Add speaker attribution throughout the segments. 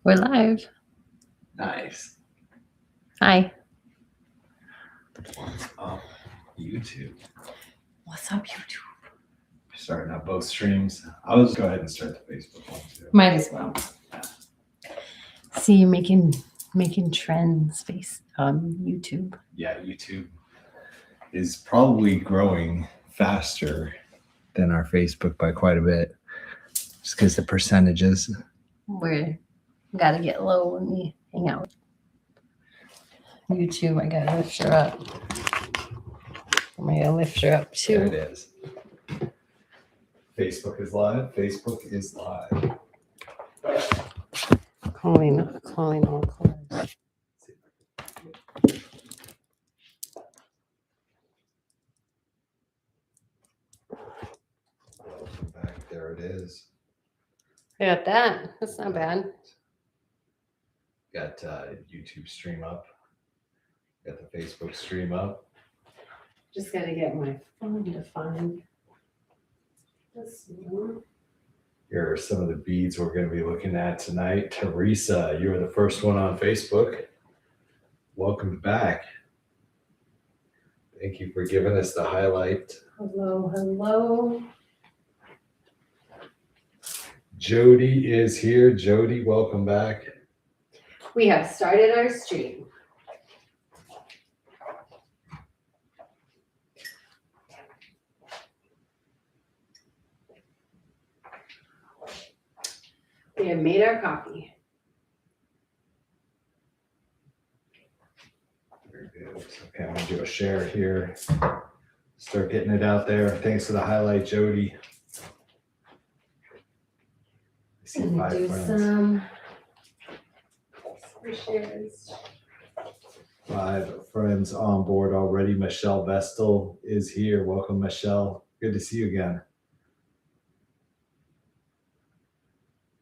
Speaker 1: We're live.
Speaker 2: Nice.
Speaker 1: Hi.
Speaker 2: What's up, YouTube?
Speaker 1: What's up, YouTube?
Speaker 2: Starting up both streams. I'll just go ahead and start the Facebook one too.
Speaker 1: Might as well. See you making trends face on YouTube.
Speaker 2: Yeah, YouTube is probably growing faster than our Facebook by quite a bit, just because the percentages.
Speaker 1: We gotta get low when we hang out. YouTube, I gotta lift her up. I'm gonna lift her up
Speaker 2: There it
Speaker 1: too.
Speaker 2: is. Facebook is live. Facebook is live.
Speaker 1: Calling all callers.
Speaker 2: Welcome back. There it is.
Speaker 1: I got that. That's not bad.
Speaker 2: Got YouTube stream up. Got the Facebook stream up.
Speaker 1: Just gotta get my phone to find this one.
Speaker 2: Here are some of the beads we're going to be looking at tonight. Teresa, you were the first one on Facebook. Welcome back. Thank you for giving us the highlight.
Speaker 1: Hello.
Speaker 2: Jody is here. Jody, welcome back.
Speaker 1: We have started our stream. We have made our coffee.
Speaker 2: Very good. Okay, I'm going to do a share here. Start getting it out there. Thanks for the highlight, Jody. I see
Speaker 1: And
Speaker 2: 5
Speaker 1: do
Speaker 2: friends.
Speaker 1: some shares.
Speaker 2: 5 friends on board already. Michelle Vestal is here. Welcome, Michelle. Good to see you again.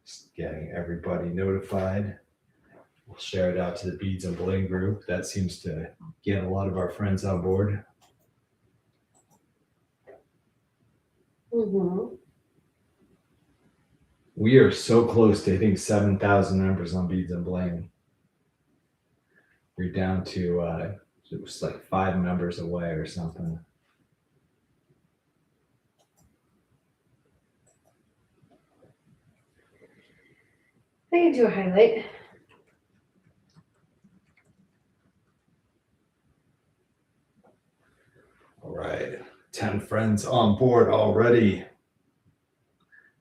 Speaker 2: Just getting everybody notified. We'll share it out to the Beads and Bling group. That seems to get a lot of our friends on board.
Speaker 1: Mm-hmm.
Speaker 2: We are so close to hitting 7,000 members on Beads and Bling. We're down to it was like 5 members away or something.
Speaker 1: I can do a highlight.
Speaker 2: All right, 10 friends on board already. I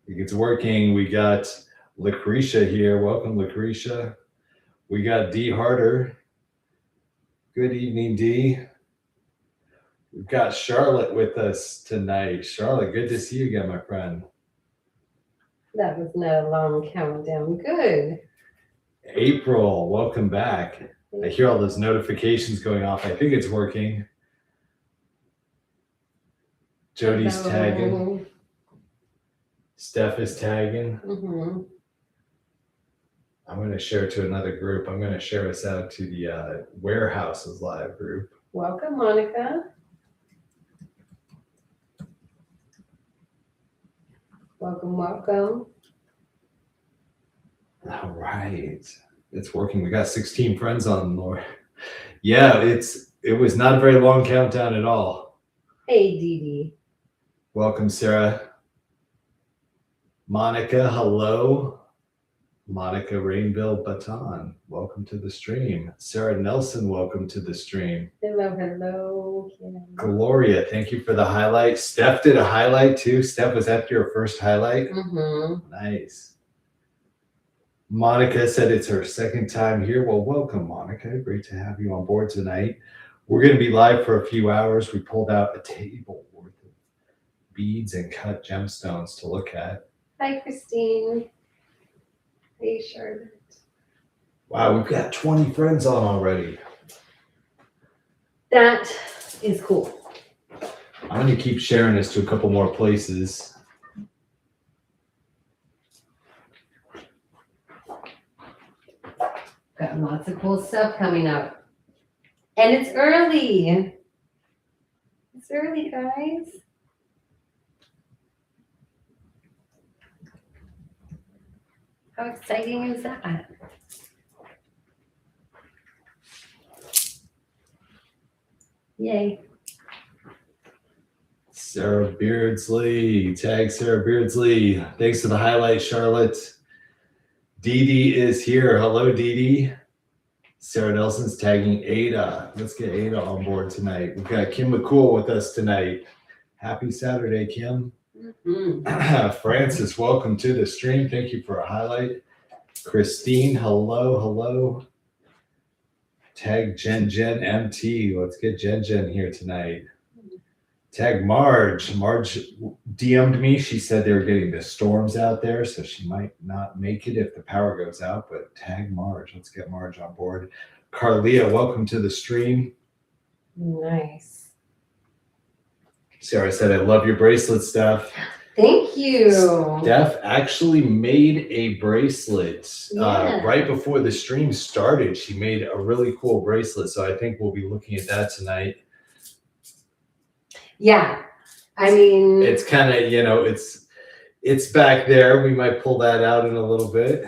Speaker 2: think it's working. We got Lucretia here. Welcome, Lucretia. We got D Harder. Good evening, D. We've got Charlotte with us tonight. Charlotte, good to see you again, my friend.
Speaker 1: That was not a long countdown. Good.
Speaker 2: April, welcome back. I hear all those notifications going off. I think it's working. Jody's tagging. Steph is tagging.
Speaker 1: Mm-hmm.
Speaker 2: I'm going to share to another group. I'm going to share us out to the Warehouses Live group.
Speaker 1: Welcome, Monica. Welcome.
Speaker 2: All right. It's working. We got 16 friends on, Lord. Yeah, it was not a very long countdown at all.
Speaker 1: Hey, Dee Dee.
Speaker 2: Welcome, Sarah. Monica, hello. Monica Rainbill Baton, welcome to the stream. Sarah Nelson, welcome to the stream.
Speaker 1: Hello.
Speaker 2: Gloria, thank you for the highlight. Steph did a highlight too. Steph, was that your first highlight?
Speaker 1: Mm-hmm.
Speaker 2: Nice. Monica said it's her second time here. Well, welcome, Monica. Great to have you on board tonight. We're going to be live for a few hours. We pulled out a table worth of beads and cut gemstones to look at.
Speaker 1: Hi, Christine. Hey, Charlotte.
Speaker 2: Wow, we've got 20 friends on already.
Speaker 1: That is cool.
Speaker 2: I'm going to keep sharing this to a couple more places.
Speaker 1: Got lots of cool stuff coming up. And it's early. It's early, guys. How exciting is that? Yay.
Speaker 2: Sarah Beardsley, tag Sarah Beardsley. Thanks for the highlight, Charlotte. Dee Dee is here. Hello, Dee Dee. Sarah Nelson's tagging Ada. Let's get Ada on board tonight. We've got Kim McCool with us tonight. Happy Saturday, Kim.
Speaker 1: Mm-hmm.
Speaker 2: Francis, welcome to the stream. Thank you for a highlight. Christine, hello. Tag Jen MT. Let's get Jen here tonight. Tag Marge. Marge DM'd me. She said they were getting the storms out there, so she might not make it if the power goes out, but tag Marge. Let's get Marge on board. Carlia, welcome to the stream.
Speaker 1: Nice.
Speaker 2: Sarah said, I love your bracelet, Steph.
Speaker 1: Thank you.
Speaker 2: Steph actually made a bracelet
Speaker 1: Yeah.
Speaker 2: right before the stream started. She made a really cool bracelet, so I think we'll be looking at that tonight.
Speaker 1: Yeah. I mean,
Speaker 2: It's kind of, it's back there. We might pull that out in a little bit.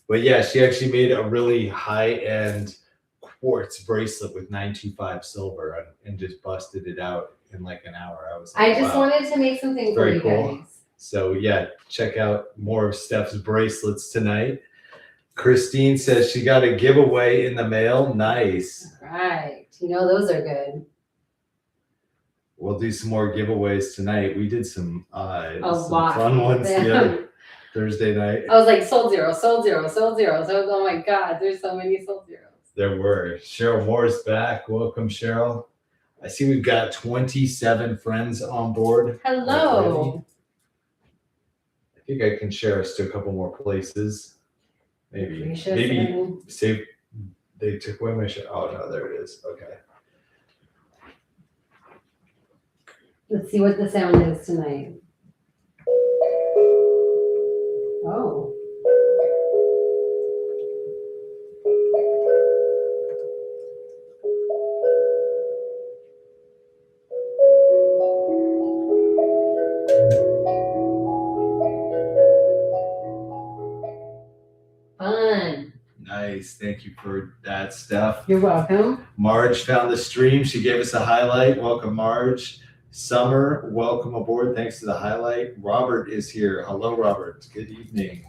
Speaker 2: But yeah, she actually made a really high-end quartz bracelet with 925 silver and just busted it out in like an hour. I was like,
Speaker 1: I just
Speaker 2: wow.
Speaker 1: wanted to make something for
Speaker 2: Very
Speaker 1: you
Speaker 2: cool.
Speaker 1: guys.
Speaker 2: So yeah, check out more of Steph's bracelets tonight. Christine says she got a giveaway in the mail. Nice.
Speaker 1: Right. You know, those are good.
Speaker 2: We'll do some more giveaways tonight. We did some
Speaker 1: lot.
Speaker 2: fun ones the
Speaker 1: Yeah.
Speaker 2: other Thursday night.
Speaker 1: I was like, sold zero. So, oh my God, there's so many sold zeros.
Speaker 2: There were. Cheryl Moore's back. Welcome, Cheryl. I see we've got 27 friends on board.
Speaker 1: Hello.
Speaker 2: already. I think I can share us to a couple more places. Maybe save. They took away my share. Oh no, there it is. Okay.
Speaker 1: Let's see what the sound is tonight. Oh. Fun.
Speaker 2: Nice. Thank you for that, Steph.
Speaker 1: You're welcome.
Speaker 2: Marge found the stream. She gave us a highlight. Welcome, Marge. Summer, welcome aboard. Thanks for the highlight. Robert is here. Hello, Robert. Good evening.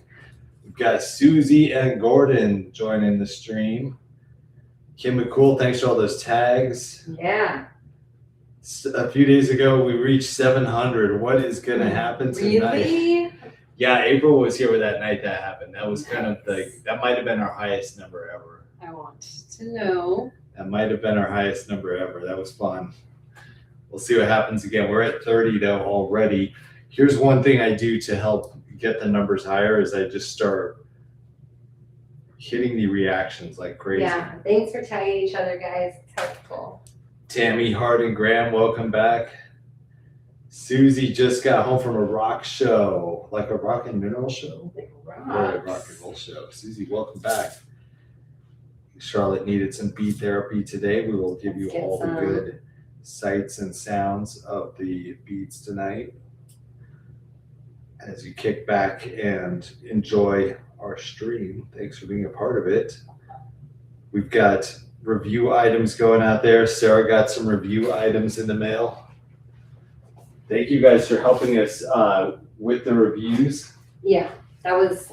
Speaker 2: We've got Susie and Gordon joining the stream. Kim McCool, thanks for all those tags.
Speaker 1: Yeah.
Speaker 2: A few days ago, we reached 700. What is going to happen tonight?
Speaker 1: Really?
Speaker 2: Yeah, April was here with that night that happened. That was kind of that might have been our highest number ever.
Speaker 1: I want to know.
Speaker 2: That might have been our highest number ever. That was fun. We'll see what happens again. We're at 30 though already. Here's one thing I do to help get the numbers higher is I just start hitting the reactions like crazy.
Speaker 1: Yeah, thanks for tagging each other, guys. It's helpful.
Speaker 2: Tammy, Harding, Graham, welcome back. Susie just got home from a rock show, like a rock and mineral show.
Speaker 1: Like
Speaker 2: Or a rock and roll show. Susie, welcome back. Charlotte needed some beat therapy today. We will give you
Speaker 1: Let's get
Speaker 2: all the
Speaker 1: some.
Speaker 2: good sights and sounds of the beats tonight as you kick back and enjoy our stream. Thanks for being a part of it. We've got review items going out there. Sarah got some review items in the mail. Thank you guys for helping us with the reviews.
Speaker 1: Yeah, that was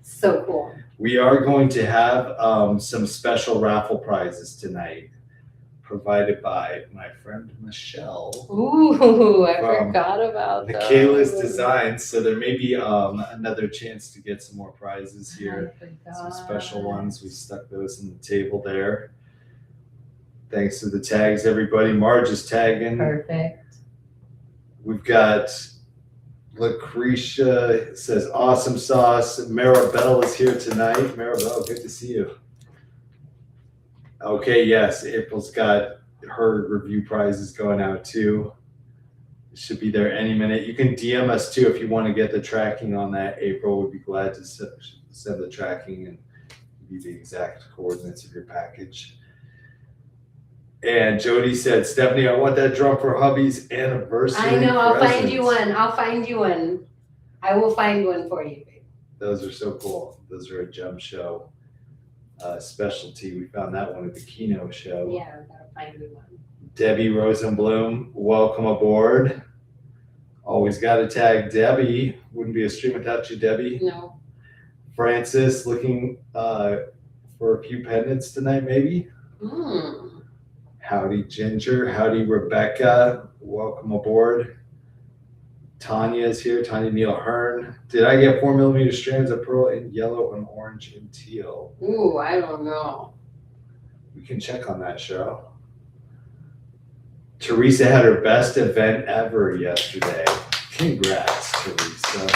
Speaker 1: so cool.
Speaker 2: We are going to have some special raffle prizes tonight provided by my friend Michelle.
Speaker 1: Ooh, I
Speaker 2: From
Speaker 1: forgot about that.
Speaker 2: Michaela's Designs. So there may be another chance to get some more prizes here. Some special ones. We stuck those in the table there. Thanks to the tags, everybody. Marge is tagging.
Speaker 1: Perfect.
Speaker 2: We've got Lucretia says awesome sauce. Maribel is here tonight. Maribel, good to see you. Okay, yes, April's got her review prizes going out too. It should be there any minute. You can DM us too if you want to get the tracking on that. April would be glad to send the tracking and give you the exact coordinates of your package. And Jody said, Stephanie, I want that drum for hubby's anniversary.
Speaker 1: I know, I'll
Speaker 2: presents.
Speaker 1: find you one. I'll find you one. I will find one for you.
Speaker 2: Those are so cool. Those are a gem show specialty. We found that one at the Keno show.
Speaker 1: Yeah, I gotta find you one.
Speaker 2: Debbie Rosenblum, welcome aboard. Always got to tag Debbie. Wouldn't be a stream without you, Debbie.
Speaker 1: No.
Speaker 2: Francis looking for a few pendants tonight, maybe. Howdy, Ginger. Howdy, Rebecca. Welcome aboard. Tanya is here. Tanya Neal Hearn. Did I get 4mm strands of pearl in yellow and orange and teal?
Speaker 1: Ooh, I don't know.
Speaker 2: We can check on that, Cheryl. Teresa had her best event ever yesterday. Congrats, Teresa.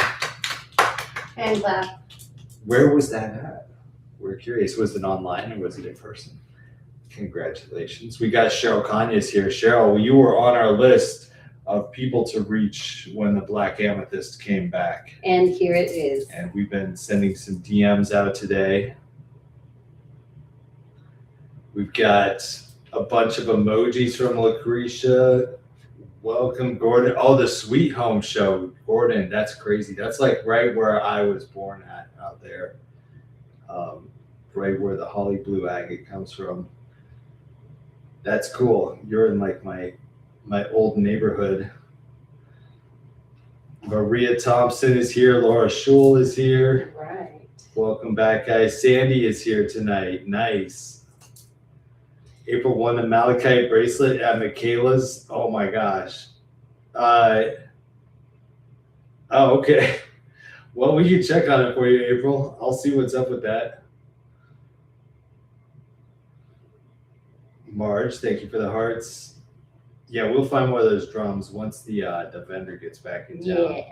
Speaker 1: And clap.
Speaker 2: Where was that at? We're curious. Was it online or was it in person? Congratulations. We got Cheryl Conyers here. Cheryl, you were on our list of people to reach when the Black Amethyst came back.
Speaker 1: And here it is.
Speaker 2: And we've been sending some DMs out today. We've got a bunch of emojis from Lucretia. Welcome, Gordon. Oh, the Sweet Home Show. Gordon, that's crazy. That's like right where I was born at out there. Right where the Holly Blue Agate comes from. That's cool. You're in like my old neighborhood. Maria Thompson is here. Laura Schul is here.
Speaker 1: Right.
Speaker 2: Welcome back, guys. Sandy is here tonight. Nice. April won the malachite bracelet at Michaela's. Oh my gosh. Oh, okay. Well, we can check on it for you, April. I'll see what's up with that. Marge, thank you for the hearts. Yeah, we'll find one of those drums once the vendor gets back in town.
Speaker 1: Yeah.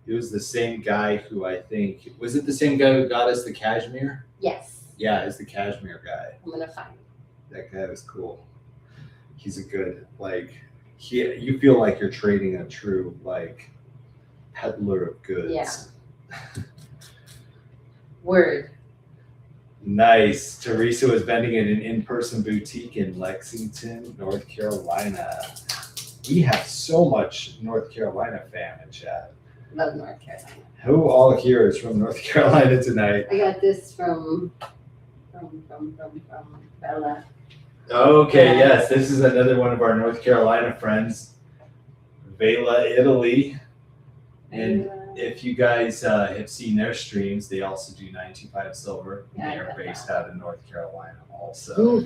Speaker 2: It was the same guy who I think, was it the same guy who got us the cashmere?
Speaker 1: Yes.
Speaker 2: Yeah, it's the cashmere guy.
Speaker 1: I'm gonna find him.
Speaker 2: That guy was cool. He's a good, like, you feel like you're trading a true, like, peddler of goods.
Speaker 1: Yeah. Word.
Speaker 2: Nice. Teresa was vending at an in-person boutique in Lexington, North Carolina. We have so much North Carolina fam in chat.
Speaker 1: Love North Carolina.
Speaker 2: Who all here is from North Carolina tonight?
Speaker 1: I got this from Bella.
Speaker 2: Okay,
Speaker 1: Yeah.
Speaker 2: yes, this is another one of our North Carolina friends, Vela, Italy. And if you guys have seen their streams, they also do 925 Silver.
Speaker 1: Yeah,
Speaker 2: They are
Speaker 1: I got
Speaker 2: based
Speaker 1: that.
Speaker 2: out of North Carolina also.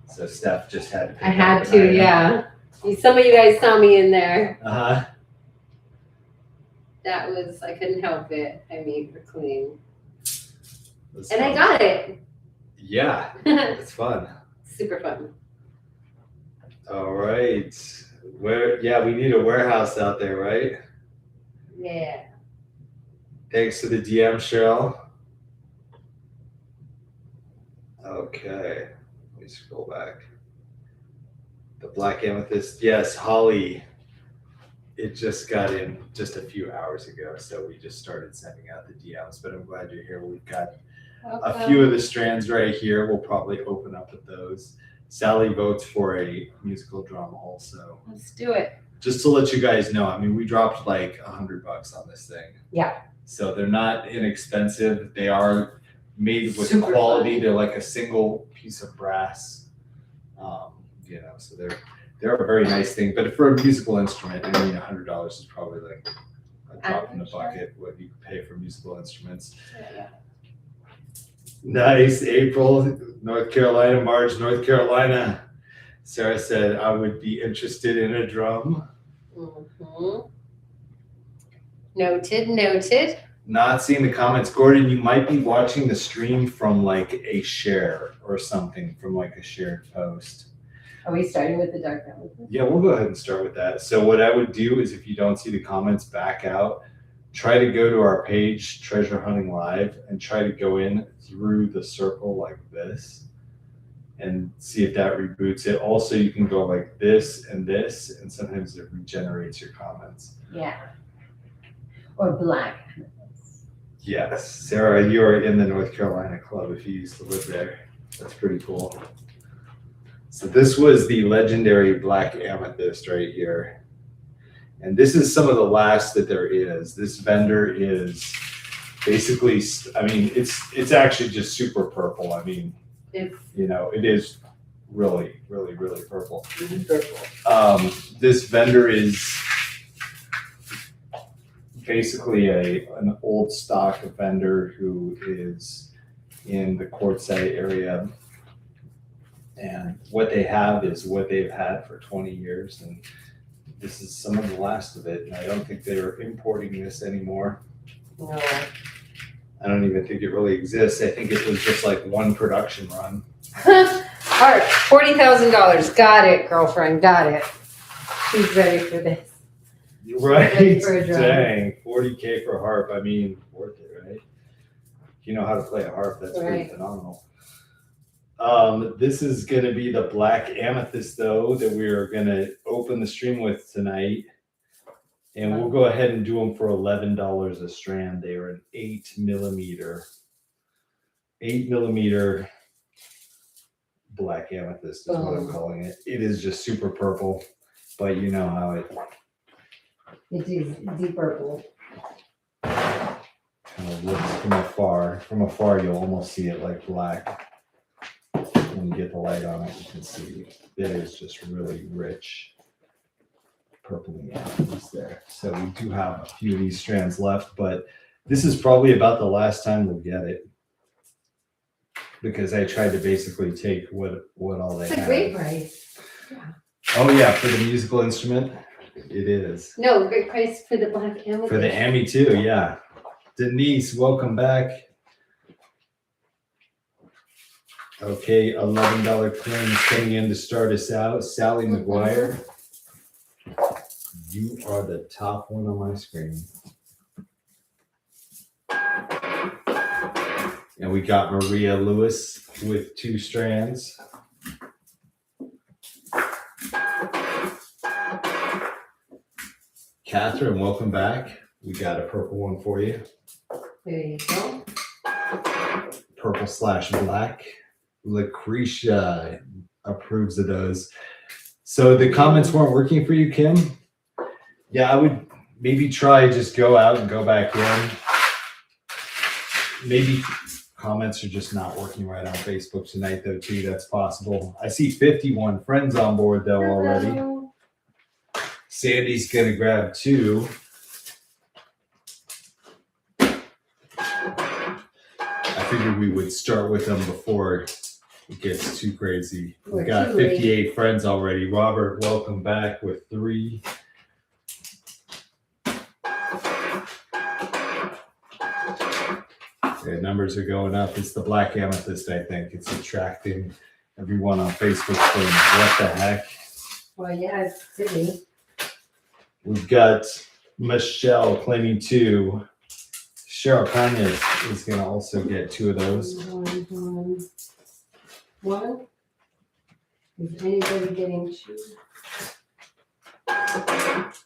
Speaker 2: So Steph just had to pick
Speaker 1: I had
Speaker 2: up an
Speaker 1: to,
Speaker 2: item.
Speaker 1: yeah. Some of you guys saw me in there.
Speaker 2: Uh-huh.
Speaker 1: That was, I couldn't help it. I made her clean.
Speaker 2: That's
Speaker 1: And I
Speaker 2: fun.
Speaker 1: got it.
Speaker 2: Yeah, it's fun.
Speaker 1: Super fun.
Speaker 2: All right. We need a warehouse out there, right?
Speaker 1: Yeah.
Speaker 2: Thanks to the DM, Cheryl. Okay, let me scroll back. The Black Amethyst, yes, Holly. It just got in just a few hours ago, so we just started sending out the DMs, but I'm glad you're here. We've got a few of the strands right here. We'll probably open up with those. Sally votes for a musical drum also.
Speaker 1: Let's do it.
Speaker 2: Just to let you guys know, I mean, we dropped like $100 on this thing.
Speaker 1: Yeah.
Speaker 2: So they're not inexpensive. They are made with
Speaker 1: Super
Speaker 2: quality.
Speaker 1: fun.
Speaker 2: They're like a single piece of brass. So they're a very nice thing. But for a musical instrument, I mean, $100 is probably like a drop in the bucket what you pay for musical instruments.
Speaker 1: Yeah.
Speaker 2: Nice, April, North Carolina, Marge, North Carolina. Sarah said, I would be interested in a drum.
Speaker 1: Mm-hmm. Noted.
Speaker 2: Not seeing the comments. Gordon, you might be watching the stream from like a share or something, from like a shared post.
Speaker 1: Are we starting with the dark brown?
Speaker 2: Yeah, we'll go ahead and start with that. So what I would do is if you don't see the comments, back out, try to go to our page, Treasure Hunting Live, and try to go in through the circle like this and see if that reboots it. Also, you can go like this, and sometimes it regenerates your comments.
Speaker 1: Yeah. Or black.
Speaker 2: Yes, Sarah, you are in the North Carolina club if you used to live there. That's pretty cool. So this was the legendary Black Amethyst right here. And this is some of the last that there is. This vendor is basically, I mean, it's actually just super purple. I mean,
Speaker 1: It's
Speaker 2: it is really, really, really purple.
Speaker 1: Purple.
Speaker 2: This vendor is basically an old stock vendor who is in the Quartzsite area. And what they have is what they've had for 20 years. And this is some of the last of it. And I don't think they're importing this anymore.
Speaker 1: No.
Speaker 2: I don't even think it really exists. I think it was just like one production run.
Speaker 1: All right, $40,000. Got it, girlfriend. Got it. She's ready for this.
Speaker 2: Right?
Speaker 1: Ready for a drum.
Speaker 2: Dang, 40K for a harp. I mean, worth it, right? If you know how to play a harp, that's pretty
Speaker 1: Right.
Speaker 2: phenomenal. This is going to be the black amethyst, though, that we are going to open the stream with tonight. And we'll go ahead and do them for $11 a strand. They are an 8mm black amethyst is what I'm calling it. It is just super purple, but you know how it
Speaker 1: It is deep purple.
Speaker 2: kind of looks from afar. From afar, you'll almost see it like black. When you get the light on it, you can see it is just really rich purpley amethyst there. So we do have a few of these strands left, but this is probably about the last time we'll get it, because I tried to basically take what all they
Speaker 1: It's a
Speaker 2: had.
Speaker 1: great price.
Speaker 2: Oh yeah, for the musical instrument, it is.
Speaker 1: No, great price for the black amethyst.
Speaker 2: For the Ami too, yeah. Denise, welcome back. Okay, $11 claims coming in to start us out. Sally McGuire, you are the top one on my screen. And we got Maria Lewis with 2 strands. Catherine, welcome back. We got a purple one for you.
Speaker 1: There you go.
Speaker 2: Purple/black. Lucretia approves of those. So the comments weren't working for you, Kim? Yeah, I would maybe try just go out and go back in. Maybe comments are just not working right on Facebook tonight, though, too. That's possible. I see 51 friends on board, though, already.
Speaker 1: Hello.
Speaker 2: Sandy's going to grab 2. I figured we would start with them before it gets too crazy. We got 58 friends already. Robert, welcome back with 3. Okay, numbers are going up. It's the black amethyst, I think. It's attracting everyone on Facebook saying, what the heck?
Speaker 1: Well, yeah, it's silly.
Speaker 2: We've got Michelle claiming 2. Cheryl Kanye is going to also get 2 of those.
Speaker 1: One. Is anybody getting 2?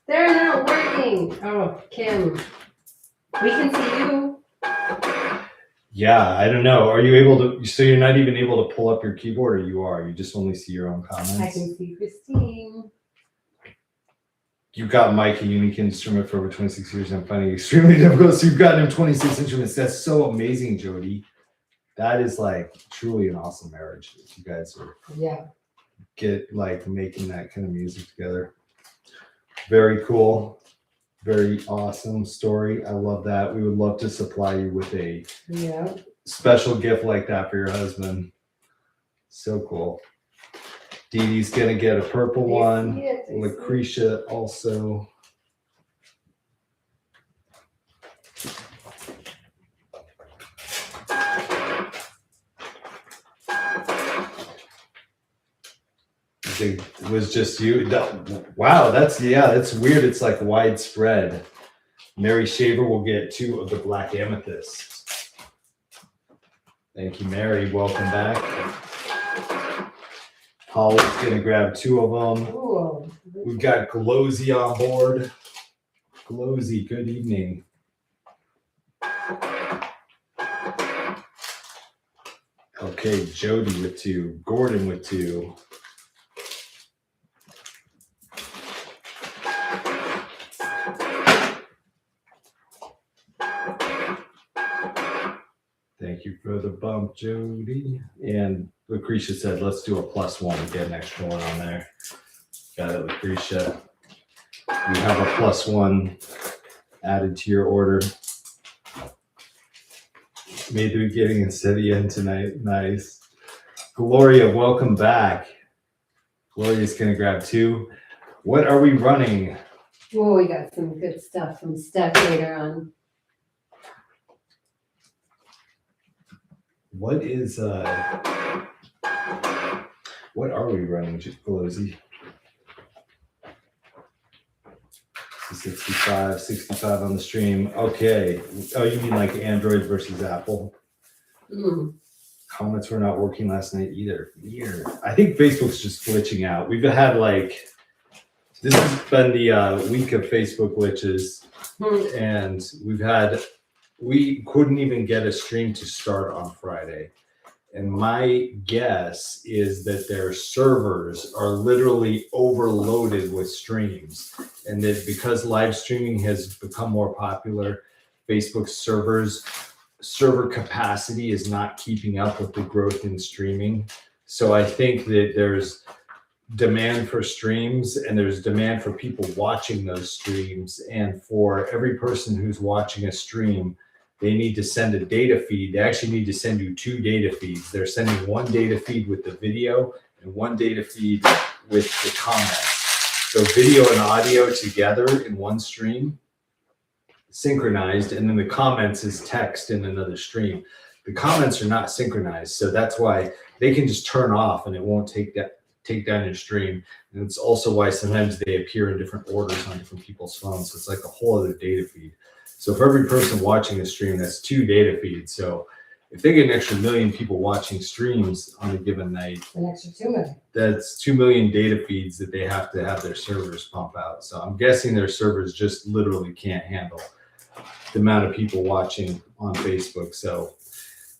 Speaker 1: They're not working. Oh, Kim. We can see you.
Speaker 2: Yeah, I don't know. Are you able to? So you're not even able to pull up your keyboard, or you are? You just only see your own comments?
Speaker 1: I can see Christine.
Speaker 2: You've got Mike, a unique instrument for over 26 years. I'm finding it extremely difficult. So you've gotten him 26 instruments. That's so amazing, Jody. That is like truly an awesome marriage. If you guys are making that kind of music together. Very cool. Very awesome story. I love that. We would love to supply you with a special gift like that for your husband. So cool. Dee Dee's gonna get a purple one. Lucretia also. I think it was just you. Wow, that's weird. It's like widespread. Mary Shaver will get 2 of the black amethyst. Thank you, Mary. Welcome back. Paul's gonna grab 2 of them.
Speaker 1: Ooh.
Speaker 2: We've got Glowsy on board. Glowsy, good evening. Okay, Jody with 2. Gordon with 2. Thank Thank you for the bump, Jody. And Lucretia said, let's do a +1 and get an extra one on there. Got it, Lucretia. You have a +1 added to your order. Made the beginning instead of the end tonight. Nice. Gloria, welcome back. Gloria's going to grab 2. What are we running?
Speaker 1: Oh, we got some good stuff from Steph later on.
Speaker 2: What are we running, Glosy? 65 on the stream. Okay. Oh, you mean like Android versus Apple?
Speaker 1: Mm.
Speaker 2: Comments were not working last night either. Weird. I think Facebook's just glitching out. We've had this has been the week of Facebook glitches, and we couldn't even get a stream to start on Friday. And my guess is that their servers are literally overloaded with streams. And that because live streaming has become more popular, Facebook's server capacity is not keeping up with the growth in streaming. So I think that there's demand for streams and there's demand for people watching those streams. And for every person who's watching a stream, they need to send a data feed. They actually need to send you 2 data feeds. They're sending one data feed with the video and one data feed with the comments. So video and audio together in one stream, synchronized, and then the comments is text in another stream. The comments are not synchronized, so that's why they can just turn off and it won't take down your stream. And it's also why sometimes they appear in different orders on different people's phones. So it's like a whole other data feed. So for every person watching a stream, that's 2 data feeds. So if they get an extra 1 million people watching streams on a given night,
Speaker 1: An extra 2 million.
Speaker 2: that's 2 million data feeds that they have to have their servers pump out. So I'm guessing their servers just literally can't handle the amount of people watching on Facebook. So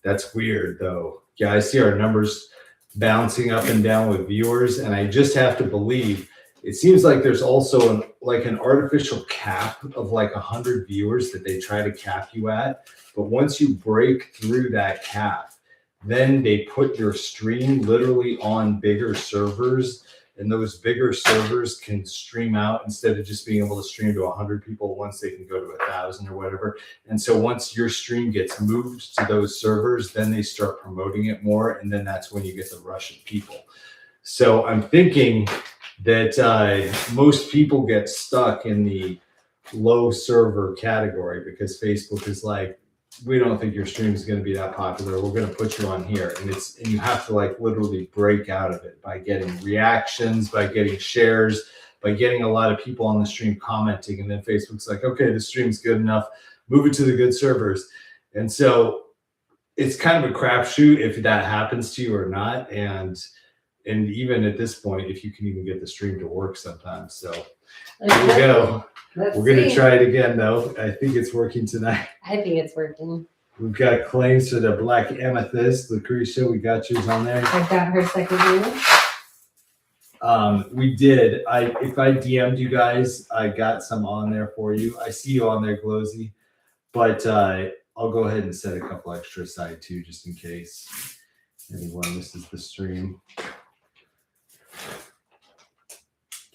Speaker 2: that's weird though. Yeah, I see our numbers bouncing up and down with viewers, and I just have to believe it seems like there's also an artificial cap of 100 viewers that they try to cap you at. But once you break through that cap, then they put your stream literally on bigger servers, and those bigger servers can stream out. Instead of just being able to stream to 100 people once, they can go to 1,000 or whatever. And so once your stream gets moved to those servers, then they start promoting it more, and then that's when you get the rush of people. So I'm thinking that most people get stuck in the low server category because Facebook is like, we don't think your stream is going to be that popular. We're going to put you on here. And you have to literally break out of it by getting reactions, by getting shares, by getting a lot of people on the stream commenting. And then Facebook's like, okay, the stream's good enough. Move it to the good servers. And so it's kind of a crapshoot if that happens to you or not. And even at this point, if you can even get the stream to work sometimes. So there we go. We're going to try it again, though. I think it's working tonight.
Speaker 1: I think it's working.
Speaker 2: We've got claims for the Black Amethyst. Lucretia, we got yours on there.
Speaker 1: I got her second one.
Speaker 2: We did. If I DM'd you guys, I got some on there for you. I see you on there, Glosy. But I'll go ahead and set a couple extra aside, too, just in case anyone misses the stream.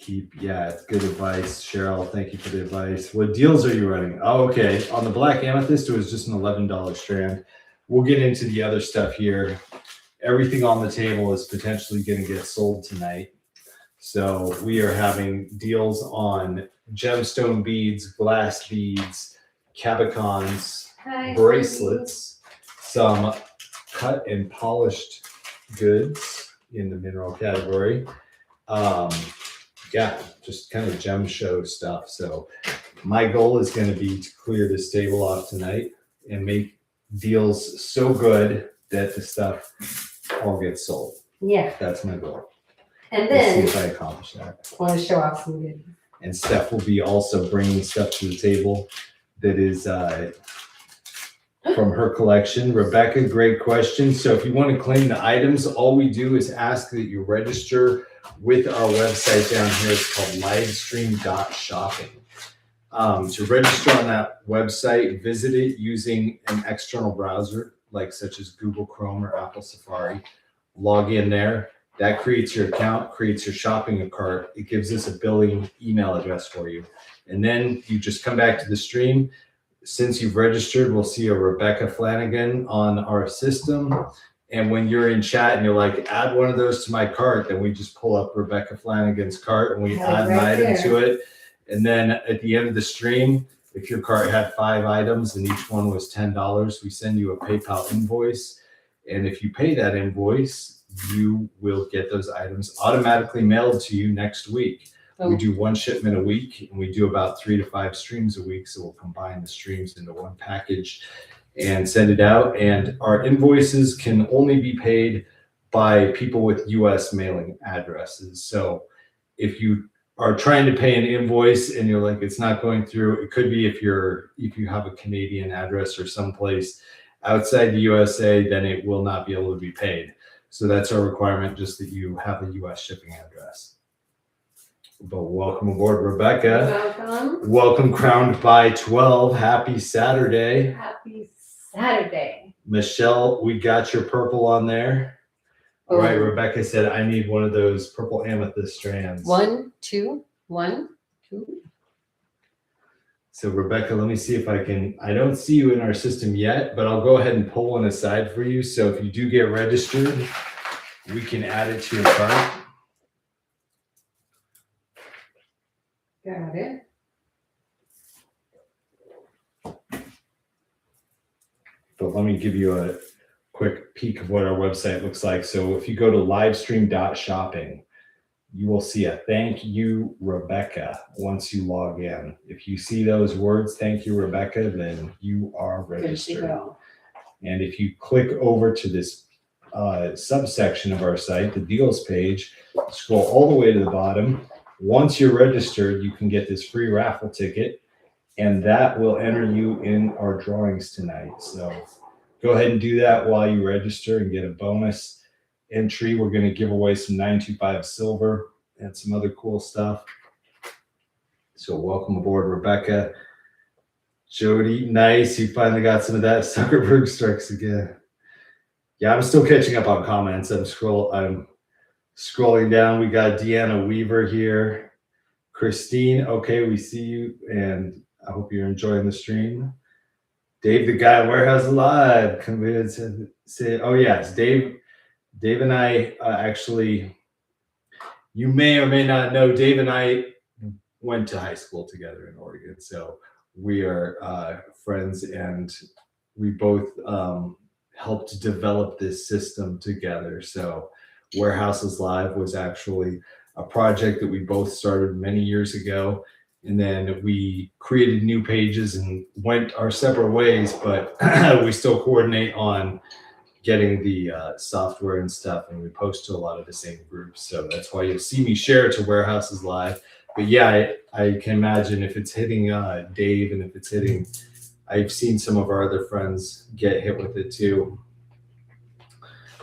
Speaker 2: It's good advice, Cheryl. Thank you for the advice. What deals are you running? Oh, okay. On the Black Amethyst, it was just an $11 strand. We'll get into the other stuff here. Everything on the table is potentially going to get sold tonight. So we are having deals on gemstone beads, glass beads, cabicons, bracelets, some cut and polished goods in the mineral category. Just kind of gem show stuff. So my goal is going to be to clear this table off tonight and make deals so good that the stuff all gets sold.
Speaker 1: Yeah.
Speaker 2: That's my goal.
Speaker 1: And then
Speaker 2: Let's see if I accomplish that.
Speaker 1: I want to show off some good.
Speaker 2: And Steph will be also bringing stuff to the table that is from her collection. Rebecca, great question. So if you want to claim the items, all we do is ask that you register with our website down here. It's called livestream.shopping. To register on that website, visit it using an external browser like such as Google Chrome or Apple Safari. Log in there. That creates your account, creates your shopping cart. It gives us a billing email address for you. And then you just come back to the stream. Since you've registered, we'll see a Rebecca Flanagan on our system. And when you're in chat and you're like, add one of those to my cart, then we just pull up Rebecca Flanagan's cart and we add an item to it. And then at the end of the stream, if your cart had 5 items and each one was $10, we send you a PayPal invoice. And if you pay that invoice, you will get those items automatically mailed to you next week. We do 1 shipment a week, and we do about 3 to 5 streams a week. So we'll combine the streams into one package and send it out. And our invoices can only be paid by people with US mailing addresses. So if you are trying to pay an invoice and you're like, it's not going through, it could be if you have a Canadian address or someplace outside the USA, then it will not be able to be paid. So that's our requirement, just that you have a US shipping address. But welcome aboard, Rebecca.
Speaker 1: Welcome.
Speaker 2: Welcome, Crowned by 12. Happy Saturday.
Speaker 1: Happy Saturday.
Speaker 2: Michelle, we got your purple on there. All right, Rebecca said, I need one of those purple amethyst strands.
Speaker 1: 1, 2, 1, 2.
Speaker 2: So Rebecca, let me see if I don't see you in our system yet, but I'll go ahead and pull one aside for you. So if you do get registered, we can add it to your cart.
Speaker 1: Got it.
Speaker 2: But let me give you a quick peek of what our website looks like. So if you go to livestream.shopping, you will see a thank you, Rebecca, once you log in. If you see those words, thank you, Rebecca, then you are registered. And if you click over to this subsection of our site, the deals page, scroll all the way to the bottom. Once you're registered, you can get this free raffle ticket, and that will enter you in our drawings tonight. So go ahead and do that while you register and get a bonus entry. We're going to give away some 925 silver and some other cool stuff. So welcome aboard, Rebecca. Jody, nice. You finally got some of that. Zuckerberg strikes again. Yeah, I'm still catching up on comments. I'm scrolling down. We got Deanna Weaver here. Christine, okay, we see you, and I hope you're enjoying the stream. Dave, the guy at Warehouse Live, come in and say, oh yes, Dave and I actually, you may or may not know, Dave and I went to high school together in Oregon. So we are friends, and we both helped develop this system together. So Warehouses Live was actually a project that we both started many years ago. And then we created new pages and went our separate ways, but we still coordinate on getting the software and stuff, and we post to a lot of the same groups. So that's why you'll see me share to Warehouses Live. But yeah, I can imagine if it's hitting Dave, and if it's hitting, I've seen some of our other friends get hit with it too.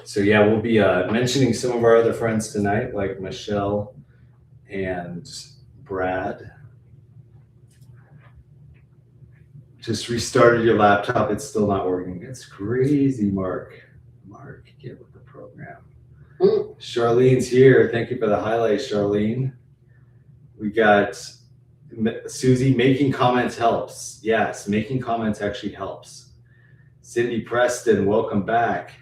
Speaker 2: So yeah, we'll be mentioning some of our other friends tonight, like Michelle and Brad. Just restarted your laptop. It's still not working. It's crazy, Mark. Mark, get with the program. Charlene's here. Thank you for the highlight, Charlene. We got Susie, making comments helps. Yes, making comments actually helps. Cindy Preston, welcome back.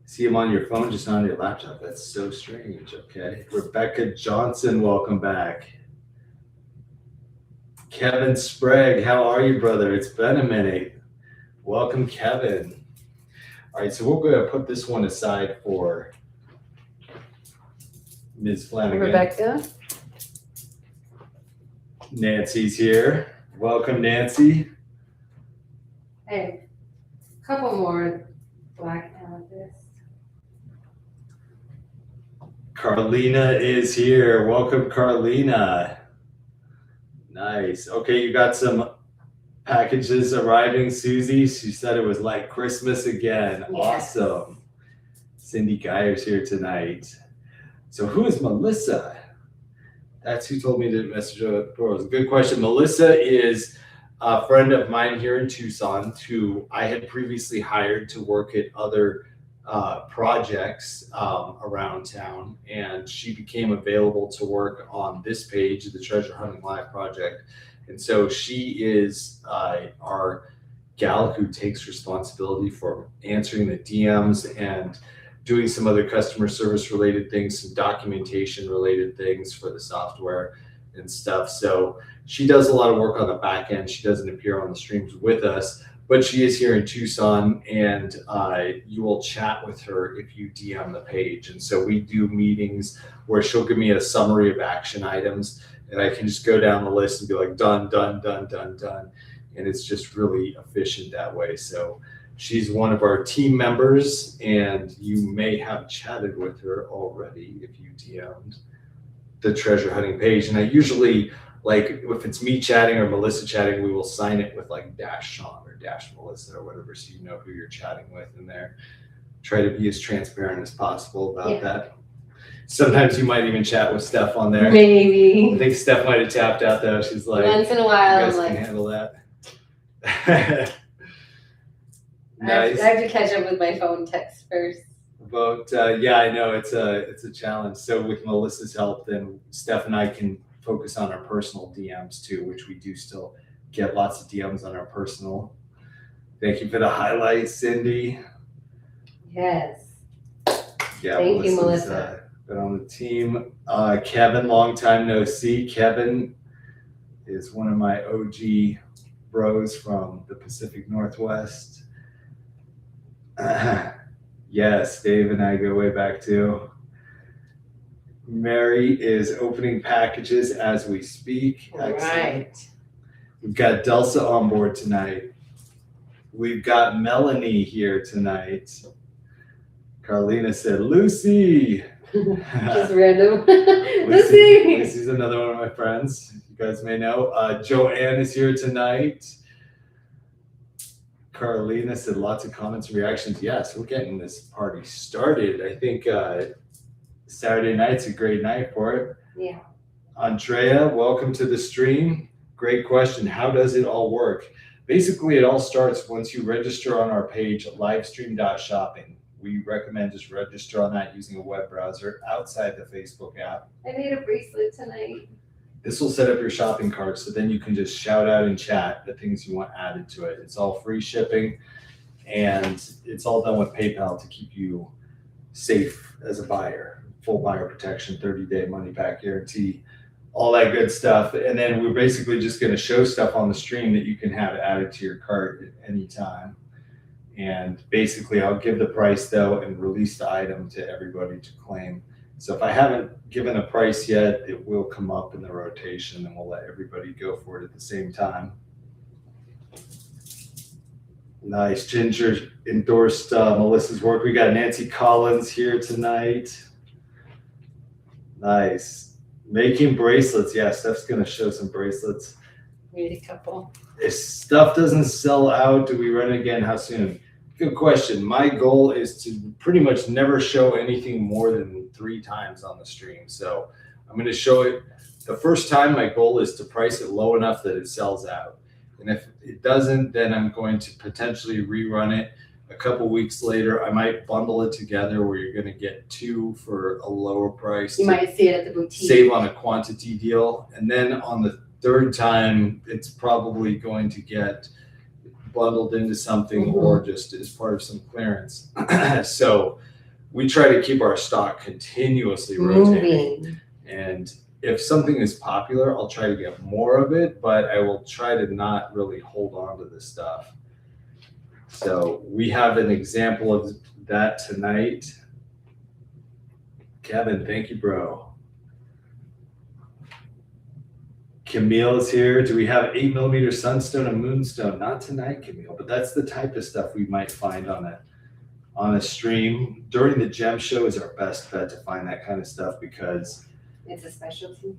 Speaker 2: See him on your phone, just not on your laptop. That's so strange. Okay. Rebecca Johnson, welcome back. Kevin Sprague, how are you, brother? It's been a minute. Welcome, Kevin. All right, so we're going to put this one aside for Ms. Flanagan.
Speaker 1: Rebecca.
Speaker 2: Nancy's here. Welcome, Nancy.
Speaker 1: Hey, a couple more black amethyst.
Speaker 2: Carlina is here. Welcome, Carlina. Nice. Okay, you got some packages arriving, Susie. She said it was like Christmas again. Yes. Awesome. Cindy Geyer's here tonight. So who is Melissa? That's who told me to message her. It was a good question. Melissa is a friend of mine here in Tucson who I had previously hired to work at other projects around town, and she became available to work on this page, the Treasure Hunting Live project. And so she is our gal who takes responsibility for answering the DMs and doing some other customer service related things, some documentation related things for the software and stuff. So she does a lot of work on the back end. She doesn't appear on the streams with us, but she is here in Tucson, and you will chat with her if you DM the page. And so we do meetings where she'll give me a summary of action items, and I can just go down the list and be like, done, done, done, done, done. And it's just really efficient that way. So she's one of our team members, and you may have chatted with her already if you DM'd the treasure hunting page. And I usually, like, if it's me chatting or Melissa chatting, we will sign it with like dash Sean or dash Melissa or whatever, so you know who you're chatting with in there. Try to be as transparent as possible about that. Sometimes you might even chat with Steph on there.
Speaker 1: Maybe.
Speaker 2: I think Steph might have tapped out though. She's like,
Speaker 1: once in a while,
Speaker 2: you guys
Speaker 1: I'm
Speaker 2: can
Speaker 1: like,
Speaker 2: handle that.
Speaker 1: Nice. I have to catch up with my phone text first.
Speaker 2: But yeah, I know it's a challenge. So with Melissa's help, then Steph and I can focus on our personal DMs too, which we do still get lots of DMs on our personal. Thank you for the highlights, Cindy.
Speaker 1: Yes.
Speaker 2: Yeah,
Speaker 1: Thank you, Melissa.
Speaker 2: Been on the team. Kevin, long time no see. Kevin is one of my OG bros from the Pacific Northwest. Yes, Dave and I go way back too. Mary is opening packages as we speak. Excellent.
Speaker 1: Right.
Speaker 2: We've got Delsa on board tonight. We've got Melanie here tonight. Carlina said, Lucy.
Speaker 1: Just random. Lucy.
Speaker 2: Lucy's another one of my friends. You guys may know. Joanne is here tonight. Carlina said lots of comments and reactions. Yes, we're getting this party started. I think Saturday night's a great night for it.
Speaker 1: Yeah.
Speaker 2: Andrea, welcome to the stream. Great question. How does it all work? Basically, it all starts once you register on our page, livestream.shopping. We recommend just register on that using a web browser outside the Facebook app.
Speaker 1: I made a bracelet tonight.
Speaker 2: This will set up your shopping cart, so then you can just shout out and chat the things you want added to it. It's all free shipping, and it's all done with PayPal to keep you safe as a buyer. Full buyer protection, 30-day money back guarantee, all that good stuff. And then we're basically just going to show stuff on the stream that you can have added to your cart at any time. And basically, I'll give the price though and release the item to everybody to claim. So if I haven't given a price yet, it will come up in the rotation, and we'll let everybody go for it at the same time. Nice. Ginger endorsed Melissa's work. We got Nancy Collins here tonight. Nice. Making bracelets. Yeah, Steph's going to show some bracelets.
Speaker 1: Made a couple.
Speaker 2: If stuff doesn't sell out, do we run it again? How soon? Good question. My goal is to pretty much never show anything more than 3 times on the stream. So I'm going to show it the first time. My goal is to price it low enough that it sells out. And if it doesn't, then I'm going to potentially rerun it a couple weeks later. I might bundle it together where you're going to get 2 for a lower price.
Speaker 1: You might see it at the boutique.
Speaker 2: Save on a quantity deal. And then on the 3rd time, it's probably going to get bundled into something or just as part of some clearance. So we try to keep our stock continuously rotating. And if something is popular, I'll try to get more of it, but I will try to not really hold on to this stuff. So we have an example of that tonight. Kevin, thank you, bro. Camille is here. Do we have 8mm sunstone and moonstone? Not tonight, Camille, but that's the type of stuff we might find on a stream. During the gem show is our best bet to find that kind of stuff because
Speaker 1: it's a specialty.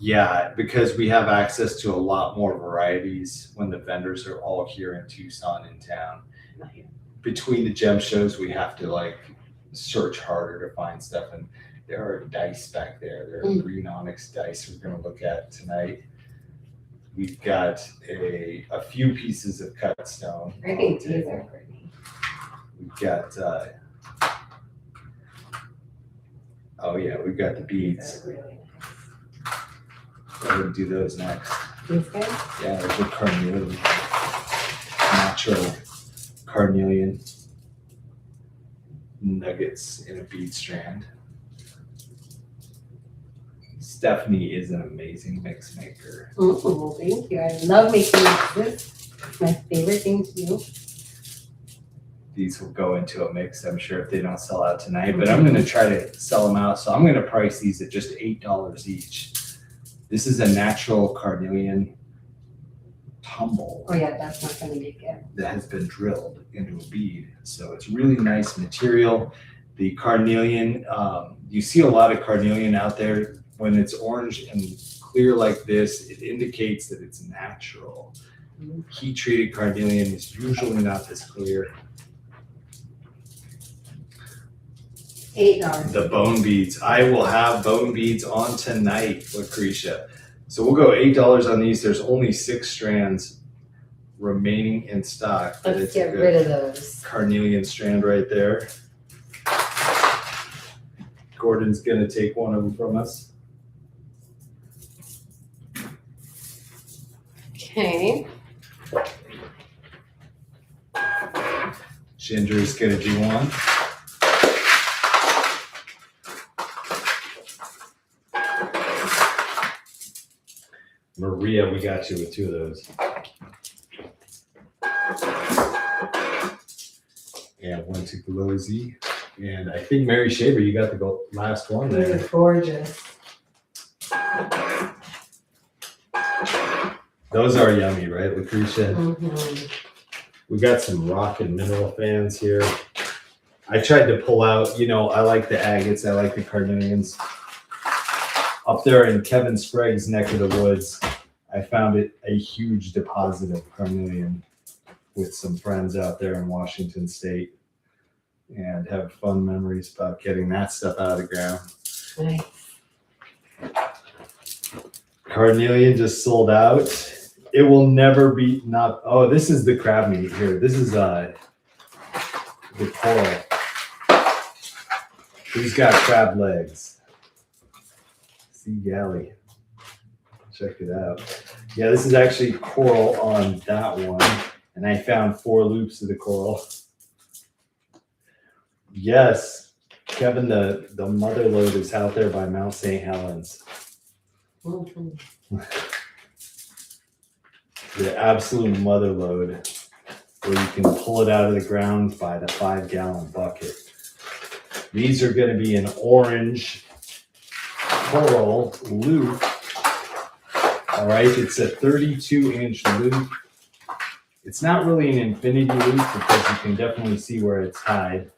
Speaker 2: Yeah, because we have access to a lot more varieties when the vendors are all here in Tucson in town. Between the gem shows, we have to like search harder to find stuff, and there are dice back there. There are green onyx dice we're going to look at tonight. We've got a few pieces of cut stone.
Speaker 1: I think these are pretty.
Speaker 2: We've got, oh yeah, we've got the beads.
Speaker 1: They're really
Speaker 2: We're gonna do those next.
Speaker 1: nice. These guys?
Speaker 2: Yeah, those are carnelian, natural carnelian nuggets in a bead strand. Stephanie is an amazing mix maker.
Speaker 1: Oh, thank you. I love making mixes. It's my favorite thing to do.
Speaker 2: These will go into a mix, I'm sure, if they don't sell out tonight, but I'm gonna try to sell them out. So I'm gonna price these at just $8 each. This is a natural carnelian tumble
Speaker 1: Oh yeah, that's not gonna be good.
Speaker 2: that has been drilled into a bead. So it's really nice material. The carnelian, you see a lot of carnelian out there. When it's orange and clear like this, it indicates that it's natural. Heat treated carnelian is usually not this clear.
Speaker 1: $8.
Speaker 2: The bone beads. I will have bone beads on tonight, Lucretia. So we'll go $8 on these. There's only 6 strands remaining in stock. But
Speaker 1: Let's
Speaker 2: it's a
Speaker 1: get
Speaker 2: good
Speaker 1: rid of those.
Speaker 2: carnelian strand right there. Gordon's gonna take one of them from us.
Speaker 1: Okay.
Speaker 2: Ginger's gonna do one. Maria, we got you with 2 of those. And one to Glosy. And I think Mary Shaver, you got the last one
Speaker 1: These
Speaker 2: there.
Speaker 1: are gorgeous.
Speaker 2: Those are yummy, right, Lucretia?
Speaker 1: Mm-hmm.
Speaker 2: We got some rock and mineral fans here. I tried to pull out, I like the agates, I like the carnelians. Up there in Kevin Sprague's neck of the woods, I found a huge deposit of carnelian with some friends out there in Washington State, and have fun memories about getting that stuff out of the ground.
Speaker 1: Nice.
Speaker 2: Carnelian just sold out. It will never be not. Oh, this is the crab meat here. This is the coral. He's got crab legs. Sea galley. Check it out. Yeah, this is actually coral on that one. And I found 4 loops of the coral. Yes, Kevin, the mother lode is out there by Mount St. Helens.
Speaker 1: Mm-hmm.
Speaker 2: The absolute mother lode, where you can pull it out of the ground by the 5-gallon bucket. These are going to be an orange coral loop. All right, it's a 32-inch loop. It's not really an infinity loop because you can definitely see where it's tied.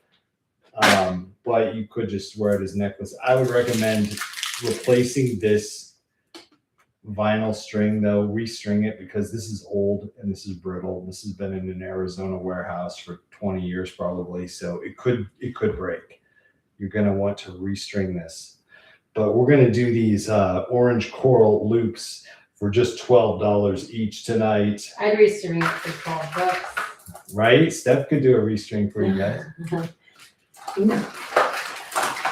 Speaker 2: But you could just wear it as a necklace. I would recommend replacing this vinyl string though, restring it, because this is old and this is brittle. This has been in an Arizona warehouse for 20 years probably, so it could break. You're going to want to restring this. But we're going to do these orange coral loops for just $12 each tonight.
Speaker 1: I'd restring it for $12.
Speaker 2: Right? Steph could do a restring for you guys.
Speaker 1: No.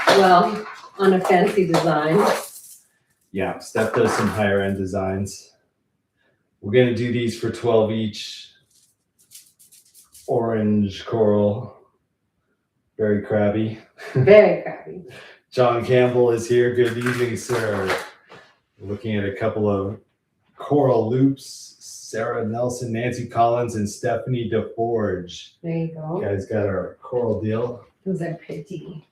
Speaker 1: Well, on a fancy design.
Speaker 2: Yeah, Steph does some higher end designs. We're going to do these for 12 each. Orange coral. Very crabby.
Speaker 1: Very crappy.
Speaker 2: John Campbell is here. Good evening, sir. Looking at a couple of coral loops. Sarah Nelson, Nancy Collins, and Stephanie DeForge.
Speaker 1: There you go.
Speaker 2: You guys got our coral deal.
Speaker 1: Those are pretty.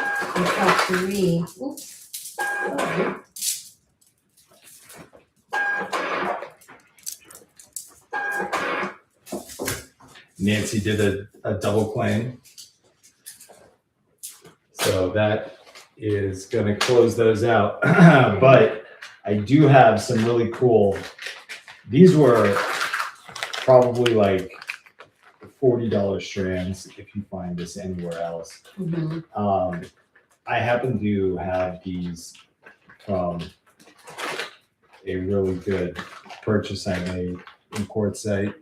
Speaker 1: I got 3. Oops. Sorry.
Speaker 2: Nancy did a double claim. So that is going to close those out. But I do have some really cool, these were probably like $40 strands if you find this anywhere else.
Speaker 1: Mm-hmm.
Speaker 2: I happen to have these a really good purchase I made in Quartzsite.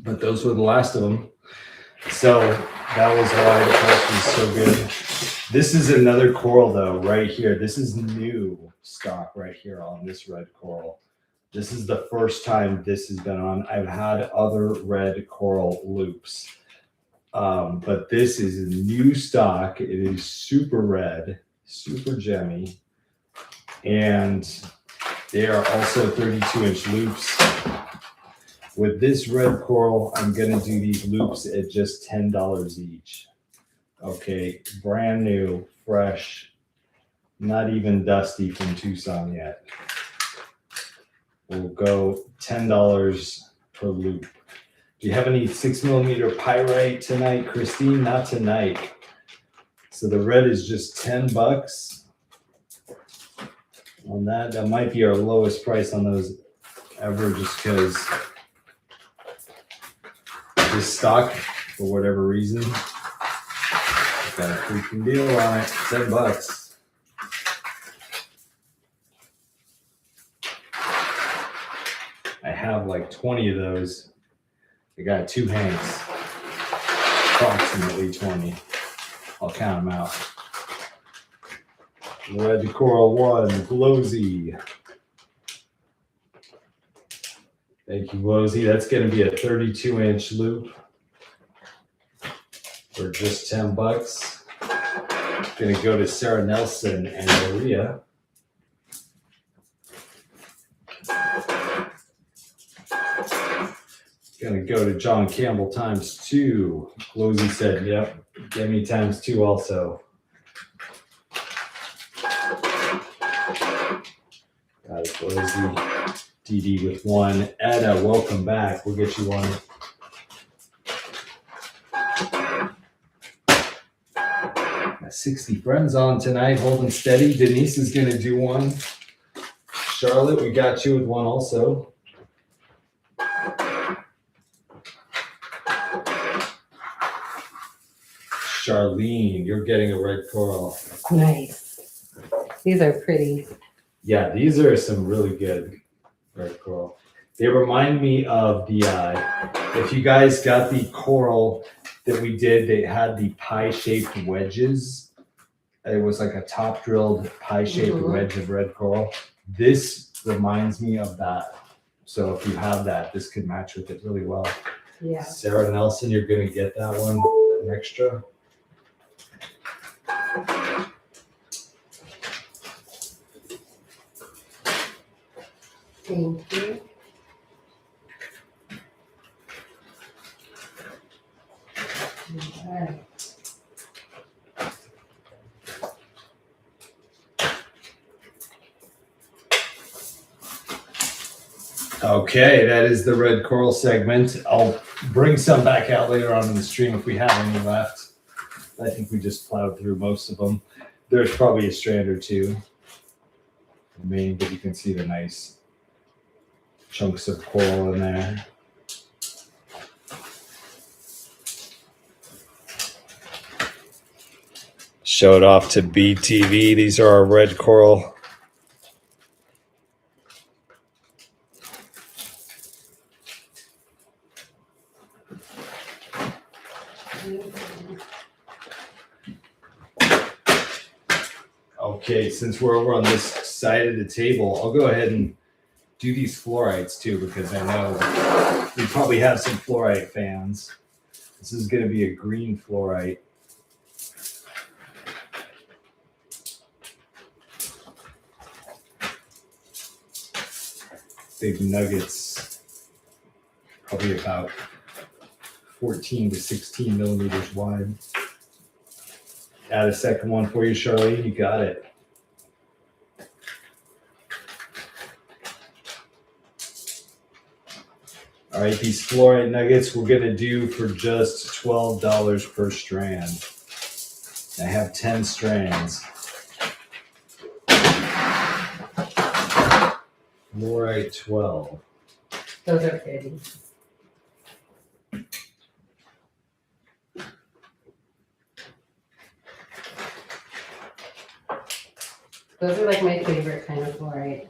Speaker 2: But those were the last of them. So that was why the price was so good. This is another coral though, right here. This is new stock right here on this red coral. This is the first time this has been on. I've had other red coral loops. But this is a new stock. It is super red, super gemmy. And they are also 32-inch loops. With this red coral, I'm gonna do these loops at just $10 each. Okay, brand new, fresh, not even dusty from Tucson yet. We'll go $10 per loop. Do you have any 6mm pyrite tonight, Christine? Not tonight. So the red is just $10 on that. That might be our lowest price on those ever, just because this stock, for whatever reason, got a freaking deal on it. $10. I have like 20 of those. I got 2 hanks, approximately 20. I'll count them out. Red Coral 1, Glowsy. Thank you, Glowsy. That's going to be a 32-inch loop for just $10. Going to go to Sarah Nelson and Maria. Going to go to John Campbell ×2. Glowsy said, yep, get me ×2 also. Got it, Glowsy. DD with 1. Etta, welcome back. We'll get you one. Got 60 friends on tonight, holding steady. Denise is going to do one. Charlotte, we got you with one also. Charlene, you're getting a red coral.
Speaker 1: Nice. These are pretty.
Speaker 2: Yeah, these are some really good red coral. They remind me of the, if you guys got the coral that we did, they had the pie-shaped wedges. It was like a top-drilled pie-shaped wedge of red coral. This reminds me of that. So if you have that, this could match with it really well.
Speaker 1: Yeah.
Speaker 2: Sarah Nelson, you're going to get that one, an extra.
Speaker 1: Thank you. All right.
Speaker 2: Okay, that is the red coral segment. I'll bring some back out later on in the stream if we have any left. I think we just plowed through most of them. There's probably a strand or two remaining, but you can see the nice chunks of coral in there. Show it off to BTV. These are our red coral. Okay, since we're over on this side of the table, I'll go ahead and do these fluorites too, because I know we probably have some fluorite fans. This is going to be a green fluorite. Big nuggets, probably about 14 to 16 millimeters wide. Add a second one for you, Charlene. You got it. All right, these fluorite nuggets we're going to do for just $12 per strand. I have 10 strands. Fluorite 12.
Speaker 1: Those are pretty. Those are like my favorite kind of fluorite.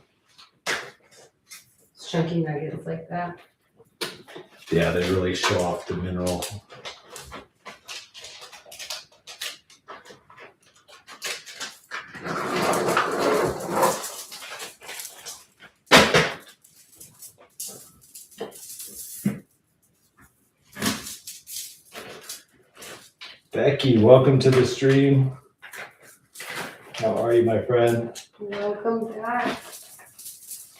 Speaker 1: Chunky nuggets like that.
Speaker 2: Yeah, they really show off the mineral. Becky, welcome to the stream. How are you, my friend?
Speaker 1: Welcome back.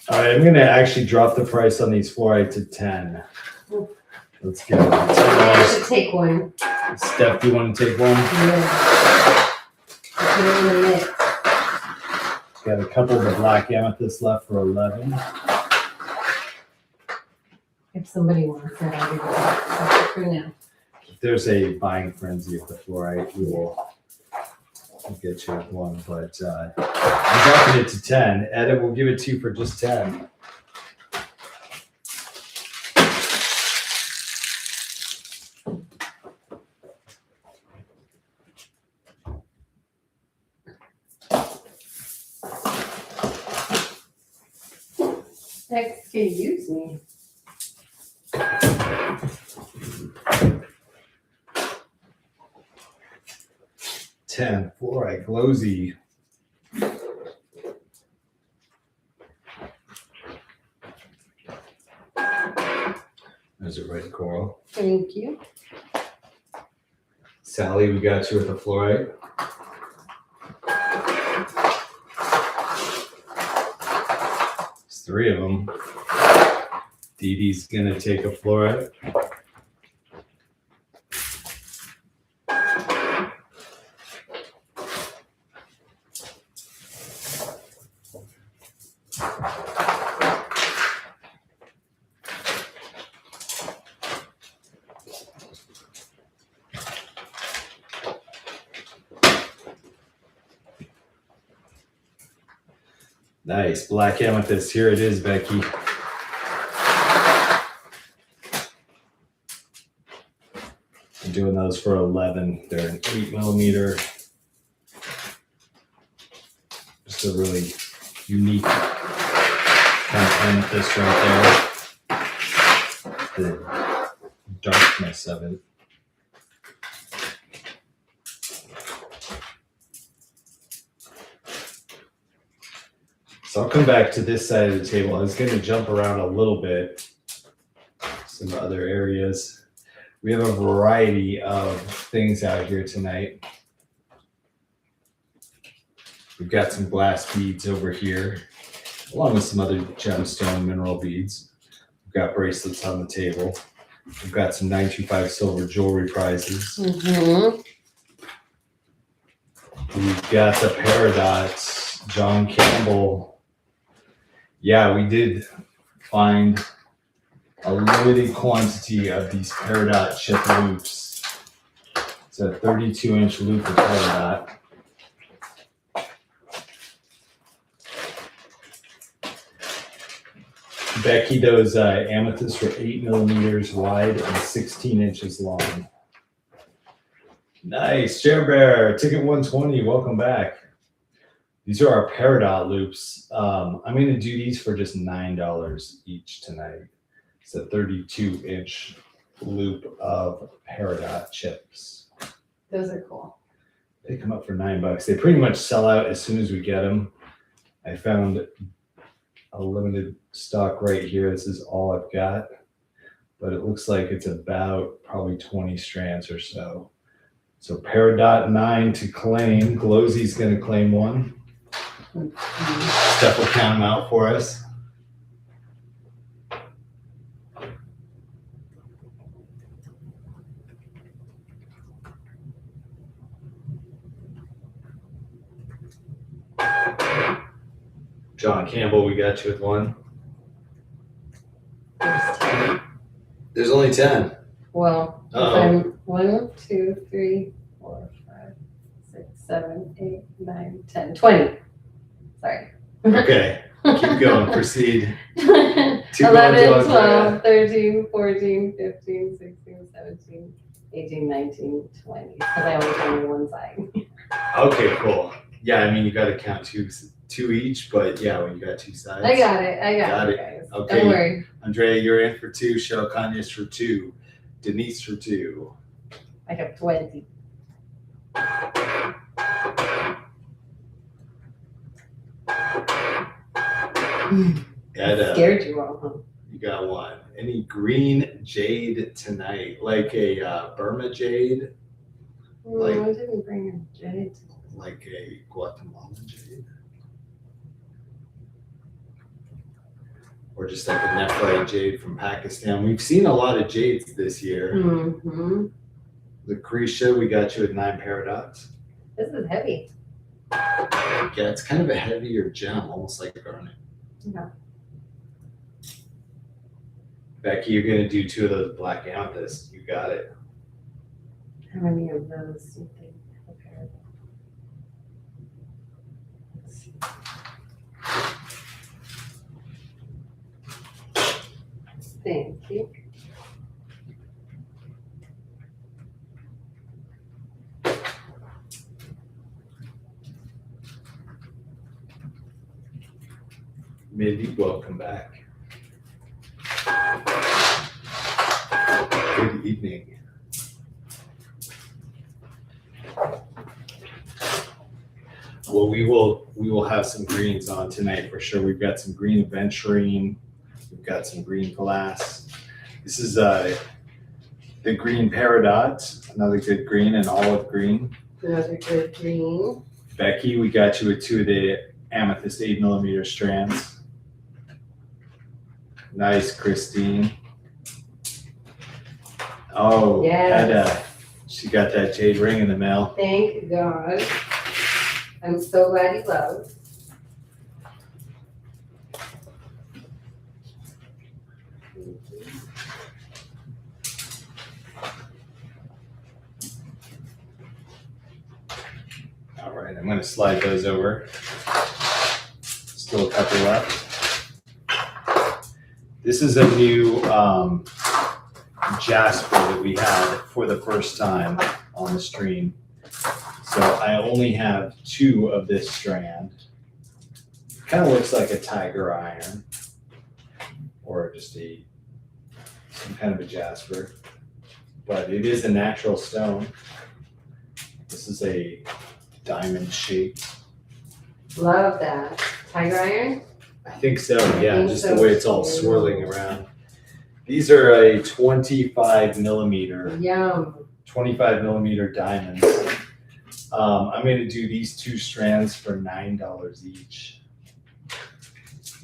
Speaker 2: All right, I'm going to actually drop the price on these fluorite to 10. Let's get it.
Speaker 1: I should take one.
Speaker 2: Steph, do you want to take one?
Speaker 1: Yeah. Put it in the mix.
Speaker 2: Got a couple of the black amethyst left for 11.
Speaker 1: If somebody wants it, I'll give it back. That's it for now.
Speaker 2: If there's a buying frenzy of the fluorite, we will get you one. But I'm dropping it to 10. Edit will give it to you for just 10.
Speaker 1: Excuse me.
Speaker 2: $10 fluorite glowsy. There's it right, Coral.
Speaker 1: Thank you.
Speaker 2: Sally, we got you with the fluorite. There's 3 of them. Dee Dee's gonna take a fluorite. Nice, black amethyst. Here it is, Becky. I'm doing those for 11. They're an 8mm. Just a really unique kind of amethyst right there. The darkness of it. So I'll come back to this side of the table. I was going to jump around a little bit, some other areas. We have a variety of things out here tonight. We've got some glass beads over here, along with some other gemstone mineral beads. We've got bracelets on the table. We've got some 925 silver jewelry prizes.
Speaker 1: Mm-hmm.
Speaker 2: We've got the Peridot, John Campbell. Yeah, we did find a limited quantity of these Peridot chip loops. It's a 32-inch loop of Peridot. Becky, those amethysts were 8mm wide and 16 inches long. Nice, Chair Bear, ticket 120, welcome back. These are our Peridot loops. I'm going to do these for just $9 each tonight. It's a 32-inch loop of Peridot chips.
Speaker 1: Those are cool.
Speaker 2: They come up for $9. They pretty much sell out as soon as we get them. I found a limited stock right here. This is all I've got, but it looks like it's about probably 20 strands or so. So Peridot 9 to claim. Glowsy's going to claim one. Steph will count them out for us. John Campbell, we got you with one.
Speaker 1: There's 10.
Speaker 2: There's only 10.
Speaker 1: Well, if I'm 1, 2, 3, 4, 5, 6, 7, 8, 9, 10, 20. Sorry.
Speaker 2: Okay, keep going, proceed.
Speaker 1: 11,
Speaker 2: Two going,
Speaker 1: 12, 13, 14, 15, 16, 17, 18, 19, 20. Because I only counted one side.
Speaker 2: Okay, cool. Yeah, I mean, you got to count two 2 each, but yeah, when you got 2 sides.
Speaker 1: I got it.
Speaker 2: Got it.
Speaker 1: Guys.
Speaker 2: Okay.
Speaker 1: Don't worry.
Speaker 2: Andrea, you're in for 2. Cheryl Conyers for 2. Denise for 2.
Speaker 1: I have 20.
Speaker 2: Ed,
Speaker 1: Scared you all, huh?
Speaker 2: you got 1. Any green jade tonight? Like a Burma jade? Like-
Speaker 1: I didn't bring a jade.
Speaker 2: Like a Guatemalan jade? Or just like a nephrite jade from Pakistan? We've seen a lot of jades this year.
Speaker 1: Mm-hmm.
Speaker 2: Lucretia, we got you at 9 paradox.
Speaker 1: This is heavy.
Speaker 2: Yeah, it's kind of a heavier gem, almost like garnet.
Speaker 1: Yeah.
Speaker 2: Becky, you're gonna do 2 of those black amethysts. You got it.
Speaker 1: How many of those do you think? Okay. Let's see. Thank you.
Speaker 2: Mindy, welcome back. Good evening. Well, we will have some greens on tonight for sure. We've got some green aventurine. We've got some green glass. This is the green peridot, another good green, and olive green.
Speaker 1: Another good green.
Speaker 2: Becky, we got you with 2 of the amethyst 8mm strands. Nice, Christine. Oh,
Speaker 1: Yes.
Speaker 2: Edda, she got that jade ring in the mail.
Speaker 1: Thank God. I'm so glad you love.
Speaker 2: All right, I'm going to slide those over. Still a couple left. This is a new jasper that we had for the first time on the stream. So I only have 2 of this strand. Kind of looks like a tiger iron or just some kind of a jasper, but it is a natural stone. This is a diamond shape.
Speaker 1: Love that. Tiger iron?
Speaker 2: I think so, yeah,
Speaker 1: think
Speaker 2: just
Speaker 1: so
Speaker 2: the way it's all
Speaker 1: too.
Speaker 2: swirling around. These are a 25mm,
Speaker 1: Yum.
Speaker 2: 25mm diamonds. I'm going to do these 2 strands for $9 each.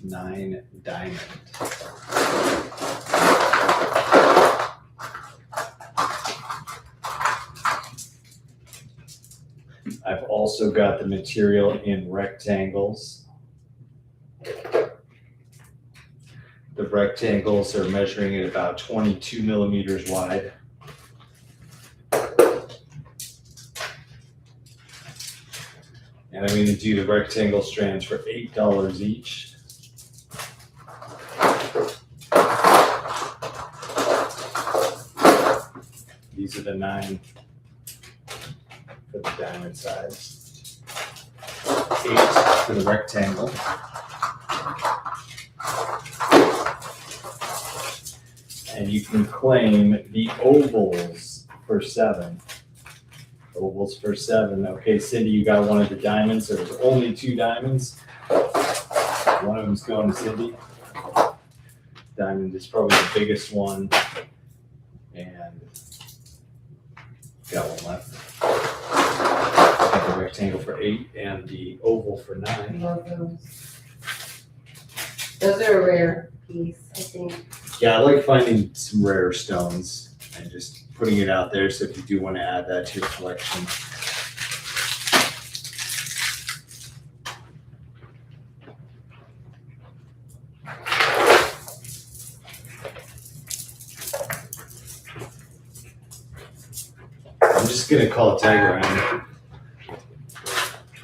Speaker 2: 9 diamond. I've also got the material in rectangles. The rectangles are measuring at about 22mm wide. And I'm going to do the rectangle strands for $8 each. These are the 9 for the diamond size. 8 for the rectangle. And you can claim the ovals for 7. Ovals for 7. Okay, Cindy, you got one of the diamonds. There's only 2 diamonds. One of them's going to Cindy. Diamond is probably the biggest one. And got one left. Got the rectangle for 8 and the oval for 9.
Speaker 1: Love those. Those are a rare piece, I think.
Speaker 2: Yeah, I like finding some rare stones and just putting it out there. So if you do want to add that to your collection. I'm just going to call it tiger iron.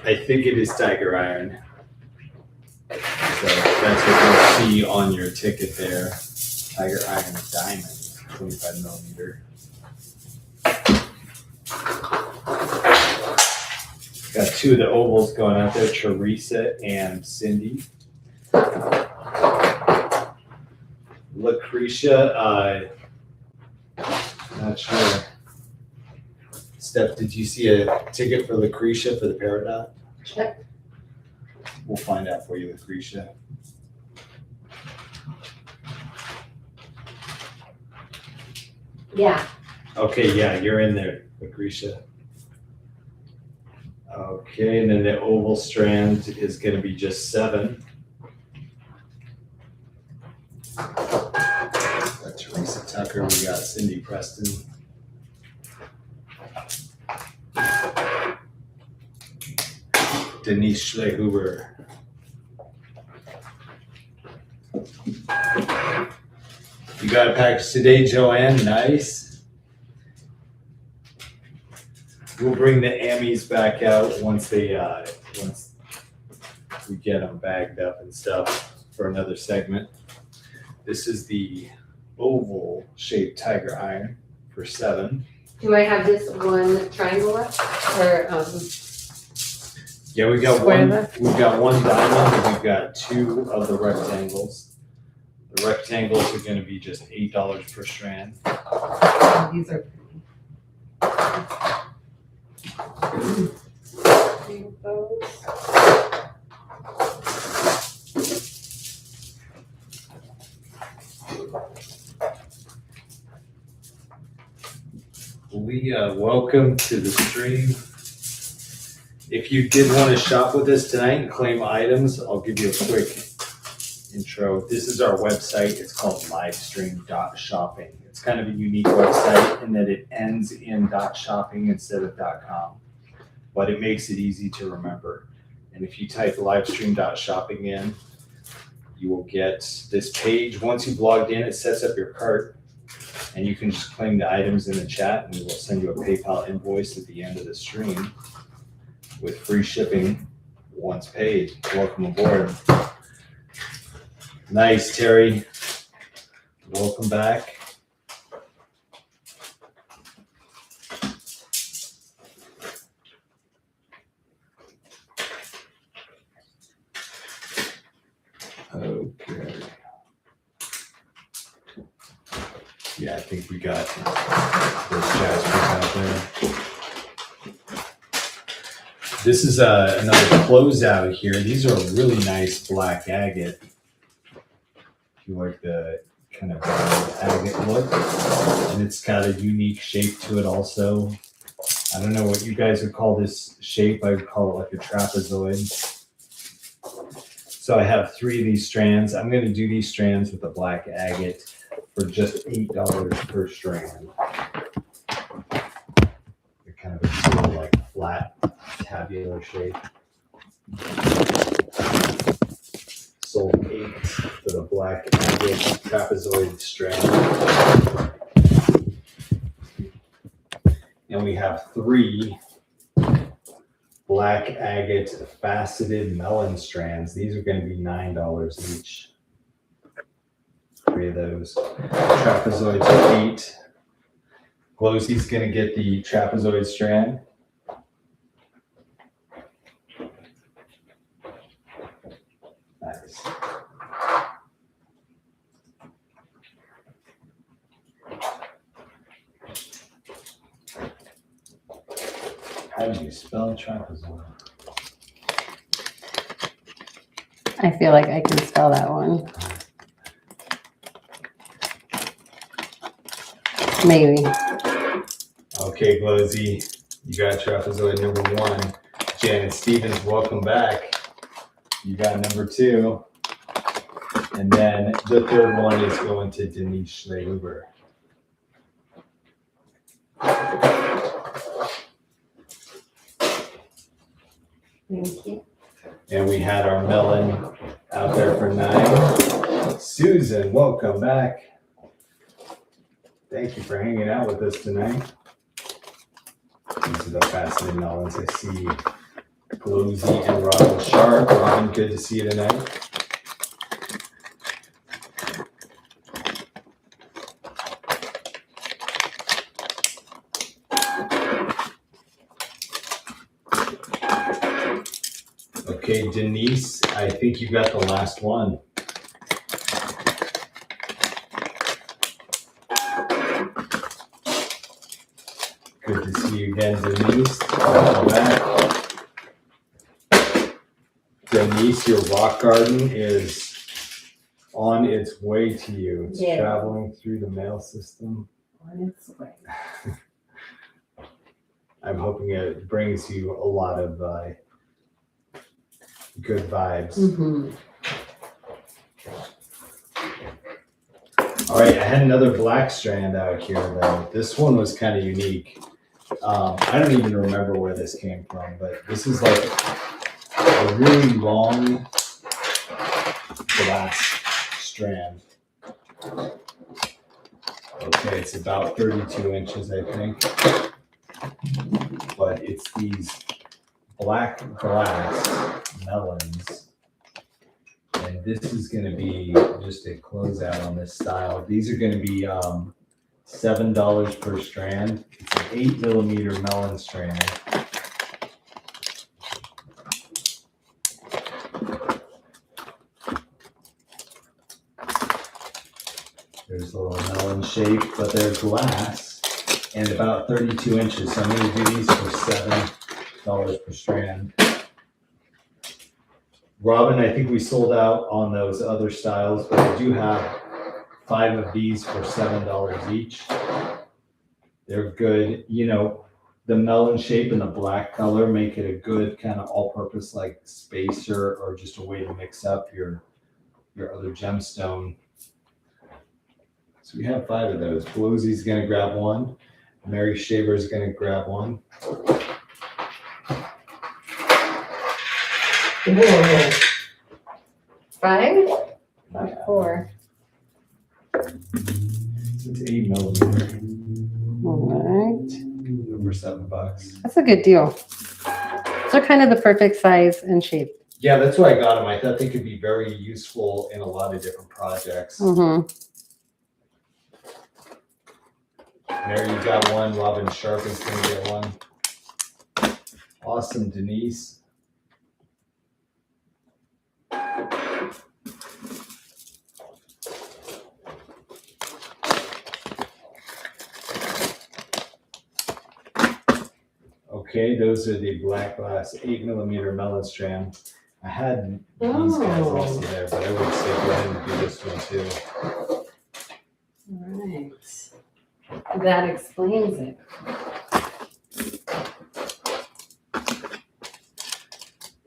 Speaker 2: I think it is tiger iron. So that's what you'll see on your ticket there. Tiger iron diamond, 25mm. Got two of the ovals going out there, Teresa and Cindy. Lucretia, not sure. Steph, did you see a ticket for Lucretia for the Peridot?
Speaker 1: Check.
Speaker 2: We'll find out for you, Lucretia.
Speaker 1: Yeah.
Speaker 2: Okay, yeah, you're in there, Lucretia. Okay, and then the oval strand is going to be just 7. Got Teresa Tucker, we got Cindy Preston. Denise Schlehuber. You got a package today, Joanne. Nice. We'll bring the Ammies back out once we get them bagged up and stuff for another segment. This is the oval shaped tiger iron for 7.
Speaker 1: Do I have this one triangle left? Or,
Speaker 2: Yeah, we got
Speaker 1: square
Speaker 2: one.
Speaker 1: left?
Speaker 2: We've got one diamond. And we've got 2 of the rectangles. The rectangles are going to be just $8 per strand.
Speaker 1: Oh, these are pretty.
Speaker 2: Welcome to the stream. If you did want to shop with us tonight and claim items, I'll give you a quick intro. This is our website. It's called livestream.shopping. It's kind of a unique website in that it ends in .shopping instead of .com, but it makes it easy to remember. And if you type livestream.shopping in, you will get this page. Once you've logged in, it sets up your cart, and you can just claim the items in the chat, and we will send you a PayPal invoice at the end of the stream with free shipping once paid. Welcome aboard. Nice, Terry. Welcome back. Okay. Yeah, I think we got those jaspers out there. This is another closeout here. These are a really nice black agate. If you like the kind of agate look. And it's got a unique shape to it also. I don't know what you guys would call this shape. I would call it like a trapezoid. So I have 3 of these strands. I'm going to do these strands with the black agate for just $8 per strand. They're kind of a cool, like flat tabular shape. Sold 8 for the black agate trapezoid strand. And we have 3 black agate faceted melon strands. These are going to be $9 each. 3 of those. Trapezoids are 8. Glossy's going to get the trapezoid strand. Nice. How do you spell trapezoid?
Speaker 1: I feel like I can spell that one. Maybe.
Speaker 2: Okay, Glosy, you got trapezoid number 1. Janet Stevens, welcome back. You got number 2. And then the 3rd one is going to Denise Schlehuber.
Speaker 1: Thank you.
Speaker 2: And we had our melon out there for 9. Susan, welcome back. Thank you for hanging out with us tonight. These are the faceted melons. I see Glosy and Robin Sharp. Robin, good to see you tonight. Okay, Denise, I think you got the last one. Good to see you again, Denise. Welcome back. Denise, your rock garden is on its way to you. It's traveling through the mail system.
Speaker 1: On its way.
Speaker 2: I'm hoping it brings you a lot of good vibes.
Speaker 1: Mm-hmm.
Speaker 2: All right, I had another black strand out here though. This one was kind of unique. I don't even remember where this came from, but this is like a really long glass strand. Okay, it's about 32 inches, I think. But it's these black glass melons. And this is going to be just a closeout on this style. These are going to be $7 per strand. It's an 8mm melon strand. There's a little melon shape, but they're glass and about 32 inches. So I'm going to do these for $7 per strand. Robin, I think we sold out on those other styles, but I do have 5 of these for $7 each. They're good. You know, the melon shape and the black color make it a good kind of all-purpose like spacer or just a way to mix up your other gemstone. So we have 5 of those. Pelosi's going to grab one. Mary Shaver's going to grab one.
Speaker 1: Whoa. 5 or 4?
Speaker 2: It's 8mm.
Speaker 1: All right.
Speaker 2: Over $7.
Speaker 1: That's a good deal. Those are kind of the perfect size and shape.
Speaker 2: Yeah, that's why I got them. I thought they could be very useful in a lot of different projects.
Speaker 1: Mm-hmm.
Speaker 2: Mary, you got one. Robin Sharp is going to get one. Awesome, Denise. Okay, those are the black glass 8mm melon strand. I had these guys also there, but I would say go ahead and do this one too.
Speaker 1: All right. That explains it.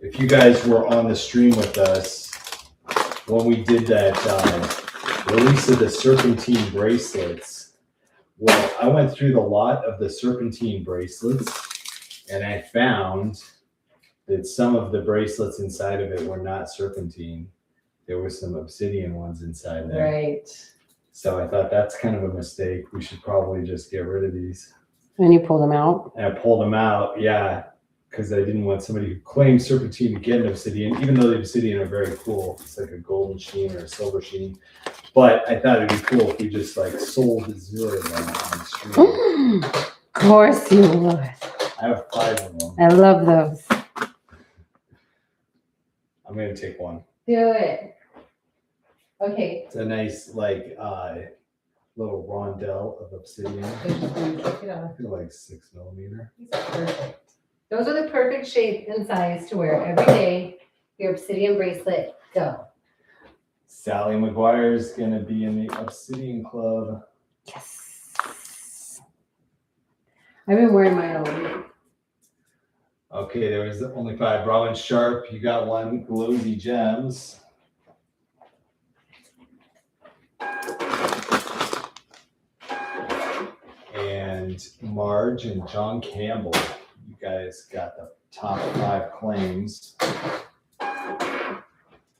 Speaker 2: If you guys were on the stream with us when we did that release of the serpentine bracelets, well, I went through the lot of the serpentine bracelets and I found that some of the bracelets inside of it were not serpentine. There were some obsidian ones inside there.
Speaker 1: Right.
Speaker 2: So I thought that's kind of a mistake. We should probably just get rid of these.
Speaker 1: And you pull them out?
Speaker 2: And I pulled them out, yeah, because I didn't want somebody who claimed serpentine to get an obsidian, even though the obsidian are very cool. It's like a golden sheen or a silver sheen. But I thought it'd be cool if we just like sold 0 of them on the stream.
Speaker 1: Of course you would.
Speaker 2: I have 5 of them.
Speaker 1: I love those.
Speaker 2: I'm going to take one.
Speaker 1: Do it. Okay.
Speaker 2: It's a nice, like, little rondelle of obsidian. I feel like 6mm.
Speaker 1: These are perfect. Those are the perfect shape and size to wear every day. Your obsidian bracelet, go.
Speaker 2: Sally McGuire is going to be in the Obsidian Club.
Speaker 1: Yes. I've been wearing mine all week.
Speaker 2: Okay, there was only 5. Robin Sharp, you got one. Glowsy Gems. And Marge and John Campbell, you guys got the top 5 claims.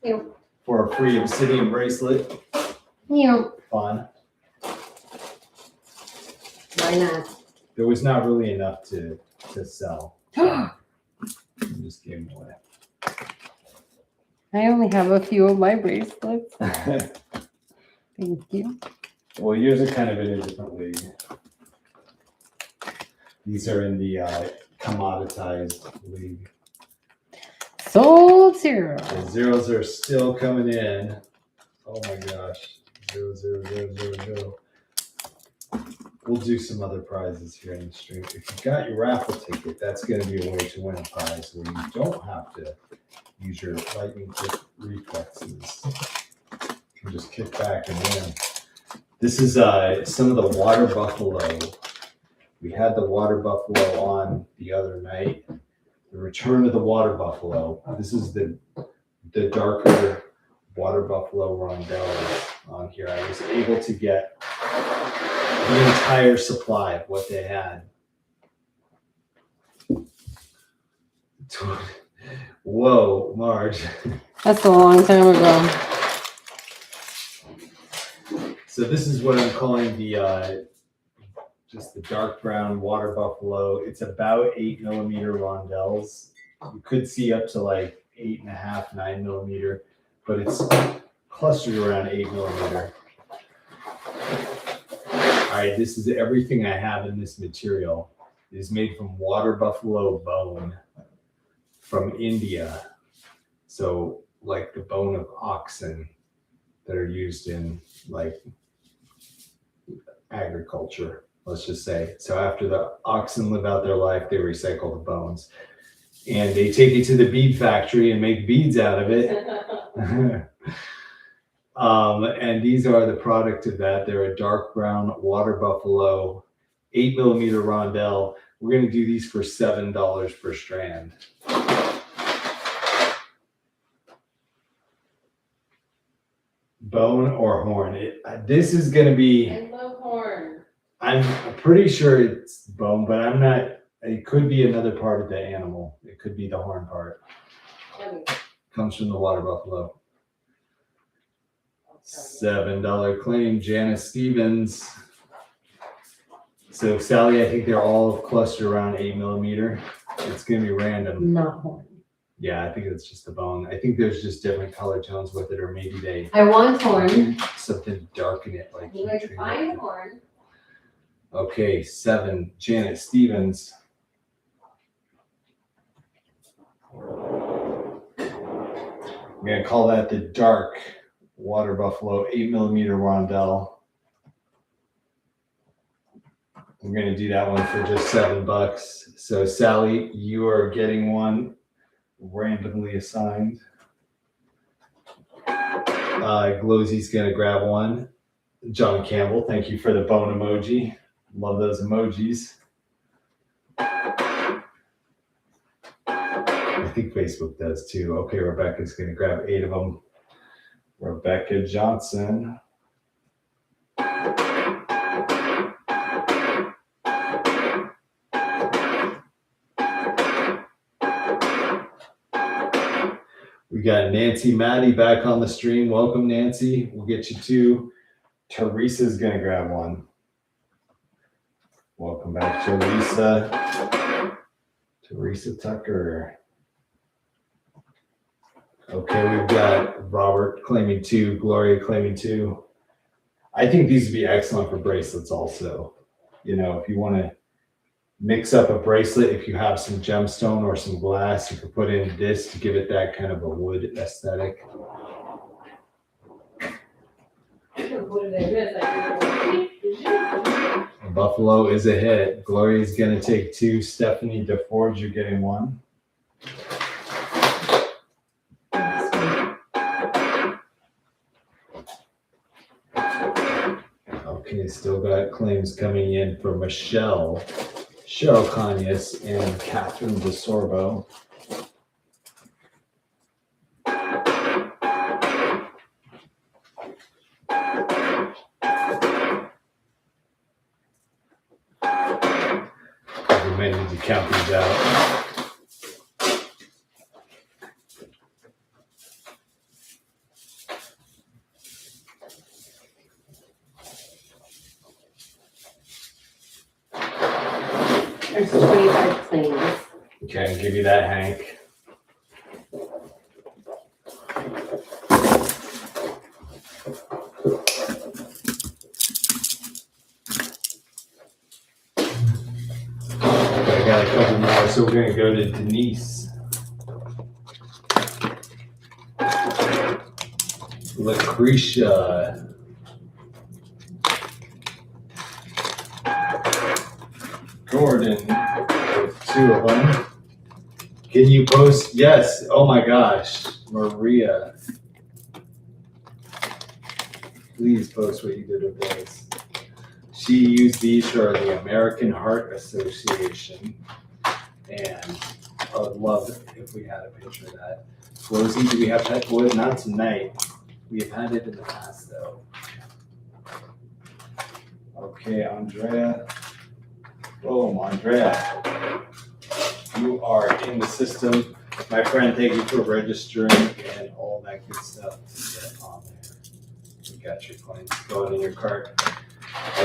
Speaker 1: Yep.
Speaker 2: For a free obsidian bracelet.
Speaker 1: Yep.
Speaker 2: Fun.
Speaker 1: Why not?
Speaker 2: There was not really enough to sell. I just gave them away.
Speaker 1: I only have a few of my bracelets. Thank you.
Speaker 2: Well, yours are kind of in a different league. These are in the commoditized league.
Speaker 1: Sold. 0.
Speaker 2: The zeros are still coming in. Oh my gosh. 0, 0, 0, 0, 0. We'll do some other prizes here in the stream. If you got your raffle ticket, that's going to be a way to win a prize where you don't have to use your lightning quick reflexes. You can just kick back and win. This is some of the water buffalo. We had the water buffalo on the other night. The return of the water buffalo. This is the darker water buffalo rondelles on here. I was able to get the entire supply of what they had. Whoa, Marge.
Speaker 1: That's a long time ago.
Speaker 2: So this is what I'm calling the just the dark brown water buffalo. It's about 8 millimeter rondelles. You could see up to like 8.5, 9 millimeter, but it's clustered around 8 millimeter. All right, this is everything I have in this material. It is made from water buffalo bone from India. So like the bone of oxen that are used in like agriculture, let's just say. So after the oxen live out their life, they recycle the bones. And they take it to the bead factory and make beads out of it. And these are the product of that. They're a dark brown water buffalo, 8 millimeter rondelle. We're going to do these for $7 per strand. Bone or horn? This is going to be.
Speaker 1: I love horn.
Speaker 2: I'm pretty sure it's bone, but I'm not. It could be another part of the animal. It could be the horn part. Comes from the water buffalo. $7 claim, Janice Stevens. So Sally, I think they're all clustered around 8 millimeter. It's gonna be random.
Speaker 1: Not horn.
Speaker 2: Yeah, I think it's just the bone. I think there's just different color tones with it, or maybe they
Speaker 1: I want horn.
Speaker 2: something darken it like.
Speaker 1: You like find horn.
Speaker 2: Okay, 7, Janet Stevens. I'm gonna call that the dark water buffalo 8 millimeter rondelle. I'm gonna do that one for just $7. So Sally, you are getting one randomly assigned. Glowsy's gonna grab one. John Campbell, thank you for the bone emoji. Love those emojis. I think Facebook does too. Okay, Rebecca's gonna grab 8 of them. Rebecca Johnson. We got Nancy Maddie back on the stream. Welcome, Nancy. We'll get you two. Teresa's gonna grab one. Welcome back, Teresa. Teresa Tucker. Okay, we've got Robert claiming 2, Gloria claiming 2. I think these would be excellent for bracelets also. You know, if you want to mix up a bracelet, if you have some gemstone or some glass, you can put in this to give it that kind of a wood aesthetic. Buffalo is a hit. Gloria's going to take 2. Stephanie DeForge, you're getting 1. Okay, still got claims coming in for Michelle, Cheryl Conyas, and Catherine DeSorbo. We may need to count these out.
Speaker 1: There's 25 claims.
Speaker 2: Okay, I'll give you that, Hank. I got a couple more, so we're going to go to Denise. Lucretia. Gordon with 2 of them. Can you post? Yes. Oh my gosh. Maria. Please post what you did with those. She used these for the American Heart Association. And I would love if we had a picture of that. Rosie, do we have that wood? Not tonight. We have had it in the past though. Okay, Andrea. Boom, Andrea. You are in the system. My friend, thank you for registering and all that good stuff to get on there. You got your coins going in your cart.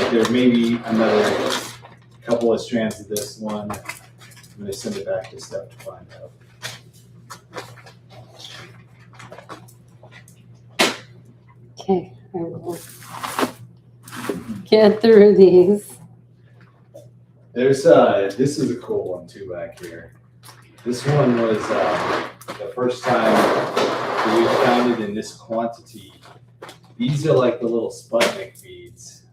Speaker 2: There may be another couple of strands of this one. I'm going to send it back to Steph to find out.
Speaker 1: Okay, I will get through these.
Speaker 2: There's this is a cool one too back here. This one was the first time we found it in this quantity. These are like the little Sputnik beads,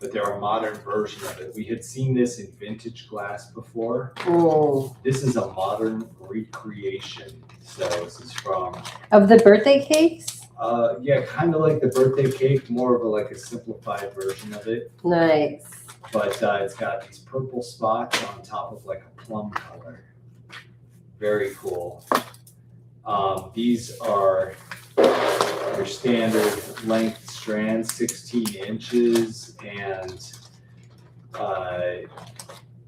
Speaker 2: but they're a modern version of it. We had seen this in vintage glass before.
Speaker 1: Oh.
Speaker 2: This is a modern recreation. So this is from
Speaker 1: Of the birthday cakes?
Speaker 2: yeah, kind of like the birthday cake, more of a simplified version of it.
Speaker 1: Nice.
Speaker 2: But it's got these purple spots on top of like a plum color. Very cool. These are your standard length strands, 16 inches, and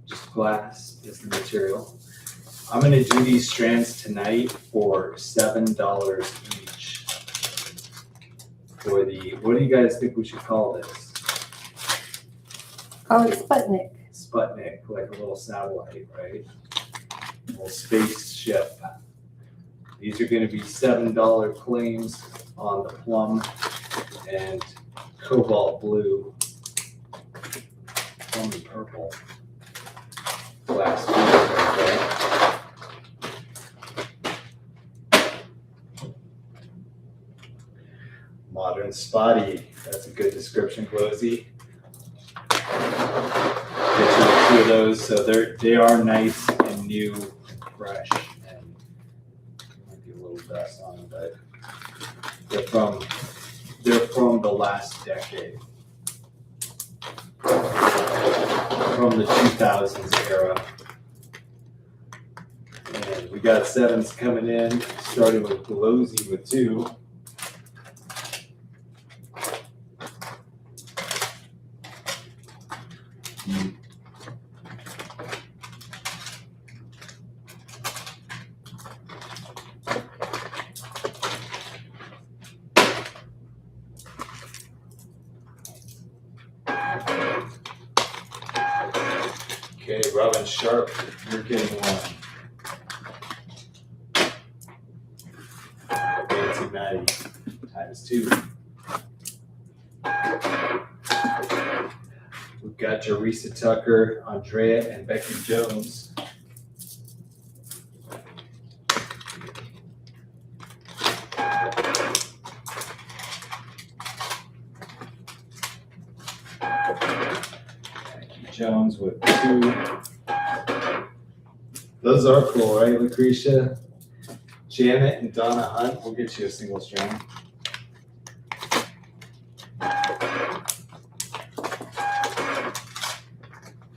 Speaker 2: just glass is the material. I'm going to do these strands tonight for $7 each. For the, what do you guys think we should call this?
Speaker 1: Call it Sputnik.
Speaker 2: Sputnik, like a little satellite, right? A little spaceship. These are going to be $7 claims on the plum and cobalt blue, plum and purple glass right there. Modern spotty. That's a good description, Glosy. Get you 2 of those, so they are nice and new and fresh, and might be a little dust on them, but they're from the last decade, from the 2000s era. And we got 7s coming in, starting with Glosy with 2. Okay, Robin Sharp, you're getting 1. Fancy Maddie, times 2. We've got Teresa Tucker, Andrea, and Becky Jones. Jones with 2. Those are cool, right, Lucretia? Janet and Donna Hunt, we'll get you a single strand.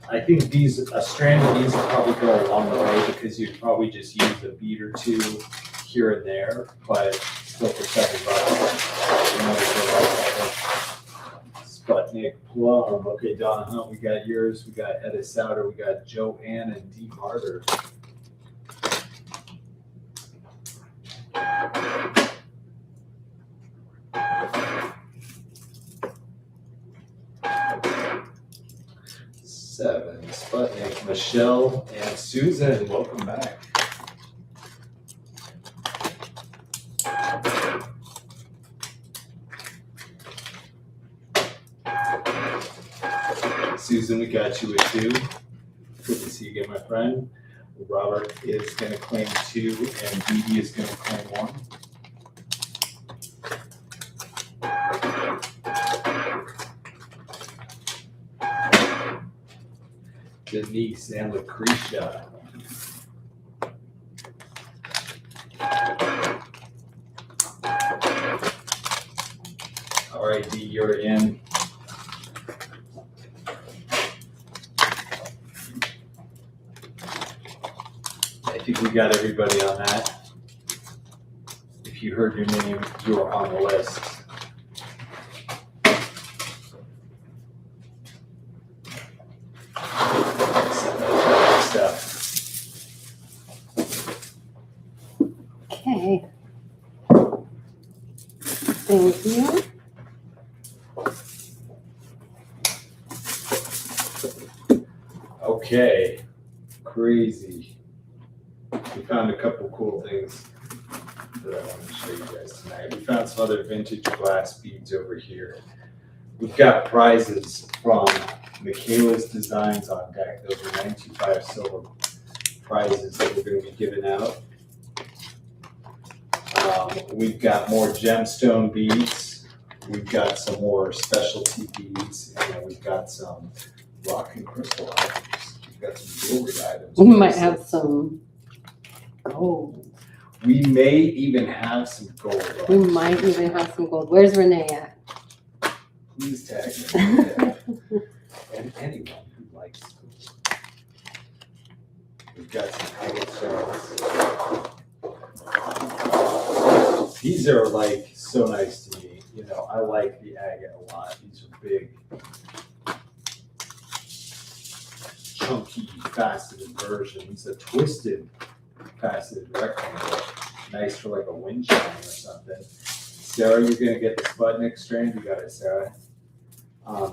Speaker 2: I think a strand of these will probably go a long way because you'd probably just use a bead or 2 here and there, but still for $7. Sputnik plum. Okay, Donna Hunt, we got yours. We got Etta Souter. We got Joanne and Dee Carter. Seven, Sputnik, Michelle, and Susan. Welcome back. Susan, we got you with 2. Good to see you again, my friend. Robert is going to claim 2, and Dee Dee is going to claim 1. Denise, and Lucretia. All right, Dee, you're in. I think we got everybody on that. If you heard your name, you were on the list.
Speaker 1: Okay. Thank you.
Speaker 2: Okay, crazy. We found a couple cool things that I want to show you guys tonight. We found some other vintage glass beads over here. We've got prizes from Michaela's Designs on deck. Those are 925 silver prizes that we're going to be giving out. We've got more gemstone beads. We've got some more specialty beads, and then we've got some rock and crystal items. We've got some jewelry items.
Speaker 1: We might have some gold.
Speaker 2: We may even have some gold.
Speaker 1: We might even have some gold. Where's Renee at?
Speaker 2: Please tag me. And anyone who likes gold. We've got some agate stones. These are like so nice to me. You know, I like the agate a lot. These are big, chunky, faceted versions. A twisted, faceted rectangle. Nice for like a wind chime or something. Sarah, you're gonna get the Sputnik strand. You got it, Sarah.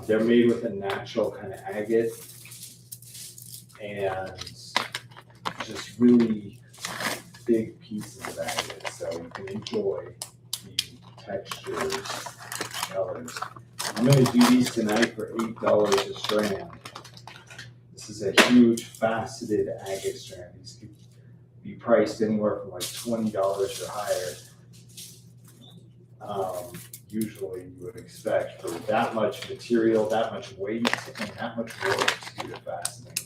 Speaker 2: They're made with a natural kind of agate and just really big pieces of agate, so you can enjoy the textures, colors. I'm going to do these tonight for $8 a strand. This is a huge faceted agate strand. These could be priced anywhere from like $20 or higher. Usually you would expect for that much material, that much weight, and that much work to do the fastening.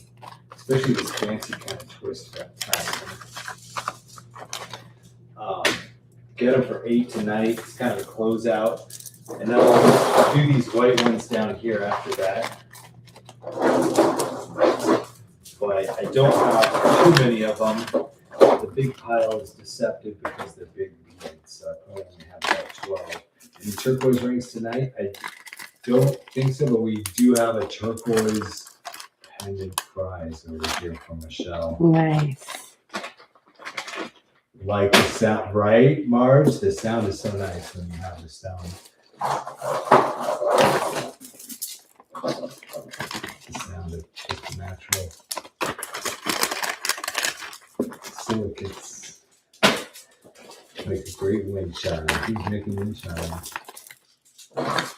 Speaker 2: Especially this fancy kind of twist fastening. Get them for $8 tonight. It's kind of a closeout. And then I'll do these white ones down here after that. But I don't have too many of them. The big pile is deceptive because they're big beads. So I only have about 12. Any turquoise rings tonight? I don't think so, but we do have a turquoise pendant prize over here from Michelle.
Speaker 1: Nice.
Speaker 2: Like the sound, right, Marge? The sound is so nice when you have the sound. The sound of just natural silicates make a great wind chime. Who's making wind chime?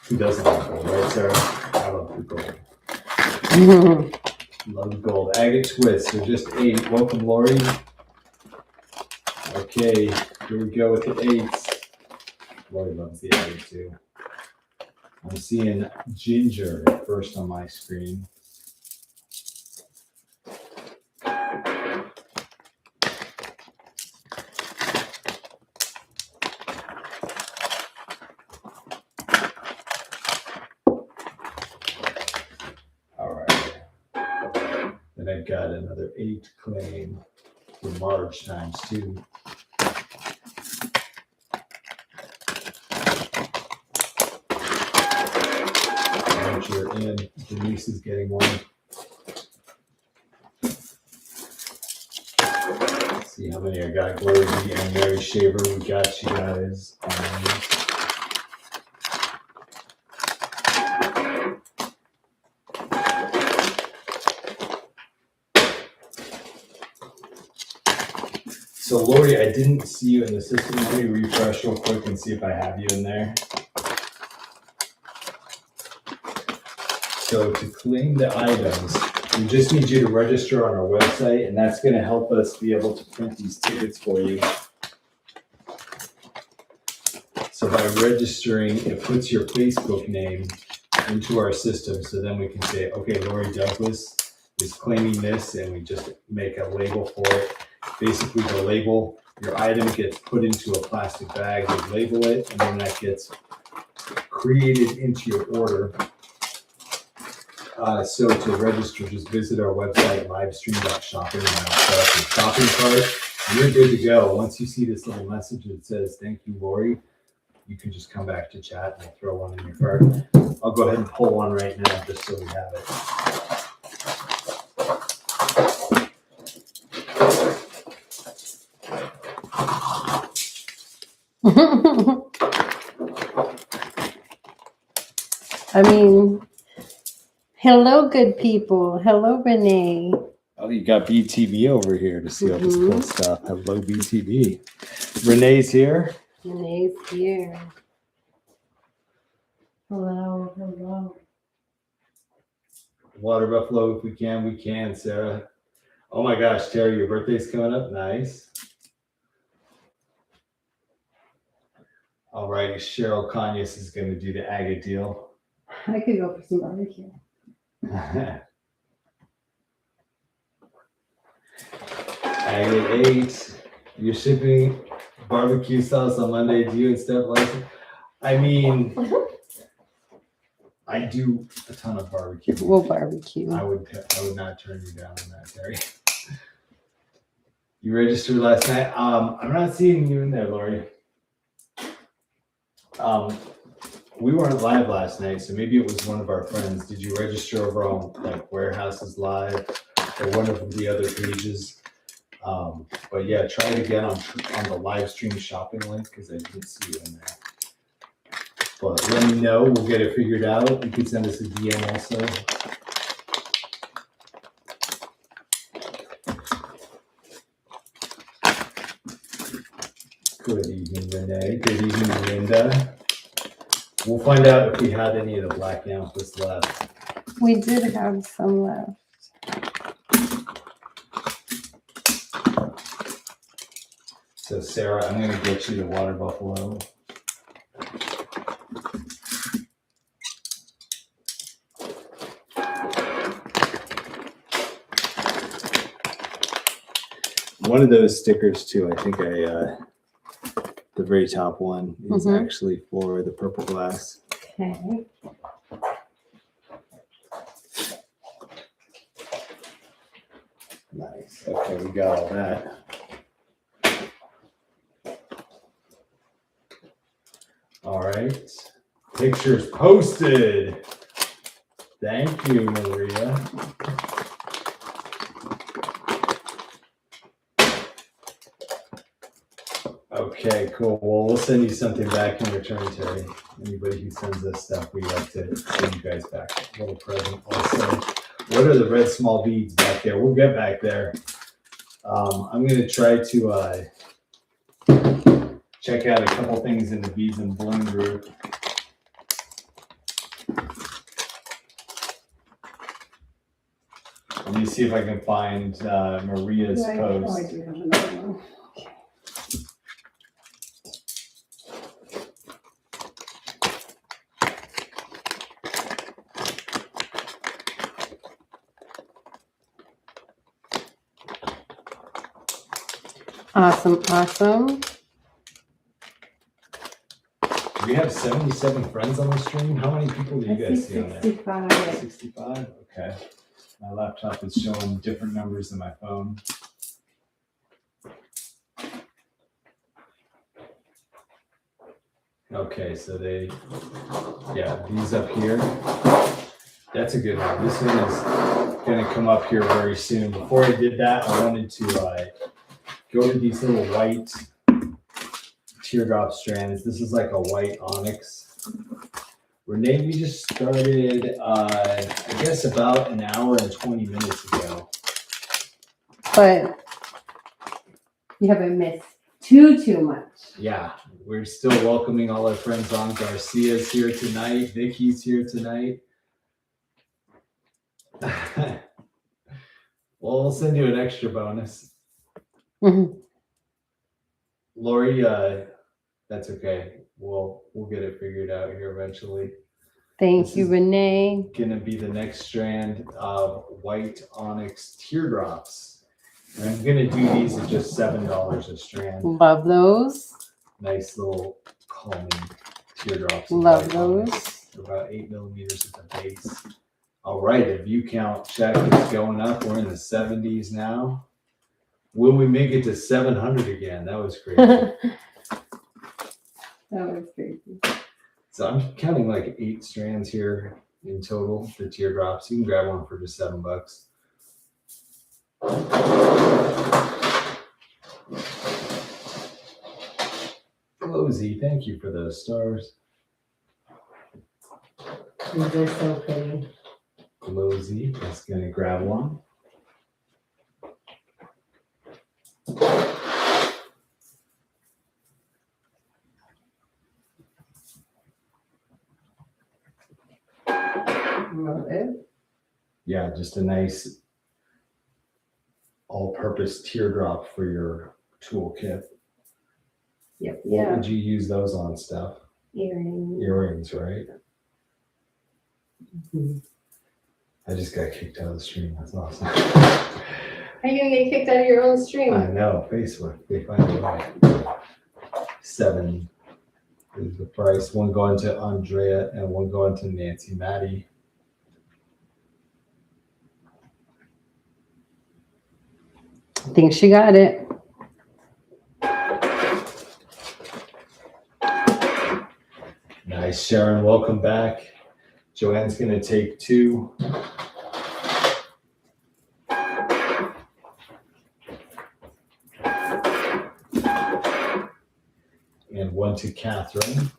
Speaker 2: Who doesn't love gold, right, Sarah? I love the gold. Love gold. Agate twists are just 8. Welcome, Lori. Okay, here we go with the 8s. Lori loves the agate too. I'm seeing ginger first on my screen. All right. Then I've got another 8 claim for Marge times 2. You're in. Denise is getting one. Let's see how many I got. Glory and Mary Shaver. We got you guys. So Lori, I didn't see you in the system. Let me refresh real quick and see if I have you in there. So to claim the items, we just need you to register on our website, and that's going to help us be able to print these tickets for you. So by registering, it puts your Facebook name into our system, so then we can say, okay, Lori Douglas is claiming this, and we just make a label for it. Basically, the label, your item gets put into a plastic bag, you label it, and then that gets created into your order. So to register, just visit our website, livestream.shopping, shopping cart. You're good to go. Once you see this little message that says, "Thank you, Lori," you can just come back to chat and I'll throw one in your cart. I'll go ahead and pull one right now just so we have it.
Speaker 1: I mean, hello, good people. Hello, Renee.
Speaker 2: Oh, you got BTV over here to see all this cool stuff. Hello, BTV. Renee's here.
Speaker 1: Renee's here. Hello, hello.
Speaker 2: Water buffalo, if we can, Sarah. Oh my gosh, Terry, your birthday's coming up. Nice. All right, Cheryl Conyers is going to do the agate deal.
Speaker 1: I could go for some barbecue.
Speaker 2: Agate 8. You're shipping barbecue sauce on Monday. Do you and Steph like it? I mean, I do a ton of barbecue.
Speaker 1: We'll barbecue.
Speaker 2: I would not turn you down on that, Terry. You registered last night. I'm not seeing you in there, Lori. We weren't live last night, so maybe it was one of our friends. Did you register over on like Warehouses Live or one of the other pages? But yeah, try it again on the live stream shopping link because I didn't see you in there. But let me know. We'll get it figured out. You can send us a DM also. Good evening, Renee. Good evening, Linda. We'll find out if we had any of the black amethyst left.
Speaker 1: We did have some left.
Speaker 2: So Sarah, I'm going to get you the water buffalo. One of those stickers too, I think the very top one is actually for the purple glass.
Speaker 1: Okay.
Speaker 2: Nice. Okay, we got all that. All right. Pictures posted. Thank you, Maria. Okay, cool. Well, we'll send you something back in return, Terry. Anybody who sends us stuff, we like to send you guys back a little present also. What are the red small beads back there? We'll get back there. I'm going to try to check out a couple things in the beads and balloon group. Let me see if I can find Maria's post.
Speaker 1: I do have another one. Awesome, awesome.
Speaker 2: We have 77 friends on the stream. How many people do you guys see on there?
Speaker 1: 65.
Speaker 2: 65? Okay. My laptop is showing different numbers than my phone. Okay, so these up here. That's a good one. This one is going to come up here very soon. Before I did that, I wanted to go to these little white teardrop strands. This is like a white onyx. Renee, we just started, I guess about an hour and 20 minutes ago.
Speaker 1: But you haven't missed too much.
Speaker 2: Yeah, we're still welcoming all our friends on. Garcia's here tonight. Vicky's here tonight. Well, we'll send you an extra bonus.
Speaker 1: Mm-hmm.
Speaker 2: Lori, that's okay. We'll get it figured out here eventually.
Speaker 1: Thank
Speaker 2: This
Speaker 1: you,
Speaker 2: is-
Speaker 1: Renee.
Speaker 2: Gonna be the next strand of white onyx teardrops. And I'm gonna do these at just $7 a strand.
Speaker 1: Love those.
Speaker 2: Nice little calming teardrops. of
Speaker 1: Love
Speaker 2: white
Speaker 1: those.
Speaker 2: onyx. They're about 8 millimeters at the base. All right, the view count check is going up. We're in the 70s now. Will we make it to 700 again? That was crazy.
Speaker 1: That was crazy.
Speaker 2: So I'm counting like 8 strands here in total, the teardrops. You can grab one for just $7. Hello, Z. Thank you for those stars.
Speaker 1: These are so pretty.
Speaker 2: Hello, Z. Just gonna grab one.
Speaker 1: Love it.
Speaker 2: Yeah, just a nice all-purpose teardrop for your toolkit.
Speaker 1: Yep.
Speaker 2: What
Speaker 1: Yeah.
Speaker 2: would you use those on, Steph?
Speaker 1: Earrings.
Speaker 2: Earrings, right?
Speaker 1: Mhm.
Speaker 2: I just got kicked out of the stream. That's awesome.
Speaker 1: Are you gonna get kicked out of your own stream?
Speaker 2: I know. Facebook, they find a way. 7 is the price. One going to Andrea and one going to Nancy Maddie.
Speaker 1: I think she got it.
Speaker 2: Nice, Sharon. Welcome back. Joanne's going to take 2. And 1 to Catherine.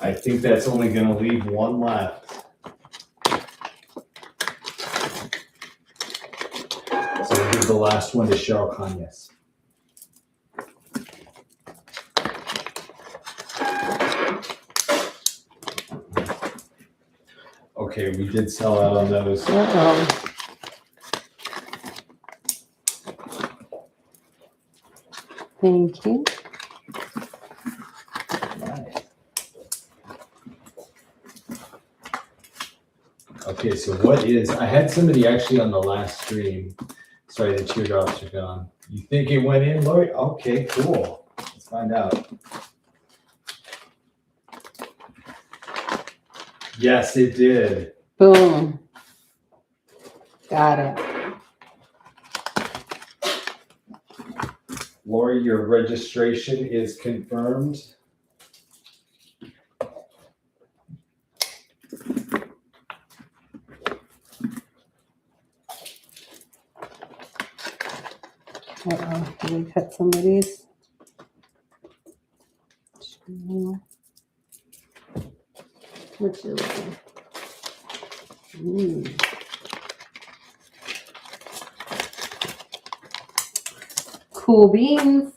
Speaker 2: I think that's only going to leave 1 left. So we'll give the last one to Cheryl Kanyes. Okay, we did sell out on those.
Speaker 1: Uh-oh. Thank you.
Speaker 2: Okay, so I had somebody actually on the last stream. Sorry, the teardrops are gone. You think it went in, Lori? Okay, cool. Let's find out. Yes, it did.
Speaker 1: Boom. Got it.
Speaker 2: Lori, your registration is confirmed.
Speaker 1: Uh-oh. Did we cut some of these? What you looking? Cool beans.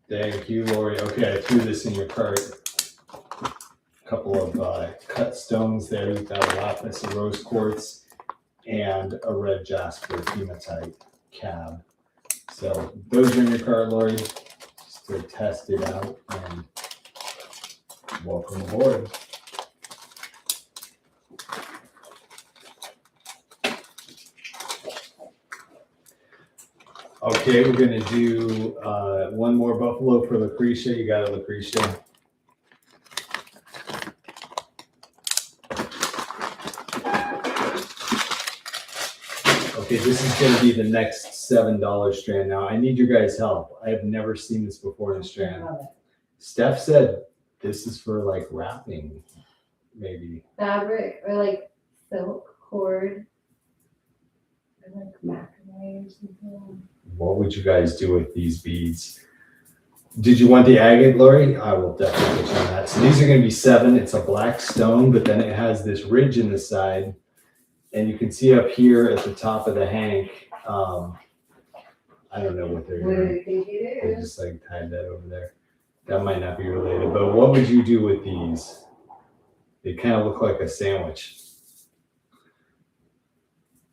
Speaker 2: Thank you, Lori. Okay, I threw this in your cart. A couple of cut stones there. You've got a lapis, a rose quartz, and a red jasper hematite cab. So those are in your cart, Lori, just to test it out, and welcome aboard. Okay, we're gonna do one more buffalo for Lucretia. You got it, Lucretia. Okay, this is gonna be the next $7 strand. Now, I need your guys' help. I have never seen this before in a strand. Steph said this is for like wrapping, maybe.
Speaker 1: Fabric or like silk cord or like macrame or something.
Speaker 2: What would you guys do with these beads? Did you want the agate, Lori? I will definitely get you on that. So these are gonna be 7. It's a black stone, but then it has this ridge in the side. And you can see up here at the top of the hank, I don't know what they're
Speaker 1: What do
Speaker 2: doing.
Speaker 1: you think it
Speaker 2: They
Speaker 1: is?
Speaker 2: just like tied that over there. That might not be related, but what would you do with these? They kind of look like a sandwich.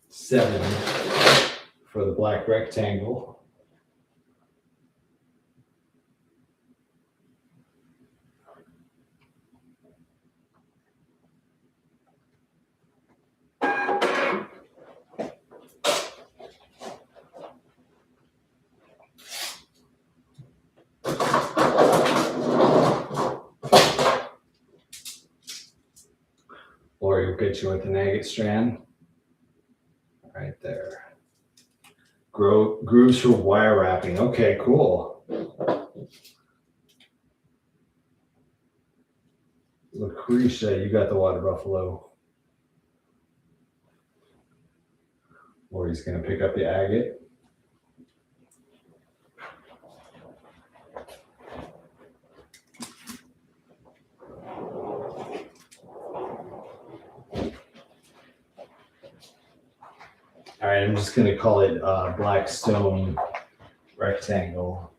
Speaker 2: 7 for the black rectangle. Lucretia with an agate strand. Right there. Grooves for wire wrapping. Okay, cool. Lucretia, you got the water buffalo. Or he's going to pick up the agate. All right, I'm just going to call it black stone rectangle.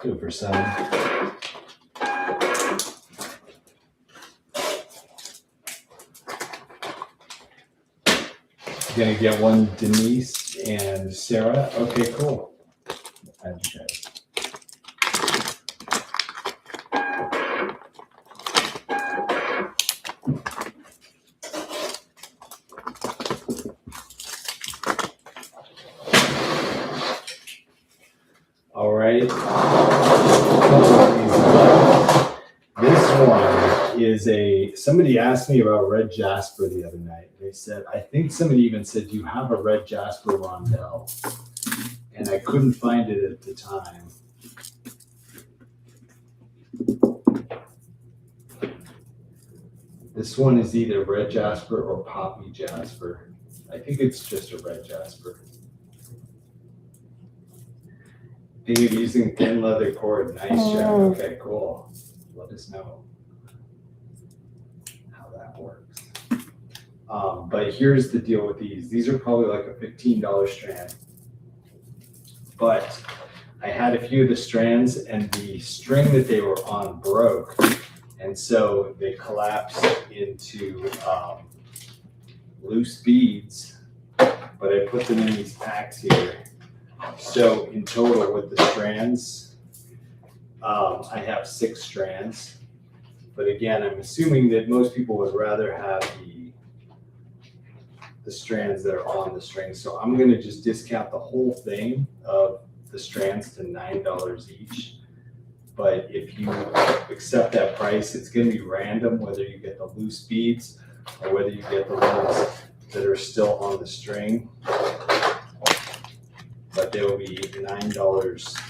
Speaker 2: Two for 7. Gonna get one Denise and Sarah. Okay, cool. Okay. All right. This one is somebody asked me about red jasper the other night. They said, I think somebody even said, do you have a red jasper rondelle? And I couldn't find it at the time. This one is either red jasper or poppy jasper. I think it's just a red jasper. Thinking of using thin leather cord, nice strand. Okay, cool. Let us know how that works. But here's the deal with these. These are probably like a $15 strand. But I had a few of the strands and the string that they were on broke. And so they collapsed into loose beads, but I put them in these packs here. So in total with the strands, I have 6 strands. But again, I'm assuming that most people would rather have the strands that are on the string. So I'm going to just discount the whole thing of the strands to $9 each. But if you accept that price, it's going to be random whether you get the loose beads or whether you get the ones that are still on the string. But they will be $9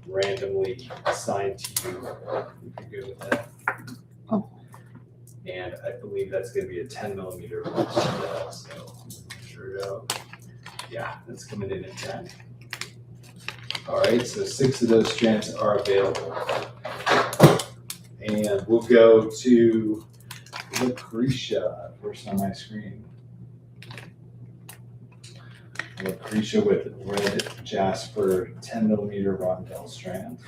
Speaker 2: randomly assigned to you if you're good with that.
Speaker 1: Oh.
Speaker 2: And I believe that's going to be a 10 millimeter. So sure it out. Yeah, that's coming in at 10. All right, so 6 of those strands are available. And we'll go to Lucretia first on my screen. Lucretia with red jasper 10 millimeter rondelle strand.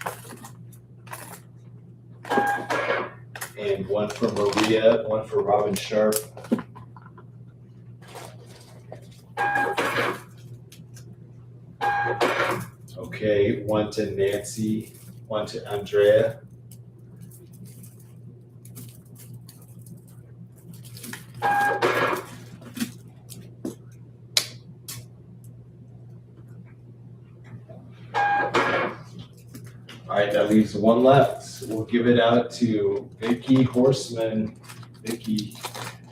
Speaker 2: And one for Maria, one for Robin Sharp. Okay, one to Nancy, one to Andrea. All right, that leaves one left. We'll give it out to Vicky Horseman. Vicky,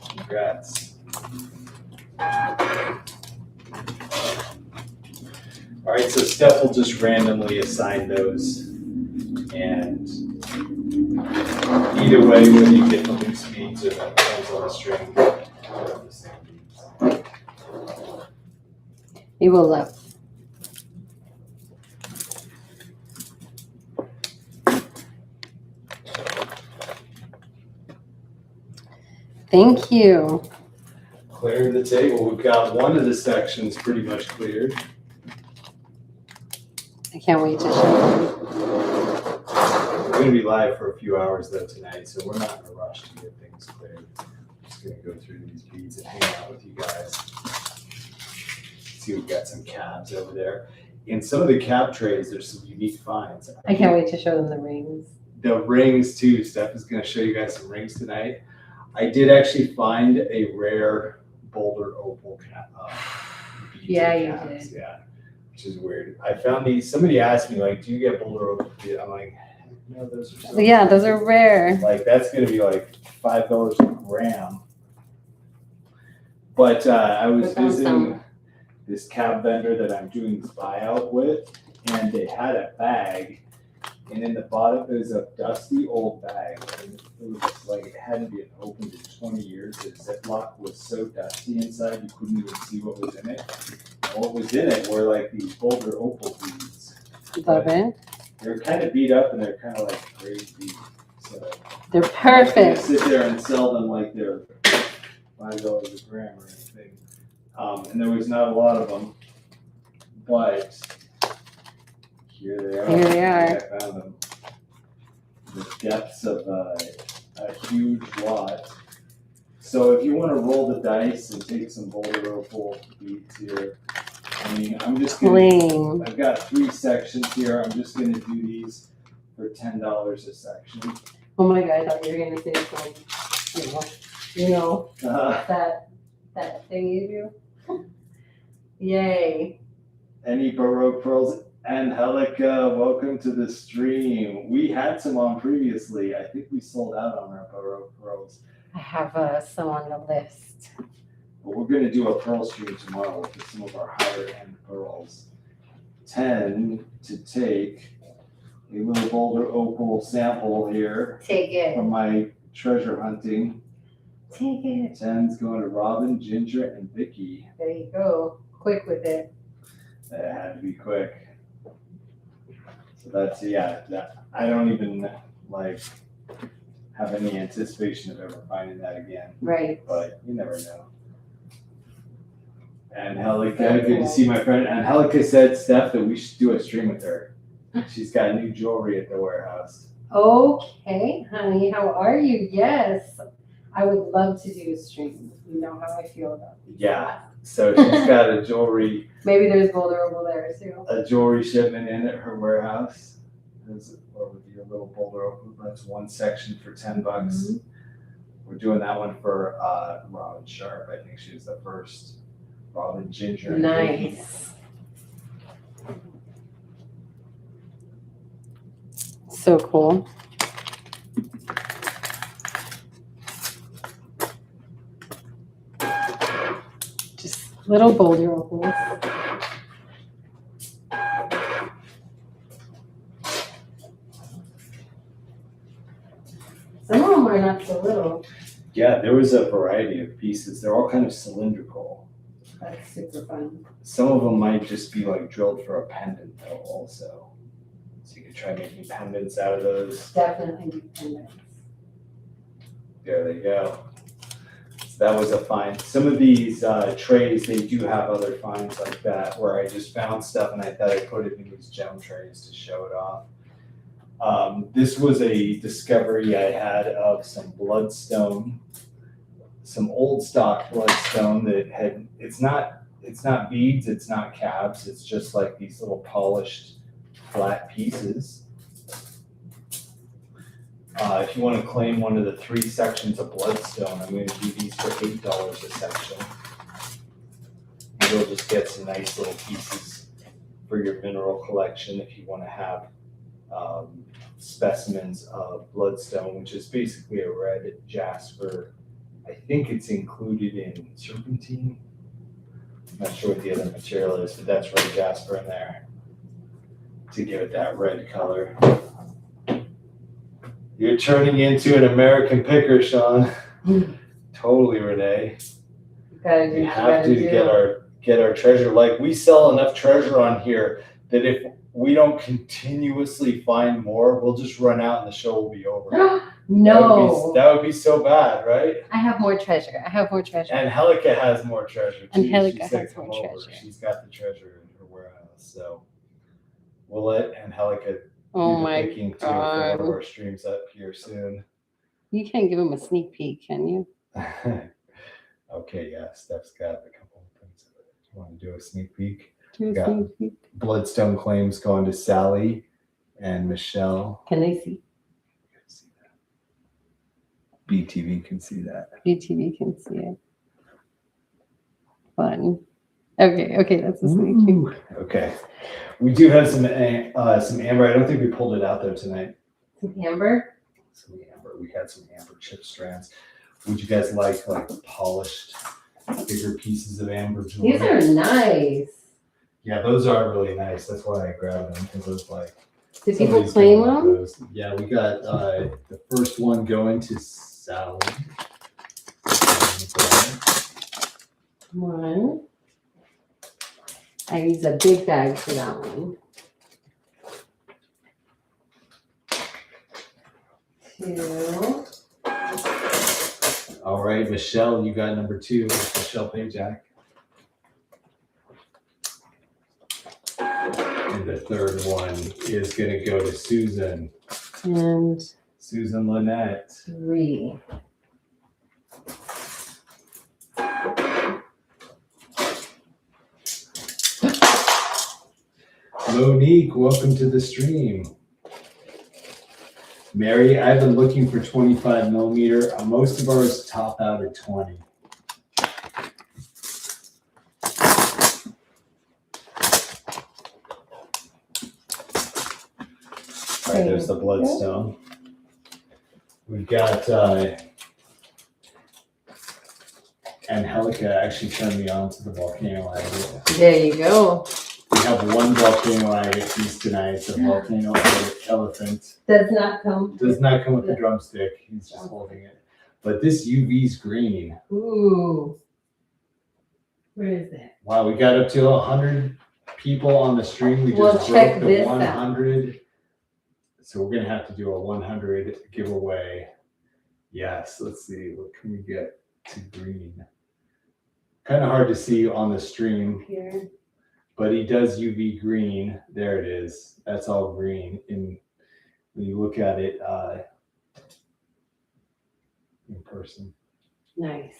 Speaker 2: congrats. All right, so Steph will just randomly assign those. And either way, whether you get the loose beads or the ones on the string, they're the same beads.
Speaker 1: You will love. Thank you.
Speaker 2: Clearing the table. We've got one of the sections pretty much cleared.
Speaker 1: I can't wait to show you.
Speaker 2: We're going to be live for a few hours though tonight, so we're not in a rush to get things cleared. I'm just going to go through these beads and hang out with you guys. See, we've got some cabs over there. In some of the cab trays, there's some unique finds.
Speaker 1: I can't wait to show them the rings.
Speaker 2: The rings too. Steph is going to show you guys some rings tonight. I did actually find a rare Boulder opal bead.
Speaker 1: Yeah, you did.
Speaker 2: Yeah. which is weird. I found these. Somebody asked me, like, do you get boulder opal feet? I'm like, no, those are so
Speaker 1: Yeah, those are rare.
Speaker 2: like that's gonna be like $5 a gram. But I was visiting this cab vendor that I'm doing this buyout with, and they had a bag, and in the bottom it was a dusty old bag. And it was like it hadn't been opened in 20 years. The Ziploc was so dusty inside you couldn't even see what was in it. And what was in it were like these boulder opal beads.
Speaker 1: Love it.
Speaker 2: They're kind of beat up and they're kind of like great beads. So
Speaker 1: they're perfect.
Speaker 2: Sit there and sell them like they're $5 a gram or anything. And there was not a lot of them, but here they are.
Speaker 1: Here they are.
Speaker 2: I found them. The depths of a huge lot. So if you want to roll the dice and take some boulder opal beads here, I mean, I'm just going to, I've got 3 sections here. I'm just going to do these for $10 a section.
Speaker 1: Oh my God, I thought you were going to say that thing you do. Yay.
Speaker 2: Any Baroque pearls? Angelica, welcome to the stream. We had some on previously. I think we sold out on our Baroque pearls.
Speaker 1: I have some on the list.
Speaker 2: But we're going to do a pearl stream tomorrow with some of our higher end pearls. 10 to take a little boulder opal sample here.
Speaker 1: Take it.
Speaker 2: From my treasure hunting.
Speaker 1: Take it.
Speaker 2: 10's going to Robin, Ginger, and Vicky.
Speaker 1: There you go. Quick with it.
Speaker 2: That had to be quick. So that's, yeah, I don't even like have any anticipation of ever finding that again.
Speaker 1: Right.
Speaker 2: But you never know. Angelica, good to see my friend. Angelica said, Steph, that we should do a stream with her. She's got new jewelry at the warehouse.
Speaker 1: Okay, honey, how are you? Yes, I would love to do a stream. You know how I feel about these.
Speaker 2: Yeah, so she's got a jewelry.
Speaker 1: Maybe there's boulder opal there too.
Speaker 2: A jewelry shipment in at her warehouse. There's what would be a little boulder opal. That's 1 section for $10. Mm-hmm. We're doing that one for Robin Sharp. I think she was the first. Robin Ginger.
Speaker 1: Nice. So cool. Just little boulder opals. Some of them are not so little.
Speaker 2: Yeah, there was a variety of pieces. They're all kind of cylindrical.
Speaker 1: That's super fun.
Speaker 2: Some of them might just be like drilled for a pendant though also. So you could try making pendants out of those.
Speaker 1: Definitely pendants.
Speaker 2: There they go. So that was a find. Some of these trays, they do have other finds like that where I just found stuff and I thought I put it in these gem trays to show it off. This was a discovery I had of some bloodstone, some old stock bloodstone that had, it's not beads, it's not cabs, it's just like these little polished flat pieces. If you want to claim one of the 3 sections of bloodstone, I'm going to do these for $8 a section. And you'll just get some nice little pieces for your mineral collection if you want to have specimens of bloodstone, which is basically a red jasper. I think it's included in serpentine. I'm not sure what the other material is, but that's red jasper in there to give it that red color. You're turning into an American picker, Sean. Totally, Renee. We have to get our treasure. Like, we sell enough treasure on here that if we don't continuously find more, we'll just run out and the show will be over.
Speaker 1: No.
Speaker 2: That would be so bad, right?
Speaker 1: I have more treasure.
Speaker 2: And Angelica has more treasure too.
Speaker 1: Angelica has more treasure.
Speaker 2: She's got the treasure in her warehouse. So we'll let Angelica
Speaker 1: do
Speaker 2: the picking too for one of our streams up here soon.
Speaker 1: You can't give him a sneak peek, can you?
Speaker 2: Okay, yeah. Steph's got a couple of things. You want to do a sneak peek?
Speaker 1: Sneak peek.
Speaker 2: Bloodstone claims going to Sally and Michelle.
Speaker 1: Can they see?
Speaker 2: BTV can see that.
Speaker 1: BTV can see it. Fun. Okay, that's a sneaky.
Speaker 2: Ooh, okay. We do have some amber. I don't think we pulled it out there tonight.
Speaker 1: Some amber.
Speaker 2: Some amber. We had some amber chip strands. Would you guys like polished, bigger pieces of amber jewelry?
Speaker 1: These are nice.
Speaker 2: Yeah, those are really nice. That's why I grabbed them because those
Speaker 1: Did people claim them?
Speaker 2: Those. Yeah, we got the first one going to Sally.
Speaker 1: One. I use a big bag for that one. 2.
Speaker 2: All right, Michelle, you got number 2. Michelle Pajak. And the third one is going to go to Susan.
Speaker 1: And
Speaker 2: Susan Lynette.
Speaker 1: 3.
Speaker 2: Monique, welcome to the stream. Mary, I've been looking for 25 millimeter. Most of ours top out at 20. All right, there's the bloodstone. We've got Angelica actually turned me on to the volcano agate.
Speaker 1: There you go.
Speaker 2: We have one volcano agate piece tonight. The volcano elephant
Speaker 1: Does not come
Speaker 2: with the drumstick. He's just holding it. But this UV's green.
Speaker 1: Ooh. Where is it?
Speaker 2: Wow, we got up to 100 people on the stream. We
Speaker 1: We'll
Speaker 2: just
Speaker 1: check
Speaker 2: broke the
Speaker 1: this
Speaker 2: 100. So we're gonna have to do a 100 giveaway. Yes, let's see. What can we get to green? Kind of hard to see on the stream.
Speaker 1: Here.
Speaker 2: But he does UV green. There it is. That's all green. And when you look at it in person.
Speaker 1: Nice.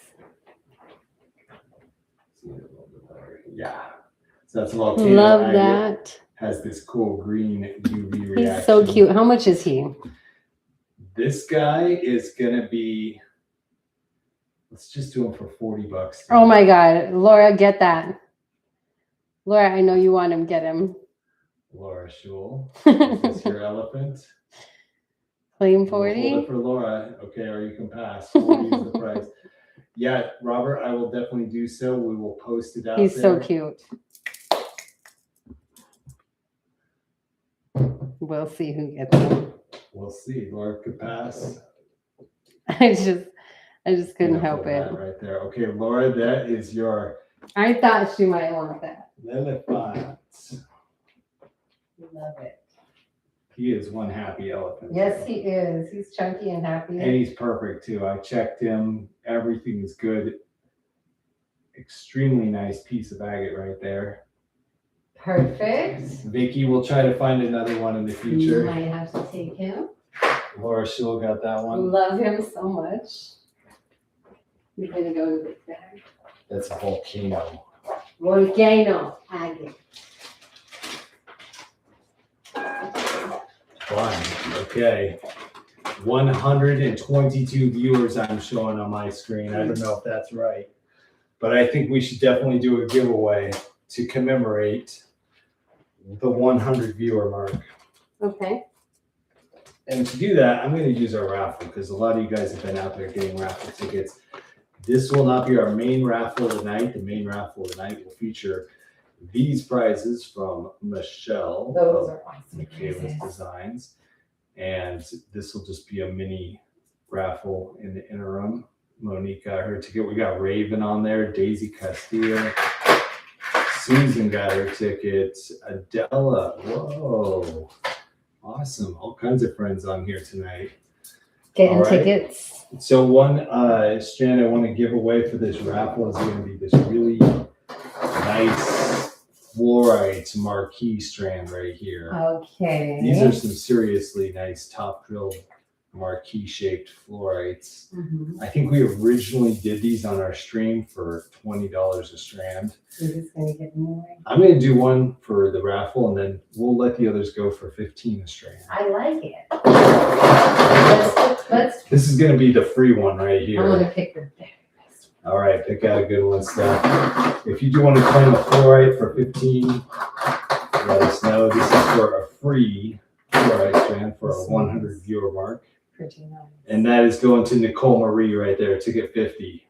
Speaker 2: See it a little bit better. Yeah. So that's a volcano.
Speaker 1: Love
Speaker 2: agate.
Speaker 1: that.
Speaker 2: Has this cool green UV reaction.
Speaker 1: He's so cute. How much is he?
Speaker 2: This guy is gonna be. Let's just do him for $40.
Speaker 1: Oh my God, Laura, get that. Laura, I know you want him. Get him.
Speaker 2: Laura Schul. Is this your elephant?
Speaker 1: Claim
Speaker 2: We'll
Speaker 1: 40.
Speaker 2: hold it for Laura. Okay, or you can pass. 40 is the price. Yeah, Robert, I will definitely do so. We will post it out
Speaker 1: He's
Speaker 2: there.
Speaker 1: so cute. We'll see who gets him.
Speaker 2: We'll see. Laura could pass.
Speaker 1: I just couldn't
Speaker 2: Yeah,
Speaker 1: help
Speaker 2: put
Speaker 1: it.
Speaker 2: that right there. Okay, Laura, that is your
Speaker 1: I thought she might want that.
Speaker 2: elephant.
Speaker 1: Love it.
Speaker 2: He is one happy elephant.
Speaker 1: Yes, he is. He's chunky and happy.
Speaker 2: And he's perfect too. I checked him. Everything is good. Extremely nice piece of agate right there.
Speaker 1: Perfect.
Speaker 2: Vicky, we'll try to find another one in the
Speaker 1: You
Speaker 2: future.
Speaker 1: might have to take him.
Speaker 2: Laura still got that one.
Speaker 1: Love him so much. We're gonna go to the bag.
Speaker 2: That's a volcano.
Speaker 1: Volcano agate.
Speaker 2: Fun. Okay. 122 viewers I'm showing on my screen. I don't know if that's right. But I think we should definitely do a giveaway to commemorate the 100 viewer mark.
Speaker 1: Okay.
Speaker 2: And to do that, I'm going to use our raffle because a lot of you guys have been out there getting raffle tickets. This will not be our main raffle of the night. The main raffle of the night will feature these prizes from Michelle.
Speaker 1: Those are awesome.
Speaker 2: Michaela's Designs. And this will just be a mini raffle in the interim. Monique got her ticket. We got Raven on there, Daisy Castillo. Susan got her ticket. Adela. Whoa. Awesome. All kinds of friends on here tonight.
Speaker 1: Getting
Speaker 2: All right.
Speaker 1: tickets.
Speaker 2: So one strand I want to give away for this raffle is going to be this really nice fluorite marquee strand right here.
Speaker 1: Okay.
Speaker 2: These are some seriously nice top drilled marquee shaped fluorites.
Speaker 1: Mhm.
Speaker 2: I think we originally did these on our stream for $20 a strand.
Speaker 1: We're just gonna get more.
Speaker 2: I'm going to do one for the raffle and then we'll let the others go for $15 a strand.
Speaker 1: I like it. Let's
Speaker 2: This is going to be the free one right
Speaker 1: I
Speaker 2: here.
Speaker 1: want to pick the very best.
Speaker 2: All right, pick out a good one, Steph. If you do want to claim a fluorite for 15, let us know. This is for a free fluorite strand for a 100 viewer mark.
Speaker 1: Pretty nice.
Speaker 2: And that is going to Nicole Marie right there, ticket 50.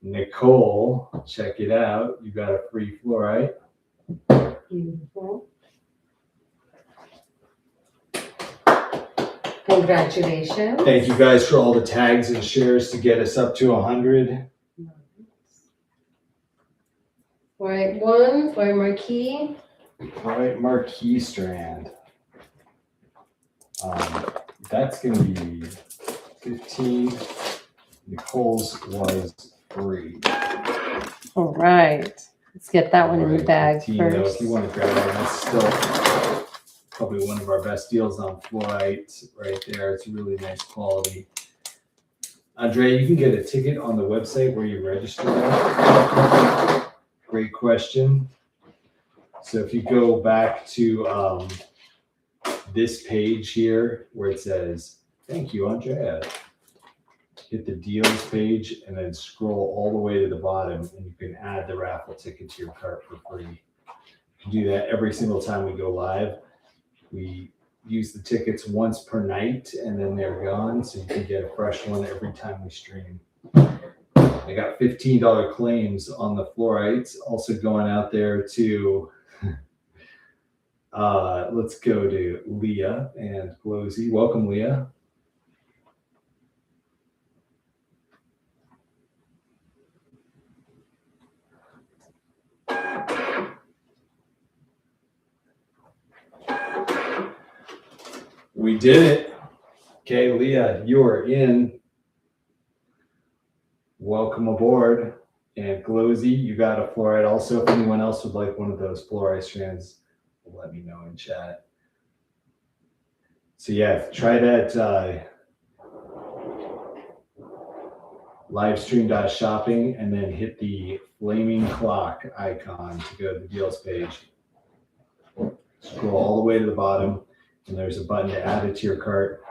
Speaker 2: Nicole, check it out. You got a free fluorite.
Speaker 1: Beautiful. Congratulations.
Speaker 2: Thank you guys for all the tags and shares to get us up to 100.
Speaker 1: All right, one for Marquis.
Speaker 2: All right, Marquis strand. That's going to be 15. Nicole's was free.
Speaker 1: All right. Let's get that one in the bag
Speaker 2: 15, though,
Speaker 1: first.
Speaker 2: if you want to grab that, that's still probably one of our best deals on fluorite right there. It's really nice quality. Andrea, you can get a ticket on the website where you register that. Great question. So if you go back to this page here where it says, thank you, Andrea. Hit the deals page and then scroll all the way to the bottom and you can add the raffle ticket to your cart for free. You can do that every single time we go live. We use the tickets once per night and then they're gone. So you can get a fresh one every time we stream. I got $15 claims on the fluorites, also going out there to, let's go to Leah and Glosy. Welcome, Leah. We did it. Okay, Leah, you are in. Welcome aboard. And Glosy, you got a fluorite. Also, if anyone else would like one of those fluorite strands, let me know in chat. So yeah, try that livestream.shopping and then hit the flaming clock icon to go to the deals page. Scroll all the way to the bottom and there's a button to add it to your cart.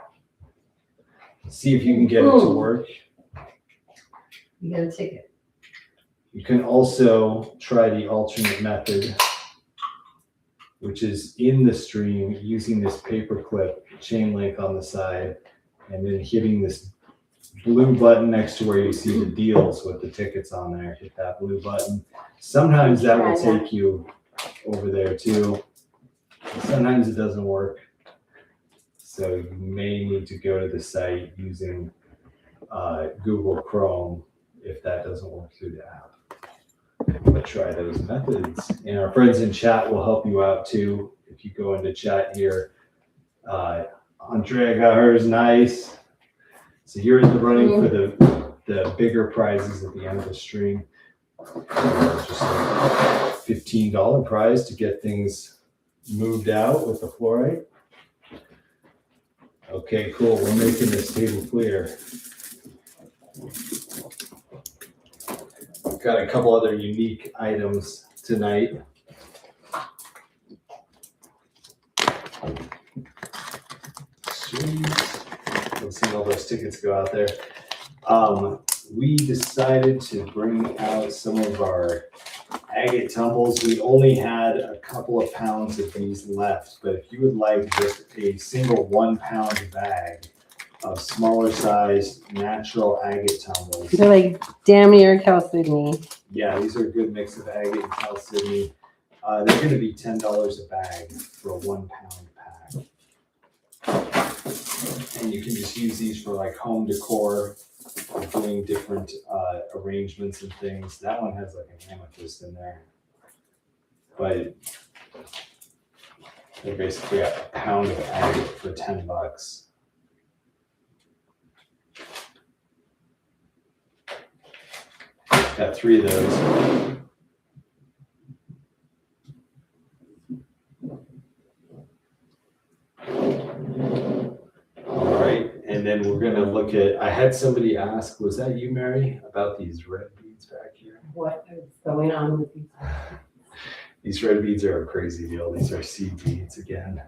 Speaker 2: See if you can get it to work.
Speaker 1: You get a ticket.
Speaker 2: You can also try the alternate method, which is in the stream using this paperclip chain link on the side and then hitting this blue button next to where you see the deals with the tickets on there. Hit that blue button. Sometimes that will take you over there too. Sometimes it doesn't work. So you may need to go to the site using Google Chrome if that doesn't work through the app. But try those methods. And our friends in chat will help you out too. If you go into chat here, Andrea got hers nice. So you're in the running for the bigger prizes at the end of the stream. Just a $15 prize to get things moved out with the fluorite. Okay, cool. We're making this table clear. We've got a couple other unique items tonight. Sweet. Let's see all those tickets go out there. We decided to bring out some of our agate tumbles. We only had a couple of pounds of these left, but if you would like just a single 1 pound bag of smaller sized natural agate tumbles.
Speaker 1: They're like damn near chalcedony.
Speaker 2: Yeah, these are a good mix of agate and chalcedony. They're going to be $10 a bag for a 1 pound pack. And you can just use these for like home decor, or doing different arrangements and things. That one has like an amethyst in there. But they're basically a pound of agate for $10. Got 3 of those. All right, and then we're gonna look at, I had somebody ask, was that you, Mary, about these red beads back here?
Speaker 1: What is going on with these?
Speaker 2: These red beads are a crazy deal. These are seed beads again.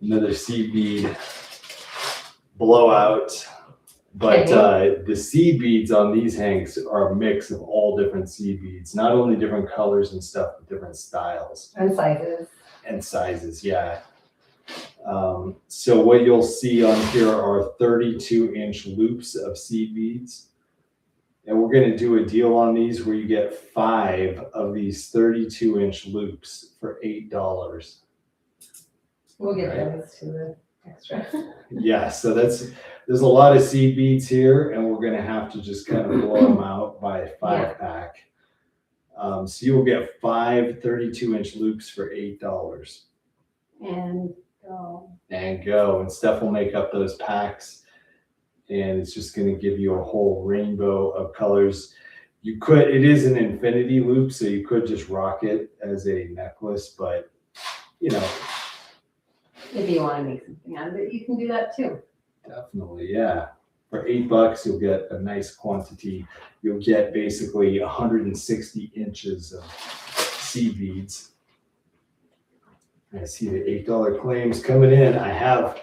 Speaker 2: Another seed bead blowout. But the seed beads on these hanks are a mix of all different seed beads, not only different colors and stuff, but different styles.
Speaker 1: And sizes.
Speaker 2: And sizes, yeah. So what you'll see on here are 32-inch loops of seed beads. And we're gonna do a deal on these where you get 5 of these 32-inch loops for $8.
Speaker 1: We'll get those to the extra.
Speaker 2: Yeah, so there's a lot of seed beads here, and we're gonna have to just kind of blow them out by a 5-pack. So you'll get 5 32-inch loops for $8.
Speaker 1: And go.
Speaker 2: And go. And Steph will make up those packs, and it's just gonna give you a whole rainbow of colors. It is an infinity loop, so you could just rock it as a necklace, but you know.
Speaker 1: If you want to make something out of it, you can do that too.
Speaker 2: Definitely, yeah. For $8, you'll get a nice quantity. You'll get basically 160 inches of seed beads. I see the $8 claims coming in. I have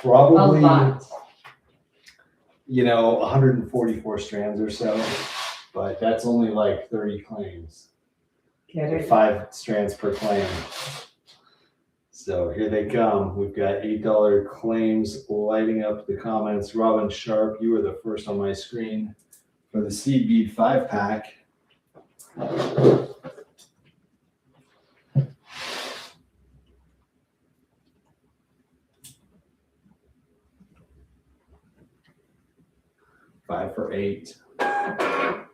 Speaker 2: probably, 144 strands or so, but that's only like 30 claims.
Speaker 1: Get it.
Speaker 2: 5 strands per claim. So here they come. We've got $8 claims lighting up the comments. Robin Sharp, you were the first on my screen for the seed bead 5-pack. 5 for $8.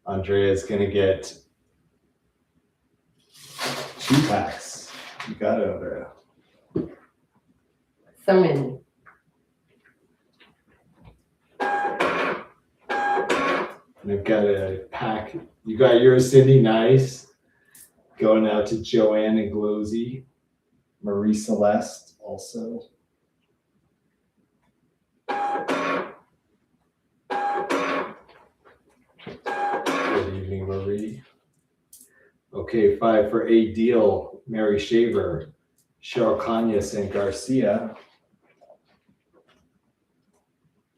Speaker 2: Andrea's gonna get 2 packs. You got it, Andrea.
Speaker 1: So many.
Speaker 2: And I've got a pack. You got yours, Cindy. Nice. Going out to Joanne and Glosy. Marie Celeste also. Good evening, Marie. Okay, 5 for $8 deal. Mary Shaver, Cheryl Conyas, and Garcia.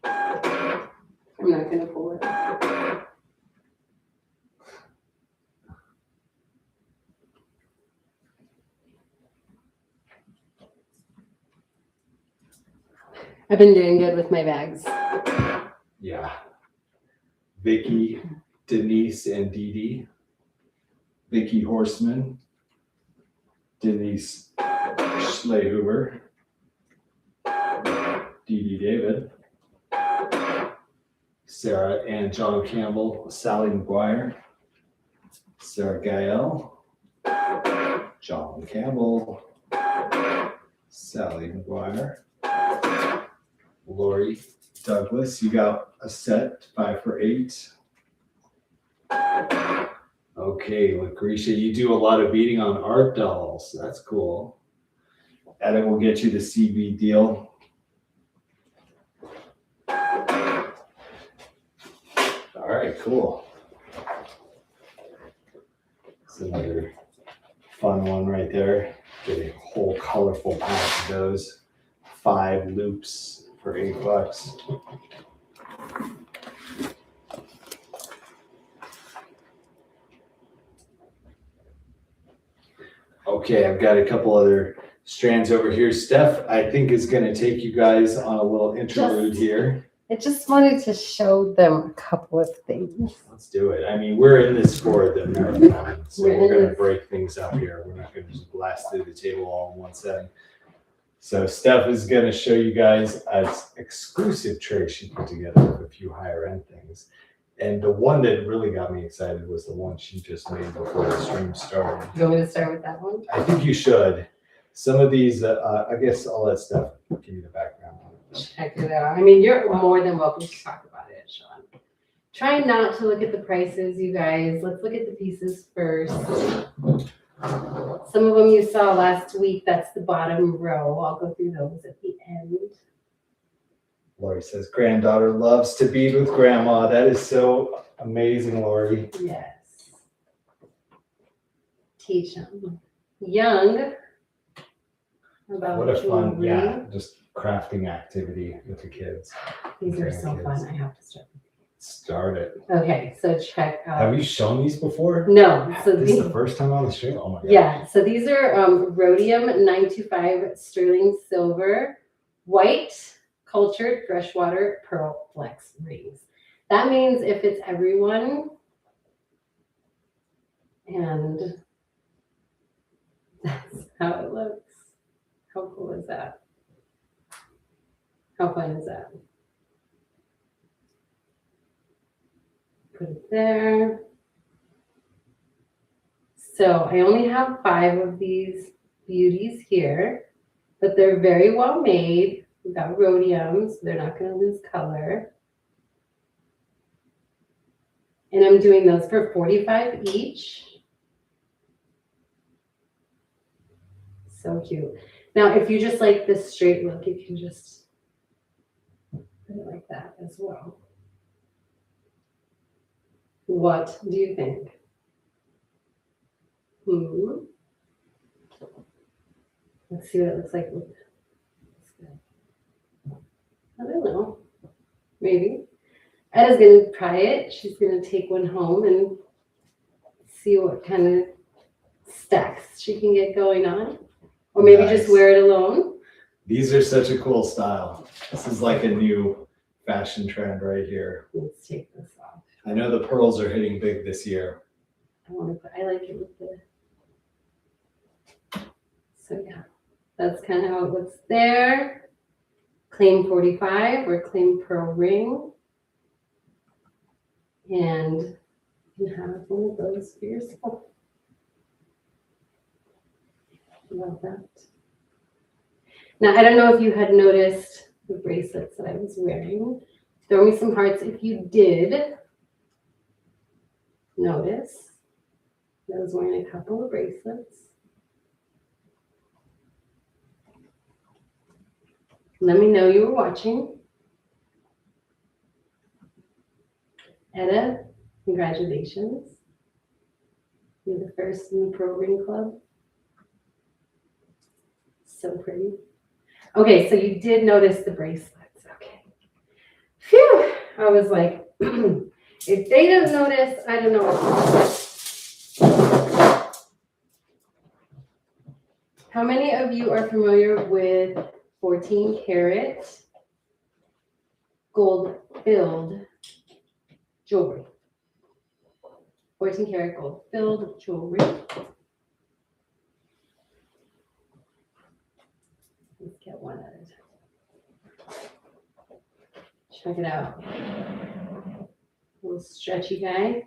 Speaker 1: I'm not going to pull it. I've been doing good with my bags.
Speaker 2: Yeah. Vicky, Denise, and Dee Dee. Vicky Horseman, Denise Schlehuber, Dee Dee David, Sarah and John Campbell, Sally McGuire, Sarah Gael, John Campbell, Sally McGuire, Lori Douglas. You got a set, 5 for $8. Okay, Lucretia, you do a lot of beading on art dolls. That's cool. Adam will get you the CB deal. All right, cool. That's another fun one right there. Get a whole colorful pack of those. 5 loops for $8. Okay, I've got a couple other strands over here. Steph, I think, is going to take you guys on a little interlude here.
Speaker 1: I just wanted to show them a couple of things.
Speaker 2: Let's do it. I mean, we're in this for the marathon, so we're going to break things up here. We're not going to just blast through the table all in one setting. So Steph is going to show you guys an exclusive tray she put together with a few higher end things. And the one that really got me excited was the one she just made before the stream started.
Speaker 1: You want me to start with that one?
Speaker 2: I think you should. Some of these, I guess I'll let Steph give you the background on it.
Speaker 1: Should I do that? I mean, you're more than welcome to talk about it, Sean. Try not to look at the prices, you guys. Let's look at the pieces first. Some of them you saw last week. That's the bottom row. I'll go through those at the end.
Speaker 2: Lori says, granddaughter loves to bead with grandma. That is so amazing, Lori.
Speaker 1: Yes. Teach them. Young. About
Speaker 2: What a fun,
Speaker 1: jewelry.
Speaker 2: yeah, just crafting activity with the kids.
Speaker 1: These are so
Speaker 2: Grandkids.
Speaker 1: fun. I have to start.
Speaker 2: Start it.
Speaker 1: Okay, so check out.
Speaker 2: Have you shown these before?
Speaker 1: No. So
Speaker 2: This is the first time on the stream? Oh my god.
Speaker 1: Yeah, so these are rhodium 925 sterling silver, white cultured freshwater pearl flex rings. That means if it's everyone, and that's how it looks. How cool is that? How fun is that? Put it there. So I only have 5 of these beauties here, but they're very well made. We've got rhodium, so they're not going to lose color. And I'm doing those for $45 each. So cute. Now, if you just like this straight look, you can just put it like that as well. What do you think? Let's see what it looks like. I don't know. Maybe. Edda's going to try it. She's going to take one home and see what kind of stacks she can get going on. Or maybe
Speaker 2: Nice.
Speaker 1: just wear it alone.
Speaker 2: These are such a cool style. This is like a new fashion trend right here.
Speaker 1: Let's take this off.
Speaker 2: I know the pearls are hitting big this year.
Speaker 1: I like it with the. So yeah, that's kind of how it looks there. Claim 45 or claim pearl ring. And you can have one of those for yourself. Love that. Now, I don't know if you had noticed the bracelets that I was wearing. Throw me some hearts if you did notice. I was wearing a couple of bracelets. Let me know you were watching. Edda, congratulations. You're the first in the Pro Ring Club. So pretty. Okay, so you did notice the bracelets. Okay. Phew. I was like, if they didn't notice, I don't know what. How many of you are familiar with 14 karat gold filled jewelry? 14 karat gold filled jewelry. Let's get one at a time. Check it out. Little stretchy guy.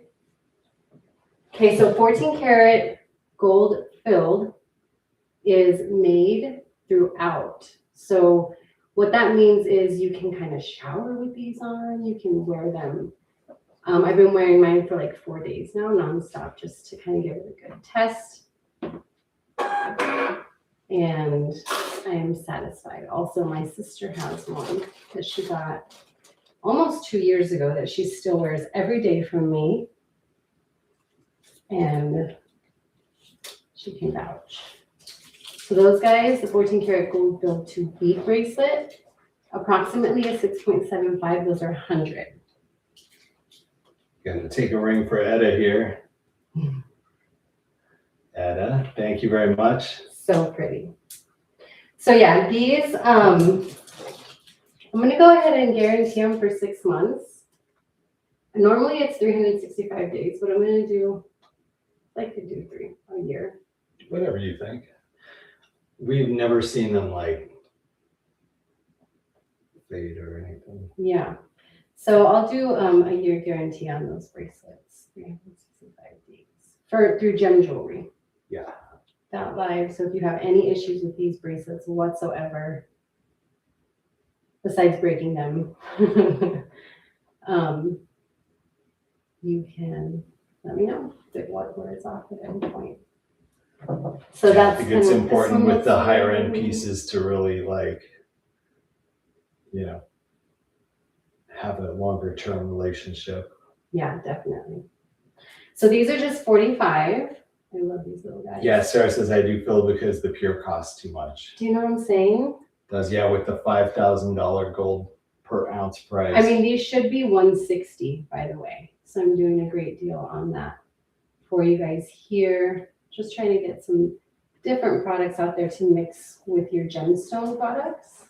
Speaker 1: Okay, so 14 karat gold filled is made throughout. So what that means is you can kind of shower with these on. You can wear them. I've been wearing mine for like 4 days now, nonstop, just to kind of give it a good test. And I am satisfied. Also, my sister has one that she got almost 2 years ago that she still wears every day from me. And she can vouch. So those guys, the 14 karat gold filled 2 bead bracelet, approximately a 6.75. Those are 100.
Speaker 2: Gonna take a ring for Edda here. Edda, thank you very much.
Speaker 1: So pretty. So yeah, these, I'm gonna go ahead and guarantee them for 6 months. Normally it's 365 days, but I'm gonna do, I'd like to do 3 a year.
Speaker 2: Whatever you think. We've never seen them like fade or anything.
Speaker 1: Yeah. So I'll do a year guarantee on those bracelets, 365 days through Gem Jewelry.
Speaker 2: Yeah.
Speaker 1: That live. So if you have any issues with these bracelets whatsoever, besides breaking them, you can let me know where it's off at any point. So
Speaker 2: I
Speaker 1: that's
Speaker 2: think it's
Speaker 1: kind of-
Speaker 2: important with the higher end pieces to really like, you know, have a longer term relationship.
Speaker 1: Yeah, definitely. So these are just 45. I love these little guys.
Speaker 2: Yeah, Sarah says I do feel because the pure costs too much.
Speaker 1: Do you know what I'm saying?
Speaker 2: Does, yeah, with the $5,000 gold per ounce price.
Speaker 1: I mean, these should be 160, by the way. So I'm doing a great deal on that for you guys here. Just trying to get some different products out there to mix with your gemstone products.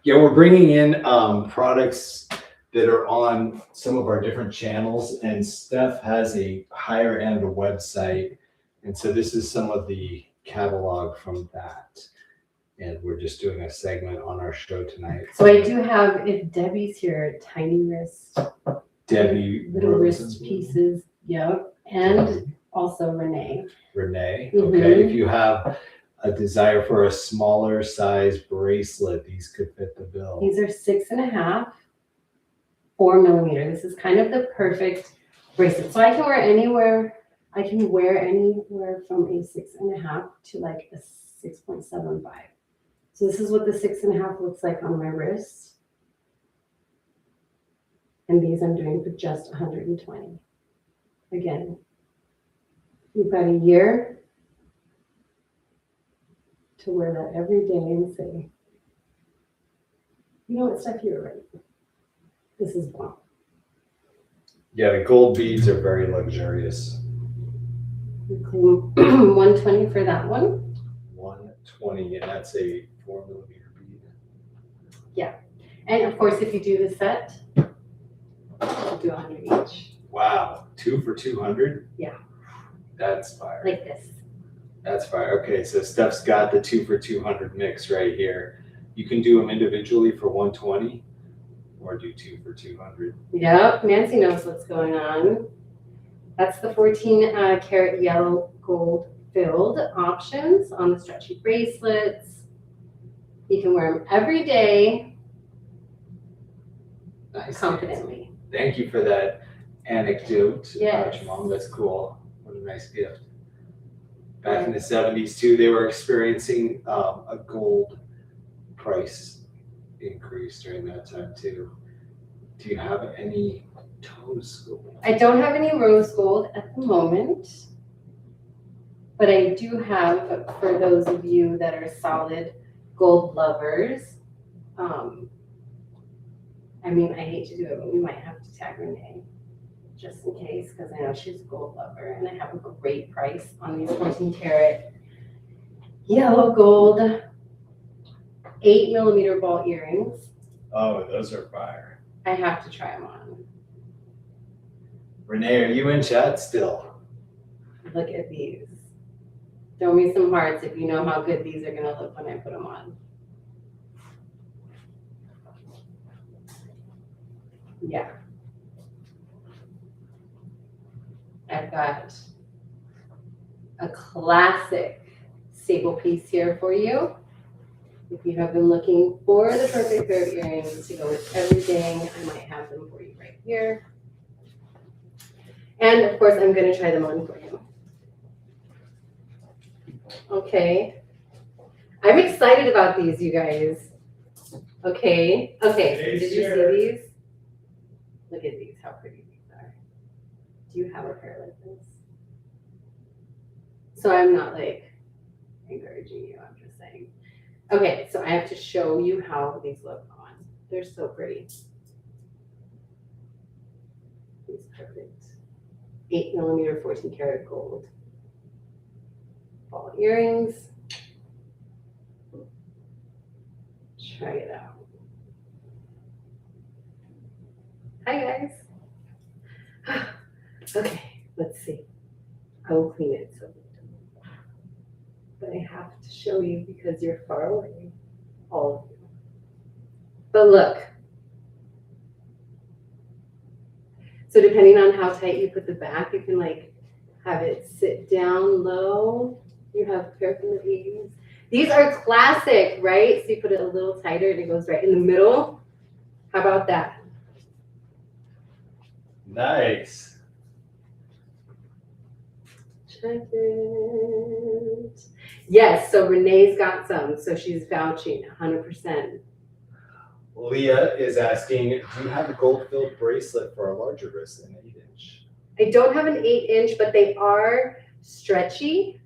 Speaker 2: Yeah, we're bringing in products that are on some of our different channels, and Steph has a higher end website. And so this is some of the catalog from that. And we're just doing a segment on our show tonight.
Speaker 1: So I do have, if Debbie's here, tiny wrist,
Speaker 2: Debbie,
Speaker 1: little wrist pieces, yep, and also Renee.
Speaker 2: Renee,
Speaker 1: Mhm.
Speaker 2: okay. If you have a desire for a smaller size bracelet, these could fit the bill.
Speaker 1: These are 6.5, 4 millimeter. This is kind of the perfect bracelet. So I can wear anywhere. I can wear anywhere from a 6.5 to like a 6.75. So this is what the 6.5 looks like on my wrist. And these I'm doing for just 120. Again, you've got a year to wear that every day and say, you know what, Steph, you're right. This is bomb.
Speaker 2: Yeah, the gold beads are very luxurious.
Speaker 1: We claim 120 for that one.
Speaker 2: 120, and that's a 4 millimeter bead.
Speaker 1: Yeah. And of course, if you do the set, we'll do 100 each.
Speaker 2: Wow, 2 for 200?
Speaker 1: Yeah.
Speaker 2: That's fire.
Speaker 1: Like this.
Speaker 2: That's fire. Okay, so Steph's got the 2 for 200 mix right here. You can do them individually for 120 or do 2 for 200.
Speaker 1: Yep, Nancy knows what's going on. That's the 14 karat yellow gold filled options on the stretchy bracelets. You can wear them every day
Speaker 2: Nice.
Speaker 1: confidently.
Speaker 2: Thank you for that anecdote.
Speaker 1: Yes.
Speaker 2: Mom, that's cool. What a nice gift. Back in the 70s too, they were experiencing a gold price increase during that time too. Do you have any rose gold?
Speaker 1: I don't have any rose gold at the moment, but I do have, for those of you that are solid gold lovers, I mean, I hate to do it, but we might have to tag Renee just in case, because I know she's a gold lover, and I have a great price on these 14 karat yellow gold 8 millimeter ball earrings.
Speaker 2: Oh, those are fire.
Speaker 1: I have to try them on.
Speaker 2: Renee, are you in chat still?
Speaker 1: Look at these. Throw me some hearts if you know how good these are gonna look when I put them on. Yeah. I've got a classic staple piece here for you. If you have been looking for the perfect pair of earrings to go with everything, I might have them for you right here. And of course, I'm gonna try them on for you. Okay. I'm excited about these, you guys. Okay. Okay. Did you see these? Look at these, how pretty these are. Do you have a pair like this? So I'm not like encouraging you, I'm just saying. Okay, so I have to show you how these look on. They're so pretty. These perfect 8 millimeter 14 karat gold ball earrings. Try it out. Hi guys. Okay, let's see. I will clean it so. But I have to show you because you're far away, all of you. But look. So depending on how tight you put the back, you can like have it sit down low. You have careful ease. These are classic, right? So you put it a little tighter and it goes right in the middle. How about that?
Speaker 2: Nice.
Speaker 1: Check it. Yes, so Renee's got some, so she's vouching 100%.
Speaker 2: Leah is asking, do you have a gold-filled bracelet for a larger wrist than 8-inch?
Speaker 1: I don't have an 8-inch, but they are stretchy.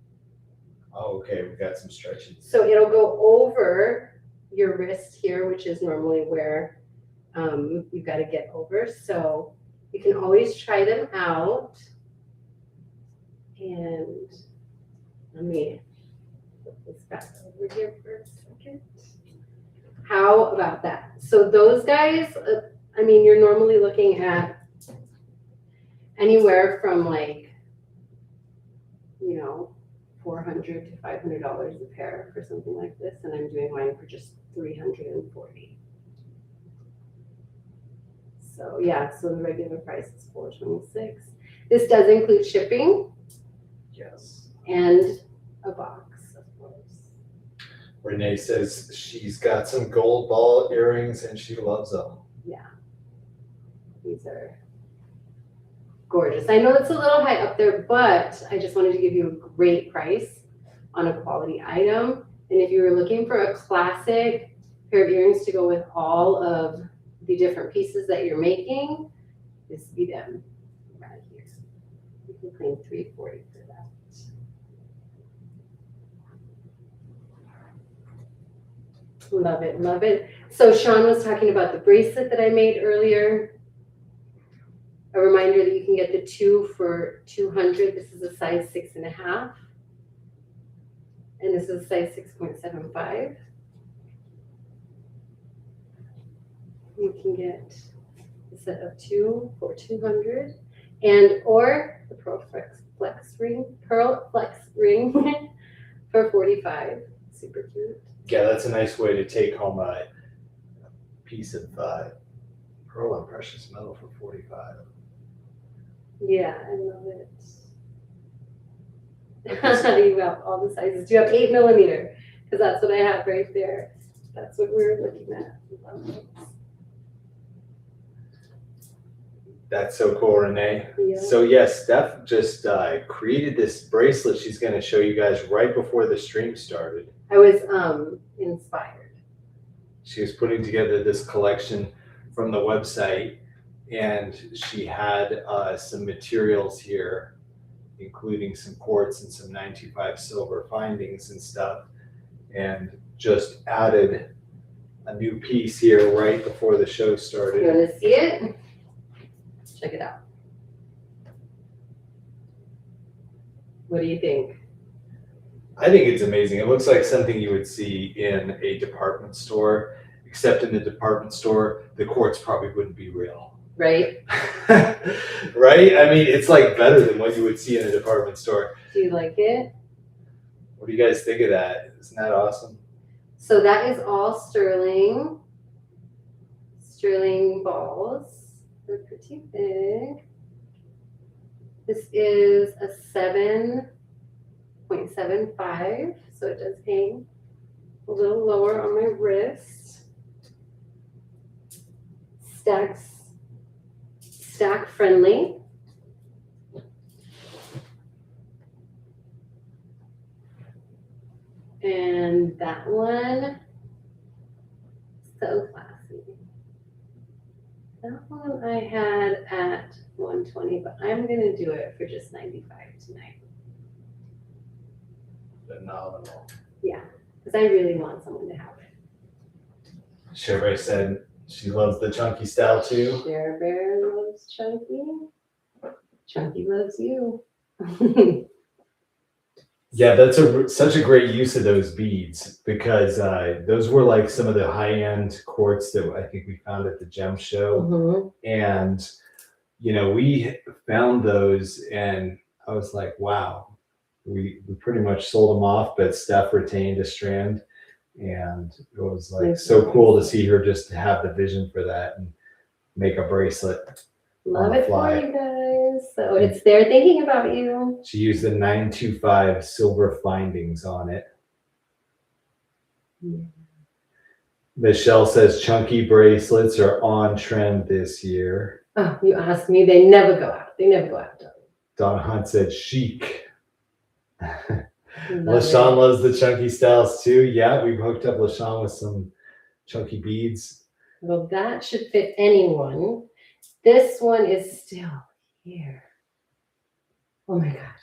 Speaker 2: Oh, okay, we got some stretchy.
Speaker 1: So it'll go over your wrist here, which is normally where you've got to get over. So you can always try them out. And let me put this back over here for a second. How about that? So those guys, I mean, you're normally looking at anywhere from like, you know, $400 to $500 a pair for something like this, and I'm doing mine for just $340. So yeah, so the regular price is $426. This does include shipping.
Speaker 2: Yes.
Speaker 1: And a box, of course.
Speaker 2: Renee says she's got some gold ball earrings and she loves them.
Speaker 1: Yeah, these are gorgeous. I know it's a little high up there, but I just wanted to give you a great price on a quality item. And if you were looking for a classic pair of earrings to go with all of the different pieces that you're making, this would be them right here. You can claim $340 for that. Love it, love it. So Sean was talking about the bracelet that I made earlier. A reminder that you can get the 2 for $200. This is a size 6.5. And this is a size 6.75. You can get a set of 2 for $200. And or the Pearl Flex ring for $45. Super cute.
Speaker 2: Yeah, that's a nice way to take home a piece of pearl and precious metal for $45.
Speaker 1: Yeah, I love it. You have all the sizes. Do you have 8 millimeter? Because that's what I have right there. That's what we're looking at. Love it.
Speaker 2: That's so cool, Renee.
Speaker 1: Yeah.
Speaker 2: So yes, Steph just created this bracelet she's going to show you guys right before the stream started.
Speaker 1: I was inspired.
Speaker 2: She was putting together this collection from the website, and she had some materials here, including some quartz and some 925 silver findings and stuff, and just added a new piece here right before the show started.
Speaker 1: You want to see it? Check it out. What do you think?
Speaker 2: I think it's amazing. It looks like something you would see in a department store, except in the department store, the quartz probably wouldn't be real.
Speaker 1: Right?
Speaker 2: Right? I mean, it's like better than what you would see in a department store.
Speaker 1: Do you like it?
Speaker 2: What do you guys think of that? Isn't that awesome?
Speaker 1: So that is all sterling balls. They're pretty big. This is a 7.75, so it does hang a little lower on my wrist. Stack friendly. And that one, so classy. That one I had at 120, but I'm gonna do it for just 95 tonight.
Speaker 2: Phenomenal.
Speaker 1: Yeah, because I really want someone to have it.
Speaker 2: Sherry said she loves the chunky style too.
Speaker 1: Bear Bear loves Chunky. Chunky loves you.
Speaker 2: Yeah, that's such a great use of those beads, because those were like some of the high-end quartz that I think we found at the gem show.
Speaker 1: Mhm.
Speaker 2: And, you know, we found those and I was like, wow, we pretty much sold them off, but Steph retained a strand. And it was like so cool to see her just have the vision for that and make a bracelet.
Speaker 1: Love it for you guys. So it's there thinking about you.
Speaker 2: She used the 925 silver findings on it.
Speaker 1: Yeah.
Speaker 2: Michelle says chunky bracelets are on trend this year.
Speaker 1: Oh, you asked me. They never go out. They never go out.
Speaker 2: Don Hunt said chic.
Speaker 1: Love
Speaker 2: LaShawn
Speaker 1: it.
Speaker 2: loves the chunky styles too. Yeah, we've hooked up LaShawn with some chunky beads.
Speaker 1: Well, that should fit anyone. This one is still here. Oh my God.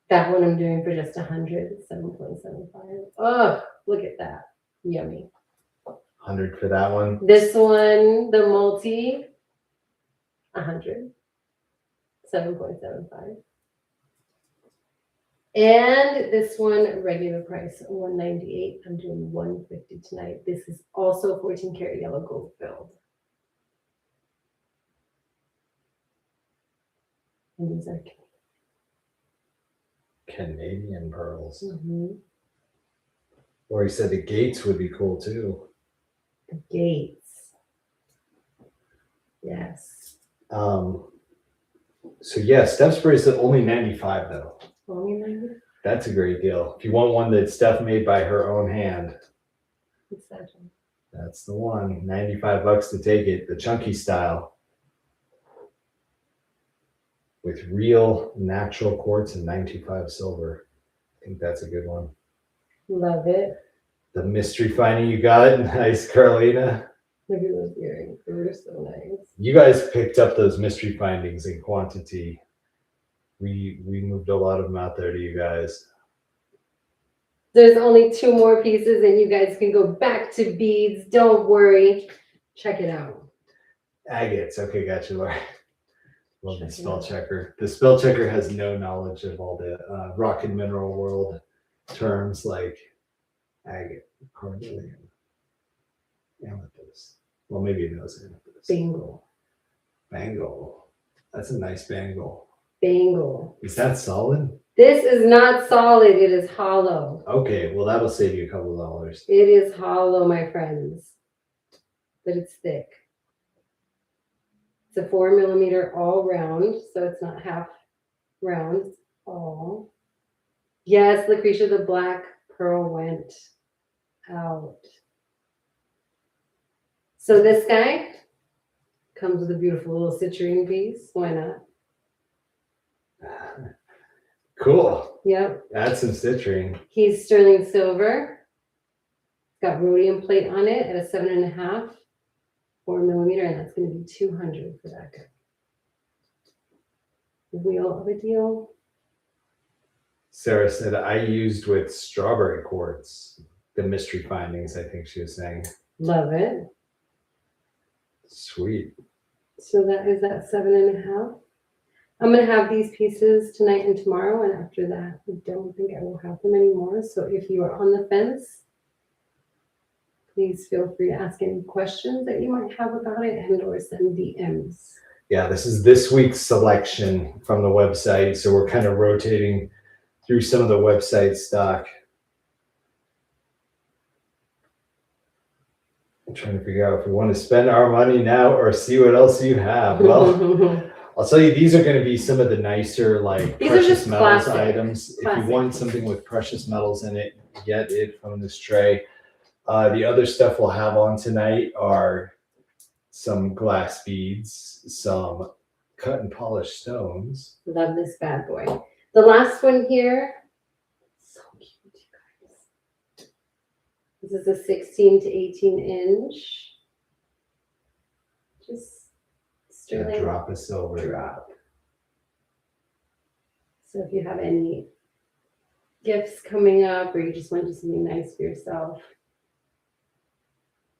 Speaker 1: That one I'm doing for just 100, 7.75. Oh, look at that. Yummy.
Speaker 2: 100 for that one.
Speaker 1: This one, the multi, 100. 7.75. And this one, regular price, 198. I'm doing 150 tonight. This is also 14 karat yellow gold filled. And these are
Speaker 2: Canadian pearls.
Speaker 1: mm-hmm.
Speaker 2: Or he said the gates would be cool too.
Speaker 1: The gates. Yes.
Speaker 2: So yeah, Steph's bracelet only 95 though.
Speaker 1: Only 90?
Speaker 2: That's a great deal. If you want one that Steph made by her own hand,
Speaker 1: What's that one?
Speaker 2: that's the one. $95 to take it, the chunky style. With real natural quartz and 925 silver. I think that's a good one.
Speaker 1: Love it.
Speaker 2: The mystery finding you got, nice, Carolina.
Speaker 1: Look at those earrings. They were so nice.
Speaker 2: You guys picked up those mystery findings in quantity. We moved a lot of them out there to you guys.
Speaker 1: There's only 2 more pieces and you guys can go back to beads. Don't worry. Check it out.
Speaker 2: Agates. Okay, gotcha, Laura. Love the
Speaker 1: Check it
Speaker 2: spell
Speaker 1: out.
Speaker 2: checker. The spell checker has no knowledge of all the rock and mineral world terms like agate, carnelian, amethyst. Well, maybe it knows amethyst.
Speaker 1: Bangle.
Speaker 2: Bangle. That's a nice bangle.
Speaker 1: Bangle.
Speaker 2: Is that solid?
Speaker 1: This is not solid. It is hollow.
Speaker 2: Okay, well, that'll save you a couple of dollars.
Speaker 1: It is hollow, my friends. But it's thick. It's a 4 millimeter all round, so it's not half round. It's all. Yes, Lucretia, the black pearl went out. So this guy comes with a beautiful little citrine piece. Why not?
Speaker 2: Cool.
Speaker 1: Yep.
Speaker 2: Add some citrine.
Speaker 1: He's sterling silver. Got rhodium plate on it at a 7.5, 4 millimeter, and that's going to be 200 for that guy. Wheel of a deal.
Speaker 2: Sarah said I used with strawberry quartz. The mystery findings, I think she was saying.
Speaker 1: Love it.
Speaker 2: Sweet.
Speaker 1: So that is that 7.5. I'm going to have these pieces tonight and tomorrow, and after that, I don't think I will have them anymore. So if you are on the fence, please feel free to ask any questions that you might have about it and or send DMs.
Speaker 2: Yeah, this is this week's selection from the website. So we're kind of rotating through some of the website stock. I'm trying to figure out if we want to spend our money now or see what else you have. Well, I'll tell you, these are going to be some of the nicer, like
Speaker 1: These are
Speaker 2: precious
Speaker 1: just
Speaker 2: metals
Speaker 1: classic.
Speaker 2: items. If
Speaker 1: Classic.
Speaker 2: you want something with precious metals in it, get it from this tray. The other stuff we'll have on tonight are some glass beads, some cut and polished stones.
Speaker 1: Love this bad boy. The last one here, so cute, you guys. This is a 16 to 18 inch. Just
Speaker 2: A
Speaker 1: sterling
Speaker 2: drop of silver.
Speaker 1: drop. So if you have any gifts coming up or you just want to do something nice for yourself,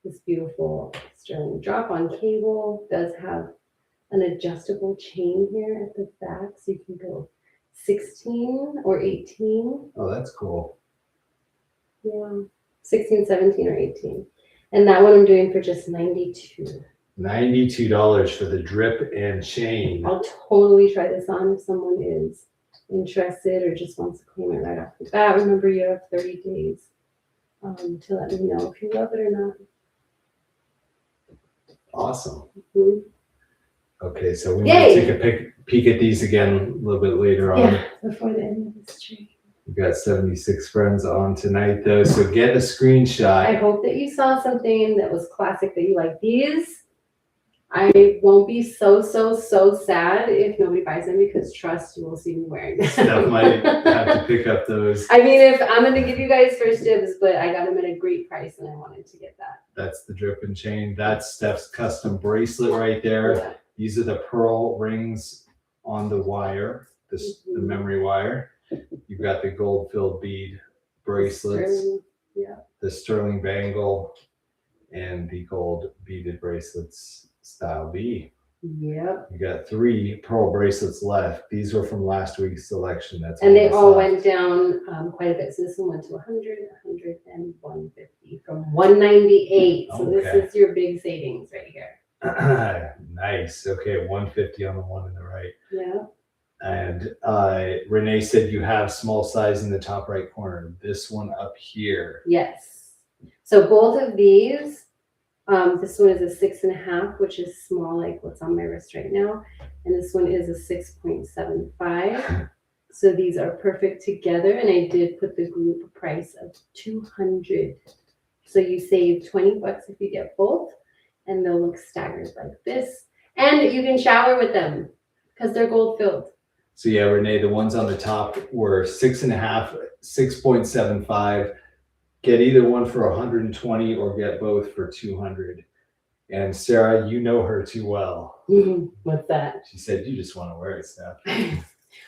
Speaker 1: this beautiful sterling drop on cable does have an adjustable chain here at the back, so you can go 16 or 18.
Speaker 2: Oh, that's cool.
Speaker 1: Yeah, 16, 17, or 18. And that one I'm doing for just $92.
Speaker 2: $92 for the drip and chain.
Speaker 1: I'll totally try this on if someone is interested or just wants to claim it right off the bat. Remember, you have 30 days to let me know if you love it or not.
Speaker 2: Awesome.
Speaker 1: Mhm.
Speaker 2: Okay, so we
Speaker 1: Yay!
Speaker 2: might take a peek at these again a little bit later on.
Speaker 1: Yeah, before the end of this stream.
Speaker 2: We've got 76 friends on tonight, though, so get a
Speaker 1: I
Speaker 2: screenshot.
Speaker 1: hope that you saw something that was classic that you like. These, I won't be so sad if nobody buys them because trust, you will see me wearing them.
Speaker 2: Steph might have to pick up those.
Speaker 1: I mean, if I'm going to give you guys first dibs, but I got them at a great price and I wanted to get that.
Speaker 2: That's the drip and chain. That's Steph's custom bracelet right there.
Speaker 1: Yeah.
Speaker 2: These are the pearl rings on the wire, the memory wire. You've got the gold-filled bead bracelets,
Speaker 1: Yeah.
Speaker 2: the sterling bangle, and the gold beaded bracelets style B.
Speaker 1: Yep.
Speaker 2: You got 3 pearl bracelets left. These were from last week's selection. That's
Speaker 1: And they
Speaker 2: that's
Speaker 1: all
Speaker 2: left.
Speaker 1: went down quite a bit. So this one went to 100, 100, and 150 from 198. So this
Speaker 2: Okay.
Speaker 1: is your big savings right here.
Speaker 2: Nice. Okay, 150 on the one in the right.
Speaker 1: Yeah.
Speaker 2: And Renee said you have small size in the top right corner. This one up here.
Speaker 1: Yes. So both of these, this one is a 6.5, which is small, like what's on my wrist right now. And this one is a 6.75. So these are perfect together. And I did put the group price of 200. So you save 20 bucks if you get both, and they'll look staggered like this. And you can shower with them because they're gold filled.
Speaker 2: So yeah, Renee, the ones on the top were 6.5, 6.75. Get either one for 120 or get both for 200. And Sarah, you know her too well.
Speaker 1: What's that?
Speaker 2: She said, you just want to wear it, Steph.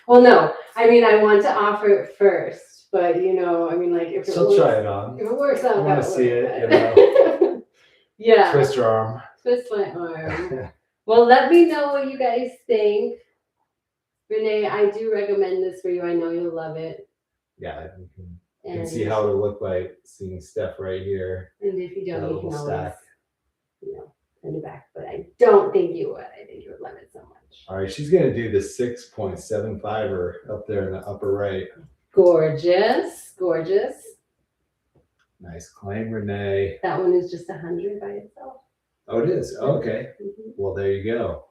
Speaker 1: Well, no, I mean, I want to offer it first, but you know, I mean, like if
Speaker 2: She'll try it on.
Speaker 1: if it works out,
Speaker 2: You want to
Speaker 1: that'll
Speaker 2: see
Speaker 1: work,
Speaker 2: it,
Speaker 1: but-
Speaker 2: you know.
Speaker 1: Yeah.
Speaker 2: Twist your arm.
Speaker 1: Twist my arm. Well, let me know what you guys think. Renee, I do recommend this for you. I know you'll love it.
Speaker 2: Yeah, you can
Speaker 1: And,
Speaker 2: see how it'll look like seeing Steph right here.
Speaker 1: and if you
Speaker 2: Got a
Speaker 1: don't, you
Speaker 2: little
Speaker 1: can always,
Speaker 2: stack.
Speaker 1: you know, send it back. But I don't think you would. I think you would love it so much.
Speaker 2: All right, she's gonna do the 6.75er up there in the upper right.
Speaker 1: Gorgeous, gorgeous.
Speaker 2: Nice claim, Renee.
Speaker 1: That one is just 100 by itself.
Speaker 2: Oh, it is. Okay.
Speaker 1: Mhm.
Speaker 2: Well, there you go.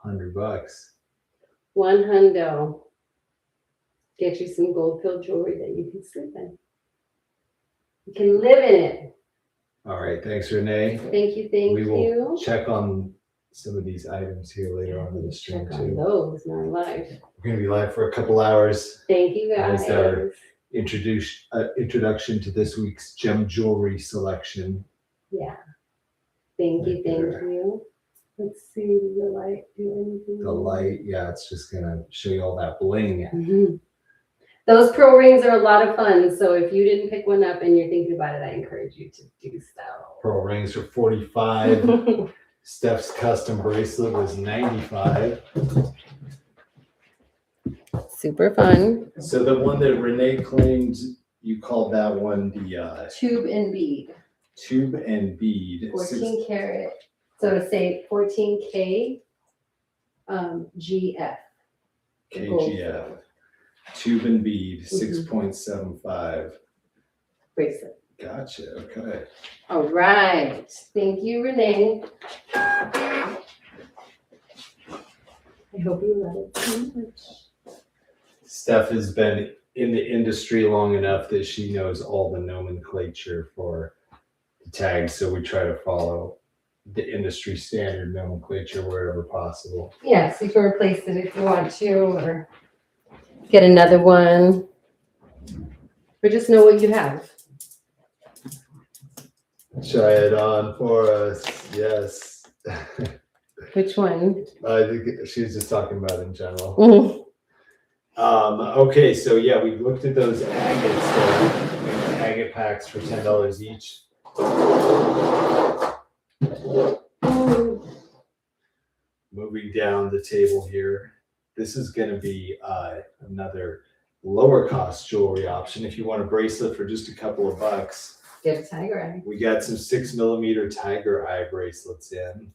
Speaker 2: $100.
Speaker 1: One hundo. Get you some gold filled jewelry that you can sleep in. You can live in it.
Speaker 2: All right. Thanks, Renee.
Speaker 1: Thank you, thank
Speaker 2: We will
Speaker 1: you.
Speaker 2: check on some of these items here later on in the stream
Speaker 1: Check on
Speaker 2: too.
Speaker 1: those, my life.
Speaker 2: We're gonna be live for a couple hours.
Speaker 1: Thank you guys.
Speaker 2: That's our introduction to this week's gem jewelry selection.
Speaker 1: Yeah. Thank you,
Speaker 2: Right
Speaker 1: thank
Speaker 2: there.
Speaker 1: you. Let's see, does the light do anything?
Speaker 2: The light, yeah, it's just gonna show you all that bling.
Speaker 1: Mhm. Those pearl rings are a lot of fun. So if you didn't pick one up and you're thinking about it, I encourage you to do so.
Speaker 2: Pearl rings are 45. Steph's custom bracelet was 95.
Speaker 1: Super fun.
Speaker 2: So the one that Renee claimed, you called that one the
Speaker 1: Tube and bead.
Speaker 2: tube and bead.
Speaker 1: 14 karat. So to say 14K GF.
Speaker 2: KGF. Tube and bead,
Speaker 1: Mhm.
Speaker 2: 6.75.
Speaker 1: Bracelet.
Speaker 2: Gotcha. Okay.
Speaker 1: All right. Thank you, Renee. I hope you love it so much.
Speaker 2: Steph has been in the industry long enough that she knows all the nomenclature for the tags, so we try to follow the industry standard nomenclature wherever possible.
Speaker 1: Yes, you can replace it if you want to, or get another one. Or just know what you have.
Speaker 2: Try it on for us. Yes.
Speaker 1: Which one?
Speaker 2: I think she was just talking about in general.
Speaker 1: Mhm.
Speaker 2: Okay, so yeah, we looked at those agates there, agate packs for $10 each. Moving down the table here, this is going to be another lower cost jewelry option. If you want a bracelet for just a couple of bucks,
Speaker 1: Get a tiger eye.
Speaker 2: we got some 6mm tiger eye bracelets in.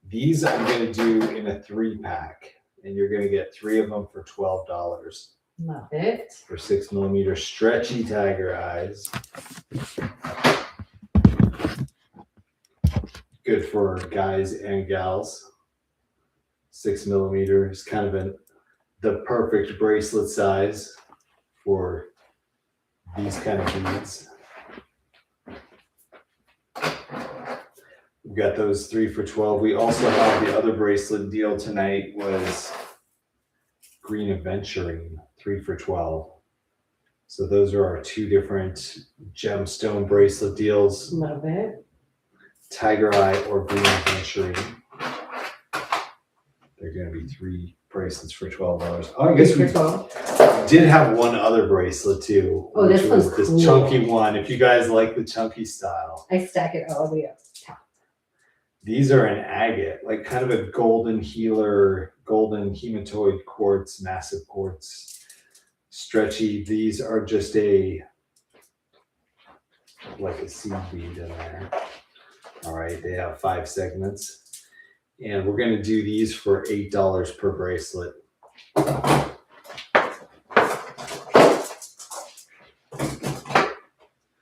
Speaker 2: These I'm going to do in a 3-pack, and you're going to get 3 of them for $12
Speaker 1: Love it.
Speaker 2: for 6mm stretchy tiger eyes. Good for guys and gals. 6mm is kind of the perfect bracelet size for these kind of beads. We've got those 3 for $12. We also have the other bracelet deal tonight was green aventurine, 3 for $12. So those are our 2 different gemstone bracelet deals,
Speaker 1: Love it.
Speaker 2: tiger eye or green aventurine. They're going to be 3 bracelets for $12. Oh, I guess
Speaker 1: For
Speaker 2: we
Speaker 1: 12.
Speaker 2: did have one other bracelet too.
Speaker 1: Oh, this
Speaker 2: which was
Speaker 1: one's
Speaker 2: this
Speaker 1: cool.
Speaker 2: chunky one. If you guys like the chunky style,
Speaker 1: I stack it all the way up top.
Speaker 2: these are an agate, like kind of a golden healer, golden hematoid quartz, massive quartz, stretchy. These are just like a seed bead in there. All right, they have 5 segments. And we're going to do these for $8 per bracelet.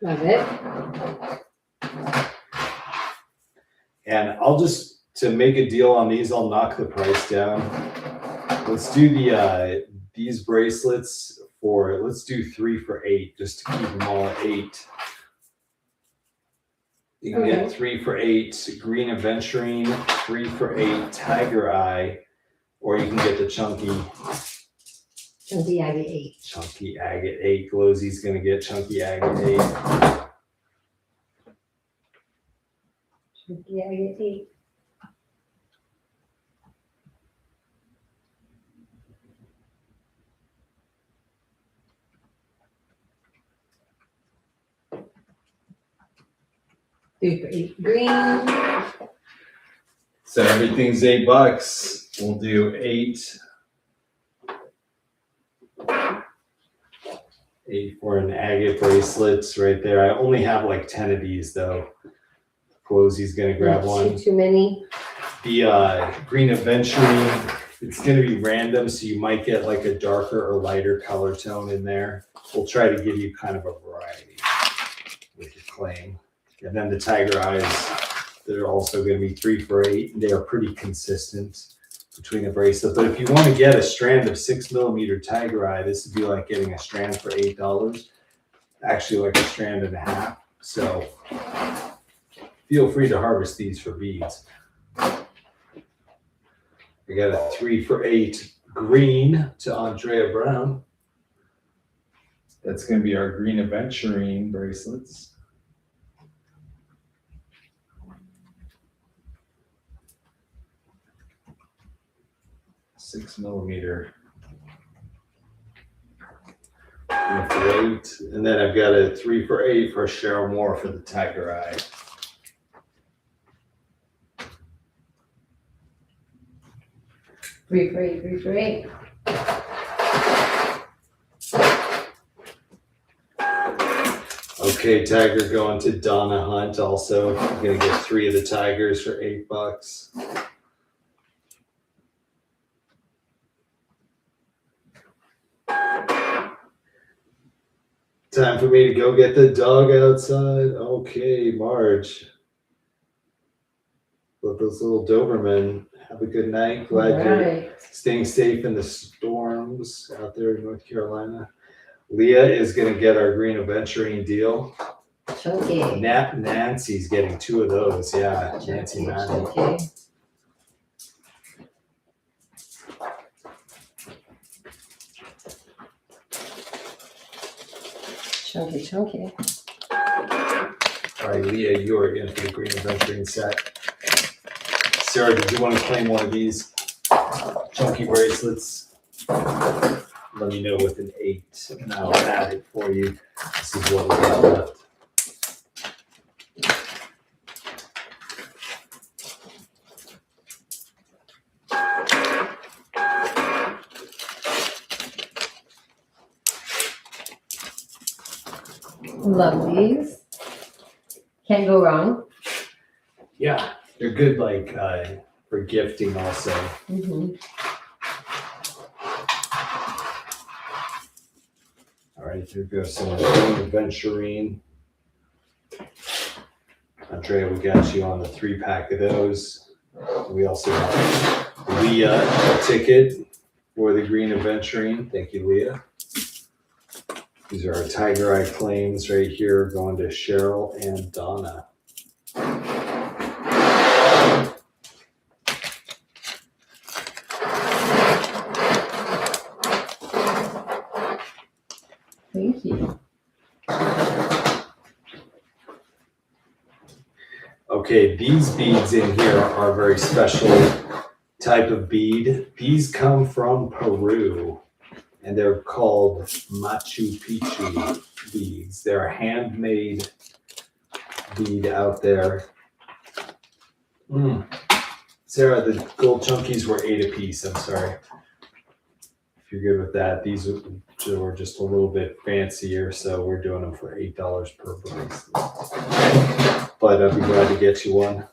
Speaker 1: Love it.
Speaker 2: And I'll just, to make a deal on these, I'll knock the price down. Let's do these bracelets let's do 3 for $8, just to keep them all at 8. You can get 3 for $8, green aventurine, 3 for $8, tiger eye, or you can get the chunky
Speaker 1: agate 8.
Speaker 2: Chunky agate 8. Glowsy's gonna get chunky agate 8.
Speaker 1: Chunky agate 8. $3 for $8 green.
Speaker 2: So everything's $8. We'll do 8. 8 for an agate bracelets right there. I only have like 10 of these though. Glowsy's gonna grab one.
Speaker 1: Too many.
Speaker 2: The green aventurine, it's gonna be random, so you might get like a darker or lighter color tone in there. We'll try to give you kind of a variety with your claim. And then the tiger eyes, they're also gonna be 3 for $8. They are pretty consistent between the bracelet. But if you want to get a strand of 6mm tiger eye, this would be like getting a strand for $8. Actually like a strand and a half. So feel free to harvest these for beads. We got a 3 for $8 green to Andrea Brown. That's going to be our green aventurine bracelets. $6mm. 3 for $8. And then I've got a 3 for $8 for Cheryl Moore for the tiger eye.
Speaker 1: $3 for $8. $3 for $8.
Speaker 2: Okay, tiger going to Donna Hunt also. I'm going to get 3 of the tigers for $8. Time for me to go get the dog outside. Okay, Marge. Let those little Doberman have a good night. Glad you're staying safe in the storms out there in North Carolina. Leah is going to get our green aventurine deal.
Speaker 1: Chunky.
Speaker 2: Nancy's getting 2 of those. Yeah, Nancy Manning.
Speaker 1: Chunky. Chunky, chunky.
Speaker 2: All right, Leah, you are in for the green aventurine set. Sarah, did you want to claim one of these chunky bracelets? Let me know with an 8, and I'll add it for you. This is what we got left.
Speaker 1: Love these. Can't go wrong.
Speaker 2: Yeah, they're good like for gifting also.
Speaker 1: Mm-hmm.
Speaker 2: All right, here goes some green aventurine. Andrea, we got you on the 3-pack of those. We also have Leah a ticket for the green aventurine. Thank you, Leah. These are our tiger eye claims right here going to Cheryl and Donna.
Speaker 1: Thank you.
Speaker 2: Okay, these beads in here are very special type of bead. These come from Peru, and they're called Machu Picchu beads. They're a handmade bead out there. Sarah, the gold chunkies were 8 apiece. I'm sorry. If you're good with that, these were just a little bit fancier, so we're doing them for $8 per bracelet. But I'd be glad to get you one.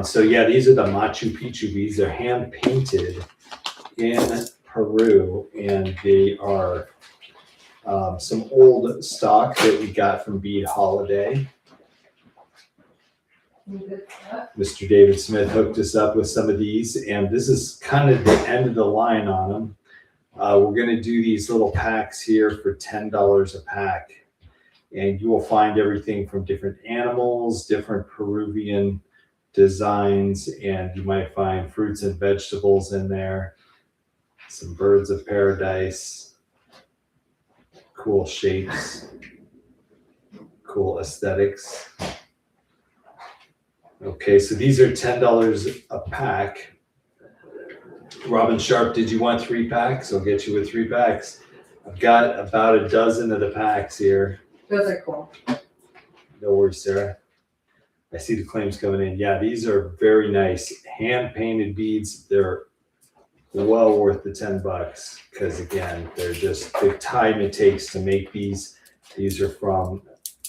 Speaker 2: So yeah, these are the Machu Picchu beads. They're hand painted in Peru, and they are some old stock that we got from Bead Holiday. Mr. David Smith hooked us up with some of these, and this is kind of the end of the line on them. We're going to do these little packs here for $10 a pack, and you will find everything from different animals, different Peruvian designs, and you might find fruits and vegetables in there, some birds of paradise, cool shapes, cool aesthetics. Okay, so these are $10 a pack. Robin Sharp, did you want 3 packs? I'll get you with 3 packs. I've got about a dozen of the packs here.
Speaker 1: Those are cool.
Speaker 2: No worries, Sarah. I see the claims coming in. Yeah, these are very nice. Hand-painted beads. They're well worth the $10 because, again, they're just the time it takes to make these. These are from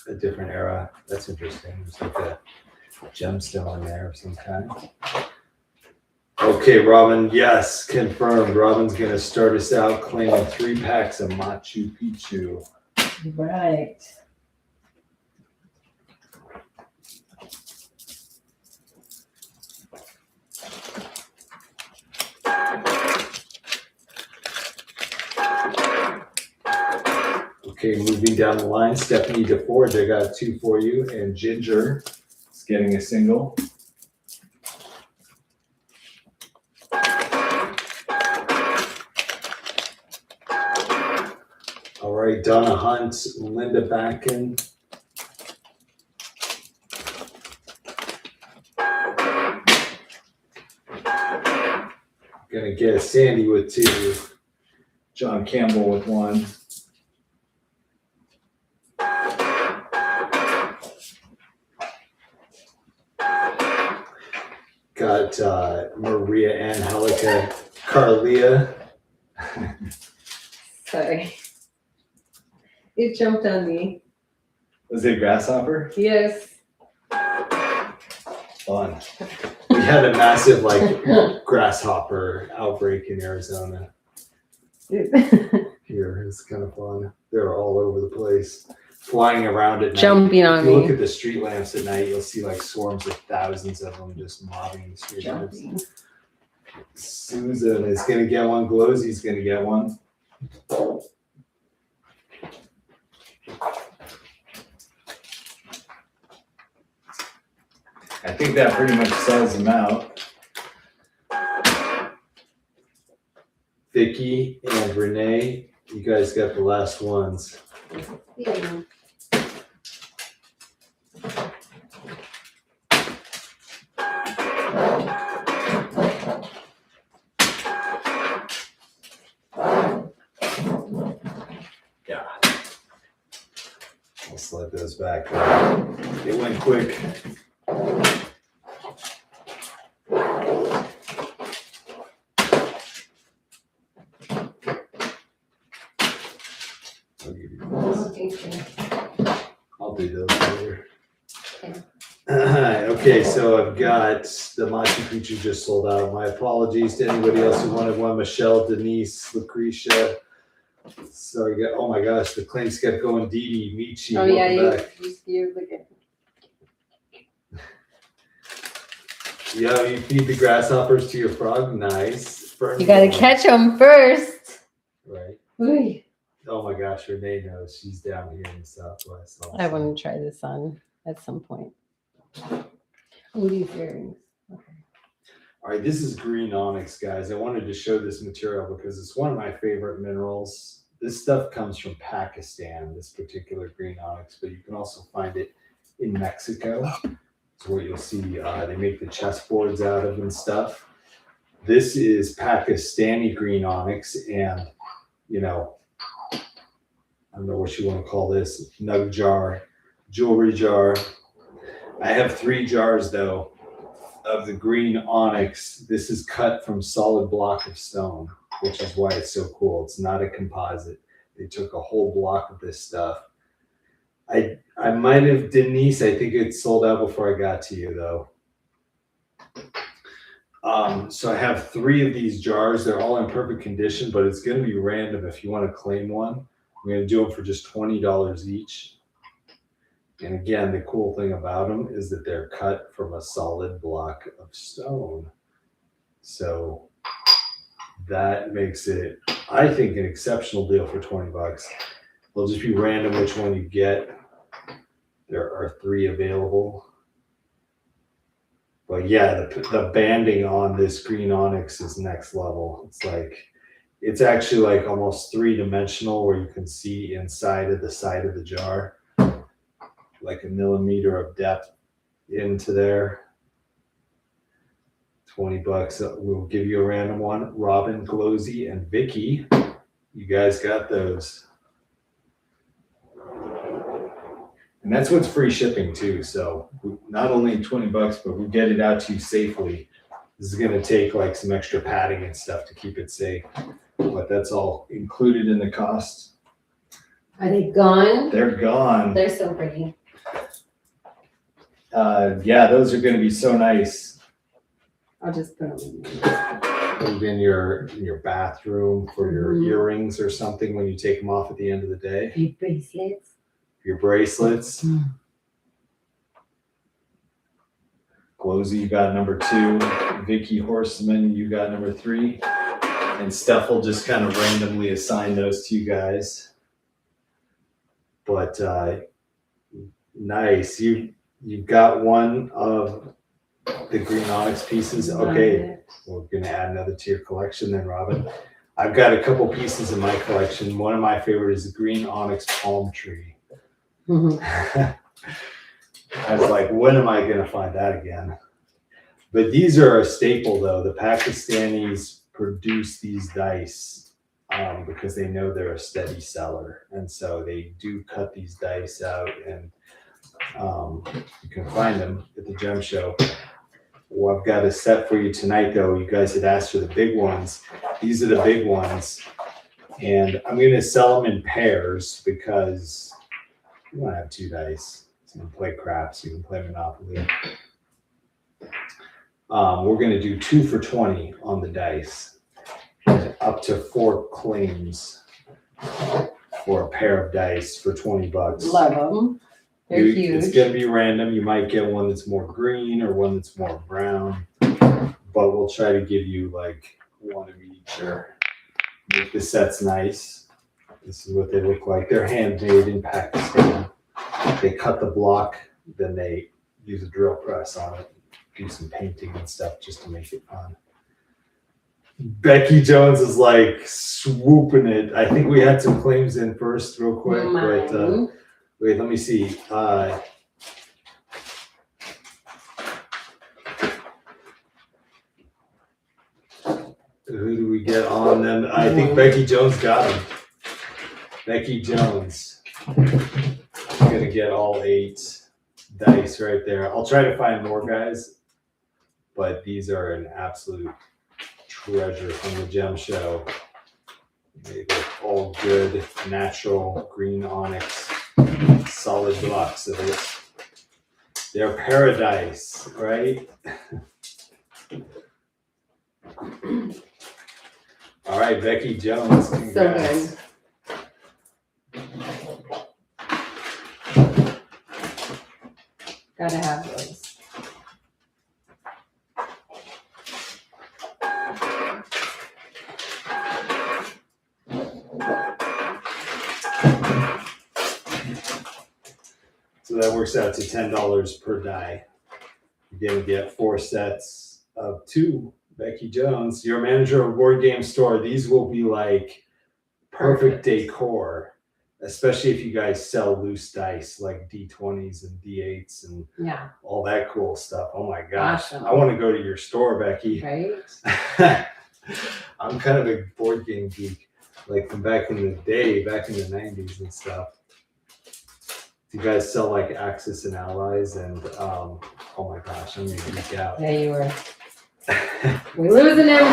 Speaker 2: a different era. That's interesting. There's like a gemstone in there of some kind. Okay, Robin, yes, confirmed. Robin's going to start us out claiming 3 packs of Machu Picchu.
Speaker 1: Right.
Speaker 2: Okay, moving down the line, Stephanie DeForge, I got 2 for you, and Ginger is getting a single. All right, Donna Hunt, Linda Backen. Gonna get Sandy with 2, John Campbell with 1. Got Maria Angelica Carlia.
Speaker 1: Sorry. It jumped on me.
Speaker 2: Was it grasshopper?
Speaker 1: Yes.
Speaker 2: Fun. We had a massive grasshopper outbreak in Arizona. Here, it's kind of fun. They're all over the place, flying around at night.
Speaker 1: Jumping on
Speaker 2: If you look
Speaker 1: me.
Speaker 2: at the street lamps at night, you'll see swarms of thousands of them just mobbing the street lamps. Susan is gonna get one. Glowsy's gonna get one. I think that pretty much sells them out. Vicky and Renee, you guys got the last ones.
Speaker 1: Yeah.
Speaker 2: Yeah. I'll slide those back. It went quick. I'll give you those. I'll do those later. Okay, so I've got the Machu Picchu just sold out. My apologies to anybody else who wanted one. Michelle, Denise, Lucretia. Sorry, oh my gosh, the claims kept going. Dee Dee, Michi,
Speaker 1: Oh yeah,
Speaker 2: welcome back.
Speaker 1: you look at.
Speaker 2: Yeah, you feed the grasshoppers to your frog. Nice.
Speaker 1: You gotta catch them first.
Speaker 2: Right.
Speaker 1: Oy.
Speaker 2: Oh my gosh, Renee knows. She's down here in the Southwest.
Speaker 1: I want to try this on at some point. Oh, these earrings. Okay.
Speaker 2: All right, this is green onyx, guys. I wanted to show this material because it's one of my favorite minerals. This stuff comes from Pakistan, this particular green onyx, but you can also find it in Mexico. It's where you'll see they make the chessboards out of and stuff. This is Pakistani green onyx, and you know, I don't know what you want to call this, nug jar, jewelry jar. I have 3 jars though of the green onyx. This is cut from solid block of stone, which is why it's so cool. It's not a composite. They took a whole block of this stuff. I might have, Denise, I think it sold out before I got to you though. So I have 3 of these jars. They're all in perfect condition, but it's going to be random if you want to claim one. I'm going to do them for just $20 each. And again, the cool thing about them is that they're cut from a solid block of stone. So that makes it, I think, an exceptional deal for $20. It'll just be random which one you get. There are 3 available. But yeah, the banding on this green onyx is next level. It's actually like almost 3-dimensional, where you can see inside of the side of the jar, like a millimeter of depth into there. $20. We'll give you a random one. Robin, Glosy, and Vicky, you guys got those. And that's what's free shipping too. So not only $20, but we get it out to you safely. This is going to take like some extra padding and stuff to keep it safe, but that's all included in the cost.
Speaker 1: Are they gone?
Speaker 2: They're gone.
Speaker 1: They're so pretty.
Speaker 2: Yeah, those are going to be so nice.
Speaker 1: I'll just put them
Speaker 2: in your bathroom for your earrings or something when you take them off at the end of the day.
Speaker 1: Your bracelets.
Speaker 2: Your bracelets. Glosy, you got number 2. Vicky Horseman, you got number 3. And Steph will just kind of randomly assign those to you guys. But nice. You've got one of the green onyx pieces. Okay, we're going to add another to your collection then, Robin. I've got a couple pieces in my collection. One of my favorite is the green onyx palm tree. I was like, when am I going to find that again? But these are a staple though. The Pakistanis produce these dice because they know they're a steady seller. And so they do cut these dice out, and you can find them at the gem show. Well, I've got a set for you tonight though. You guys had asked for the big ones. These are the big ones. And I'm going to sell them in pairs because you want to have 2 dice. So you can play craps, you can play Monopoly. We're going to do 2 for $20 on the dice, up to 4 claims for a pair of dice for $20.
Speaker 1: Love them. They're huge.
Speaker 2: It's going to be random. You might get one that's more green or one that's more brown, but we'll try to give you like one of each or make the sets nice. This is what they look like. They're handmade in Pakistan. They cut the block, then they use a drill press on it, do some painting and stuff just to make it fun. Becky Jones is like swooping it. I think we had some claims in first real quick, but wait, let me see. Who do we get on then? I think Becky Jones got him. Becky Jones. I'm going to get all 8 dice right there. I'll try to find more guys, but these are an absolute treasure from the gem show. They look all good, natural, green onyx, solid blocks of it. They're paradise, right? All right, Becky Jones. Congrats.
Speaker 1: So good. Gotta have those.
Speaker 2: So that works out to $10 per die. You're going to get 4 sets of 2. Becky Jones, your manager of Board Game Store. These will be like perfect decor. especially if you guys sell loose dice like D20s and D8s and
Speaker 1: Yeah.
Speaker 2: all that cool stuff. Oh my gosh.
Speaker 1: Awesome.
Speaker 2: I want to go to your store, Becky.
Speaker 1: Right.
Speaker 2: I'm kind of a board game geek, like from back in the day, back in the 90s and stuff. You guys sell like Axis and Allies and oh my gosh, I'm gonna geek out.
Speaker 1: Yeah, you were. We're losing him.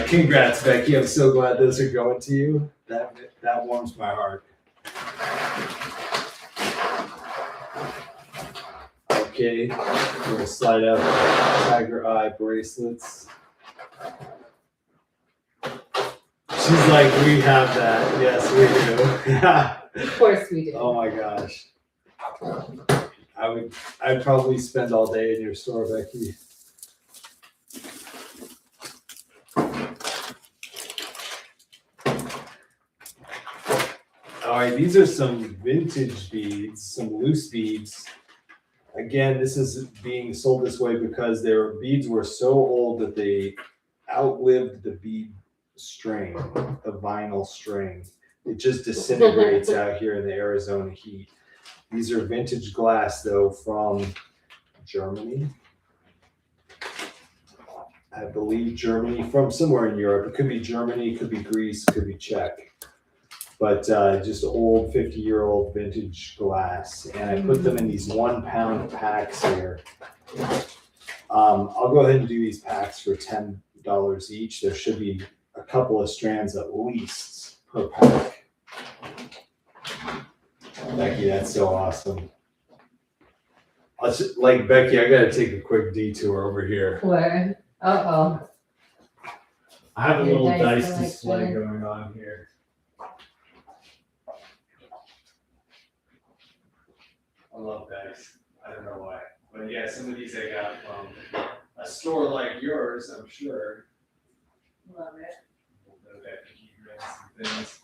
Speaker 2: Congrats, Becky. I'm so glad those are going to you. That warms my heart. Okay, we're gonna slide out the Tiger Eye bracelets. She's like, we have that. Yes, we do.
Speaker 1: Of course we do.
Speaker 2: Oh my gosh. I'd probably spend all day in your store, Becky. All right, these are some vintage beads, some loose beads. Again, this is being sold this way because their beads were so old that they outlived the bead string, the vinyl string. It just disintegrates out here in the Arizona heat. These are vintage glass, though, from Germany. I believe Germany, from somewhere in Europe. It could be Germany, it could be Greece, it could be Czech. But just old 50-year-old vintage glass. And I put them in these 1 pound packs here. I'll go ahead and do these packs for $10 each. There should be a couple of strands at least per pack. Becky, that's so awesome. Like Becky, I gotta take a quick detour over here.
Speaker 1: Where? Uh-oh.
Speaker 2: I have a
Speaker 1: Your
Speaker 2: little
Speaker 1: dice
Speaker 2: dice
Speaker 1: are like
Speaker 2: display
Speaker 1: that.
Speaker 2: going on here. I love dice. I don't know why. But yeah, some of these I got from a store like yours, I'm sure.
Speaker 1: Love it.
Speaker 2: Things.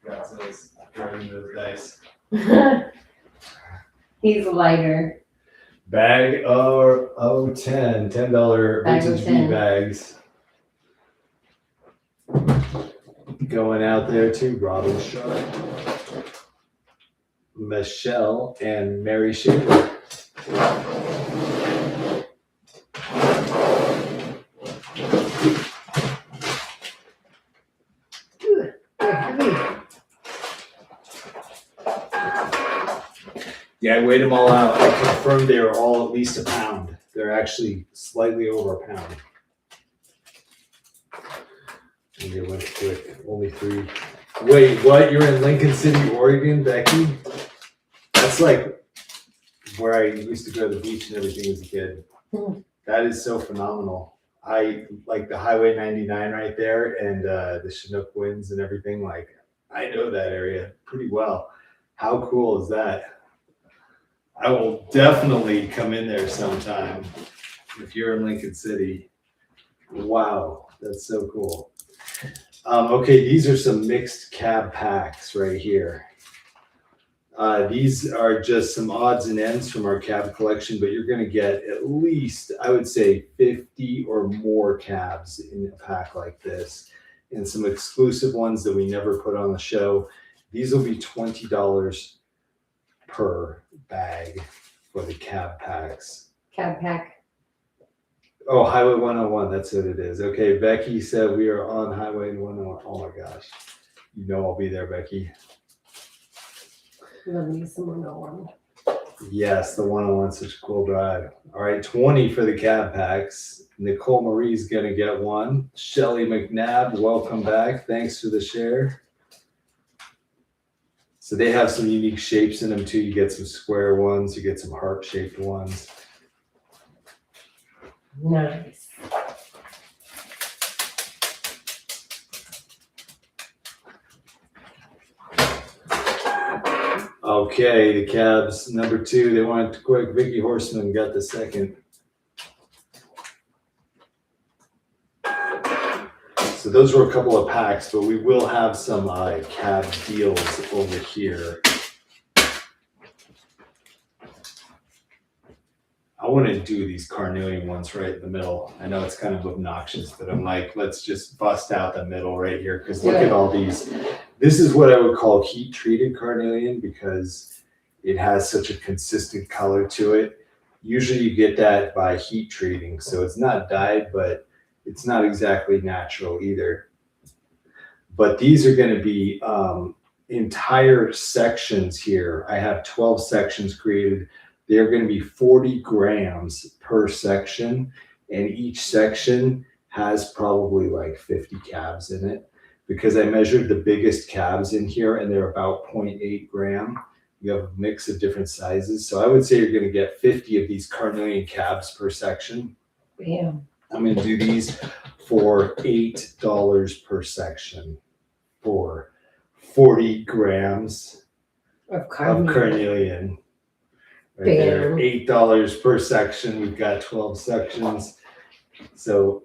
Speaker 2: Got those, throwing those dice.
Speaker 1: He's lighter.
Speaker 2: Bag of 10 $10
Speaker 1: Bag of
Speaker 2: vintage
Speaker 1: 10.
Speaker 2: bead bags. Going out there to Robin Sharp, Michelle, and Mary Shaver. Yeah, I weighed them all out. I confirmed they were all at least a pound. They're actually slightly over a pound. And they went quick. Only 3. Wait, what? You're in Lincoln City, Oregon, Becky? That's like where I used to go to the beach and everything as a kid. That is so phenomenal. I like the Highway 99 right there and the Chinook winds and everything. Like, I know that area pretty well. How cool is that? I will definitely come in there sometime if you're in Lincoln City. Wow, that's so cool. Okay, these are some mixed cab packs right here. These are just some odds and ends from our cab collection, but you're going to get at least, I would say, 50 or more cabs in a pack like this, and some exclusive ones that we never put on the show. These will be $20 per bag for the cab packs.
Speaker 1: Cab pack.
Speaker 2: Oh, Highway 101, that's what it is. Okay, Becky said we are on Highway 101. Oh my gosh. You know I'll be there, Becky.
Speaker 1: Love me some 101.
Speaker 2: Yes, the 101 is such a cool drive. All right, 20 for the cab packs. Nicole Marie's going to get one. Shelly McNabb, welcome back. Thanks for the share. So they have some unique shapes in them too. You get some square ones, you get some heart-shaped ones.
Speaker 1: Nice.
Speaker 2: Okay, the cabs, number 2, they went quick. Vicky Horseman got the second. So those were a couple of packs, but we will have some cab deals over here. I want to do these carnelian ones right in the middle. I know it's kind of obnoxious, but I'm like, let's just bust out the middle right here because look at all these. This is what I would call heat treated carnelian because it has such a consistent color to it. Usually you get that by heat treating, so it's not dyed, but it's not exactly natural either. But these are going to be entire sections here. I have 12 sections created. They're going to be 40 grams per section, and each section has probably like 50 calves in it because I measured the biggest calves in here and they're about 0.8 gram. You have a mix of different sizes. So I would say you're going to get 50 of these carnelian calves per section.
Speaker 3: Bam.
Speaker 2: I'm going to do these for $8 per section for 40 grams
Speaker 3: Of
Speaker 2: of
Speaker 3: carnelian.
Speaker 2: carnelian. Right there,
Speaker 3: Bam.
Speaker 2: $8 per section. We've got 12 sections. So,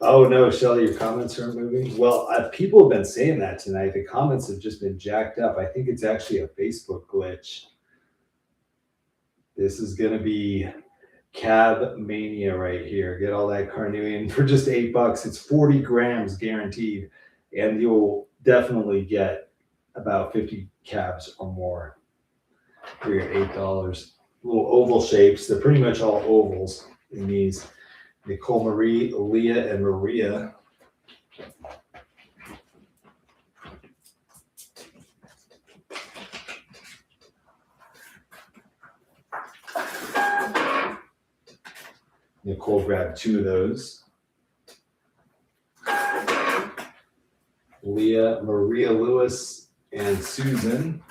Speaker 2: oh no, Shelly, your comments aren't moving. Well, people have been saying that tonight. The comments have just been jacked up. I think it's actually a Facebook glitch. This is going to be Cab Mania right here. Get all that carnelian for just $8. It's 40 grams guaranteed, and you'll definitely get about 50 cabs or more for your $8. Little oval shapes. They're pretty much all ovals in these. Nicole Marie, Leah, and Maria. Nicole grabbed 2 of those. Leah, Maria Lewis, and Susan.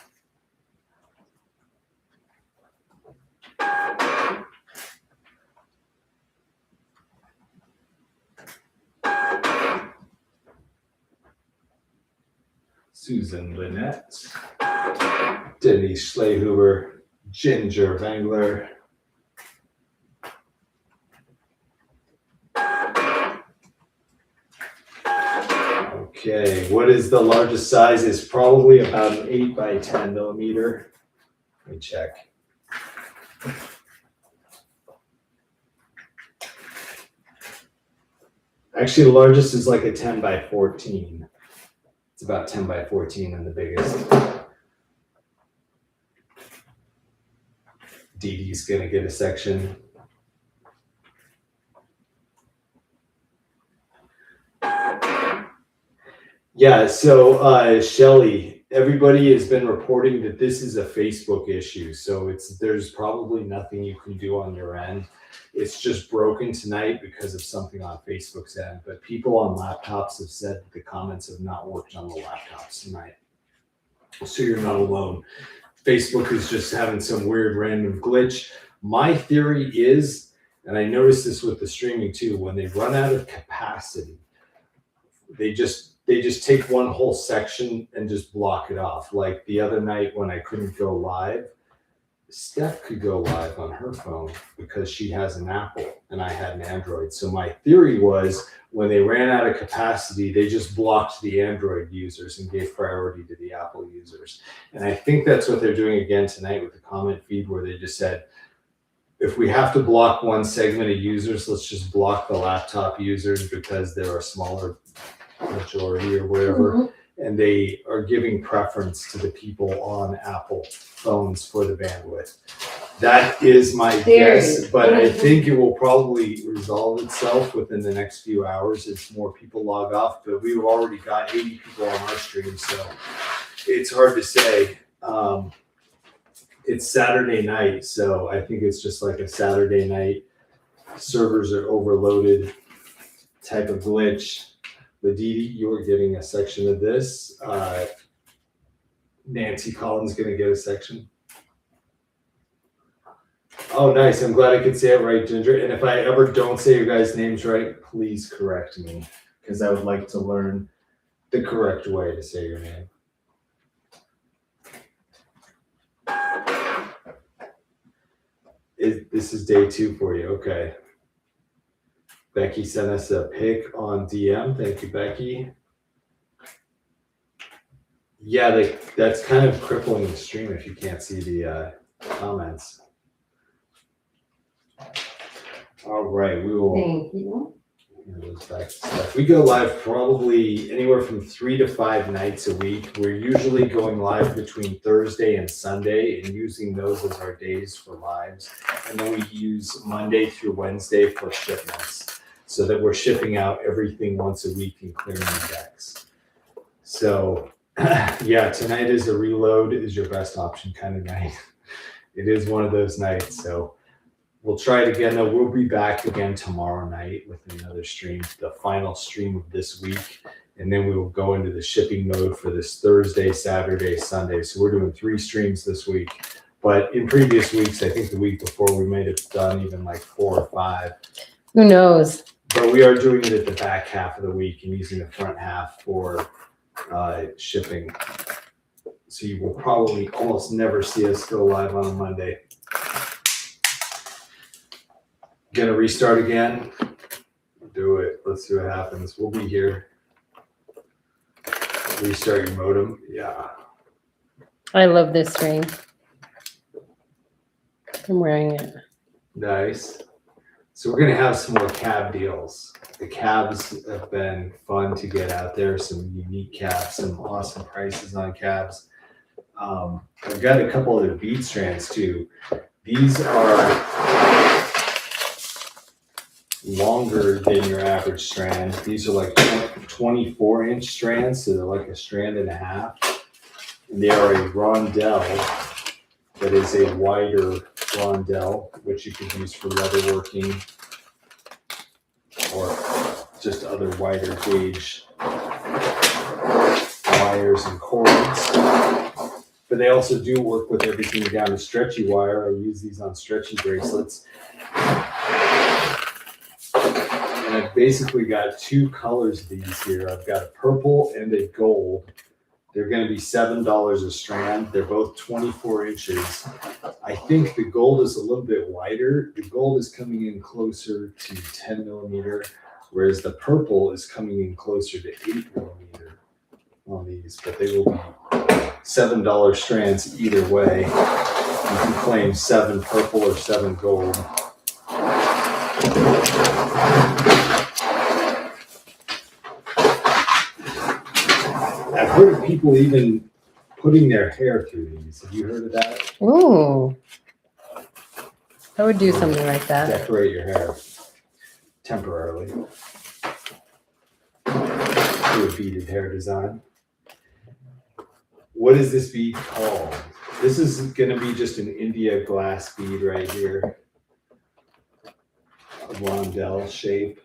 Speaker 2: Susan Lynette, Denise Schlehuber, Ginger Vangler, okay, what is the largest size? It's probably about an 8 by 10 millimeter. Let me check. Actually, the largest is like a 10 by 14. It's about 10 by 14 and the biggest. Dee Dee's gonna get a section. Yeah, so Shelly, everybody has been reporting that this is a Facebook issue. So there's probably nothing you can do on your end. It's just broken tonight because of something on Facebook's end. But people on laptops have said that the comments have not worked on the laptops tonight. So you're not alone. Facebook is just having some weird random glitch. My theory is, and I noticed this with the streaming too, when they run out of capacity, they just take one whole section and just block it off. Like the other night when I couldn't go live, Steph could go live on her phone because she has an Apple and I had an Android. So my theory was when they ran out of capacity, they just blocked the Android users and gave priority to the Apple users. And I think that's what they're doing again tonight with the comment feed, where they just said, if we have to block one segment of users, let's just block the laptop users because they're a smaller majority or whatever. Mm-hmm. And they are giving preference to the people on Apple phones for the bandwidth. That is my guess, but I think it will probably resolve itself within the next few hours as more people log off. But we've already got 80 people on our stream, so it's hard to say. It's Saturday night, so I think it's just like a Saturday night. Servers are overloaded type of glitch. But Dee Dee, you were getting a section of this. Nancy Collins going to get a section. Oh, nice. I'm glad I could say it right, Ginger. And if I ever don't say your guys' names right, please correct me, because I would like to learn the correct way to say your name. This is day 2 for you. Okay. Becky sent us a pic on DM. Thank you, Becky. Yeah, that's kind of crippling the stream if you can't see the comments. All right, we will.
Speaker 1: Thank you.
Speaker 2: We go live probably anywhere from 3 to 5 nights a week. We're usually going live between Thursday and Sunday and using those as our days for lives. And then we use Monday through Wednesday for shipments so that we're shipping out everything once a week and clearing the decks. So yeah, tonight is a reload is your best option kind of night. It is one of those nights. So we'll try it again, though. We'll be back again tomorrow night with another stream, the final stream of this week. And then we will go into the shipping mode for this Thursday, Saturday, Sunday. So we're doing 3 streams this week. But in previous weeks, I think the week before, we might have done even like 4 or 5.
Speaker 1: Who knows?
Speaker 2: But we are doing it at the back half of the week and using the front half for shipping. So you will probably almost never see us go live on a Monday. Gonna restart again? Do it. Let's see what happens. We'll be here. Restart your modem. Yeah.
Speaker 1: I love this screen. I'm wearing it.
Speaker 2: Nice. So we're gonna have some more cab deals. The cabs have been fun to get out there. Some unique cabs, some awesome prices on cabs. I've got a couple of the bead strands too. These are longer than your average strand. These are like 24-inch strands, so they're like a strand and a half. And they are a rondelle that is a wider rondelle, which you can use for leatherworking or just other wider gauge wires and cords. But they also do work with everything down to stretchy wire. I use these on stretchy bracelets. And I've basically got 2 colors of these here. I've got a purple and a gold. They're going to be $7 a strand. They're both 24 inches. I think the gold is a little bit wider. The gold is coming in closer to 10 millimeter, whereas the purple is coming in closer to 8 millimeter on these. But they will be $7 strands either way. You can claim 7 purple or 7 gold. I've heard of people even putting their hair through these. Have you heard of that?
Speaker 1: Ooh. I would do something like that.
Speaker 2: Decorate your hair temporarily. Do a beaded hair design. What is this bead called? This is going to be just an India glass bead right here. A rondelle shape.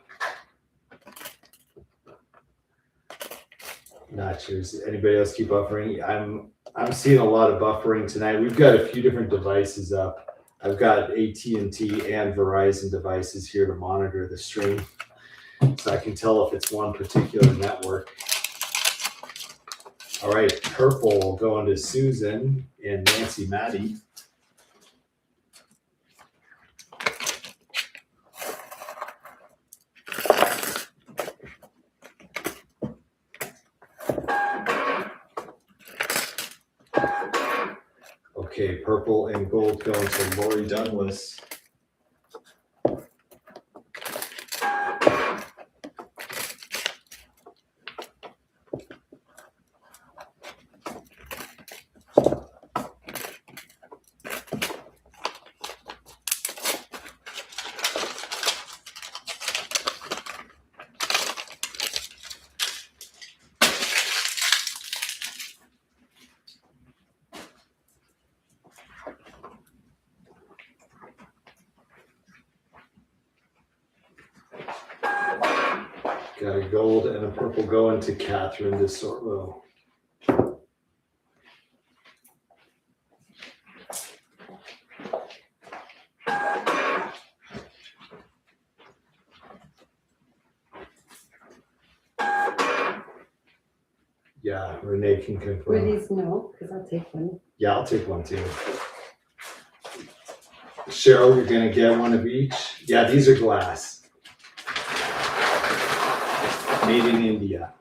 Speaker 2: Not sure. Does anybody else keep buffering? I'm seeing a lot of buffering tonight. We've got a few different devices up. I've got AT&T and Verizon devices here to monitor the stream, so I can tell if it's one particular network. All right, purple will go into Susan and Nancy Maddie. Okay, purple and gold going to Lori Douglas. Got a gold and a purple going to Catherine DeSorbo. Yeah, Renee can
Speaker 1: Were
Speaker 2: confirm.
Speaker 1: these no? Because I'll take one.
Speaker 2: Yeah, I'll take one too. Cheryl, you're gonna get one of each. Yeah, these are glass. Made in India.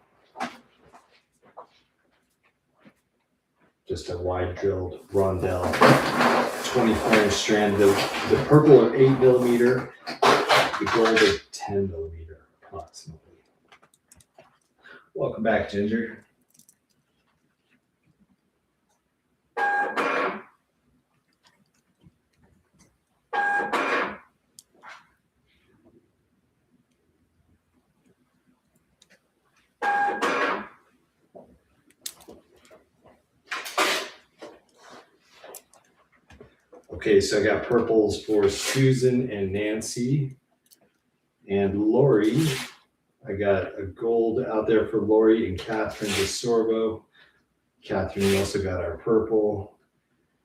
Speaker 2: Just a wide drilled rondelle, 24-inch strand. The purple are 8 millimeter, the gold at 10 millimeter approximately. Welcome back, Ginger. Okay, so I got purples for Susan and Nancy and Lori. I got a gold out there for Lori and Catherine DeSorbo. Catherine, you also got our purple.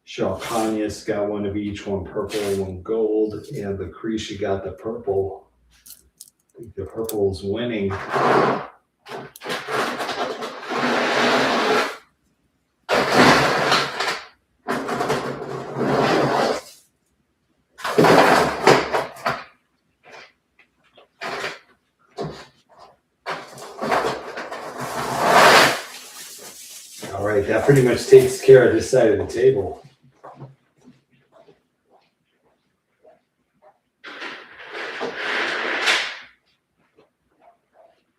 Speaker 2: Shalkanias got one of each, one purple, one gold. And Lucretia got the purple. I think the purple's winning. All right, that pretty much takes care of this side of the table.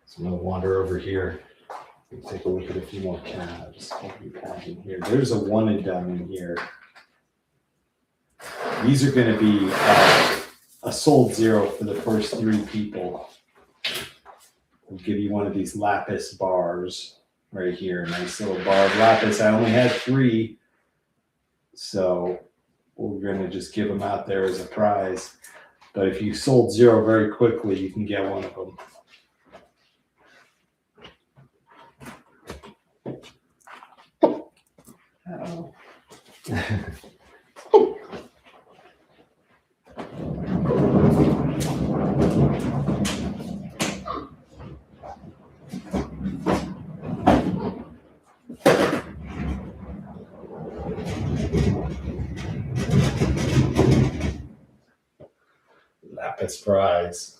Speaker 2: So I'm gonna wander over here and take a look at a few more calves. What do we have in here? There's a one and done in here. These are gonna be a sold zero for the first three people. We'll give you one of these lapis bars right here. Nice little bar of lapis. I only had 3, so we're gonna just give them out there as a prize. But if you sold 0 very quickly, you can get one of them.
Speaker 1: Uh-oh.
Speaker 2: Lapis prize.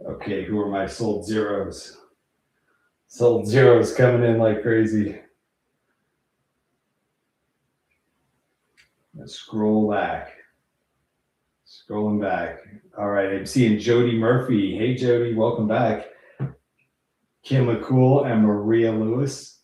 Speaker 2: Okay, who are my sold zeros? Sold zeros coming in like crazy. Let's scroll back. Scrolling back. All right, I'm seeing Jody Murphy. Hey, Jody, welcome back. Kim McCool and Maria Lewis.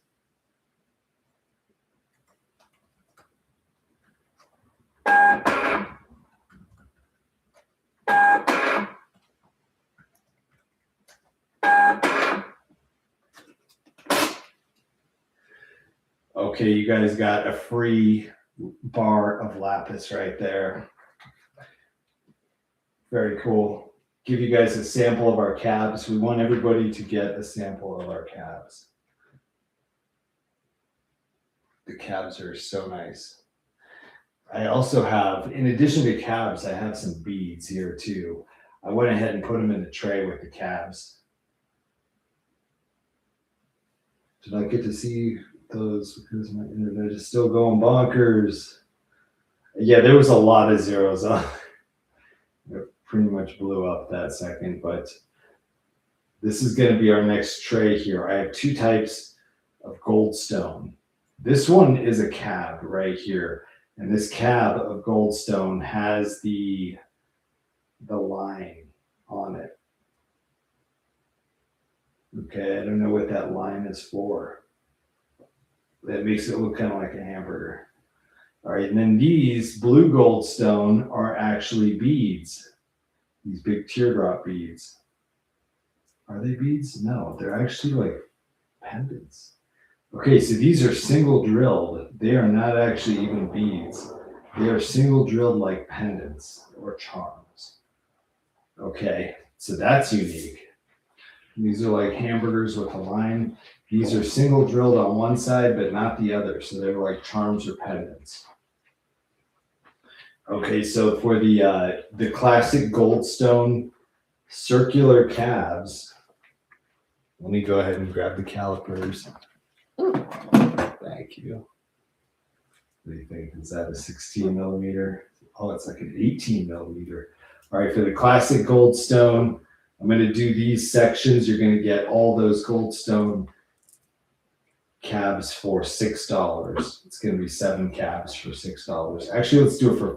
Speaker 2: Okay, you guys got a free bar of lapis right there. Very cool. Give you guys a sample of our cabs. We want everybody to get a sample of our cabs. The cabs are so nice. I also have, in addition to cabs, I have some beads here too. I went ahead and put them in the tray with the cabs. Did I get to see those? Because my internet is still going bonkers. Yeah, there was a lot of zeros on. It pretty much blew up that second, but this is going to be our next tray here. I have 2 types of goldstone. This one is a cab right here. And this cab of goldstone has the line on it. Okay, I don't know what that line is for. That makes it look kind of like a hamburger. All right, and then these blue goldstone are actually beads. These big teardrop beads. Are they beads? No, they're actually like pendants. Okay, so these are single drilled. They are not actually even beads. They are single drilled like pendants or charms. Okay, so that's unique. These are like hamburgers with a line. These are single drilled on one side, but not the other. So they're like charms or pendants. Okay, so for the classic goldstone circular calves, let me go ahead and grab the calipers. Thank you. What do you think? Is that a 16 millimeter? Oh, it's like an 18 millimeter. All right, for the classic goldstone, I'm going to do these sections. You're going to get all those goldstone cabs for $6. It's going to be 7 cabs for $6. Actually, let's do it for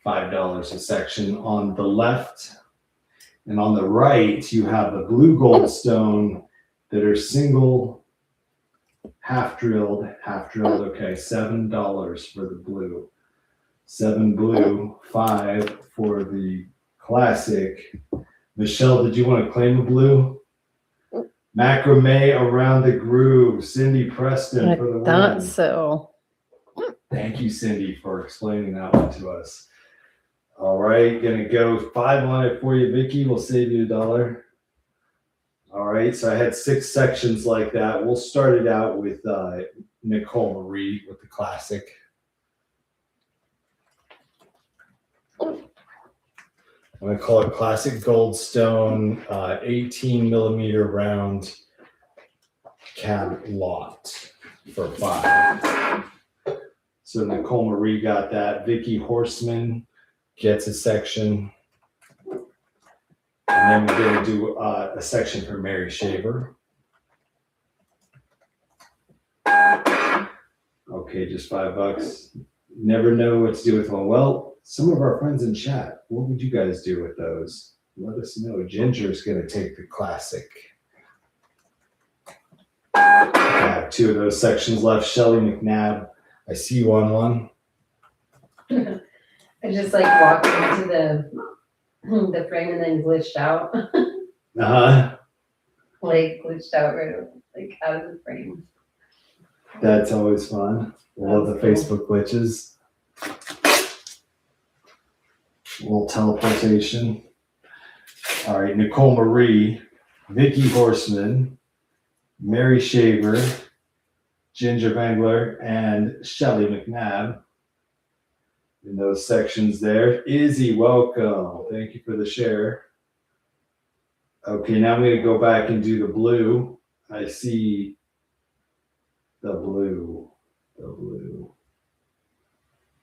Speaker 2: $5 a section. On the left and on the right, you have the blue goldstone that are single, half drilled. Okay, $7 for the blue. 7 blue, 5 for the classic. Michelle, did you want to claim the blue? Macrame around the groove. Cindy Preston for the
Speaker 3: I thought
Speaker 2: win.
Speaker 3: so.
Speaker 2: Thank you, Cindy, for explaining that one to us. All right, gonna go 5 on it for you, Vicky. We'll save you $1. All right, so I had 6 sections like that. We'll start it out with Nicole Marie with the classic. I'm gonna call it classic goldstone, 18 millimeter round cab lot for 5. So Nicole Marie got that. Vicky Horseman gets a section. And then we're gonna do a section for Mary Shaver. Okay, just $5. Never know what to do with one. Well, some of our friends in chat, what would you guys do with those? Let us know. Ginger's gonna take the classic. I have 2 of those sections left. Shelly McNabb, I see you on one.
Speaker 1: I just like walked into the frame and then glitched out.
Speaker 2: Uh-huh.
Speaker 1: Like glitched out right like out of the frame.
Speaker 2: That's always fun. Love the Facebook glitches. A little teleportation. All right, Nicole Marie, Vicky Horseman, Mary Shaver, Ginger Vangler, and Shelly McNabb. In those sections there. Izzy, welcome. Thank you for the share. Okay, now I'm going to go back and do the blue. I see the blue.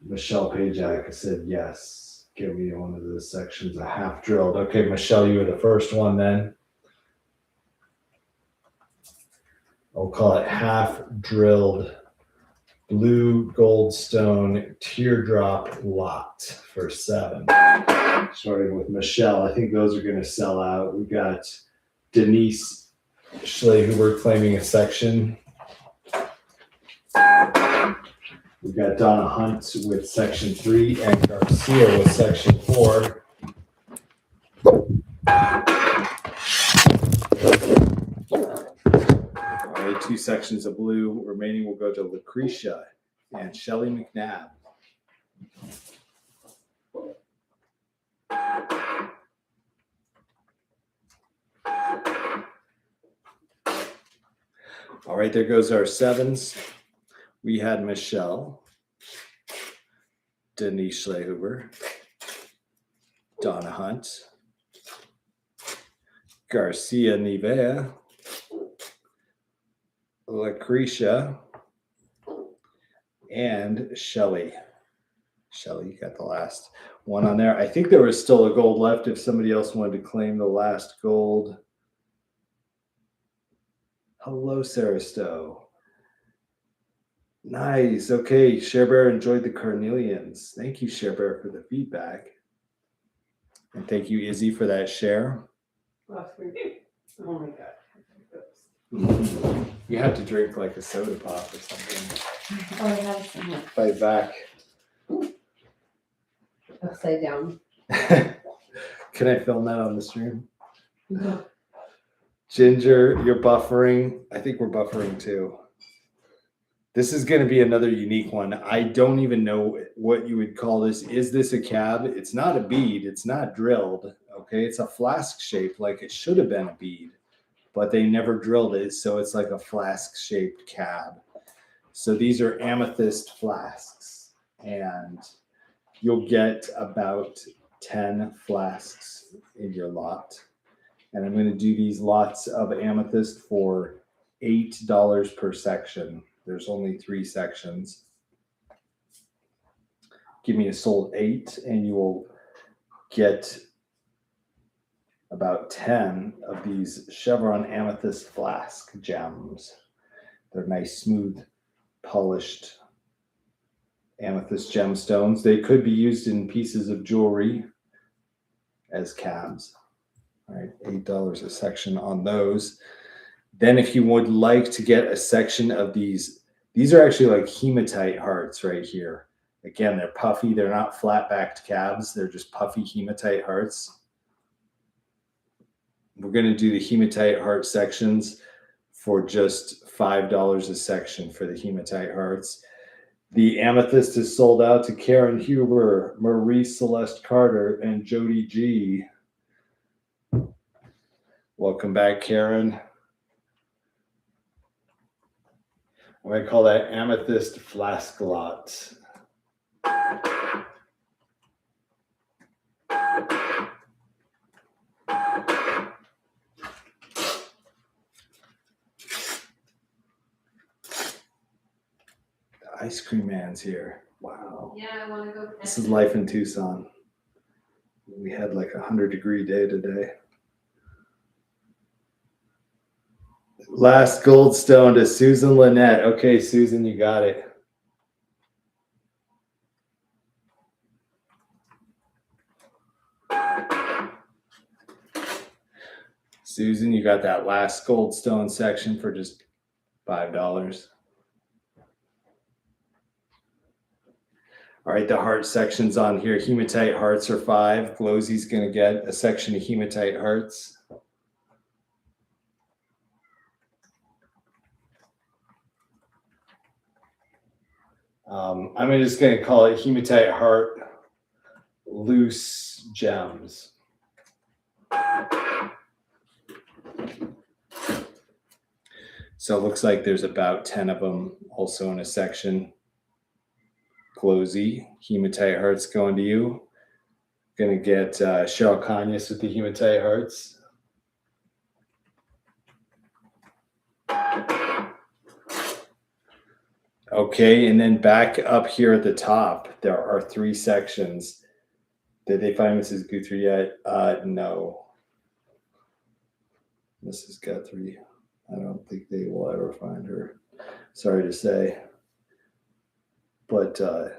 Speaker 2: Michelle Pajak said yes. Give me one of those sections, a half drilled. Okay, Michelle, you were the first one then. I'll call it half drilled blue goldstone teardrop lot for 7. Starting with Michelle. I think those are going to sell out. We got Denise Schlehuber claiming a section. We got Donna Hunt with section 3 and Garcia with section 4. All right, 2 sections of blue remaining will go to Lucretia and Shelly McNabb. All right, there goes our 7s. We had Michelle, Denise Schlehuber, Donna Hunt, Garcia Nivea, Lucretia, and Shelly. Shelly, you got the last one on there. I think there was still a gold left if somebody else wanted to claim the last gold. Hello, Sarah Stowe. Nice. Okay, Sharebear enjoyed the carnelians. Thank you, Sharebear, for the feedback. And thank you, Izzy, for that share.
Speaker 1: Oh my god.
Speaker 2: You have to drink like a soda pop or something.
Speaker 1: Oh, I have some
Speaker 2: Fight back.
Speaker 1: upside down.
Speaker 2: Can I film that on the stream? Ginger, you're buffering. I think we're buffering too. This is going to be another unique one. I don't even know what you would call this. Is this a cab? It's not a bead. It's not drilled. Okay. It's a flask shape like it should have been a bead, but they never drilled it. So it's like a flask shaped cab. So these are amethyst flasks and you'll get about 10 flasks in your lot. And I'm going to do these lots of amethyst for $8 per section. There's only 3 sections. Give me a sold 8 and you will get about 10 of these chevron amethyst flask gems. They're nice, smooth, polished amethyst gemstones. They could be used in pieces of jewelry as cabs. All right, $8 a section on those. Then if you would like to get a section of these are actually like hematite hearts right here. Again, they're puffy. They're not flat-backed cabs. They're just puffy hematite hearts. We're going to do the hematite heart sections for just $5 a section for the hematite hearts. The amethyst is sold out to Karen Huber, Marie Celeste Carter, and Jody G. Welcome back, Karen. I'm going to call that amethyst flask lot. Ice cream man's here. Wow.
Speaker 1: Yeah, I want to go.
Speaker 2: This is life in Tucson. We had like a 100-degree day today. Last goldstone to Susan Lynette. Okay, Susan, you got it. Susan, you got that last goldstone section for just $5. All right, the heart section's on here. Hematite hearts are $5. Glowsy's going to get a section of hematite hearts. I'm just going to call it hematite heart loose gems. So it looks like there's about 10 of them also in a section. Glowsy, hematite hearts going to you. Gonna get Cheryl Conyas with the hematite hearts. Okay, and then back up here at the top, there are 3 sections. Did they find Mrs. Guthrie yet? No. Mrs. Guthrie, I don't think they will ever find her. Sorry to say. But if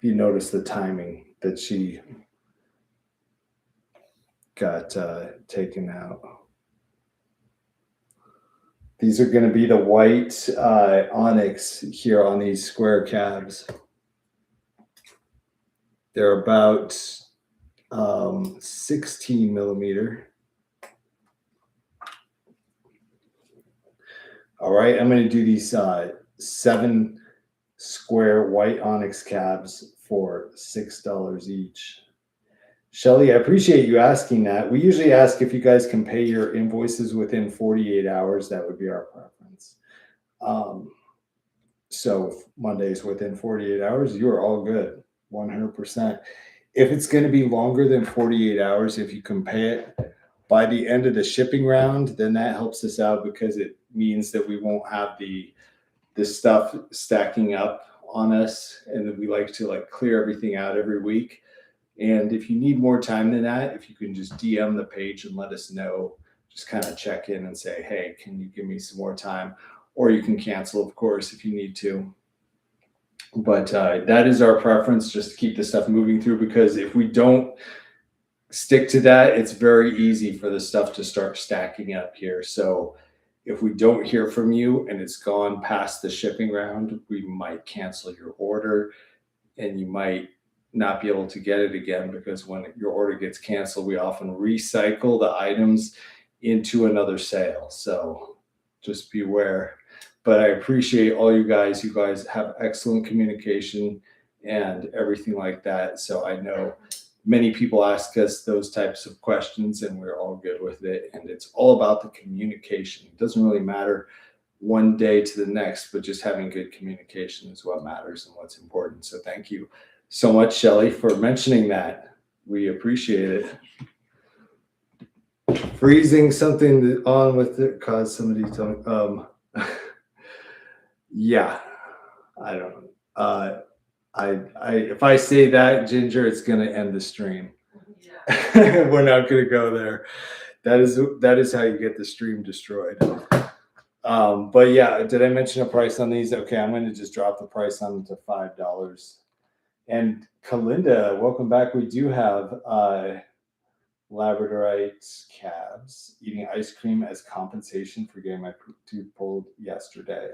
Speaker 2: you notice the timing that she got taken out. These are going to be the white onyx here on these square cabs. They're about 16 millimeter. All right, I'm going to do these 7 square white onyx cabs for $6 each. Shelly, I appreciate you asking that. We usually ask if you guys can pay your invoices within 48 hours. That would be our preference. So if Monday's within 48 hours, you are all good, 100%. If it's going to be longer than 48 hours, if you can pay it by the end of the shipping round, then that helps us out because it means that we won't have the stuff stacking up on us, and we like to clear everything out every week. And if you need more time than that, if you can just DM the page and let us know, just kind of check in and say, hey, can you give me some more time? Or you can cancel, of course, if you need to. But that is our preference, just to keep the stuff moving through, because if we don't stick to that, it's very easy for the stuff to start stacking up here. So if we don't hear from you and it's gone past the shipping round, we might cancel your order and you might not be able to get it again, because when your order gets canceled, we often recycle the items into another sale. So just beware. But I appreciate all you guys. You guys have excellent communication and everything like that. So I know many people ask us those types of questions and we're all good with it. And it's all about the communication. It doesn't really matter one day to the next, but just having good communication is what matters and what's important. So thank you so much, Shelly, for mentioning that. We appreciate it. Freezing something on with it caused somebody to yeah, I don't know. If I say that, Ginger, it's gonna end the stream. Yeah. We're not gonna go there. That is how you get the stream destroyed. But yeah, did I mention a price on these? Okay, I'm going to just drop the price on them to $5. And Kalinda, welcome back. We do have Labradorite calves eating ice cream as compensation for getting my tooth pulled yesterday.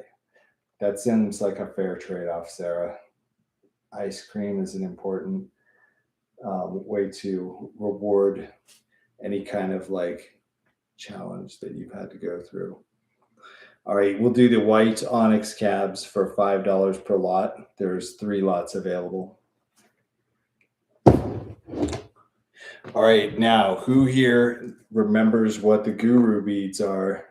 Speaker 2: That seems like a fair trade-off, Sarah. Ice cream is an important way to reward any kind of like challenge that you've had to go through. All right, we'll do the white onyx cabs for $5 per lot. There's 3 lots available. All right, now who here remembers what the guru beads are?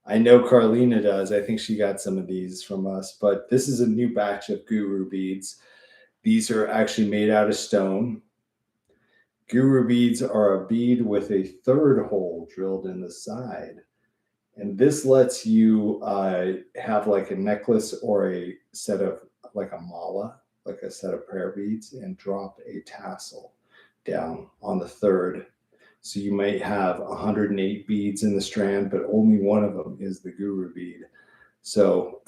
Speaker 2: I know Carlina does. I think she got some of these from us, but this is a new batch of guru beads. These are actually made out of stone. Guru beads are a bead with a 3rd hole drilled in the side. And this lets you have like a necklace or a set of like a mala, like a set of prayer beads, and drop a tassel down on the 3rd. So you might have 108 beads in the strand, but only one of them is the guru bead. So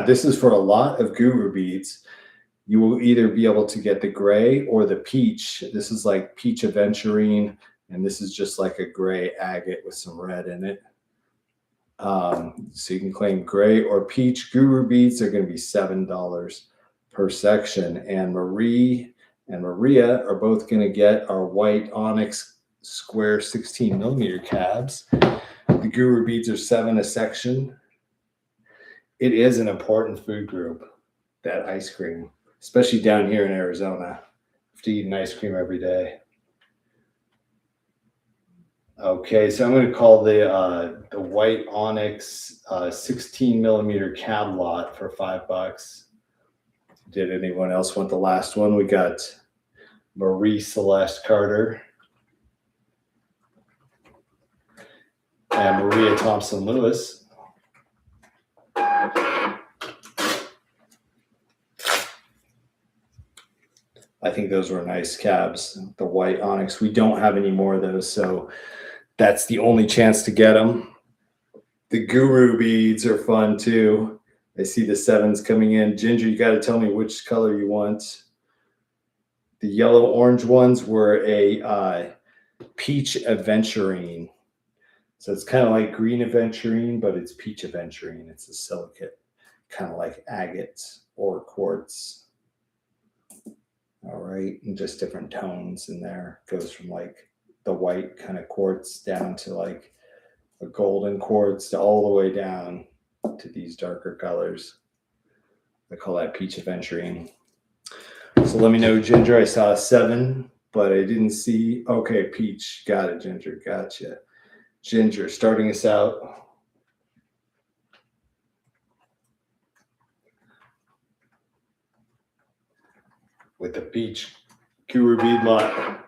Speaker 2: this is for a lot of guru beads. You will either be able to get the gray or the peach. This is like peach aventurine, and this is just like a gray agate with some red in it. So you can claim gray or peach. Guru beads are going to be $7 per section. And Marie and Maria are both going to get our white onyx square 16 millimeter cabs. The guru beads are $7 a section. It is an important food group, that ice cream, especially down here in Arizona. I have to eat an ice cream every day. Okay, so I'm going to call the white onyx 16 millimeter cab lot for $5. Did anyone else want the last one? We got Marie Celeste Carter and Maria Thompson Lewis. I think those were nice cabs, the white onyx. We don't have any more of those, so that's the only chance to get them. The guru beads are fun too. I see the 7s coming in. Ginger, you got to tell me which color you want. The yellow orange ones were a peach aventurine. So it's kind of like green aventurine, but it's peach aventurine. It's a silicate, kind of like agate or quartz. All right, and just different tones in there. Goes from like the white kind of quartz down to like a golden quartz to all the way down to these darker colors. I call that peach aventurine. So let me know, Ginger. I saw a 7, but I didn't see. Okay, peach. Got it, Ginger. Gotcha. Ginger, starting us out. With the peach guru bead lot.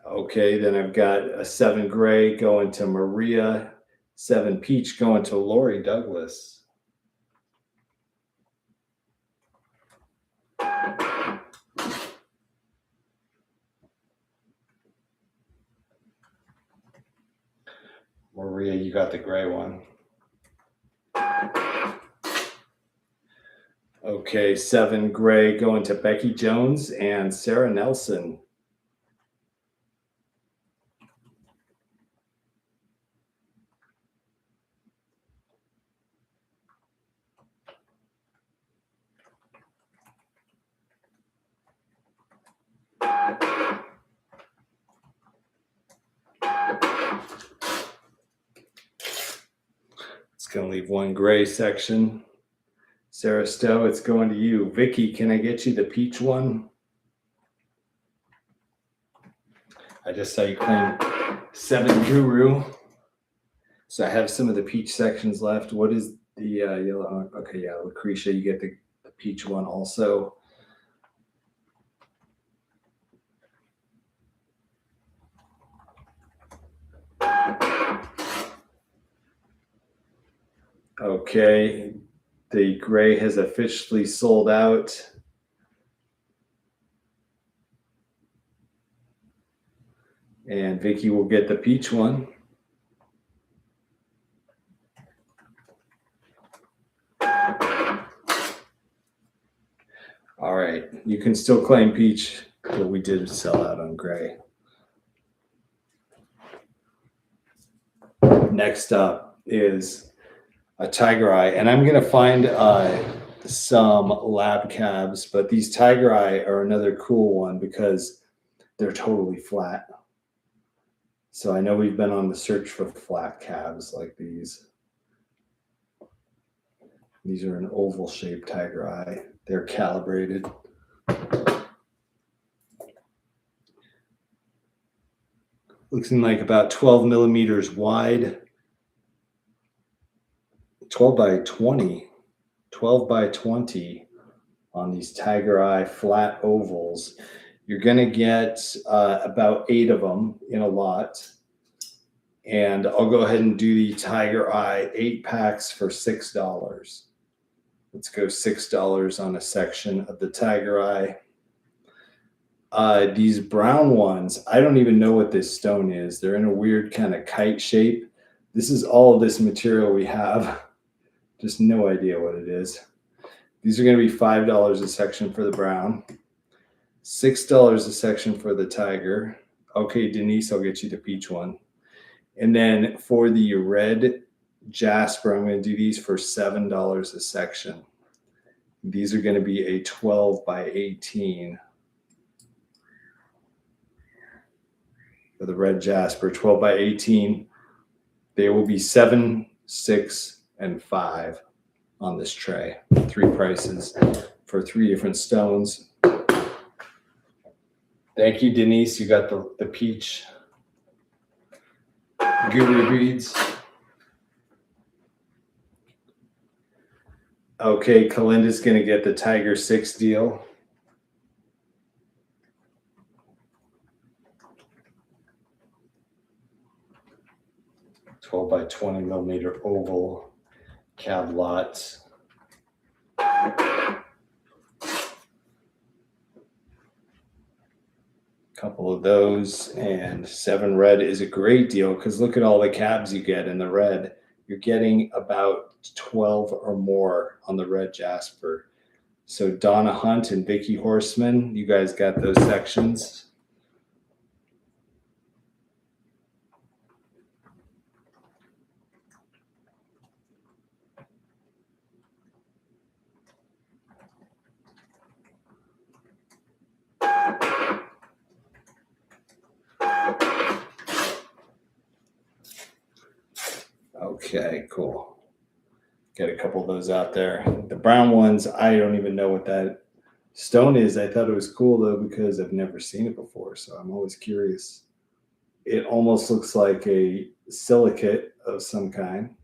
Speaker 2: Okay, then I've got a 7 gray going to Maria, 7 peach going to Lori Douglas. Maria, you got the gray one. Okay, 7 gray going to Becky Jones and Sarah Nelson. It's going to leave 1 gray section. Sarah Stowe, it's going to you. Vicky, can I get you the peach one? I just saw you claim 7 guru. So I have some of the peach sections left. What is the yellow? Okay, yeah, Lucretia, you get the peach one also. Okay, the gray has officially sold out. And Vicky will get the peach one. You can still claim peach, but we did sell out on gray. Next up is a tiger eye, and I'm gonna find some lab cabs, but these tiger eye are another cool one because they're totally flat. So I know we've been on the search for flat cabs like these. These are an oval shaped tiger eye. They're calibrated. Looking like about 12 millimeters wide, 12 by 20 on these tiger eye flat ovals. You're going to get about 8 of them in a lot. And I'll go ahead and do the tiger eye 8 packs for $6. Let's go $6 on a section of the tiger eye. These brown ones, I don't even know what this stone is. They're in a weird kind of kite shape. This is all of this material we have. Just no idea what it is. These are going to be $5 a section for the brown, $6 a section for the tiger. Okay, Denise, I'll get you the peach one. And then for the red jasper, I'm going to do these for $7 a section. These are going to be a 12 by 18. For the red jasper, 12 by 18. They will be 7, 6, and 5 on this tray. 3 prices for 3 different stones. Thank you, Denise. You got the peach guru beads. Okay, Kalinda's going to get the Tiger 6 deal. By 20 millimeter oval cab lot. Couple of those, and 7 red is a great deal because look at all the cabs you get in the red. You're getting about 12 or more on the red jasper. So Donna Hunt and Vicky Horseman, you guys got those sections. Okay, cool. Get a couple of those out there. The brown ones, I don't even know what that stone is. I thought it was cool though because I've never seen it before, so I'm always curious. It almost looks like a silicate of some kind.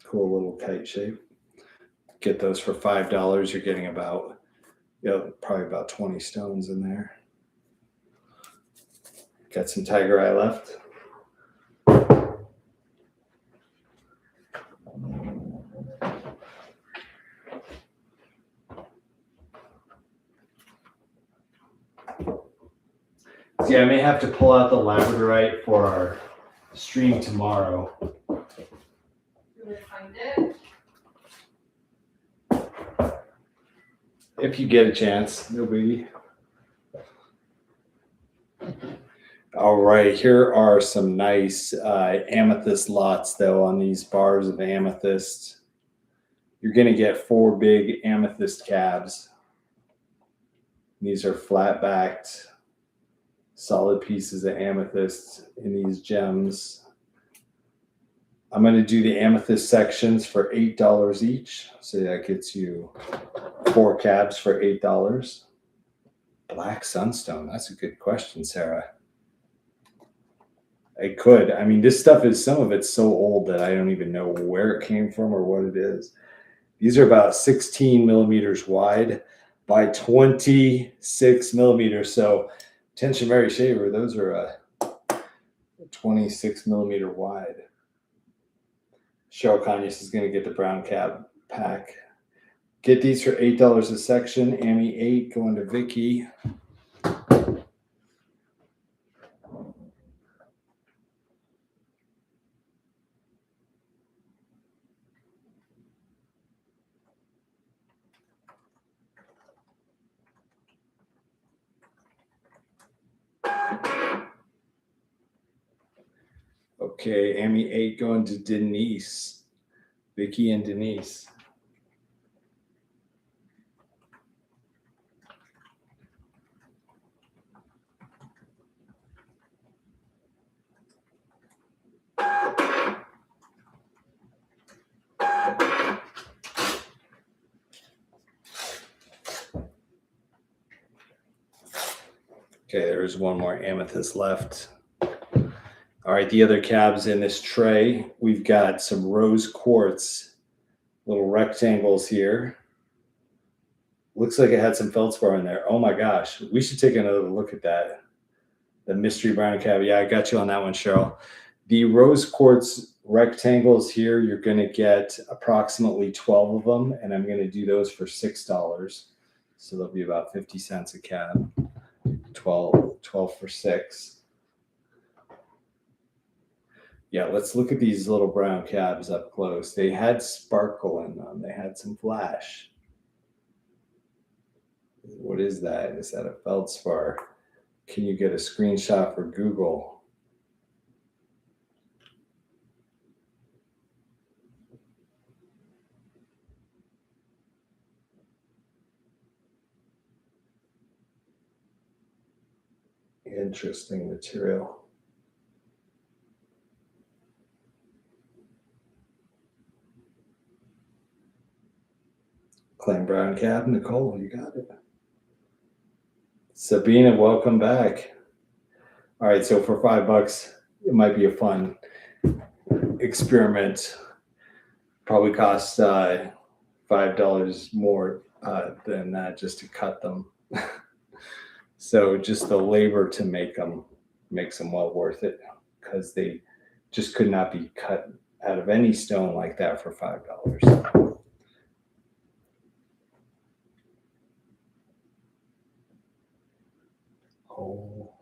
Speaker 2: Cool little kite shape. Get those for $5. You're getting about, probably about 20 stones in there. Got some tiger eye left. See, I may have to pull out the labradorite for our stream tomorrow.
Speaker 1: You want to find it?
Speaker 2: If you get a chance, no biggie. All right, here are some nice amethyst lots though on these bars of amethyst. You're going to get 4 big amethyst cabs. These are flat backed, solid pieces of amethyst in these gems. I'm going to do the amethyst sections for $8 each. So that gets you 4 cabs for $8. Black sunstone. That's a good question, Sarah. I could. I mean, this stuff is, some of it's so old that I don't even know where it came from or what it is. These are about 16 millimeters wide by 26 millimeters. So Tension Mary Shaver, those are 26 millimeter wide. Cheryl Conyers is going to get the brown cab pack. Get these for $8 a section. Amy 8 going to Vicky. Okay, Amy 8 going to Denise. Vicky and Denise. Okay, there's one more amethyst left. All right, the other cabs in this tray, we've got some rose quartz, little rectangles here. Looks like it had some feldspar in there. Oh my gosh, we should take another look at that. The mystery brown cab. Yeah, I got you on that one, Cheryl. The rose quartz rectangles here, you're going to get approximately 12 of them, and I'm going to do those for $6. So they'll be about 50 cents a cab. 12 for 6. Yeah, let's look at these little brown cabs up close. They had sparkle in them. They had some flash. What is that? Is that a feldspar? Can you get a screenshot for Google? Interesting material. Clam brown cab, Nicole, you got it. Sabina, welcome back. All right, so for $5, it might be a fun experiment. Probably costs $5 more than that just to cut them. So just the labor to make them makes them well worth it, because they just could not be cut out of any stone like that for $5. Oh.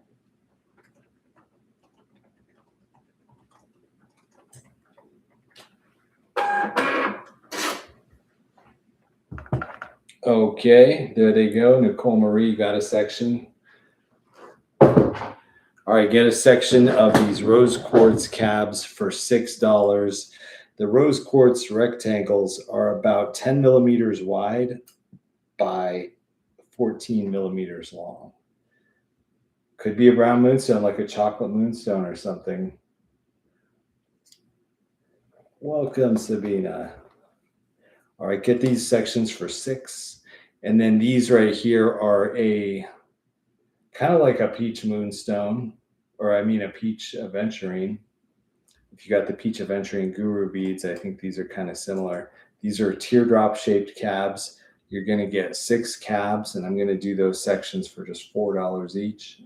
Speaker 2: Okay, there they go. Nicole Marie got a section. All right, get a section of these rose quartz cabs for $6. The rose quartz rectangles are about 10 millimeters wide by 14 millimeters long. Could be a brown moonstone, like a chocolate moonstone or something. Welcome, Sabina. All right, get these sections for $6. And then these right here are a kind of like a peach moonstone, or I mean a peach aventurine. If you got the peach aventurine guru beads, I think these are kind of similar. These are teardrop shaped cabs. You're going to get 6 cabs, and I'm going to do those sections for just $4 each.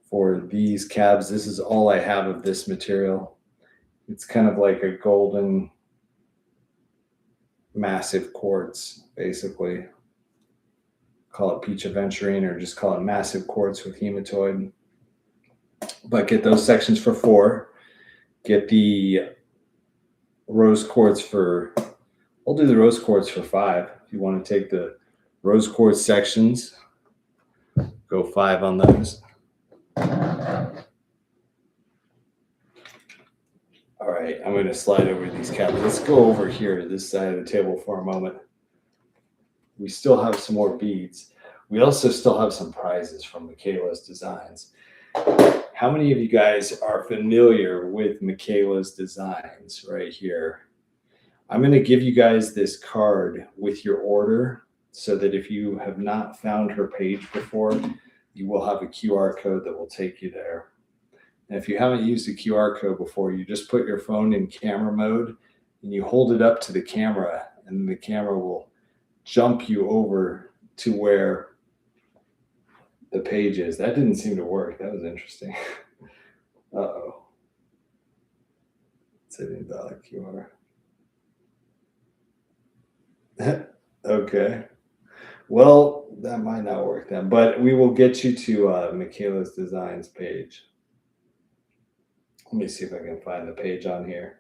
Speaker 2: For these cabs, this is all I have of this material. It's kind of like a golden massive quartz, basically. Call it peach aventurine, or just call it massive quartz with hematoid. But get those sections for $4. Get the rose quartz for, I'll do the rose quartz for $5. If you want to take the rose quartz sections, go $5 on those. All right, I'm going to slide over these cabs. Let's go over here to this side of the table for a moment. We still have some more beads. We also still have some prizes from Michaela's Designs. How many of you guys are familiar with Michaela's Designs right here? I'm going to give you guys this card with your order, so that if you have not found her page before, you will have a QR code that will take you there. And if you haven't used a QR code before, you just put your phone in camera mode and you hold it up to the camera, and the camera will jump you over to where the page is. That didn't seem to work. That was interesting. Uh-oh. It's an invalid QR. Okay. Well, that might not work then, but we will get you to Michaela's Designs page. Let me see if I can find the page on here.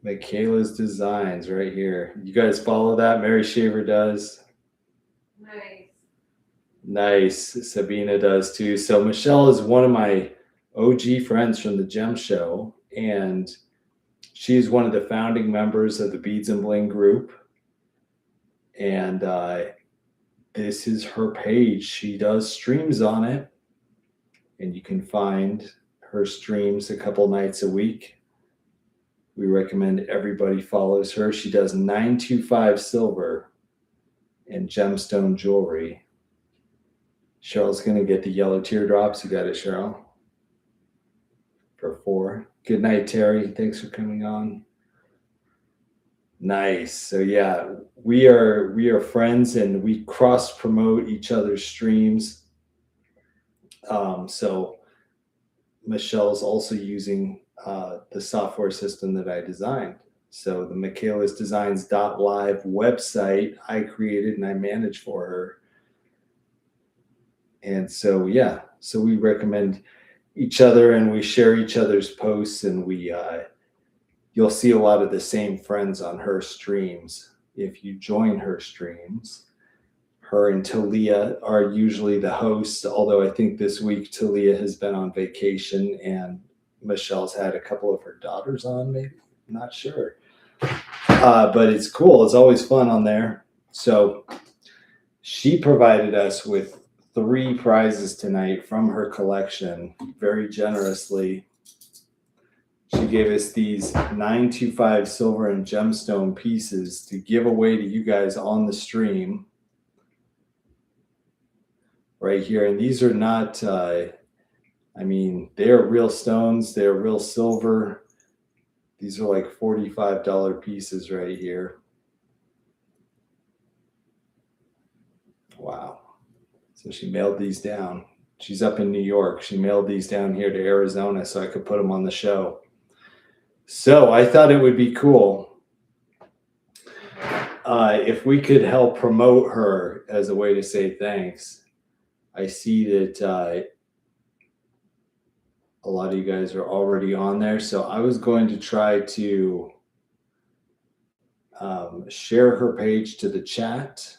Speaker 2: Michaela's Designs right here. You guys follow that? Mary Shaver does.
Speaker 1: Nice.
Speaker 2: Nice. Sabina does too. So Michelle is one of my OG friends from the Gem Show, and she's one of the founding members of the Beads and Bling group. And this is her page. She does streams on it, and you can find her streams a couple nights a week. We recommend everybody follows her. She does 925 silver and gemstone jewelry. Cheryl's going to get the yellow teardrops. You got it, Cheryl? For 4. Good night, Terry. Thanks for coming on. Nice. So yeah, we are friends, and we cross promote each other's streams. So Michelle's also using the software system that I designed. So the michaelisdesigns.live website I created and I manage for her. And so, yeah, so we recommend each other, and we share each other's posts, and you'll see a lot of the same friends on her streams. If you join her streams, her and Talia are usually the hosts, although I think this week Talia has been on vacation and Michelle's had a couple of her daughters on, maybe. I'm not sure. But it's cool. It's always fun on there. So she provided us with 3 prizes tonight from her collection very generously. She gave us these 925 silver and gemstone pieces to give away to you guys on the stream right here. And these are not, they're real stones. They're real silver. These are like $45 pieces right here. Wow. So she mailed these down. She's up in New York. She mailed these down here to Arizona so I could put them on the show. So I thought it would be cool if we could help promote her as a way to say thanks. I see that a lot of you guys are already on there. So I was going to try to share her page to the chat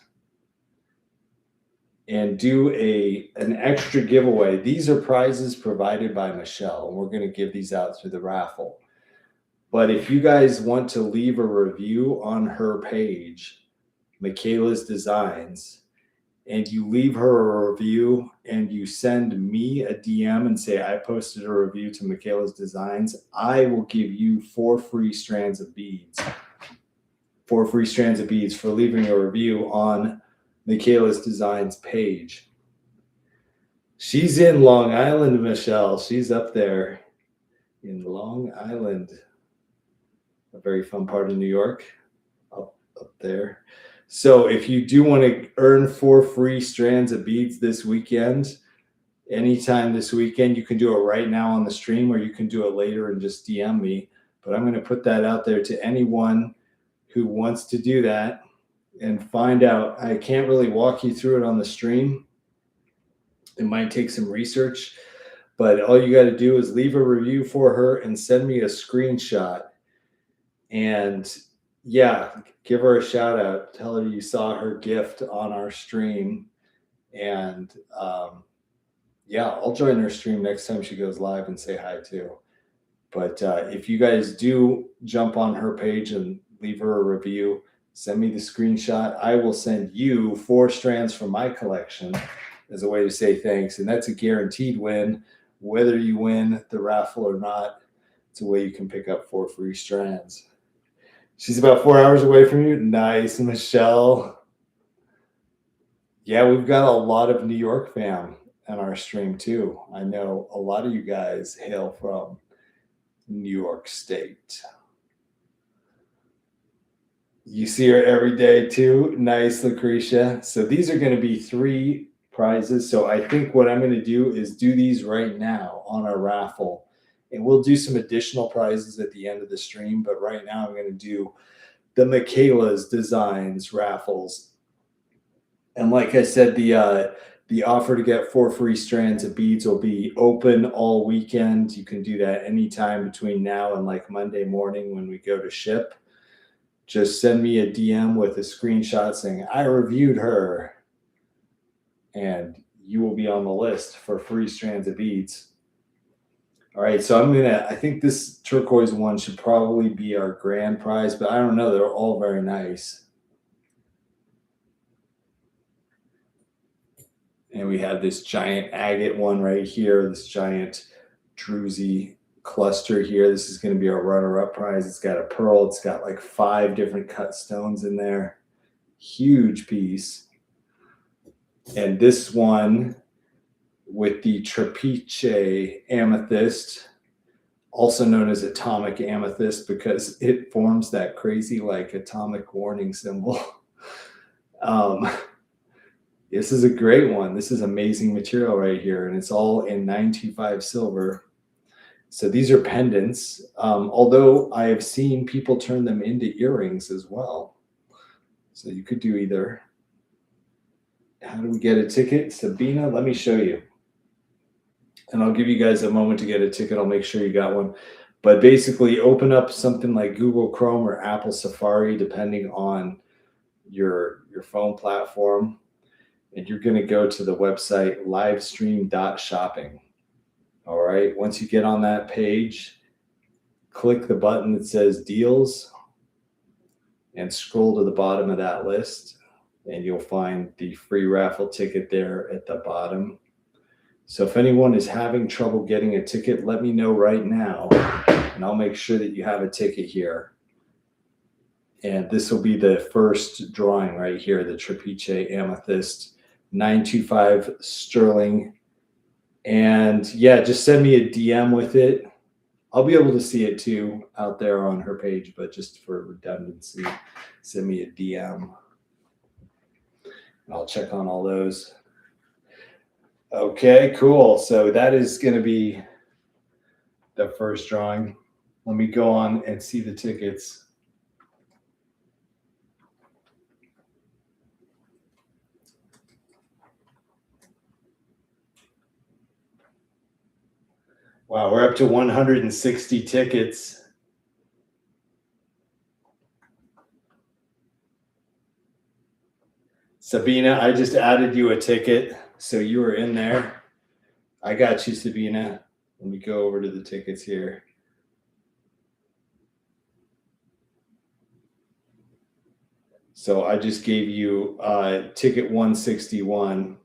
Speaker 2: and do an extra giveaway. These are prizes provided by Michelle, and we're going to give these out through the raffle. But if you guys want to leave a review on her page, Michaela's Designs, and you leave her a review and you send me a DM and say, I posted a review to Michaela's Designs, I will give you 4 free strands of beads. 4 free strands of beads for leaving a review on Michaela's Designs page. She's in Long Island, Michelle. She's up there in Long Island. A very fun part of New York, up there. So if you do want to earn 4 free strands of beads this weekend, anytime this weekend, you can do it right now on the stream, or you can do it later and just DM me. But I'm going to put that out there to anyone who wants to do that and find out. I can't really walk you through it on the stream. It might take some research, but all you got to do is leave a review for her and send me a screenshot. And yeah, give her a shout out. Tell her you saw her gift on our stream. And yeah, I'll join her stream next time she goes live and say hi too. But if you guys do jump on her page and leave her a review, send me the screenshot. I will send you 4 strands from my collection as a way to say thanks. And that's a guaranteed win. Whether you win the raffle or not, it's a way you can pick up 4 free strands. She's about 4 hours away from you. Nice, Michelle. Yeah, we've got a lot of New York fam on our stream too. I know a lot of you guys hail from New York State. You see her every day too. Nice, Lucretia. So these are going to be 3 prizes. So I think what I'm going to do is do these right now on our raffle. And we'll do some additional prizes at the end of the stream. But right now I'm going to do the Michaela's Designs raffles. And like I said, the offer to get 4 free strands of beads will be open all weekend. You can do that anytime between now and like Monday morning when we go to ship. Just send me a DM with a screenshot saying, I reviewed her. and you will be on the list for free strands of beads. All right, so I think this turquoise one should probably be our grand prize, but I don't know. They're all very nice. And we have this giant agate one right here, this giant druzy cluster here. This is going to be our runner-up prize. It's got a pearl. It's got like 5 different cut stones in there. Huge piece. And this one with the trapeche amethyst, also known as atomic amethyst because it forms that crazy like atomic warning symbol. This is a great one. This is amazing material right here, and it's all in 925 silver. So these are pendants, although I have seen people turn them into earrings as well. So you could do either. How do we get a ticket? Sabina, let me show you. And I'll give you guys a moment to get a ticket. I'll make sure you got one. But basically, open up something like Google Chrome or Apple Safari, depending on your phone platform. And you're going to go to the website livestream.shopping. All right. Once you get on that page, click the button that says deals and scroll to the bottom of that list. And you'll find the free raffle ticket there at the bottom. So if anyone is having trouble getting a ticket, let me know right now, and I'll make sure that you have a ticket here. And this will be the first drawing right here, the trapeche amethyst 925 sterling. And yeah, just send me a DM with it. I'll be able to see it too out there on her page, but just for redundancy, send me a DM. And I'll check on all those. Okay, cool. So that is going to be the first drawing. Let me go on and see the tickets. Wow, we're up to 160 tickets. Sabina, I just added you a ticket, so you are in there. I got you, Sabina. Let me go over to the tickets here. So I just gave you ticket 161.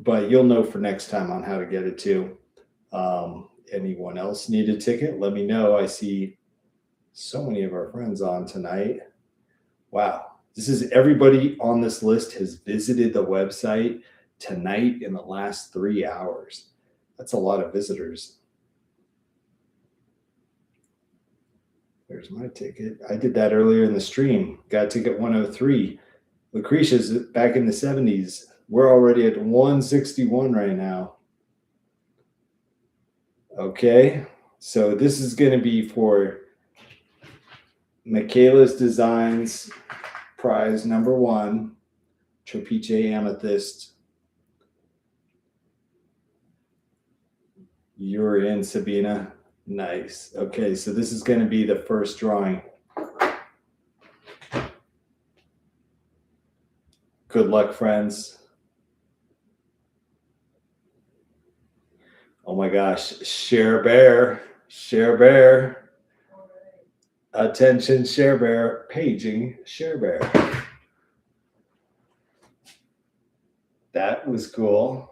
Speaker 2: But you'll know for next time on how to get it too. Anyone else need a ticket? Let me know. I see so many of our friends on tonight. Wow. This is everybody on this list has visited the website tonight in the last 3 hours. That's a lot of visitors. There's my ticket. I did that earlier in the stream. Got ticket 103. Lucretia's back in the 70s. We're already at 161 right now. Okay, so this is going to be for Michaela's Designs prize number 1, Trapeche Amethyst. You're in, Sabina. Nice. Okay, so this is going to be the first drawing. Good luck, friends. Oh my gosh, Share Bear. Attention, Share Bear, paging Share Bear. That was cool.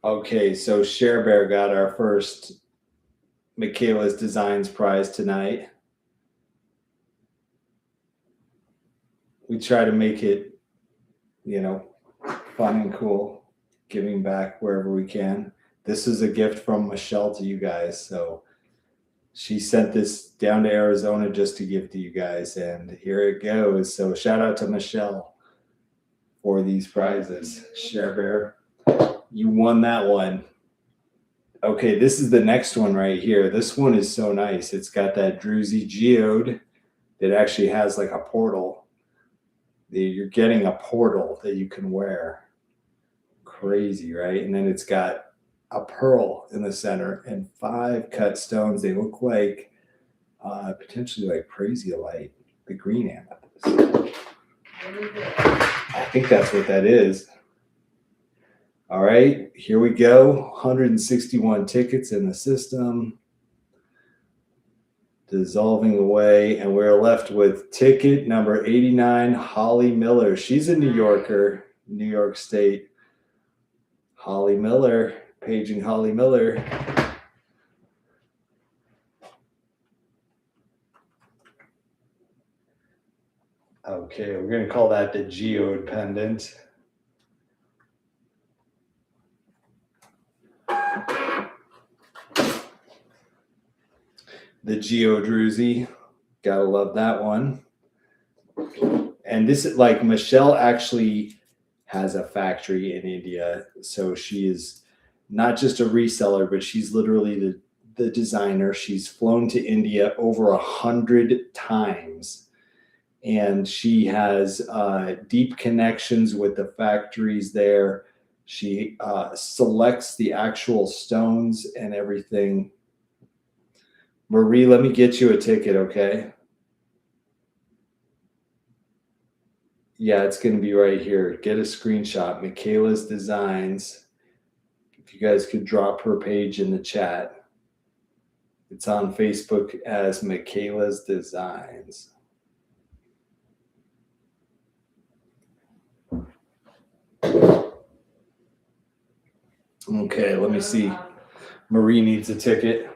Speaker 2: Okay, so Share Bear got our first Michaela's Designs prize tonight. We try to make it, fun and cool, giving back wherever we can. This is a gift from Michelle to you guys. So she sent this down to Arizona just to give to you guys, and here it goes. So shout out to Michelle for these prizes. Share Bear, you won that one. Okay, this is the next one right here. This one is so nice. It's got that druzy geode that actually has like a portal. You're getting a portal that you can wear. Crazy, right? And then it's got a pearl in the center and 5 cut stones. They look like potentially like Prasiolite, the green amethyst. I think that's what that is. All right, here we go. 161 tickets in the system. Dissolving away, and we're left with ticket number 89, Holly Miller. She's a New Yorker, New York State. Holly Miller, paging Holly Miller. Okay, we're going to call that the geode pendant. The Geodruzy. Gotta love that one. And this is like Michelle actually has a factory in India. So she is not just a reseller, but she's literally the designer. She's flown to India over 100 times. And she has deep connections with the factories there. She selects the actual stones and everything. Marie, let me get you a ticket, okay? Yeah, it's going to be right here. Get a screenshot. Michaela's Designs. If you guys could drop her page in the chat. It's on Facebook as Michaela's Designs. Okay, let me see. Marie needs a ticket.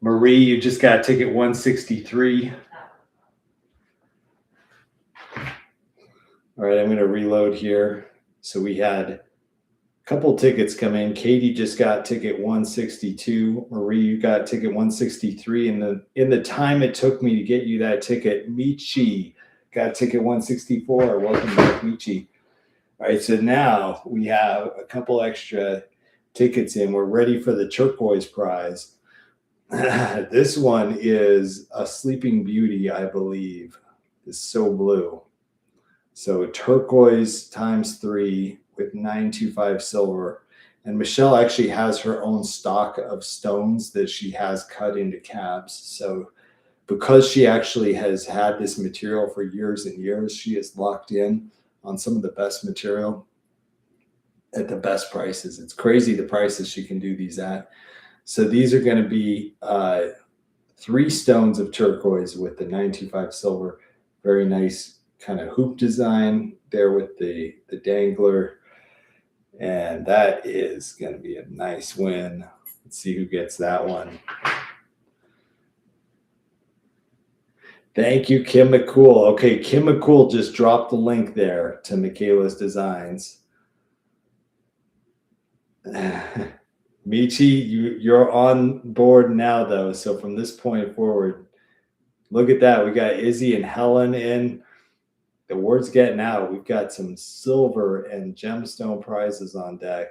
Speaker 2: Marie, you just got ticket 163. All right, I'm going to reload here. So we had a couple tickets come in. Katie just got ticket 162. Marie, you got ticket 163. And in the time it took me to get you that ticket, Michi got ticket 164. Welcome back, Michi. All right, so now we have a couple extra tickets in. We're ready for the turquoise prize. This one is a Sleeping Beauty, I believe. It's so blue. So turquoise times 3 with 925 silver. And Michelle actually has her own stock of stones that she has cut into cabs. So because she actually has had this material for years and years, she is locked in on some of the best material at the best prices. It's crazy the prices she can do these at. So these are going to be 3 stones of turquoise with the 925 silver. Very nice kind of hoop design there with the dangler. And that is going to be a nice win. Let's see who gets that one. Thank you, Kim McCool. Okay, Kim McCool just dropped the link there to Michaela's Designs. Michi, you're on board now, though. So from this point forward, look at that. We got Izzy and Helen in. The word's getting out. We've got some silver and gemstone prizes on deck.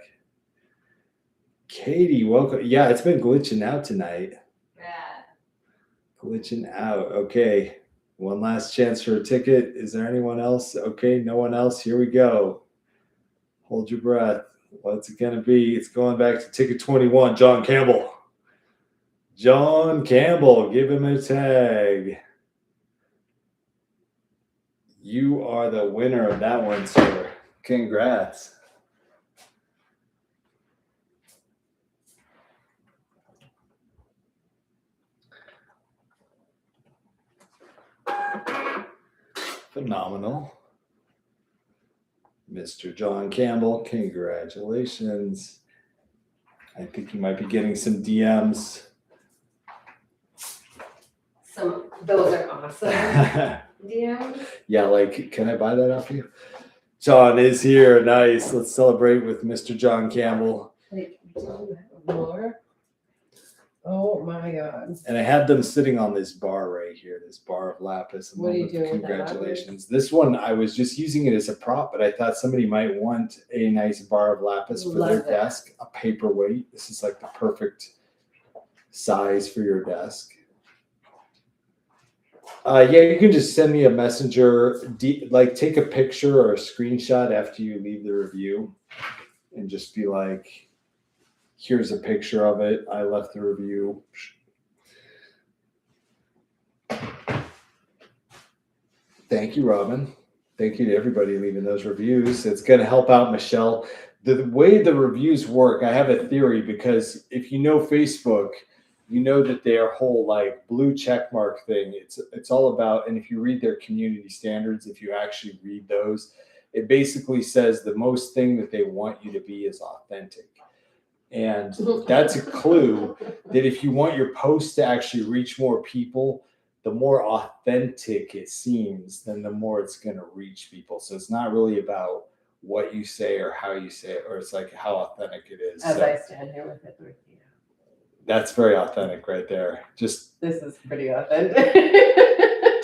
Speaker 2: Katie, welcome. Yeah, it's been glitching out tonight.
Speaker 1: Yeah.
Speaker 2: Glitching out. Okay. One last chance for a ticket. Is there anyone else? Okay, no one else. Here we go. Hold your breath. What's it going to be? It's going back to ticket 21, John Campbell. John Campbell, give him a tag. You are the winner of that one, sir. Congrats. Phenomenal. Mr. John Campbell, congratulations. I think you might be getting some DMs.
Speaker 1: Those are awesome DMs.
Speaker 2: Yeah, like, can I buy that off you? John is here. Nice. Let's celebrate with Mr. John Campbell.
Speaker 3: Wait, do you have more? Oh my God.
Speaker 2: And I had them sitting on this bar right here, this bar of lapis.
Speaker 3: What are you doing with that
Speaker 2: Congratulations. This one, I was just using it as a prop, but I thought somebody might want a nice bar of lapis for
Speaker 3: Love
Speaker 2: their
Speaker 3: that.
Speaker 2: desk, a paperweight. This is like the perfect size for your desk. Yeah, you can just send me a messenger, like take a picture or a screenshot after you leave the review and just be like, here's a picture of it. I left the review. Thank you, Robin. Thank you to everybody leaving those reviews. It's going to help out Michelle. The way the reviews work, I have a theory, because if you know Facebook, you know that their whole like blue check mark thing, it's all about, and if you read their community standards, if you actually read those, it basically says the most thing that they want you to be is authentic. And that's a clue that if you want your post to actually reach more people, the more authentic it seems, then the more it's going to reach people. So it's not really about what you say or how you say it, or it's like how authentic it is.
Speaker 1: As
Speaker 2: So
Speaker 1: I stand here with it,
Speaker 2: that's very authentic right there. Just
Speaker 1: this is pretty authentic.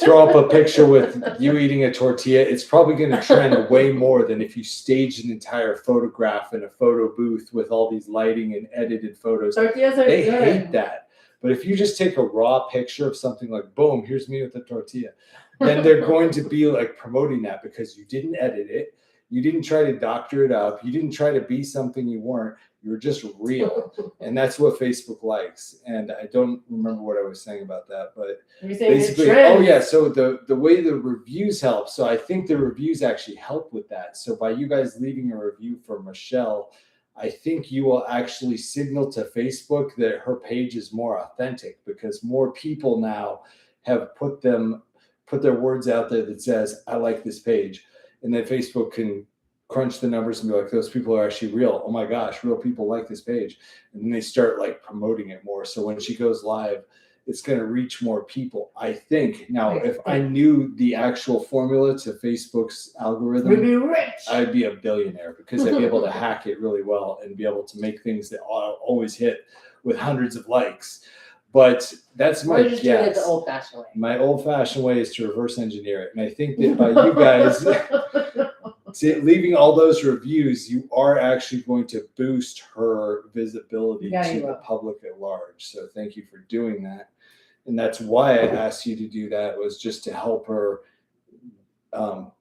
Speaker 2: throw up a picture with you eating a tortilla. It's probably going to trend way more than if you stage an entire photograph in a photo booth with all these lighting and edited photos.
Speaker 1: Tortillas are
Speaker 2: They
Speaker 1: good.
Speaker 2: hate that. But if you just take a raw picture of something like, boom, here's me with the tortilla, then they're going to be like promoting that because you didn't edit it. You didn't try to doctor it up. You didn't try to be something you weren't. You were just real. And that's what Facebook likes. And I don't remember what I was saying about that, but
Speaker 1: You're saying
Speaker 2: basically,
Speaker 1: trends.
Speaker 2: oh yeah. So the way the reviews help. So I think the reviews actually help with that. So by you guys leaving a review for Michelle, I think you will actually signal to Facebook that her page is more authentic, because more people now have put their words out there that says, I like this page. And then Facebook can crunch the numbers and be like, those people are actually real. Oh my gosh, real people like this page. And then they start like promoting it more. So when she goes live, it's going to reach more people, I think. Now, if I knew the actual formula to Facebook's algorithm,
Speaker 1: We'd be rich.
Speaker 2: I'd be a billionaire, because I'd be able to hack it really well and be able to make things that always hit with hundreds of likes. But that's my
Speaker 1: We're just doing it
Speaker 2: guess.
Speaker 1: the old-fashioned way.
Speaker 2: My old-fashioned way is to reverse engineer it. And I think that by you guys leaving all those reviews, you are actually going to boost her visibility to the public at large. So thank you for doing that. And that's why I asked you to do that, was just to help her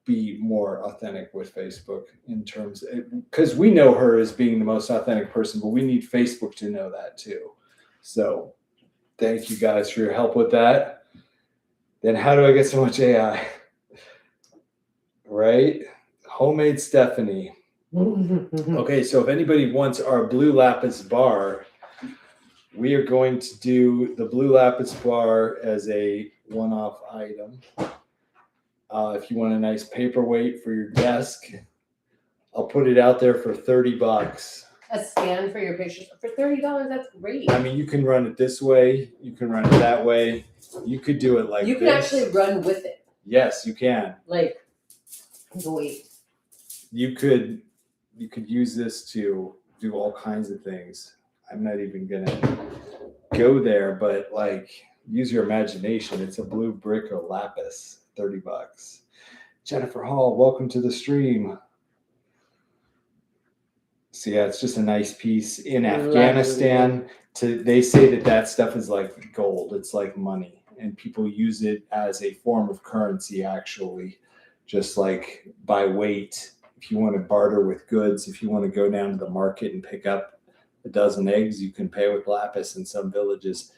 Speaker 2: be more authentic with Facebook, in terms because we know her as being the most authentic person, but we need Facebook to know that too. So thank you guys for your help with that. Then how do I get so much AI? Right? Homemade Stephanie. Okay, so if anybody wants our blue lapis bar, we are going to do the blue lapis bar as a one-off item. If you want a nice paperweight for your desk, I'll put it out there for $30.
Speaker 1: A stand for your pictures for $30. That's great.
Speaker 2: I mean, you can run it this way. You can run it that way. You could do it like
Speaker 1: you can
Speaker 2: this.
Speaker 1: actually run with it.
Speaker 2: Yes, you can.
Speaker 1: Like the weight.
Speaker 2: You could use this to do all kinds of things. I'm not even gonna go there, but like, use your imagination. It's a blue brick or lapis, $30. Jennifer Hall, welcome to the stream. So yeah, it's just a nice piece in Afghanistan. They say that stuff is like gold. It's like money, and people use it as a form of currency, actually, just like by weight. If you want to barter with goods, if you want to go down to the market and pick up a dozen eggs, you can pay with lapis in some villages.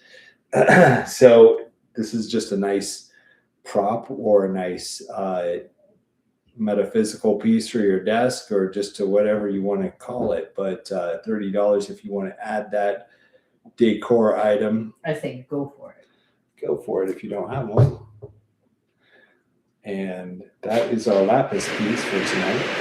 Speaker 2: So this is just a nice prop or a nice metaphysical piece for your desk, or just to whatever you want to call it. But $30 if you want to add that decor item.
Speaker 1: I say go for it.
Speaker 2: Go for it if you don't have one. And that is our lapis piece for tonight.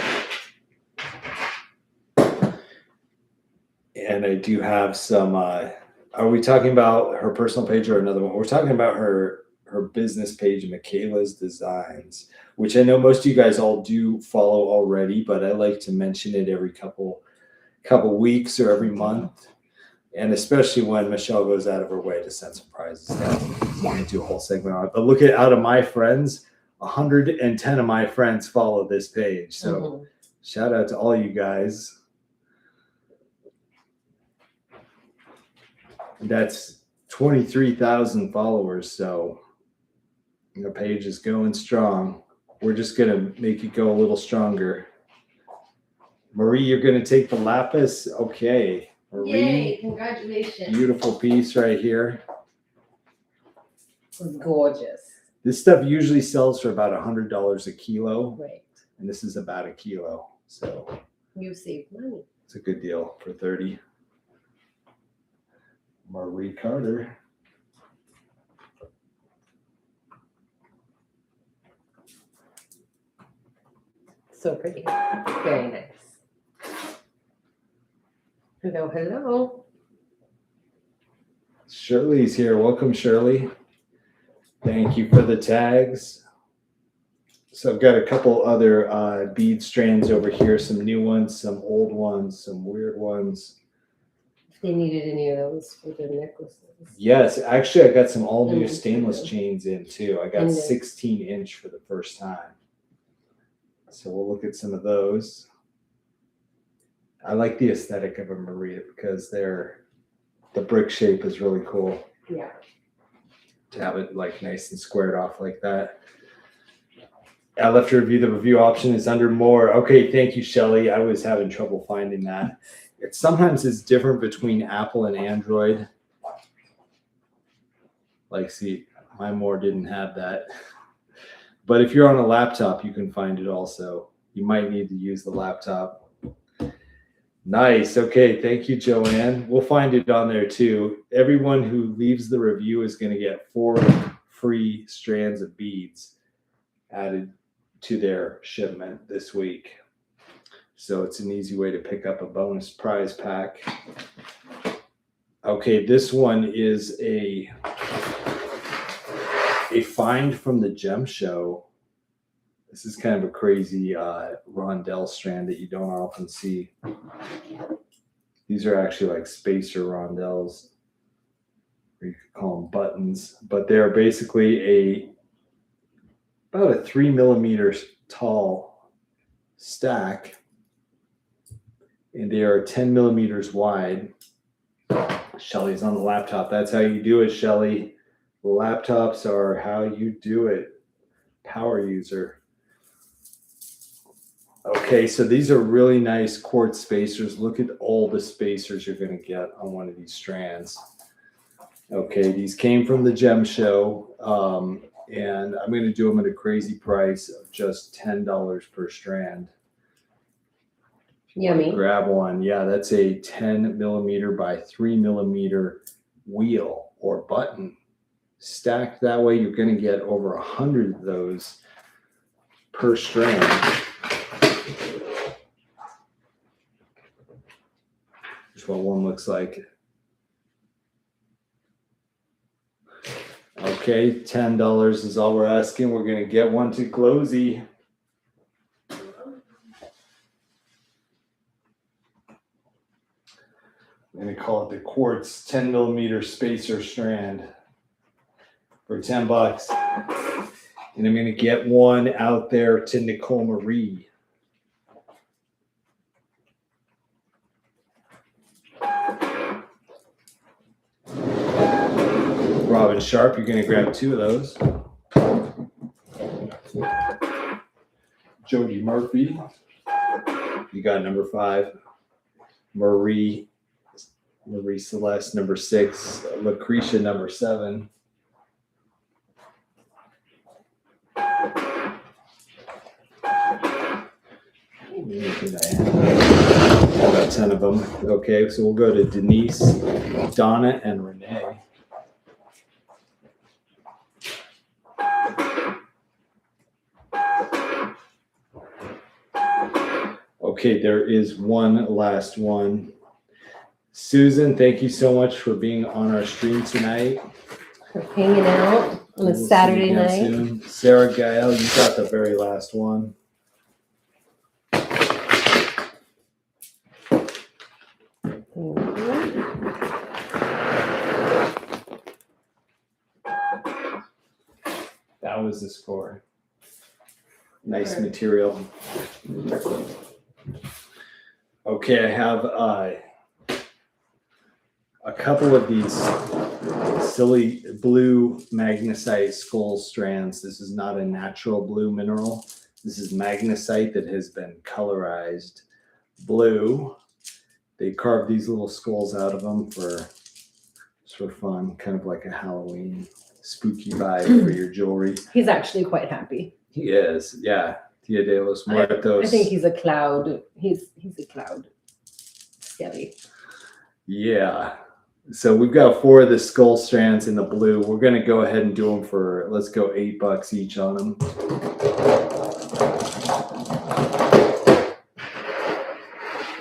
Speaker 2: And I do have some, are we talking about her personal page or another one? We're talking about her business page, Michaela's Designs, which I know most of you guys all do follow already, but I like to mention it every couple weeks or every month. And especially when Michelle goes out of her way to send surprises down. I'm going to do a whole segment on it. But look at, out of my friends, 110 of my friends follow this page. So shout out to all you guys. That's 23,000 followers. So The page is going strong. We're just going to make it go a little stronger. Marie, you're going to take the lapis. Okay. Marie,
Speaker 1: Yay, congratulations.
Speaker 2: beautiful piece right here.
Speaker 3: Gorgeous.
Speaker 2: This stuff usually sells for about $100 a kilo,
Speaker 3: Great.
Speaker 2: and this is about a kilo. So
Speaker 3: You saved money.
Speaker 2: it's a good deal for 30. Marie Carter.
Speaker 3: So pretty. Very nice. Hello, hello.
Speaker 2: Shirley's here. Welcome, Shirley. Thank you for the tags. So I've got a couple other bead strands over here, some new ones, some old ones, some weird ones.
Speaker 3: If they needed any of those for their necklaces.
Speaker 2: Yes, actually, I got some all new
Speaker 3: Mm,
Speaker 2: stainless
Speaker 3: yeah.
Speaker 2: chains in too. I got
Speaker 3: And
Speaker 2: 16-inch for the first time. So we'll look at some of those. I like the aesthetic of a Maria because the brick shape is really cool.
Speaker 3: Yeah.
Speaker 2: To have it like nice and squared off like that. I left a review. The review option is under more. Okay, thank you, Shelly. I was having trouble finding that. Sometimes it's different between Apple and Android. Like, see, my more didn't have that. But if you're on a laptop, you can find it also. You might need to use the laptop. Nice. Okay. Thank you, Joanne. We'll find it on there too. Everyone who leaves the review is going to get 4 free strands of beads added to their shipment this week. So it's an easy way to pick up a bonus prize pack. Okay. This one is a find from the Gem Show. This is kind of a crazy rondelle strand that you don't often see. These are actually like spacer rondelles, or you could call them buttons, but they're basically about a 3 millimeters tall stack, and they are 10 millimeters wide. Shelly's on the laptop. That's how you do it, Shelly. The laptops are how you do it. Power user. Okay, so these are really nice quartz spacers. Look at all the spacers you're going to get on one of these strands. Okay, these came from the Gem Show, and I'm going to do them at a crazy price of just $10 per strand.
Speaker 3: Yummy.
Speaker 2: Grab one. Yeah, that's a 10 millimeter by 3 millimeter wheel or button. Stacked that way, you're going to get over 100 of those per strand. Here's what one looks like. Okay, $10 is all we're asking. We're going to get one to Glosy. I'm going to call it the quartz 10 millimeter spacer strand for $10. And I'm going to get one out there to Nicole Marie. Robin Sharp, you're going to grab 2 of those. Jody Murphy, you got number 5. Marie Celeste, number 6. Lucretia, number 7. About 10 of them. Okay, so we'll go to Denise, Donna, and Renee. Okay, there is one last one. Susan, thank you so much for being on our stream tonight.
Speaker 3: For hanging out on a
Speaker 2: We'll see you
Speaker 3: Saturday
Speaker 2: again
Speaker 3: night.
Speaker 2: soon. Sarah Gael, you got the very last one. That was the score. Nice material. Okay, I have a couple of these silly blue magnesite skull strands. This is not a natural blue mineral. This is magnesite that has been colorized blue. They carved these little skulls out of them for fun, kind of like a Halloween spooky vibe for your jewelry.
Speaker 3: He's actually quite happy.
Speaker 2: He is, yeah. Dia de los Muertos.
Speaker 3: I think he's a cloud. He's a cloud. Skelly.
Speaker 2: Yeah. So we've got 4 of the skull strands in the blue. We're going to go ahead and do them for, let's go $8 each on them.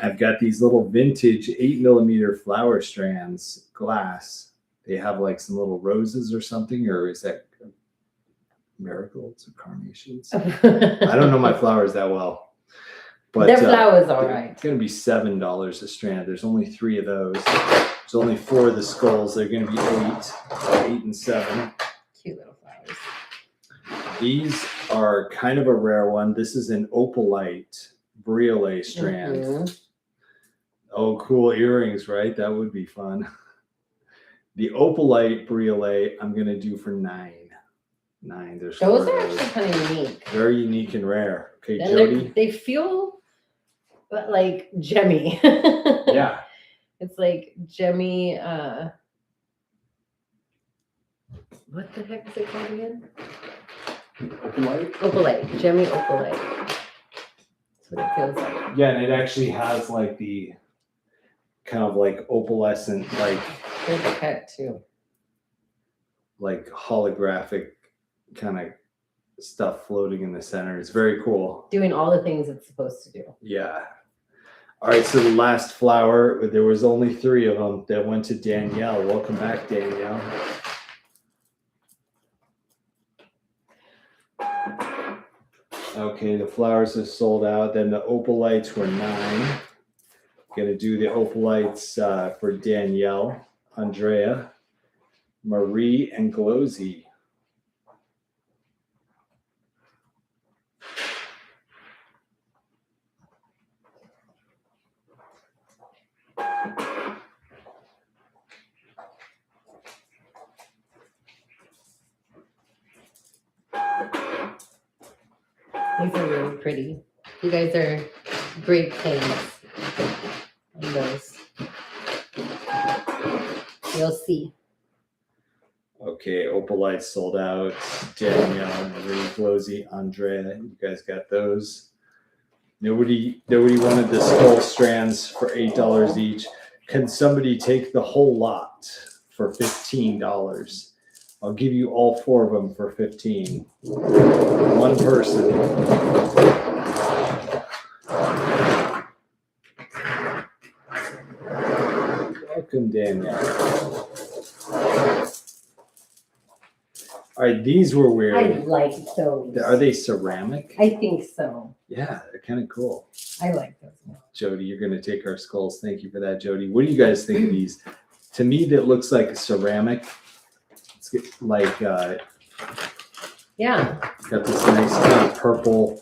Speaker 2: I've got these little vintage 8mm flower strands, glass. They have like some little roses or something, or is that marigolds or carnations? I don't know my flowers that well. But
Speaker 3: Their flowers, all
Speaker 2: they're
Speaker 3: right.
Speaker 2: going to be $7 a strand. There's only 3 of those. There's only 4 of the skulls. They're going to be 8 and 7.
Speaker 3: Cute little flowers.
Speaker 2: These are kind of a rare one. This is an opalite briolet strand.
Speaker 3: Mhm.
Speaker 2: Oh, cool earrings, right? That would be fun. The opalite briolet, I'm going to do for 9. There's 4
Speaker 3: Those
Speaker 2: of
Speaker 3: are
Speaker 2: those.
Speaker 3: actually kind of unique.
Speaker 2: Very unique and rare. Okay,
Speaker 3: And
Speaker 2: Jody.
Speaker 3: they feel like gemmy.
Speaker 2: Yeah.
Speaker 3: It's like gemmy. What the heck is it called again?
Speaker 2: Opalite?
Speaker 3: Opalite. Gemmy opalite. That's what it feels like.
Speaker 2: Yeah, and it actually has like the kind of like opalescent,
Speaker 3: There's a cat too.
Speaker 2: like holographic kind of stuff floating in the center. It's very cool.
Speaker 3: Doing all the things it's supposed to do.
Speaker 2: Yeah. All right, so the last flower, there was only 3 of them that went to Danielle. Welcome back, Danielle. Okay, the flowers are sold out. Then the opalites were 9. Gonna do the opalites for Danielle, Andrea, Marie, and Glosy.
Speaker 3: These are really pretty. You guys are great things on those. You'll see.
Speaker 2: Okay, opalites sold out. Danielle, Marie, Glosy, Andrea, you guys got those. Nobody wanted the skull strands for $8 each. Can somebody take the whole lot for $15? I'll give you all 4 of them for $15. One person. Welcome, Danielle. All right, these were
Speaker 3: I
Speaker 2: weird.
Speaker 3: like those.
Speaker 2: Are they ceramic?
Speaker 3: I think so.
Speaker 2: Yeah, they're kind of cool.
Speaker 3: I like those.
Speaker 2: Jody, you're going to take our skulls. Thank you for that, Jody. What do you guys think of these? To me, that looks like a ceramic. It's like
Speaker 3: Yeah.
Speaker 2: got this nice kind of purple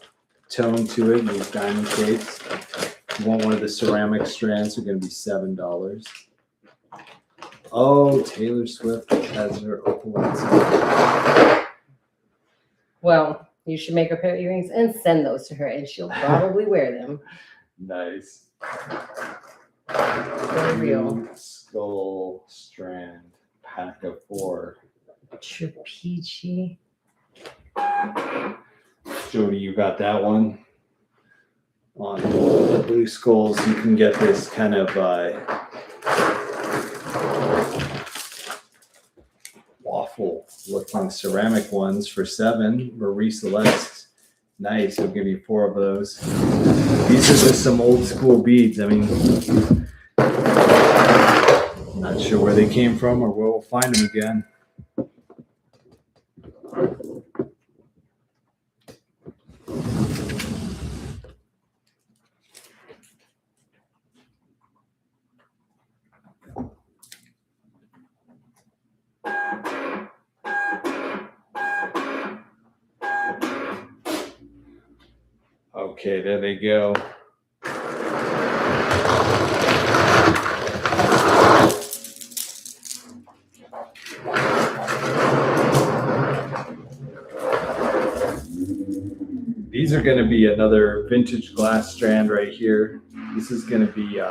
Speaker 2: tone to it. These diamond shapes. You want one of the ceramic strands? They're going to be $7. Oh, Taylor Swift has her opalites.
Speaker 3: Well, you should make a pair of earrings and send those to her, and she'll probably wear them.
Speaker 2: Nice.
Speaker 3: For real.
Speaker 2: Blue skull strand pack of 4.
Speaker 3: Trapeachy.
Speaker 2: Jody, you got that one. On the blue skulls, you can get this kind of waffle looking ceramic ones for $7. Marie Celeste. Nice. I'll give you 4 of those. These are just some old school beads. I mean, not sure where they came from or where we'll find them again. Okay, there they go. these are going to be another vintage glass strand right here. This is going to be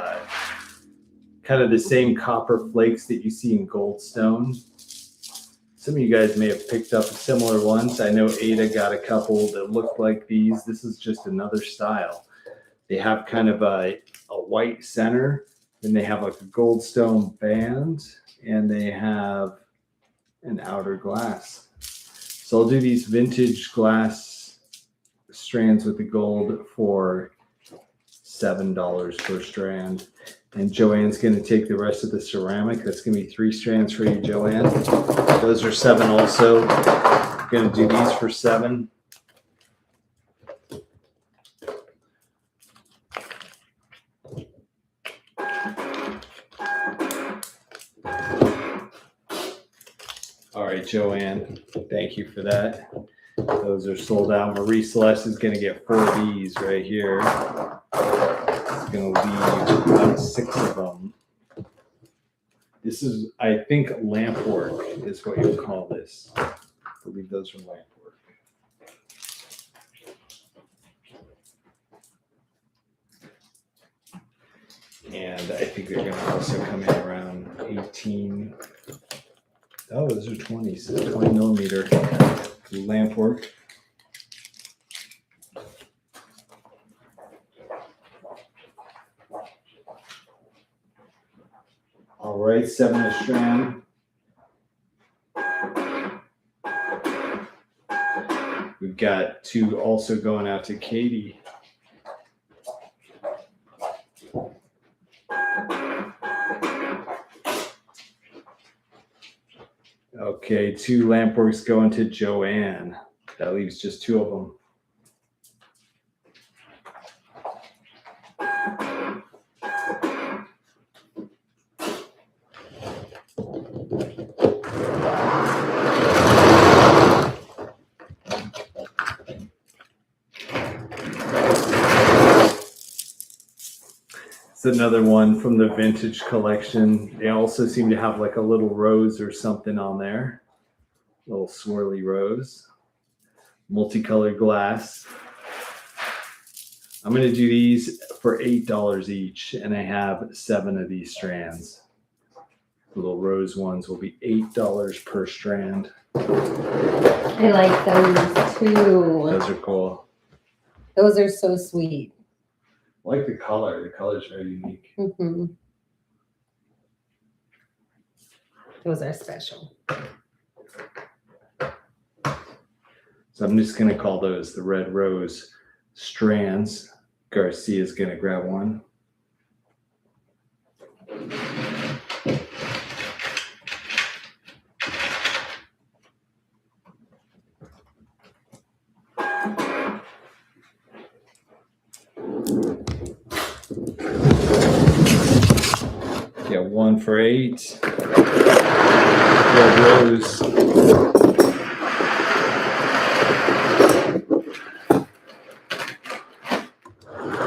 Speaker 2: kind of the same copper flakes that you see in goldstone. Some of you guys may have picked up similar ones. I know Ada got a couple that looked like these. This is just another style. They have kind of a white center, then they have like a goldstone band, and they have an outer glass. So I'll do these vintage glass strands with the gold for $7 per strand. And Joanne's going to take the rest of the ceramic. That's going to be 3 strands for you, Joanne. Those are $7 also. Going to do these for $7. All right, Joanne, thank you for that. Those are sold out. Marie Celeste is going to get 4 of these right here. It's going to leave about 6 of them. This is, I think, lamp work is what you call this. I believe those are lamp work. And I think they're going to also come in around 18. Oh, those are 20s, so 20 millimeter lamp work. All right, 7 a strand. We've got 2 also going out to Katie. Okay, 2 lampworks going to Joanne. That leaves just 2 of them. It's another one from the vintage collection. They also seem to have like a little rose or something on there. A little swirly rose. Multicolored glass. I'm going to do these for $8 each, and I have 7 of these strands. The little rose ones will be $8 per strand.
Speaker 3: I like those too.
Speaker 2: Those are cool.
Speaker 3: Those are so sweet.
Speaker 2: I like the color. The color is very unique.
Speaker 3: Mm-hmm. Those are special.
Speaker 2: So I'm just going to call those the red rose strands. Garcia's going to grab one. Get 1 for $8. Red rose.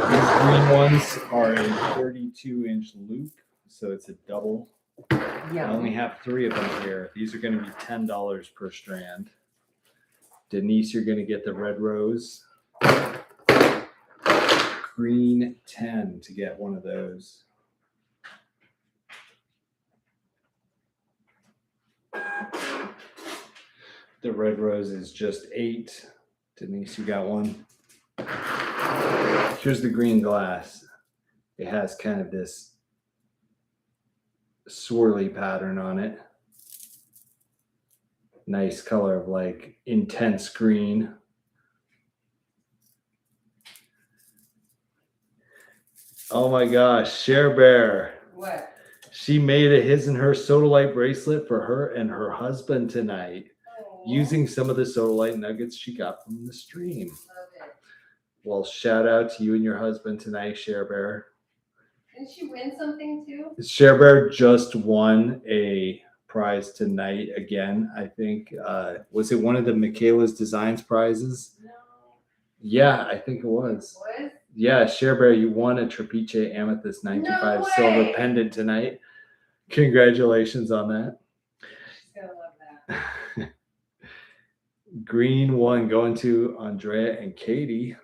Speaker 2: These green ones are a 32-inch loop, so it's a double.
Speaker 3: Yeah.
Speaker 2: I only have 3 of them here. These are going to be $10 per strand. Denise, you're going to get the red rose. Green 10 to get one of those. The red rose is just $8. Denise, you got one. Here's the green glass. It has kind of this swirly pattern on it. Nice color of like intense green. Oh my gosh, Share Bear.
Speaker 3: What?
Speaker 2: She made a his and her sodalite bracelet for her and her husband tonight, using some of the sodalite nuggets she got from the stream.
Speaker 3: Love it.
Speaker 2: Well, shout out to you and your husband tonight, Share Bear.
Speaker 3: Didn't she win something too?
Speaker 2: Share Bear just won a prize tonight again, I think. Was it one of the Michaela's Designs prizes?
Speaker 3: No.
Speaker 2: Yeah, I think it was.
Speaker 3: What?
Speaker 2: Yeah, Share Bear, you won a Trapeche Amethyst 95
Speaker 3: No
Speaker 2: silver
Speaker 3: way!
Speaker 2: pendant tonight. Congratulations on that.
Speaker 3: She's gonna love that.
Speaker 2: green one going to Andrea and Katie.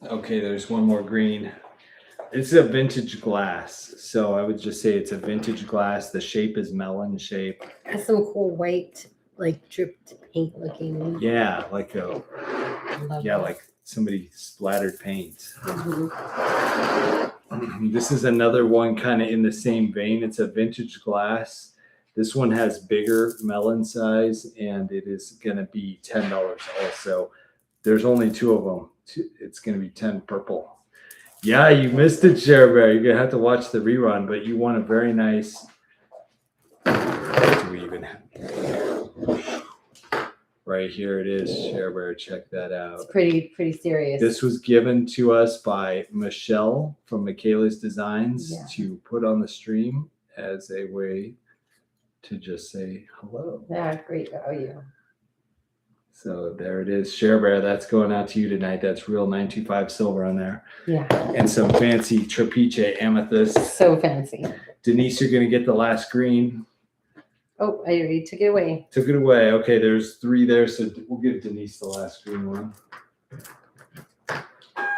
Speaker 2: Okay, there's one more green. It's a vintage glass, so I would just say it's a vintage glass. The shape is melon shape.
Speaker 3: Has some cool white, like dripped paint looking.
Speaker 2: Yeah, like a
Speaker 3: Love
Speaker 2: yeah,
Speaker 3: this.
Speaker 2: like somebody splattered paint.
Speaker 3: Mhm.
Speaker 2: This is another one kind of in the same vein. It's a vintage glass. This one has bigger melon size, and it is going to be $10 also. There's only 2 of them. It's going to be 10 purple. Yeah, you missed it, Share Bear. You're going to have to watch the rerun, but you won a very nice. What do we even have? Right here it is, Share Bear. Check that out.
Speaker 3: It's pretty serious.
Speaker 2: This was given to us by Michelle from Michaela's Designs to put on the stream as a way to just say hello.
Speaker 3: Yeah, great value.
Speaker 2: So there it is, Share Bear. That's going out to you tonight. That's real 925 silver on there.
Speaker 3: Yeah.
Speaker 2: And some fancy trapeche amethyst.
Speaker 3: So fancy.
Speaker 2: Denise, you're going to get the last green.
Speaker 3: Oh, I already took it away.
Speaker 2: Took it away. Okay, there's 3 there, so we'll give Denise the last green one.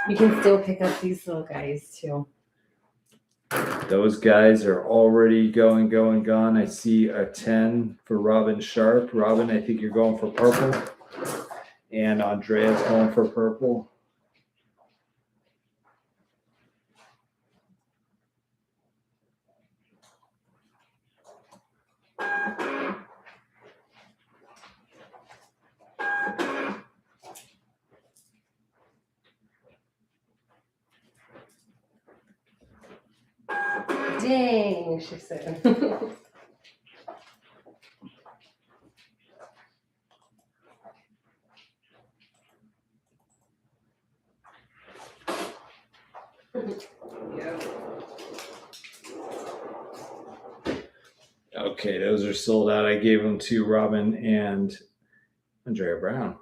Speaker 3: You can still pick up these little guys too.
Speaker 2: Those guys are already gone. I see a 10 for Robin Sharp. Robin, I think you're going for purple. And Andrea's going for purple.
Speaker 3: Dang, she said.
Speaker 2: Okay, those are sold out. I gave them to Robin and Andrea Brown.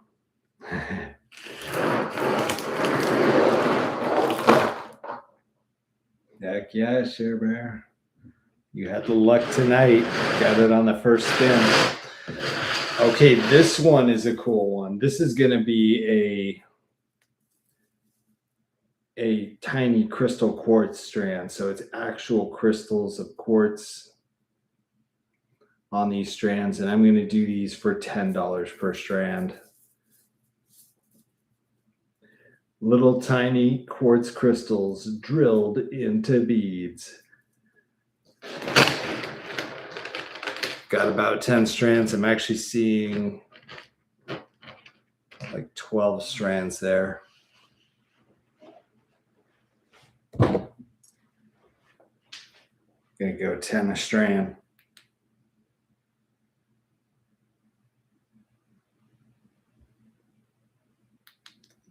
Speaker 2: Heck yeah, Share Bear. You had the luck tonight. Got it on the first spin. Okay, this one is a cool one. This is going to be a tiny crystal quartz strand. So it's actual crystals of quartz on these strands. And I'm going to do these for $10 per strand. Little tiny quartz crystals drilled into beads. Got about 10 strands. I'm actually seeing like 12 strands there. Gonna go 10 a strand.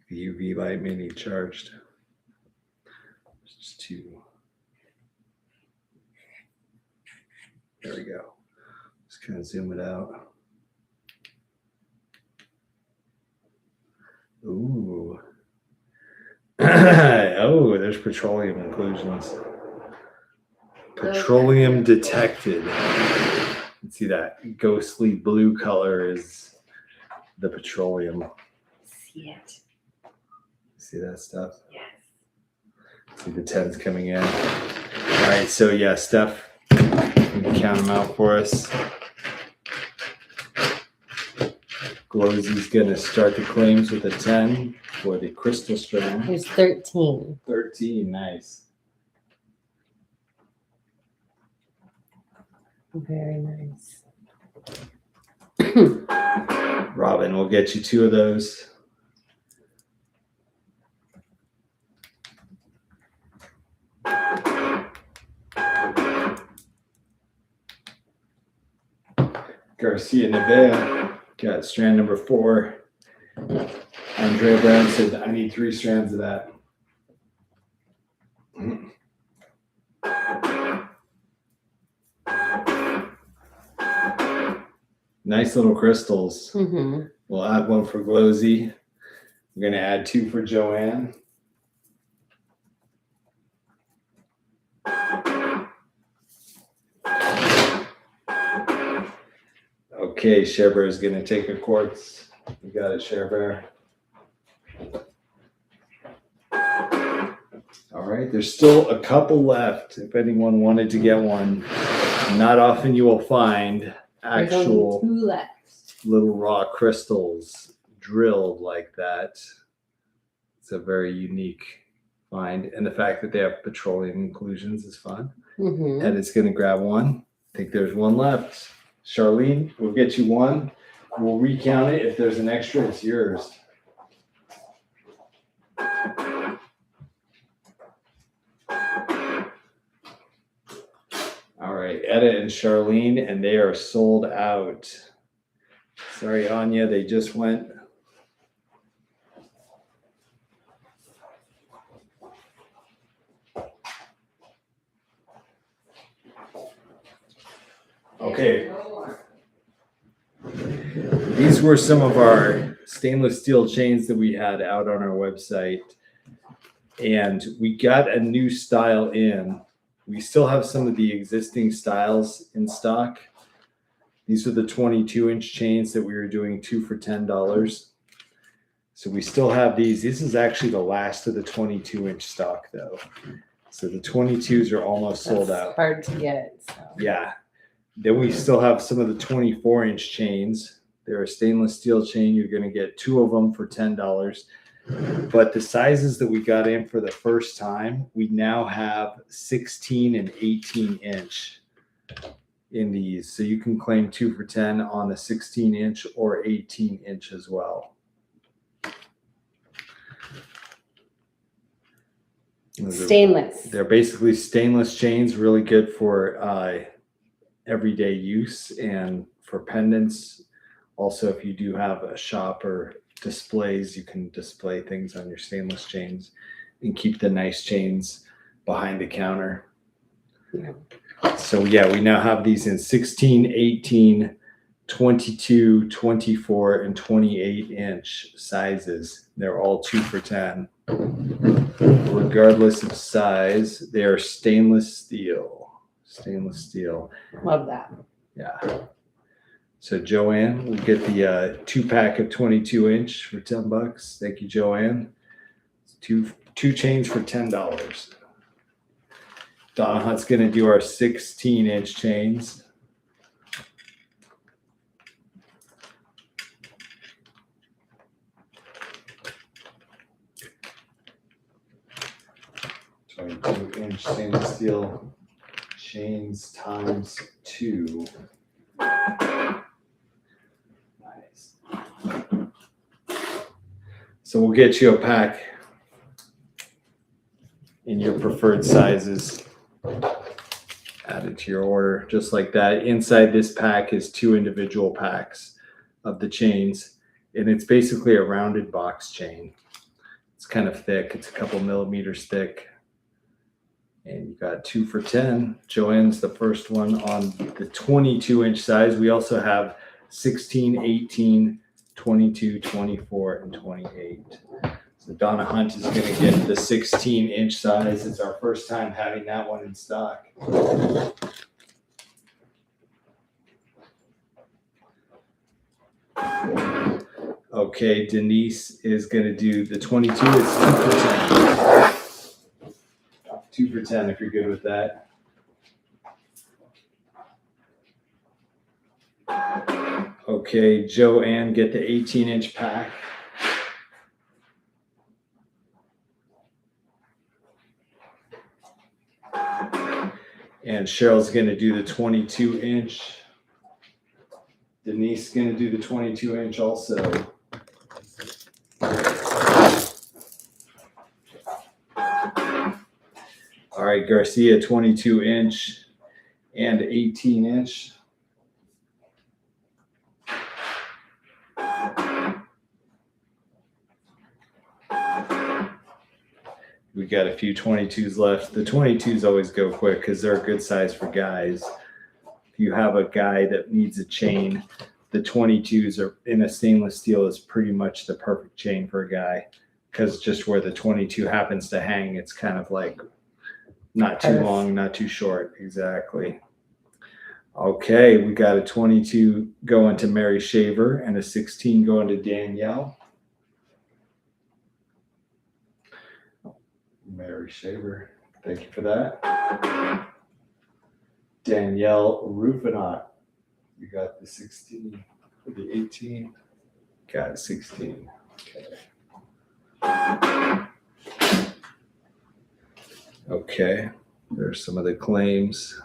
Speaker 2: The UV light may need charged. Just 2. There we go. Just kind of zoom it out. Ooh. Oh, there's petroleum inclusions. Petroleum detected. You see that ghostly blue color is the petroleum.
Speaker 3: See it.
Speaker 2: See that stuff?
Speaker 3: Yes.
Speaker 2: See the 10s coming in. All right, so yeah, Steph, you can count them out for us. Glowsy's gonna start the claims with a 10 for the crystal strand.
Speaker 3: There's 13.
Speaker 2: 13, nice.
Speaker 3: Very nice.
Speaker 2: Robin, we'll get you 2 of those. Garcia Nevea got strand number 4. Andrea Brown said, I need 3 strands of that. Nice little crystals.
Speaker 3: Mm-hmm.
Speaker 2: We'll add one for Glowsy. We're going to add 2 for Joanne. Okay, Share Bear is going to take a quartz. You got it, Share Bear. All right, there's still a couple left if anyone wanted to get one. Not often you will find
Speaker 1: There's
Speaker 2: actual
Speaker 1: only 2 left.
Speaker 2: little raw crystals drilled like that. It's a very unique find. And the fact that they have petroleum inclusions is fun.
Speaker 3: Mm-hmm.
Speaker 2: Ed is going to grab one. I think there's one left. Charlene, we'll get you one. We'll recount it. If there's an extra, it's yours. All right, Etta and Charlene, and they are sold out. Sorry, Anya, they just went. Okay. These were some of our stainless steel chains that we had out on our website. And we got a new style in. We still have some of the existing styles in stock. These are the 22-inch chains that we were doing 2 for $10. So we still have these. This is actually the last of the 22-inch stock, though. So the 22s are almost sold out.
Speaker 3: Hard to get. So.
Speaker 2: Yeah. Then we still have some of the 24-inch chains. They're a stainless steel chain. You're going to get 2 of them for $10. But the sizes that we got in for the first time, we now have 16 and 18-inch in these. So you can claim 2 for 10 on the 16-inch or 18-inch as well.
Speaker 3: Stainless.
Speaker 2: They're basically stainless chains, really good for everyday use and for pendants. Also, if you do have a shop or displays, you can display things on your stainless chains and keep the nice chains behind the counter.
Speaker 3: Yeah.
Speaker 2: So yeah, we now have these in 16, 18, 22, 24, and 28-inch sizes. They're all 2 for 10. Regardless of size, they are stainless steel. Stainless steel.
Speaker 3: Love that.
Speaker 2: Yeah. So Joanne, we get the 2-pack of 22-inch for $10. Thank you, Joanne. Two chains for $10. Donna Hunt's going to do our 16-inch chains. Inch stainless steel chains times 2. Nice. So we'll get you a pack in your preferred sizes. Add it to your order just like that. Inside this pack is 2 individual packs of the chains, and it's basically a rounded box chain. It's kind of thick. It's a couple millimeters thick. And you got 2 for 10. Joanne's the first one on the 22-inch size. We also have 16, 18, 22, 24, and 28. So Donna Hunt is going to get the 16-inch size. It's our first time having that one in stock. Okay, Denise is going to do the 22. It's 2 for 10. 2 for 10 if you're good with that. Okay, Joanne, get the 18-inch pack. And Cheryl's going to do the 22-inch. Denise is going to do the 22-inch also. All right, Garcia, 22-inch and 18-inch. We got a few 22s left. The 22s always go quick because they're a good size for guys. If you have a guy that needs a chain the 22s are in a stainless steel is pretty much the perfect chain for a guy, because just where the 22 happens to hang, it's kind of like not too long, not too short. Exactly. Okay, we got a 22 going to Mary Shaver and a 16 going to Danielle. Mary Shaver, thank you for that. Danielle Rufinot, you got the 16 for the 18. Got a 16. Okay, there's some of the claims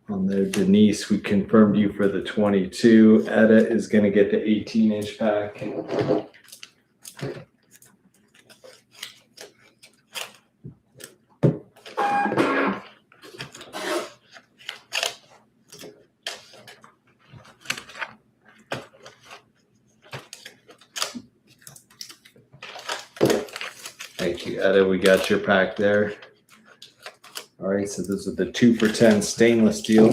Speaker 2: on there. Denise, we confirmed you for the 22. Etta is going to get the 18-inch pack. Thank you, Etta. We got your pack there. All right, so those are the 2 for 10 stainless steel.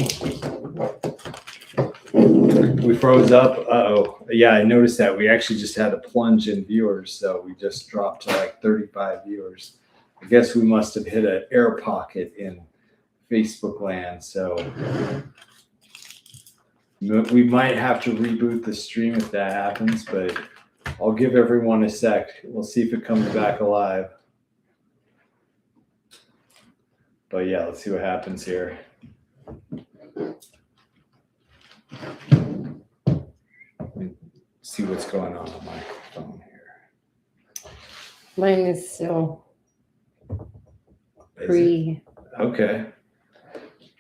Speaker 2: We froze up. Uh-oh. Yeah, I noticed that. We actually just had a plunge in viewers, so we just dropped to like 35 viewers. I guess we must have hit an air pocket in Facebook land, so we might have to reboot the stream if that happens, but I'll give everyone a sec. We'll see if it comes back alive. But yeah, let's see what happens here. Let me see what's going on my phone here.
Speaker 3: Mine is still pre.
Speaker 2: Okay.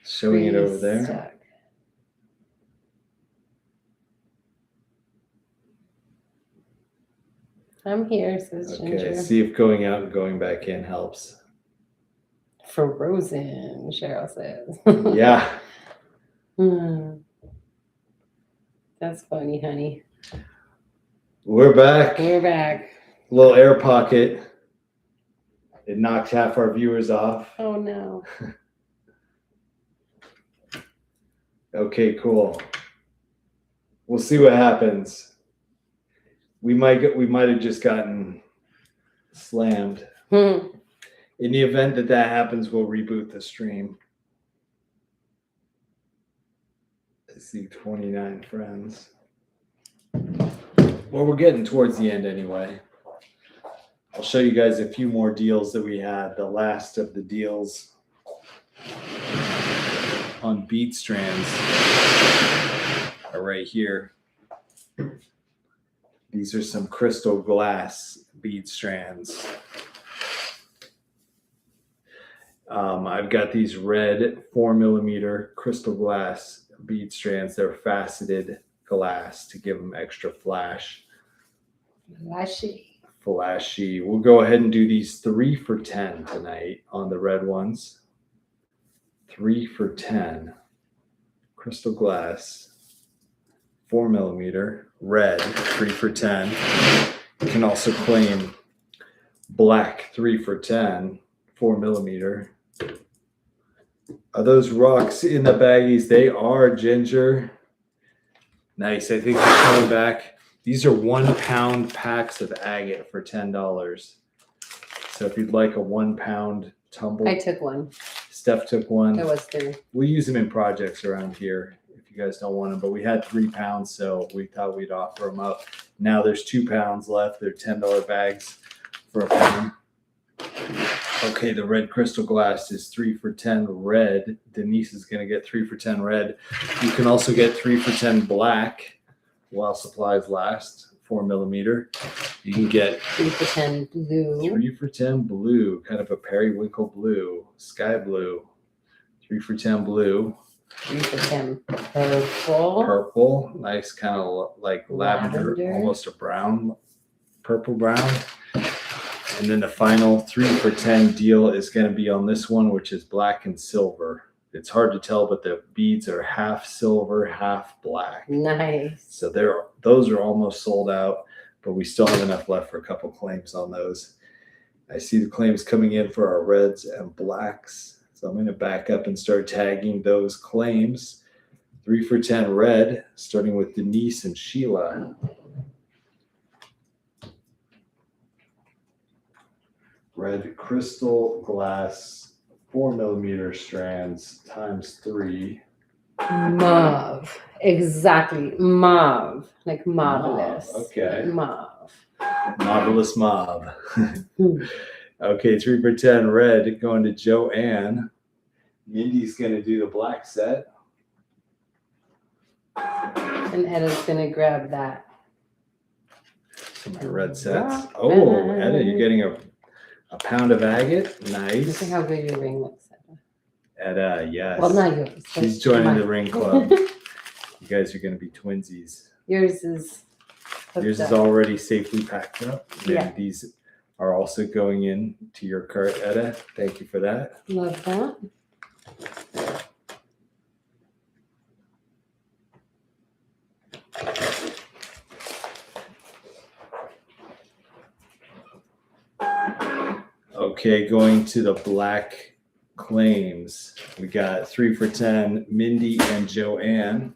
Speaker 2: Showing it over there.
Speaker 3: Stuck. I'm here, says Ginger.
Speaker 2: Okay, see if going out and going back in helps.
Speaker 3: Frozen, Cheryl says.
Speaker 2: Yeah.
Speaker 3: That's funny, honey.
Speaker 2: We're back.
Speaker 3: We're back.
Speaker 2: Little air pocket. It knocked half our viewers off.
Speaker 3: Oh no.
Speaker 2: Okay, cool. We'll see what happens. We might have just gotten slammed. In the event that happens, we'll reboot the stream. I see 29 friends. Well, we're getting towards the end anyway. I'll show you guys a few more deals that we had. The last of the deals on bead strands are right here. These are some crystal glass bead strands. I've got these red 4mm crystal glass bead strands. They're faceted glass to give them extra flash. Flashy. We'll go ahead and do these 3 for 10 tonight on the red ones. 3 for 10. Crystal glass, 4mm, red, 3 for 10. You can also claim black 3 for 10, 4mm. Are those rocks in the baggies? They are, Ginger. Nice. I think they're coming back. These are 1 pound packs of agate for $10. So if you'd like a 1 pound tumble.
Speaker 3: I took one.
Speaker 2: Steph took one.
Speaker 3: It was 3.
Speaker 2: We use them in projects around here if you guys don't want them, but we had 3 pounds, so we thought we'd offer them up. Now there's 2 pounds left. They're $10 bags for a pound. Okay, the red crystal glass is 3 for 10 red. Denise is going to get 3 for 10 red. You can also get 3 for 10 black while supplies last, 4mm. You can get
Speaker 3: 3 for 10 blue.
Speaker 2: 3 for 10 blue, kind of a periwinkle blue, sky blue. 3 for 10 blue.
Speaker 3: 3 for 10 purple.
Speaker 2: Purple, nice kind of like lavender, almost a brown, purple brown. And then the final 3 for 10 deal is going to be on this one, which is black and silver. It's hard to tell, but the beads are half silver, half black.
Speaker 3: Nice.
Speaker 2: So those are almost sold out, but we still have enough left for a couple claims on those. I see the claims coming in for our reds and blacks. So I'm going to back up and start tagging those claims. 3 for 10 red, starting with Denise and Sheila. Red crystal glass 4mm strands times 3.
Speaker 3: Mauve. Exactly. Mauve. Like marvelous.
Speaker 2: Mauve, okay.
Speaker 3: Mauve.
Speaker 2: Marvelous mauve.
Speaker 3: Hmm.
Speaker 2: Okay, 3 for 10 red going to Joanne. Mindy's going to do the black set.
Speaker 3: And Edda's gonna grab that.
Speaker 2: So my red sets.
Speaker 3: Rock
Speaker 2: Oh,
Speaker 3: band.
Speaker 2: Edda, you're getting a pound of agate.
Speaker 3: Look
Speaker 2: Nice.
Speaker 3: at how good your ring looks. Edda.
Speaker 2: Edda, yes.
Speaker 3: Well, not yours.
Speaker 2: She's
Speaker 3: but
Speaker 2: joining
Speaker 3: mine.
Speaker 2: the ring club. You guys are going to be twinsies.
Speaker 3: Yours is. hooked
Speaker 2: Yours is
Speaker 3: up.
Speaker 2: already safely packed up. And
Speaker 3: Yeah.
Speaker 2: these are also going in to your cart, Edda. Thank you for that.
Speaker 3: Love that.
Speaker 2: Okay, going to the black claims. We got 3 for 10, Mindy and Joanne.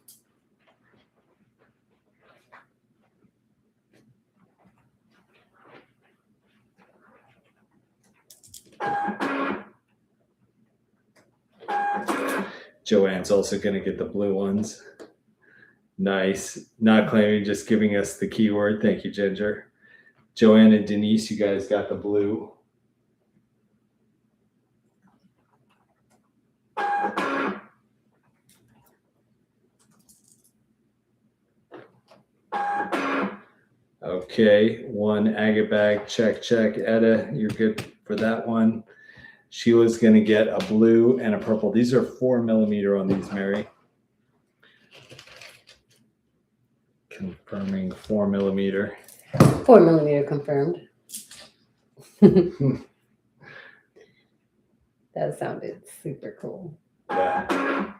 Speaker 2: Joanne's also going to get the blue ones. Nice. Not claiming, just giving us the keyword. Thank you, Ginger. Joanne and Denise, you guys got the blue. Okay, one agate bag, check. Edda, you're good for that one. Sheila's going to get a blue and a purple. These are 4mm on these, Mary. Confirming 4mm.
Speaker 3: 4mm confirmed. That sounded super cool.
Speaker 2: Yeah.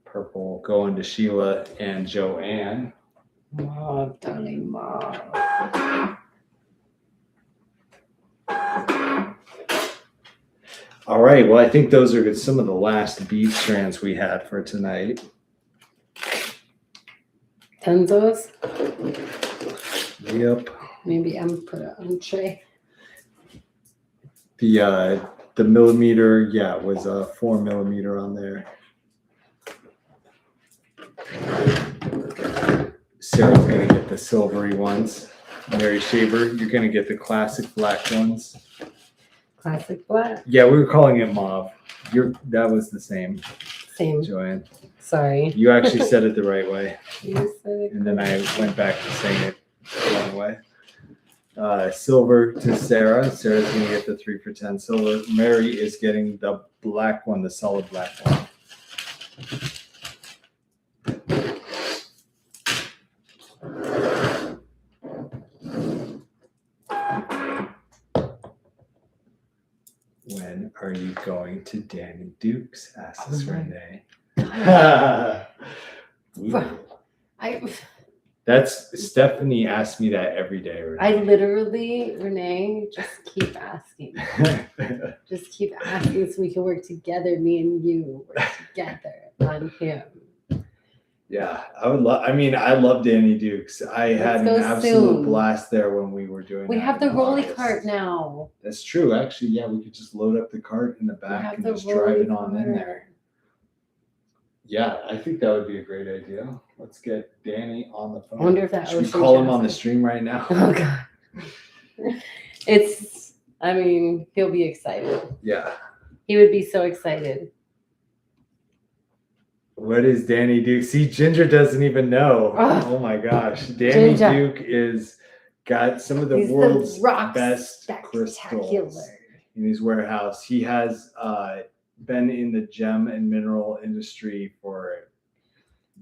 Speaker 2: Purple going to Sheila and Joanne.
Speaker 3: Mauve, darling, mauve.
Speaker 2: All right. Well, I think those are some of the last bead strands we had for tonight.
Speaker 3: Enzo's.
Speaker 2: Yep.
Speaker 3: Maybe I'm put it on tray.
Speaker 2: The millimeter, yeah, was a 4mm on there. Sarah's gonna get the silvery ones. Mary Shaver, you're gonna get the classic black ones.
Speaker 3: Classic black.
Speaker 2: Yeah, we were calling it mauve. That was the same,
Speaker 3: Same.
Speaker 2: Joanne.
Speaker 3: Sorry.
Speaker 2: You actually said it the right way,
Speaker 3: You said it.
Speaker 2: and then I went back to saying it the wrong way. Silver to Sarah. Sarah's gonna get the 3 for 10 silver. Mary is getting the black one, the solid black one. When are you going to Danny Duke's? Asks Renee. Ooh. That's Stephanie asks me that every day. Renee.
Speaker 3: I literally, Renee, just keep asking. Just keep asking so we can work together. Me and you work together on him.
Speaker 2: Yeah, I would love. I mean, I love Danny Duke's. I had an
Speaker 3: go
Speaker 2: absolute
Speaker 3: soon.
Speaker 2: blast there when we were doing.
Speaker 3: We
Speaker 2: that
Speaker 3: have
Speaker 2: in
Speaker 3: the rolly
Speaker 2: August.
Speaker 3: cart now.
Speaker 2: That's true. Actually, yeah, we could just load up the cart in the
Speaker 3: We
Speaker 2: back
Speaker 3: have
Speaker 2: and
Speaker 3: the
Speaker 2: just drive
Speaker 3: rolly
Speaker 2: it on in
Speaker 3: cart.
Speaker 2: there. Yeah, I think that would be a great idea. Let's get Danny on the phone.
Speaker 3: I wonder if that
Speaker 2: Should we
Speaker 3: ocean
Speaker 2: call him on the
Speaker 3: traffic-
Speaker 2: stream right now?
Speaker 3: Oh God. I mean, he'll be excited.
Speaker 2: Yeah.
Speaker 3: He would be so excited.
Speaker 2: What is Danny Duke? See, Ginger doesn't even know.
Speaker 3: Ugh.
Speaker 2: Oh my gosh. Danny
Speaker 3: Ginger.
Speaker 2: Duke is got some of the
Speaker 3: He's the
Speaker 2: world's
Speaker 3: rock
Speaker 2: best
Speaker 3: spectacular.
Speaker 2: crystals in his warehouse. He has been in the gem and mineral industry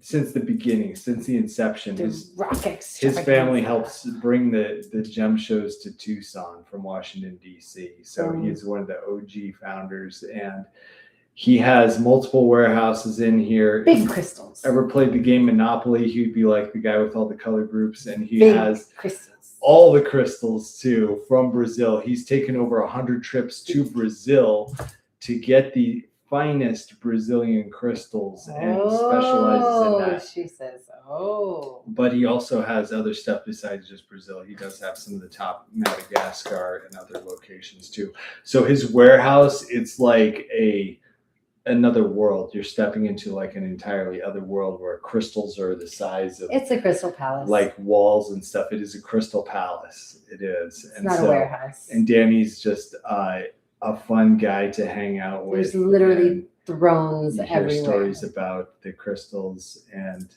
Speaker 2: since the beginning, since the inception.
Speaker 3: The
Speaker 2: His
Speaker 3: rock
Speaker 2: family
Speaker 3: extravaganza.
Speaker 2: helps bring the gem shows to Tucson from Washington, D.C. So he's one of the OG founders, and he has multiple warehouses in here.
Speaker 3: Big crystals.
Speaker 2: Ever played the game Monopoly? He'd be like the guy with all the color groups, and he
Speaker 3: Big
Speaker 2: has
Speaker 3: crystals.
Speaker 2: all the crystals too from Brazil. He's taken over 100 trips to Brazil to get the finest Brazilian crystals and specializes in that.
Speaker 3: She says, oh.
Speaker 2: But he also has other stuff besides just Brazil. He does have some of the top Madagascar and other locations too. So his warehouse, it's like another world. You're stepping into like an entirely other world where crystals are the size of
Speaker 3: It's a crystal palace.
Speaker 2: like walls and stuff. It is a crystal palace. It is.
Speaker 3: It's not a warehouse.
Speaker 2: And Danny's just a fun guy to hang out with.
Speaker 3: There's literally thrones
Speaker 2: you hear
Speaker 3: everywhere.
Speaker 2: Stories about the crystals. And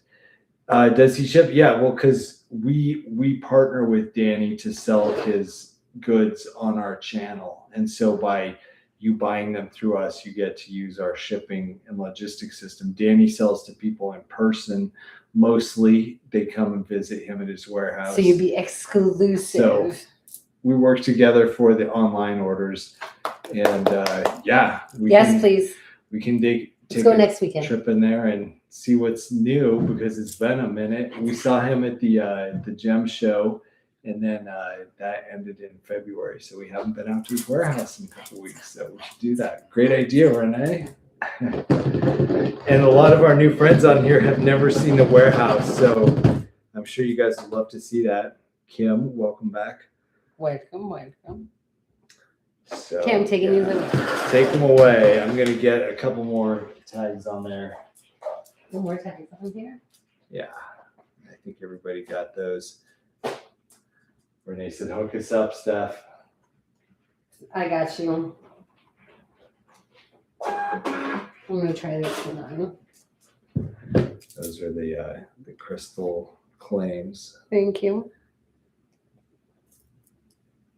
Speaker 2: does he ship? Yeah, well, because we partner with Danny to sell his goods on our channel, and so by you buying them through us, you get to use our shipping and logistics system. Danny sells to people in person. Mostly they come and visit him at his warehouse.
Speaker 3: So you'd be exclusive.
Speaker 2: So we work together for the online orders. And
Speaker 3: please.
Speaker 2: We can
Speaker 3: Let's
Speaker 2: take
Speaker 3: go
Speaker 2: a
Speaker 3: next weekend.
Speaker 2: trip in there and see what's new, because it's been a minute. We saw him at the gem show, and then that ended in February. So we haven't been out to his warehouse in a couple weeks. So we should do that. Great idea, Renee. And a lot of our new friends on here have never seen the warehouse. So I'm sure you guys would love to see that. Kim, welcome back.
Speaker 3: Welcome.
Speaker 2: So,
Speaker 3: Okay, I'm taking you the
Speaker 2: Take them away. I'm going to get a couple more tags on there.
Speaker 3: one more tags on here.
Speaker 2: Yeah, I think everybody got those. Renee said, hook us up, Steph.
Speaker 3: I got you. I'm gonna try this one on.
Speaker 2: Those are the crystal claims.
Speaker 3: Thank you.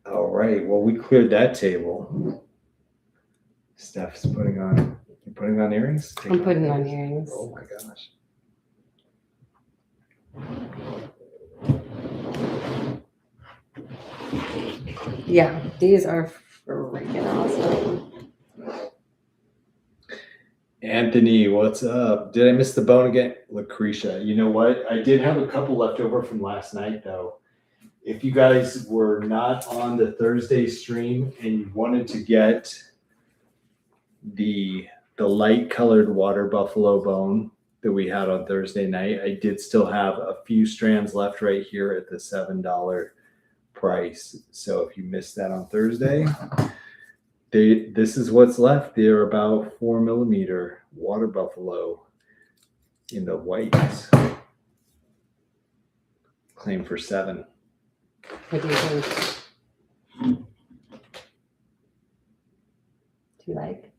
Speaker 2: All right. Well, we cleared that table. Steph's putting on earrings?
Speaker 3: I'm putting on earrings.
Speaker 2: Oh my gosh.
Speaker 3: Yeah, these are freaking awesome.
Speaker 2: Anthony, what's up? Did I miss the bone again? Lucretia. You know what? I did have a couple left over from last night, though. If you guys were not on the Thursday stream and you wanted to get the light colored water buffalo bone that we had on Thursday night, I did still have a few strands left right here at the $7 price. So if you missed that on Thursday, this is what's left. They're about 4 millimeter water buffalo in the whites. Claim for $7.
Speaker 3: What do you think? Do you like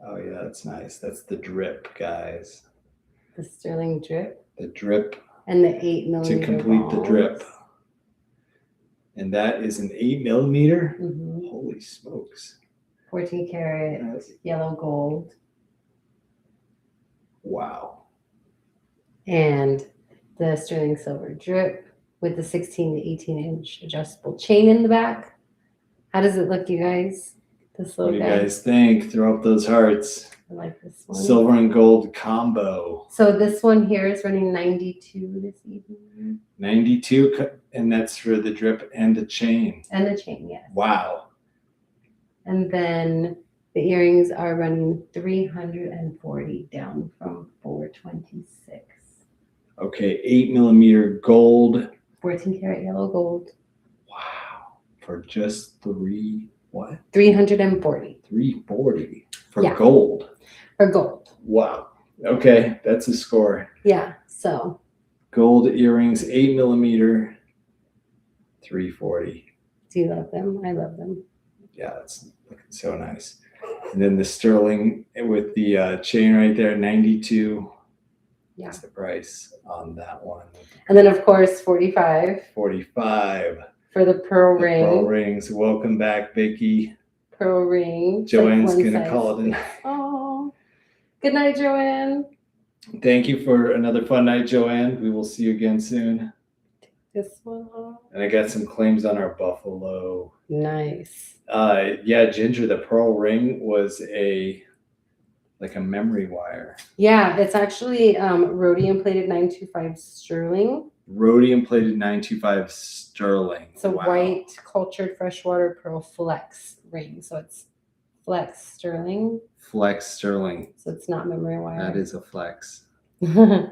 Speaker 2: Oh yeah, that's nice. That's the drip, guys.
Speaker 3: the sterling drip
Speaker 2: The drip
Speaker 3: and the 8 millimeter
Speaker 2: to complete the drip. And that is an 8 millimeter.
Speaker 3: Mm-hmm.
Speaker 2: Holy smokes.
Speaker 3: 14 karat yellow gold.
Speaker 2: Wow.
Speaker 3: And the sterling silver drip with the 16 to 18 inch adjustable chain in the back. How does it look, you guys? This
Speaker 2: What
Speaker 3: little
Speaker 2: do you
Speaker 3: guy.
Speaker 2: guys think? Throw up those hearts.
Speaker 3: I like this one.
Speaker 2: Silver and gold combo.
Speaker 3: So this one here is running 92 this evening.
Speaker 2: 92, and that's for the drip and the chain.
Speaker 3: And the chain, yes.
Speaker 2: Wow.
Speaker 3: And then the earrings are running 340 down from 426.
Speaker 2: Okay, 8 millimeter gold.
Speaker 3: 14 karat yellow gold.
Speaker 2: Wow. For just what?
Speaker 3: 340
Speaker 2: 340 for
Speaker 3: Yeah.
Speaker 2: gold.
Speaker 3: for gold.
Speaker 2: Wow. Okay, that's a score.
Speaker 3: Yeah. So
Speaker 2: Gold earrings, 8 millimeter, 340.
Speaker 3: do you love them? I love them.
Speaker 2: Yeah, it's looking so nice. And then the sterling with the chain right there, 92.
Speaker 3: Yeah.
Speaker 2: That's the price on that one.
Speaker 3: And then of course 45
Speaker 2: 45.
Speaker 3: for the pearl
Speaker 2: The
Speaker 3: ring.
Speaker 2: pearl rings. Welcome back, Vicky.
Speaker 3: Pearl ring.
Speaker 2: Joanne's
Speaker 3: Like one
Speaker 2: gonna
Speaker 3: size.
Speaker 2: call it in.
Speaker 3: Oh, good night, Joanne.
Speaker 2: Thank you for another fun night, Joanne. We will see you again soon.
Speaker 3: This one off.
Speaker 2: And I got some claims on our buffalo.
Speaker 3: Nice.
Speaker 2: Yeah, Ginger, the pearl ring was like a memory wire.
Speaker 3: Yeah, it's actually rhodium plated 925 sterling.
Speaker 2: Rhodium plated 925 sterling.
Speaker 3: It's a
Speaker 2: Wow.
Speaker 3: white cultured freshwater pearl flex ring. So it's Flex sterling.
Speaker 2: Flex sterling.
Speaker 3: So it's not memory wire.
Speaker 2: That is a flex.
Speaker 3: And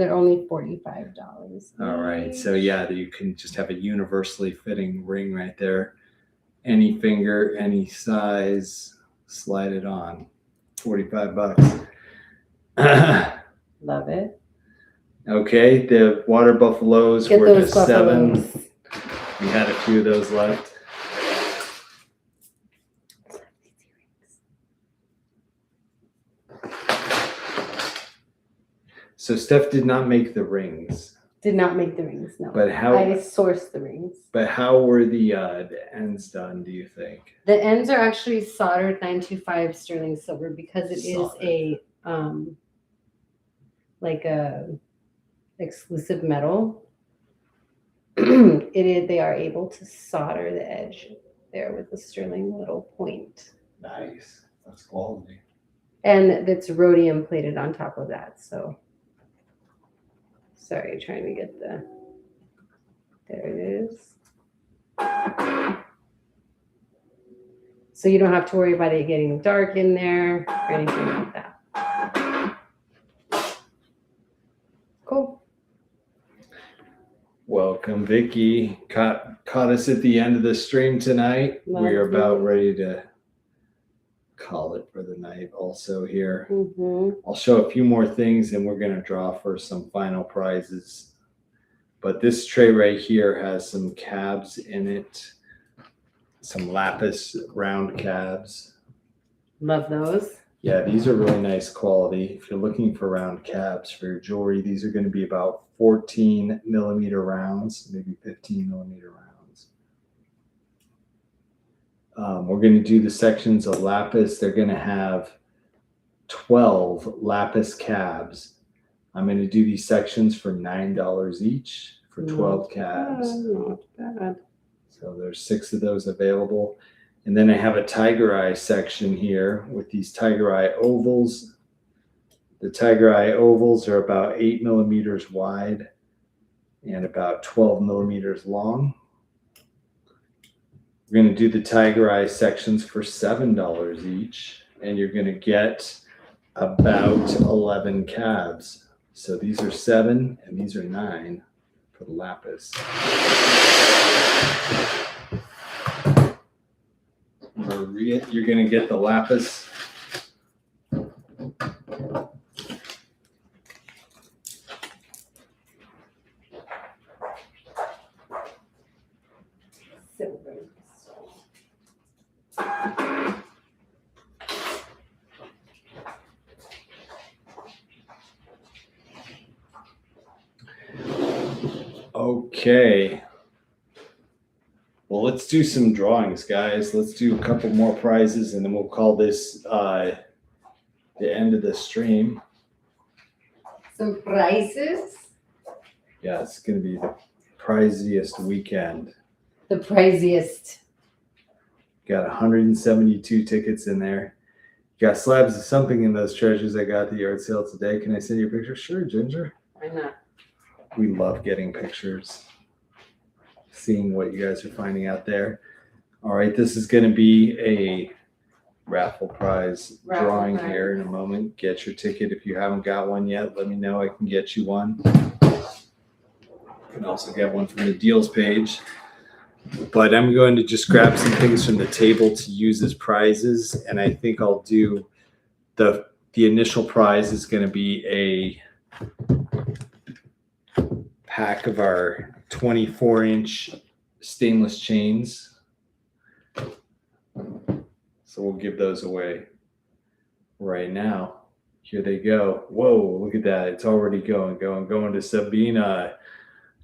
Speaker 3: they're only $45.
Speaker 2: All right. So yeah, you can just have a universally fitting ring right there. Any finger, any size, slide it on. $45.
Speaker 3: Love it.
Speaker 2: Okay, the water buffaloes
Speaker 3: Get
Speaker 2: were
Speaker 3: those
Speaker 2: just $7.
Speaker 3: buffaloes.
Speaker 2: We had a few of those left. So Steph did not make the rings,
Speaker 3: Did not make the rings, no.
Speaker 2: but
Speaker 3: I
Speaker 2: how?
Speaker 3: sourced the rings.
Speaker 2: But how were the ends done? Do you think?
Speaker 3: The ends are actually soldered 925 sterling silver because it is
Speaker 2: Solid.
Speaker 3: a like a exclusive metal. They are able to solder the edge there with the sterling little point.
Speaker 2: Nice. That's quality.
Speaker 3: And it's rhodium plated on top of that. So sorry, trying to get there it is. So you don't have to worry about it getting dark in there or anything like that. Cool.
Speaker 2: Welcome, Vicky. Caught us at the end of the stream tonight. We're about ready to call it for the night also here. I'll show a few more things and we're going to draw for some final prizes. But this tray right here has some cabs in it, some lapis round cabs.
Speaker 3: Love those.
Speaker 2: Yeah, these are really nice quality. If you're looking for round cabs for your jewelry, these are going to be about 14 millimeter rounds, maybe 15 millimeter rounds. We're going to do the sections of lapis. They're going to have 12 lapis cabs. I'm going to do these sections for $9 each for 12 cabs.
Speaker 3: Not bad.
Speaker 2: So there's 6 of those available. And then I have a tiger eye section here with these tiger eye ovals. The tiger eye ovals are about 8 millimeters wide and about 12 millimeters long. We're going to do the tiger eye sections for $7 each, and you're going to get about 11 cabs. So these are 7 and these are 9 for the lapis. Maria, you're going to get the lapis.
Speaker 3: Silver.
Speaker 2: Okay. Well, let's do some drawings, guys. Let's do a couple more prizes and then we'll call this the end of the stream.
Speaker 3: Some prizes.
Speaker 2: Yeah, it's going to be the priziest weekend.
Speaker 3: The priziest.
Speaker 2: Got 172 tickets in there. Got slabs of something in those treasures I got at the yard sale today. Can I send you a picture? Sure, Ginger.
Speaker 3: Why not?
Speaker 2: We love getting pictures, seeing what you guys are finding out there. All right, this is going to be a raffle prize drawing here in a moment. Get your ticket. If you haven't got one yet, let me know. I can get you one. You can also get one from the deals page. But I'm going to just grab some things from the table to use as prizes. And I think I'll do the initial prize is going to be a pack of our 24-inch stainless chains. So we'll give those away right now. Here they go. Whoa, look at that. It's already going to Sabina.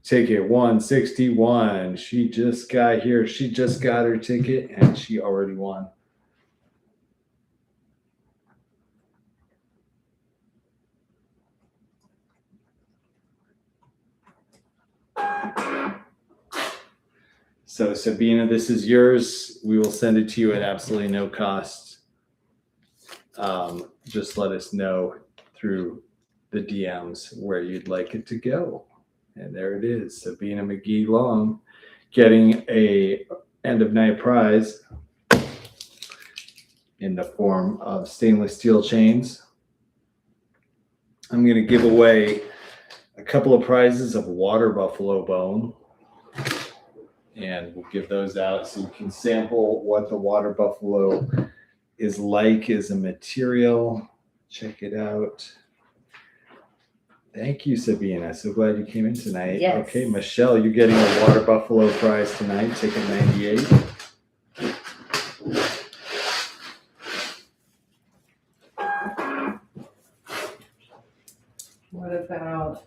Speaker 2: Ticket 161. She just got here. She just got her ticket and she already won. So Sabina, this is yours. We will send it to you at absolutely no cost. Just let us know through the DMs where you'd like it to go. And there it is, Sabina McGee Long getting a end of night prize. in the form of stainless steel chains. I'm going to give away a couple of prizes of water buffalo bone. And we'll give those out so you can sample what the water buffalo is like as a material. Check it out. Thank you, Sabina. So glad you came in tonight.
Speaker 3: Yes. Okay,
Speaker 2: Michelle, you're getting a water buffalo prize tonight, ticket 98.
Speaker 1: What about?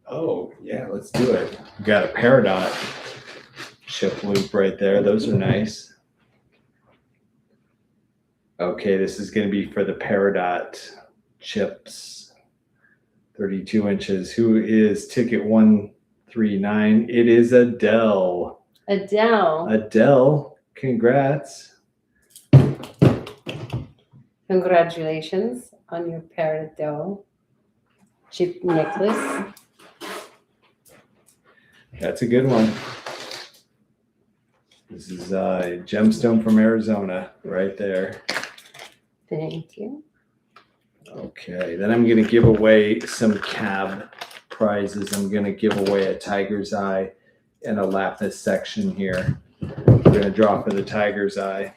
Speaker 2: Oh, yeah, let's do it. We got a Peridot chip loop right there. Those are nice. Okay, this is going to be for the Peridot chips, 32 inches. Who is ticket 139? It is Adele. Adele, congrats.
Speaker 3: Congratulations on your Peridot chip necklace.
Speaker 2: That's a good one. This is a gemstone from Arizona right there.
Speaker 3: Thank you.
Speaker 2: Okay, then I'm going to give away some cab prizes. I'm going to give away a tiger's eye and a lapis section here. We're going to draw for the tiger's eye.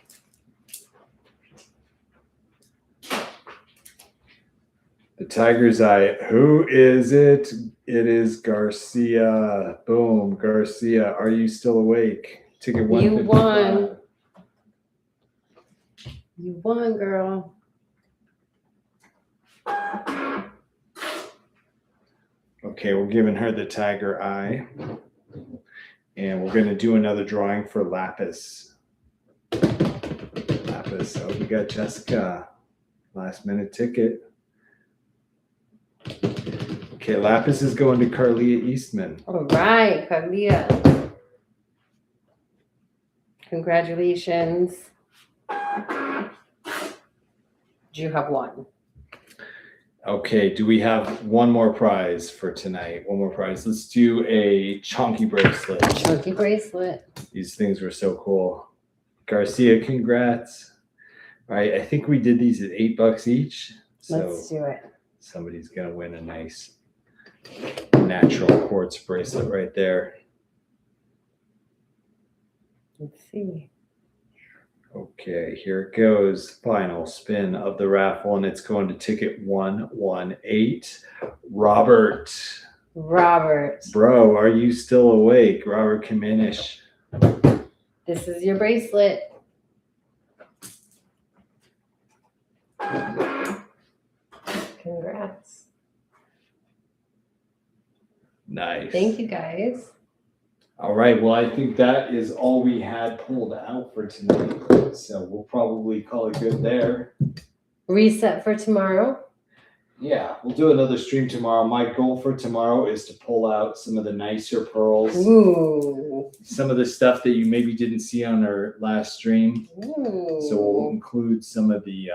Speaker 2: The tiger's eye. Who is it? It is Garcia. Boom, Garcia. Are you still awake? Ticket 155.
Speaker 3: You won. You won, girl.
Speaker 2: Okay, we're giving her the tiger eye. And we're going to do another drawing for lapis. Lapis. Oh, we got Jessica. Last minute ticket. Okay, lapis is going to Carlia Eastman.
Speaker 3: All right, Carlia. Congratulations. You have won.
Speaker 2: Okay, do we have one more prize for tonight? One more prize. Let's do a chunky bracelet.
Speaker 3: Chunky bracelet.
Speaker 2: These things were so cool. Garcia, congrats. All right, I think we did these at $8 each. So
Speaker 3: Let's do it.
Speaker 2: somebody's going to win a nice natural quartz bracelet right there.
Speaker 3: Let's see.
Speaker 2: Okay, here it goes. Final spin of the raffle, and it's going to ticket 118. Robert. Bro, are you still awake? Robert Kaminish.
Speaker 3: This is your bracelet. Congrats.
Speaker 2: Nice.
Speaker 3: Thank you, guys.
Speaker 2: All right. Well, I think that is all we had pulled out for tonight. So we'll probably call it good there.
Speaker 3: Reset for tomorrow.
Speaker 2: Yeah, we'll do another stream tomorrow. My goal for tomorrow is to pull out some of the nicer pearls.
Speaker 3: Ooh.
Speaker 2: Some of the stuff that you maybe didn't see on our last stream.
Speaker 3: Ooh.
Speaker 2: So we'll include some of the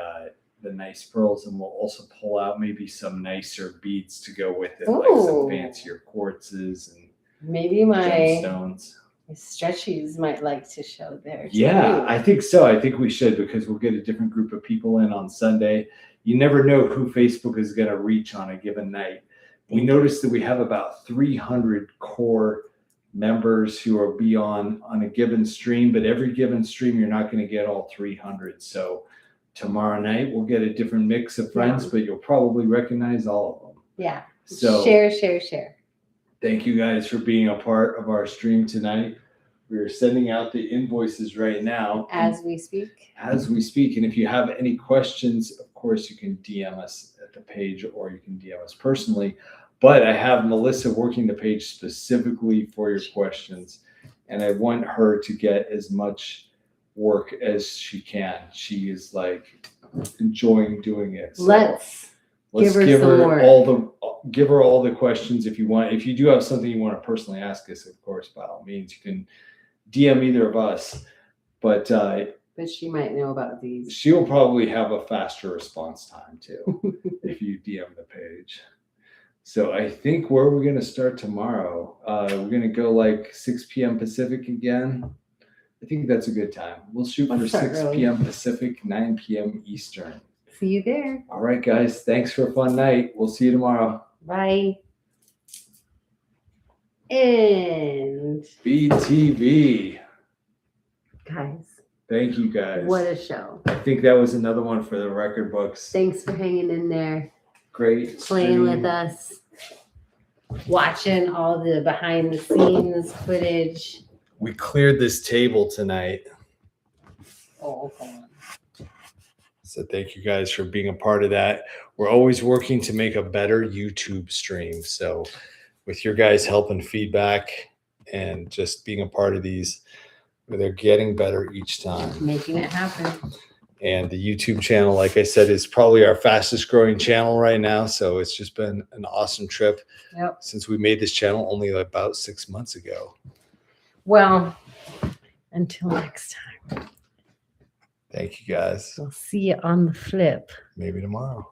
Speaker 2: nice pearls, and we'll also pull out maybe some nicer beads to go with it, like some fancier quartzes and
Speaker 3: maybe my
Speaker 2: gemstones.
Speaker 3: Stretchies might like to show there too.
Speaker 2: Yeah, I think so. I think we should, because we'll get a different group of people in on Sunday. You never know who Facebook is going to reach on a given night. We noticed that we have about 300 core members who will be on a given stream, but every given stream, you're not going to get all 300. So tomorrow night, we'll get a different mix of friends, but you'll probably recognize all of them.
Speaker 3: Yeah.
Speaker 2: So
Speaker 3: share.
Speaker 2: Thank you guys for being a part of our stream tonight. We are sending out the invoices right now.
Speaker 3: As we speak.
Speaker 2: And if you have any questions, of course, you can DM us at the page, or you can DM us personally. But I have Melissa working the page specifically for your questions, and I want her to get as much work as she can. She is like enjoying doing it. So let's give her all the questions if you want. If you do have something you want to personally ask us, of course, by all means, you can DM either of us. But
Speaker 3: she might know about these.
Speaker 2: She'll probably have a faster response time too if you DM the page. So I think where we're gonna start tomorrow, we're gonna go like 6 p.m. Pacific again. I think that's a good time. We'll shoot for
Speaker 3: Let's start
Speaker 2: 6
Speaker 3: early.
Speaker 2: p.m. Pacific, 9 p.m. Eastern.
Speaker 3: See you there.
Speaker 2: All right, guys. Thanks for a fun night. We'll see you tomorrow.
Speaker 3: Bye. And
Speaker 2: BTV.
Speaker 3: guys,
Speaker 2: Thank you, guys.
Speaker 3: what a show.
Speaker 2: I think that was another one for the record books.
Speaker 3: Thanks for hanging in there,
Speaker 2: Great.
Speaker 3: playing with
Speaker 2: stream.
Speaker 3: us, watching all the behind the scenes footage.
Speaker 2: We cleared this table tonight.
Speaker 3: Oh, hold on.
Speaker 2: So thank you guys for being a part of that. We're always working to make a better YouTube stream. So with your guys' help and feedback and just being a part of these, they're getting better each time.
Speaker 3: Making it happen.
Speaker 2: And the YouTube channel, like I said, is probably our fastest growing channel right now. So it's just been an awesome trip since we made this channel only about 6 months ago.
Speaker 3: Well, until next time.
Speaker 2: Thank you guys.
Speaker 3: We'll see you on the flip.
Speaker 2: Maybe tomorrow.